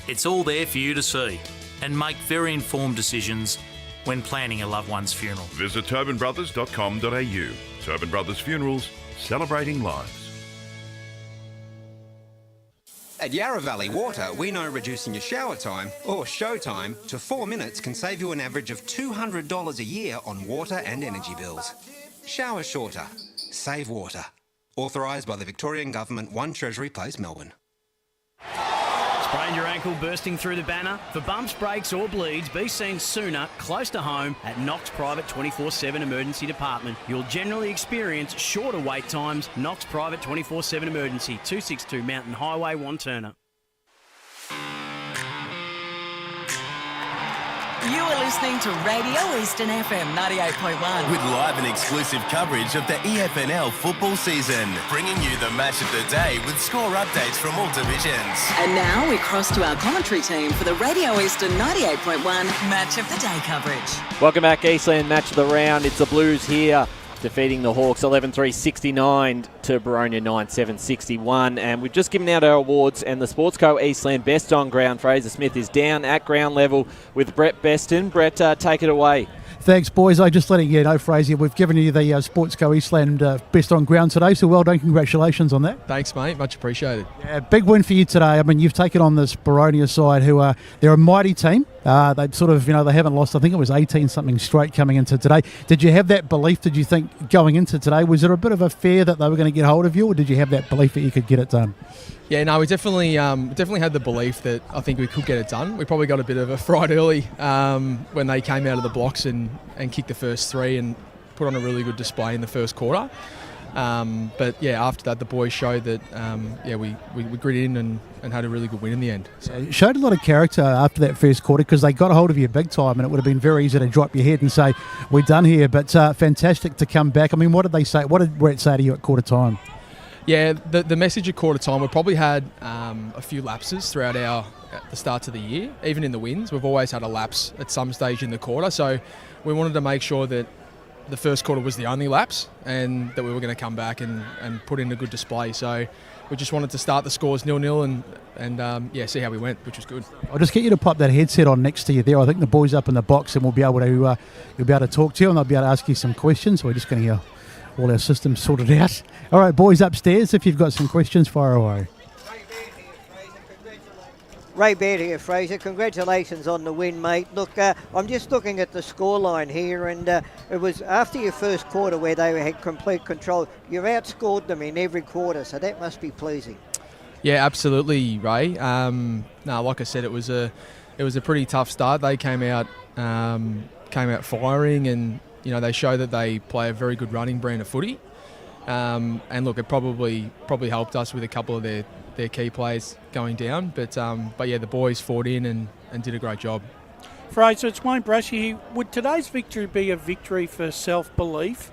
It's all there for you to see and make very informed decisions when planning a loved one's funeral. Visit tobinbrothers.com.au. Tobin Brothers Funerals, celebrating lives. At Yarra Valley Water, we know reducing your shower time, or show time, to 4 minutes can save you an average of $200 a year on water and energy bills. Shower shorter. Save water. Authorised by the Victorian Government, 1 Treasury Place, Melbourne. Sprained your ankle, bursting through the banner? For bumps, breaks or bleeds, be seen sooner, close to home at Knox Private 24/7 Emergency Department. You'll generally experience shorter wait times. Knox Private 24/7 Emergency, 262 Mountain Highway, Wanturna. You are listening to Radio Eastern FM 98.1. With live and exclusive coverage of the EFNL football season, bringing you the match of the day with score updates from all divisions. And now we cross to our commentary team for the Radio Eastern 98.1 Match of the Day coverage. Welcome back, Eastland Match of the Round. It's the Blues here, defeating the Hawks 11-3-69 to Boronia 9-7-61. And we've just given out our awards, and the Sportsco Eastland Best on Ground, Fraser Smith, is down at ground level with Brett Beston. Brett, take it away. Thanks, boys. I'm just letting you know, Fraser, we've given you the Sportsco Eastland Best on Ground today, so well done. Congratulations on that. Thanks, mate. Much appreciated. Yeah, big win for you today. I mean, you've taken on this Boronia side who are, they're a mighty team. They've sort of, they haven't lost, I think it was 18-something straight coming into today. Did you have that belief, did you think, going into today? Was there a bit of a fear that they were going to get hold of you, or did you have that belief that you could get it done? Yeah, no, we definitely had the belief that I think we could get it done. We probably got a bit of a fright early when they came out of the blocks and kicked the first three and put on a really good display in the first quarter. But yeah, after that, the boys showed that we gritted in and had a really good win in the end. So. It showed a lot of character after that first quarter because they got a hold of you big time, and it would have been very easy to drop your head and say, we're done here. But fantastic to come back. I mean, what did they say? What did Brett say to you at quarter time? Yeah, the message at quarter time, we probably had a few lapses throughout the starts of the year. Even in the wins, we've always had a lapse at some stage in the quarter. So we wanted to make sure that the first quarter was the only lapse and that we were going to come back and put in a good display. So we just wanted to start the scores 0-0 and see how we went, which was good. I'll just get you to pop that headset on next to you there. I think the boys up in the box, and we'll be able to you'll be able to talk to you, and they'll be able to ask you some questions. We're just going to get all our systems sorted out. All right, boys upstairs, if you've got some questions, fire away. Ray Baird here, Fraser. Congratulations on the win, mate. Look, I'm just looking at the scoreline here, and it was after your first quarter where they had complete control. You've outscored them in every quarter, so that must be pleasing. Yeah, absolutely, Ray. Like I said, it was a pretty tough start. They came out firing, and they show that they play a very good running brand of footy. And look, it probably helped us with a couple of their key players going down. But yeah, the boys fought in and did a great job. Fraser, it's Wayne Brashy here. Would today's victory be a victory for self-belief?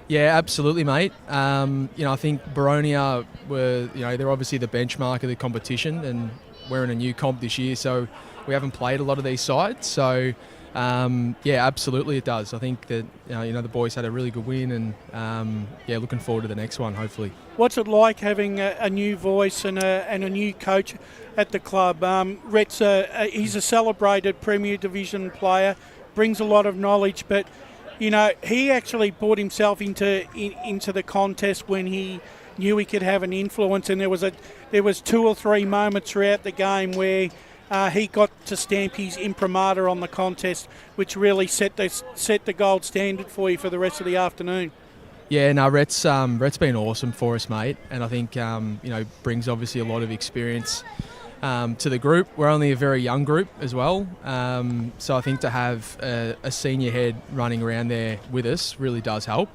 Yeah, absolutely, mate. I think Boronia were, they're obviously the benchmark of the competition, and we're in a new comp this year, so we haven't played a lot of these sides. So yeah, absolutely it does. I think that the boys had a really good win, and looking forward to the next one, hopefully. What's it like having a new voice and a new coach at the club? Rhett's he's a celebrated Premier Division player, brings a lot of knowledge, but he actually brought himself into the contest when he knew he could have an influence, and there was 2 or 3 moments throughout the game where he got to stamp his imprimatur on the contest, which really set the gold standard for you for the rest of the afternoon. Yeah, no, Rhett's been awesome for us, mate, and I think brings obviously a lot of experience to the group. We're only a very young group as well, so I think to have a senior head running around there with us really does help.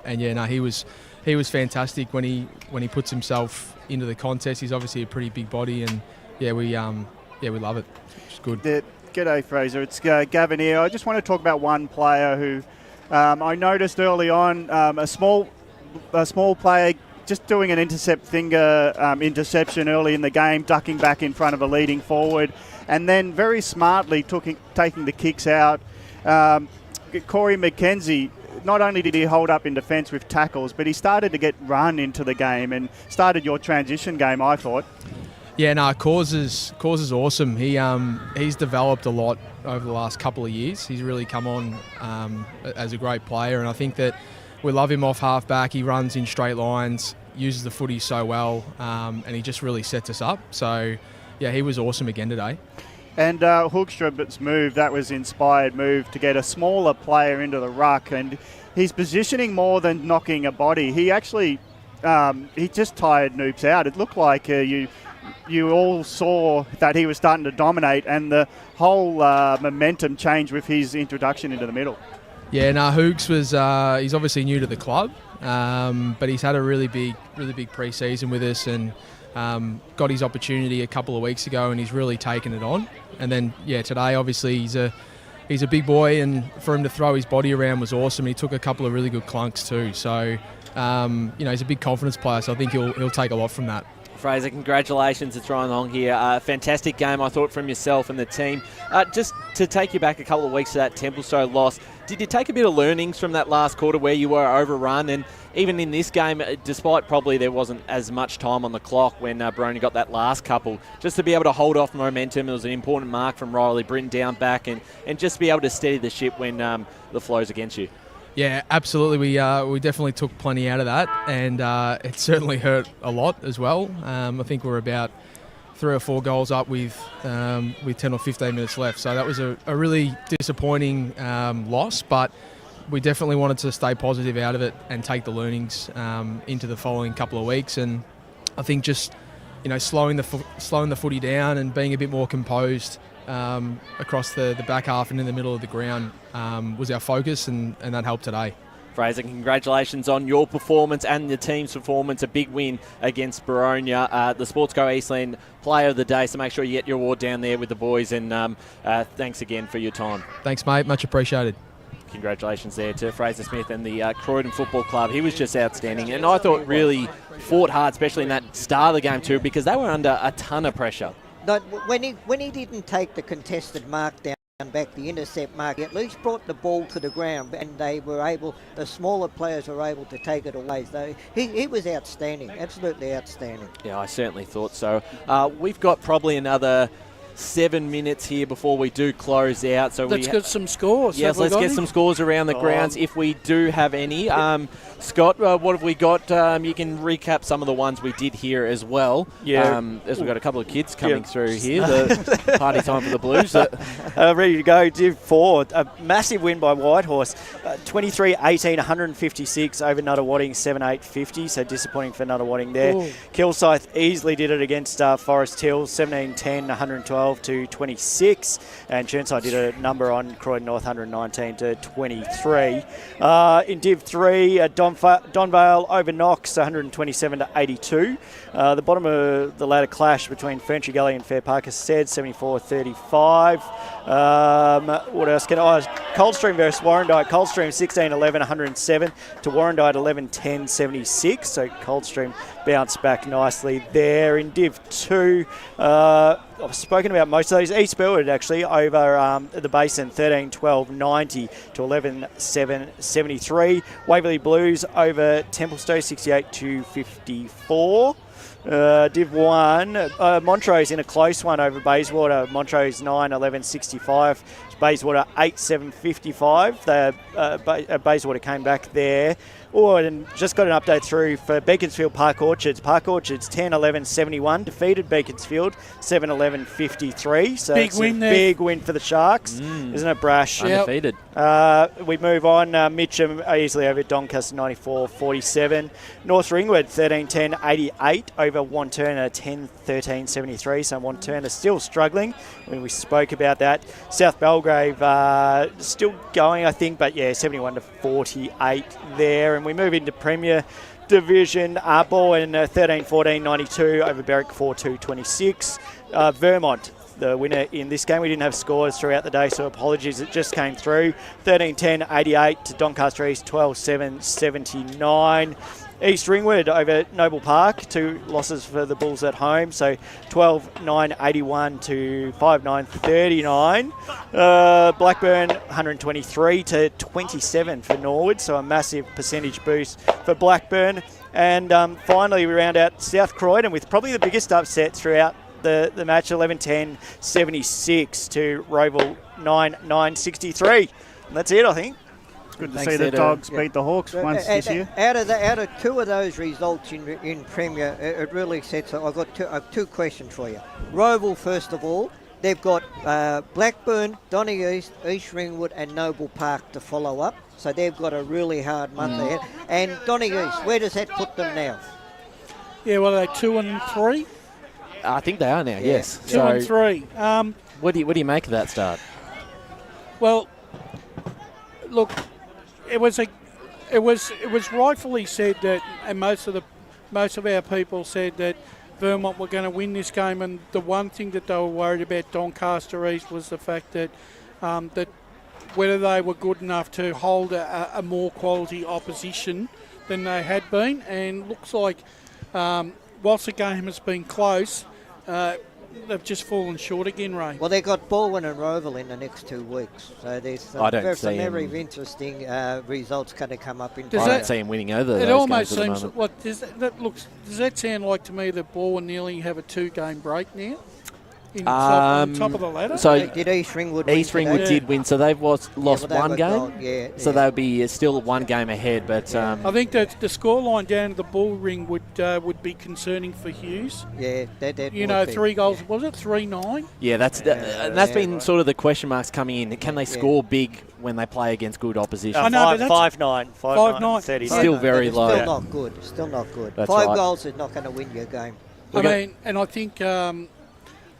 He was fantastic when he puts himself into the contest. He's obviously a pretty big body, and we love it. It's good. G'day, Fraser. It's Gavin here. I just want to talk about one player who I noticed early on, a small player just doing an interception early in the game, ducking back in front of a leading forward, and then very smartly taking the kicks out. Corey McKenzie, not only did he hold up in defence with tackles, but he started to get run into the game and started your transition game, I thought. Yeah, no, Cause is awesome. He's developed a lot over the last couple of years. He's really come on as a great player, and I think that we love him off half-back. He runs in straight lines, uses the footy so well, and he just really sets us up. So, yeah, he was awesome again today. And Hoekstrup's move, that was inspired move to get a smaller player into the ruck, and he's positioning more than knocking a body. He actually, he just tired Noops out. It looked like you all saw that he was starting to dominate, and the whole momentum changed with his introduction into the middle. Yeah, no, Hoogs was he's obviously new to the club, but he's had a really big pre-season with us, and got his opportunity a couple of weeks ago, and he's really taken it on. And then, today, obviously, he's a big boy, and for him to throw his body around was awesome. He took a couple of really good clunks too. So, he's a big confidence player, so I think he'll take a lot from that. Fraser, congratulations. It's Ryan Long here. Fantastic game, I thought, from yourself and the team. Just to take you back a couple of weeks to that Templestowe loss, did you take a bit of learnings from that last quarter where you were overrun? And even in this game, despite probably there wasn't as much time on the clock when Boronia got that last couple, just to be able to hold off momentum, it was an important mark from Riley Britton down back, and just be able to steady the ship when the flow's against you. Yeah, absolutely. We definitely took plenty out of that, and it certainly hurt a lot as well. I think we're about 3 or 4 goals up with 10 or 15 minutes left. So that was a really disappointing loss, but we definitely wanted to stay positive out of it and take the learnings into the following couple of weeks. And I think just slowing the footy down and being a bit more composed across the back half and in the middle of the ground was our focus, and that helped today. Fraser, congratulations on your performance and the team's performance. A big win against Boronia. The Sportsco Eastland Player of the Day, so make sure you get your award down there with the boys, and thanks again for your time. Thanks, mate. Much appreciated. Congratulations there to Fraser Smith and the Croydon Football Club. He was just outstanding, and I thought really fought hard, especially in that start of the game too, because they were under a ton of pressure. No, when he didn't take the contested mark down back, the intercept mark, he at least brought the ball to the ground, and the smaller players were able to take it away. So he was outstanding, absolutely outstanding. Yeah, I certainly thought so. We've got probably another 7 minutes here before we do close out. So let's get some scores. Yes, let's get some scores around the grounds if we do have any. Scott, what have we got? You can recap some of the ones we did here as well. Yeah. As we've got a couple of kids coming through here. The party time for the Blues. Ready to go. Div 4. A massive win by Whitehorse. 23-18, 156 over Nuttawading, 7-8-50. So disappointing for Nuttawading there. Ooh. Kilsyth easily did it against Forest Hill, 17-10, 112-26. And Churnside did a number on Croydon North, 119-23. In Div 3, Donvale over Knox, 127-82. The bottom of the ladder clash between Ferntree Gully and Fair Park, as said, 74-35. What else Coldstream versus Warrandyte. Coldstream 16-11, 107 to Warrandyte 11-10, 76. So Coldstream bounced back nicely there. In Div 2, I've spoken about most of those. East Burwood actually over the Basin, 13-12, 90 to 11-7, 73. Waverley Blues over Templestowe, 68-54. Div 1, Montrose in a close one over Bayswater. Montrose 9-11-65. Bayswater 8-7-55. Bayswater came back there. Oh, and just got an update through for Beaconsfield Park Orchards. Park Orchards 10-11-71, defeated Beaconsfield 7-11-53. So big win there. Big win for the Sharks, isn't it, Brash? Undefeated. We move on. Mitcham easily over Doncaster 94-47. North Ringwood 13-10-88 over Wanturna 10-13-73. So Wanturna still struggling. We spoke about that. South Belgrave still going, I think, but yeah, 71-48 there. And we move into Premier Division. Ball in 13-14-92 over Berwick 4-2-26. Vermont, the winner in this game. We didn't have scores throughout the day, so apologies. It just came through. 13-10-88 to Doncaster East 12-7-79. East Ringwood over Noble Park, 2 losses for the Bulls at home, so 12-9-81 to 5-9-39. Blackburn 123-27 for Norwood, so a massive percentage boost for Blackburn. And finally, we round out South Croydon with probably the biggest upset throughout the match, 11-10-76 to Roval 9-9-63. And that's it, I think. It's good to see the Dogs beat the Hawks once this year. Out of 2 of those results in Premier, it really sets up. I've got two questions for you. Roval, first of all, they've got Blackburn, Donny East, East Ringwood and Noble Park to follow up. So they've got a really hard month ahead. And Donny East, where does that put them now? Yeah, well, are they 2-3? I think they are now, yes. 2-3. What do you make of that start? Well, look, it was rightfully said that, and most of our people said that Vermont were going to win this game, and the one thing that they were worried about Doncaster East was the fact that that whether they were good enough to hold a more quality opposition than they had been. And looks like whilst the game has been close, they've just fallen short again, Ray. Well, they've got Baldwin and Roval in the next 2 weeks, so there's some very interesting results going to come up in. I don't see him winning over. It those almost games seems. What does that sound like to me? That Baldwin nearly have a 2-game break now. On top of the ladder. So did East Ringwood did win, so they've lost one game. So they'll be still 1 game ahead. But I think that the scoreline down at the Bull Ring would be concerning for Hughes. Yeah, that you know, 3 goals. Was it 3-9? Yeah, that's been sort of the question marks coming in. Can they score big when they play against good opposition? 5-9. 5-9. Still very low. Still not good. Still not good. That's 5 right. goals is not going to win your game. And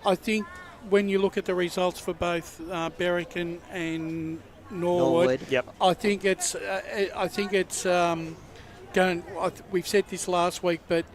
I think when you look at the results for both Berwick and Norwood, I think it's going. We've said this last week, but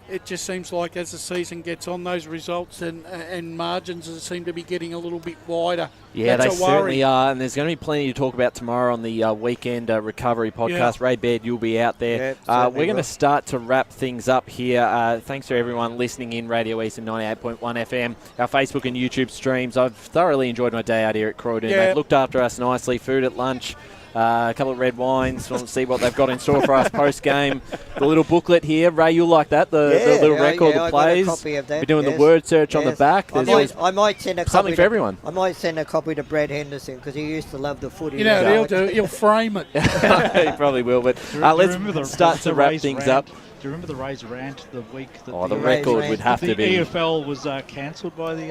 it just seems like as the season gets on, those results and margins seem to be getting a little bit wider. Yeah, That's they a worry. certainly are, and there's going to be plenty to talk about tomorrow on the weekend recovery podcast. Ray Baird, you'll be out there. We're going to start to wrap things up here. Thanks to everyone listening in Radio Eastern 98.1 FM, our Facebook and YouTube streams. I've thoroughly enjoyed my day out here at Croydon. They've looked after us nicely, food at lunch. A couple of red wines. Want to see what they've got in store for us post game. The little booklet here, Ray, you'll like that. The little record of plays. We're doing the word search on the back. I might send a copy something for everyone. I might send a copy to Brad Henderson because he used to love the footy. You know, he'll frame it. He probably will. But let's start to wrap things up. Do you remember the Rays rant the week that the record would have to be. The EFL was cancelled by the.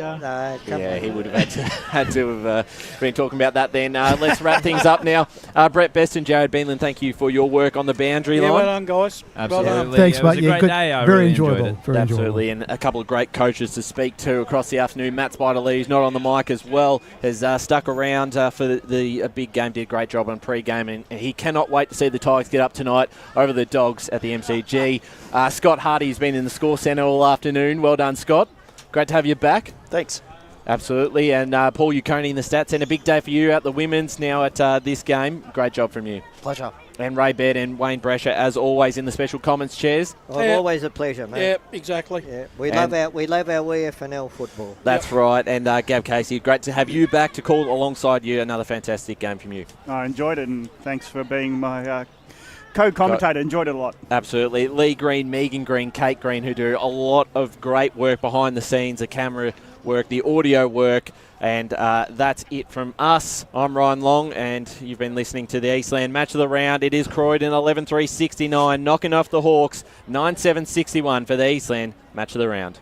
He would have had to have been talking about that then. Let's wrap things up now. Brett Best and Jared Beanland, thank you for your work on the boundary line. Well done, guys. Absolutely. Well done. Thanks, it was mate. a great day. I very really enjoyable. enjoyed it. Very Absolutely, enjoyable. and a couple of great coaches to speak to across the afternoon. Matt Spider-Lee, who's not on the mic as well, has stuck around for the big game, did a great job on pre-game, and he cannot wait to see the Tigers get up tonight over the Dogs at the MCG. Scott Hardy's been in the score centre all afternoon. Well done, Scott. Great to have you back. Thanks. Absolutely, and Paul Uconi in the stats, and a big day for you at the women's now at this game. Great job from you. Pleasure. And Ray Baird and Wayne Brescia, as always, in the special comments chairs. Always a pleasure, mate. Yeah, exactly. Yeah, we love our EFNL football. That's right, and Gav Casey, great to have you back to call alongside you. Another fantastic game from you. I enjoyed it, and thanks for being my co-commentator. Enjoyed it a lot. Absolutely. Lee Green, Megan Green, Kate Green, who do a lot of great work behind the scenes, the camera work, the audio work, and that's it from us. I'm Ryan Long, and you've been listening to the Eastland Match of the Round. It is Croydon 11-3-69, knocking off the Hawks 9-7-61 for the Eastland Match of the Round.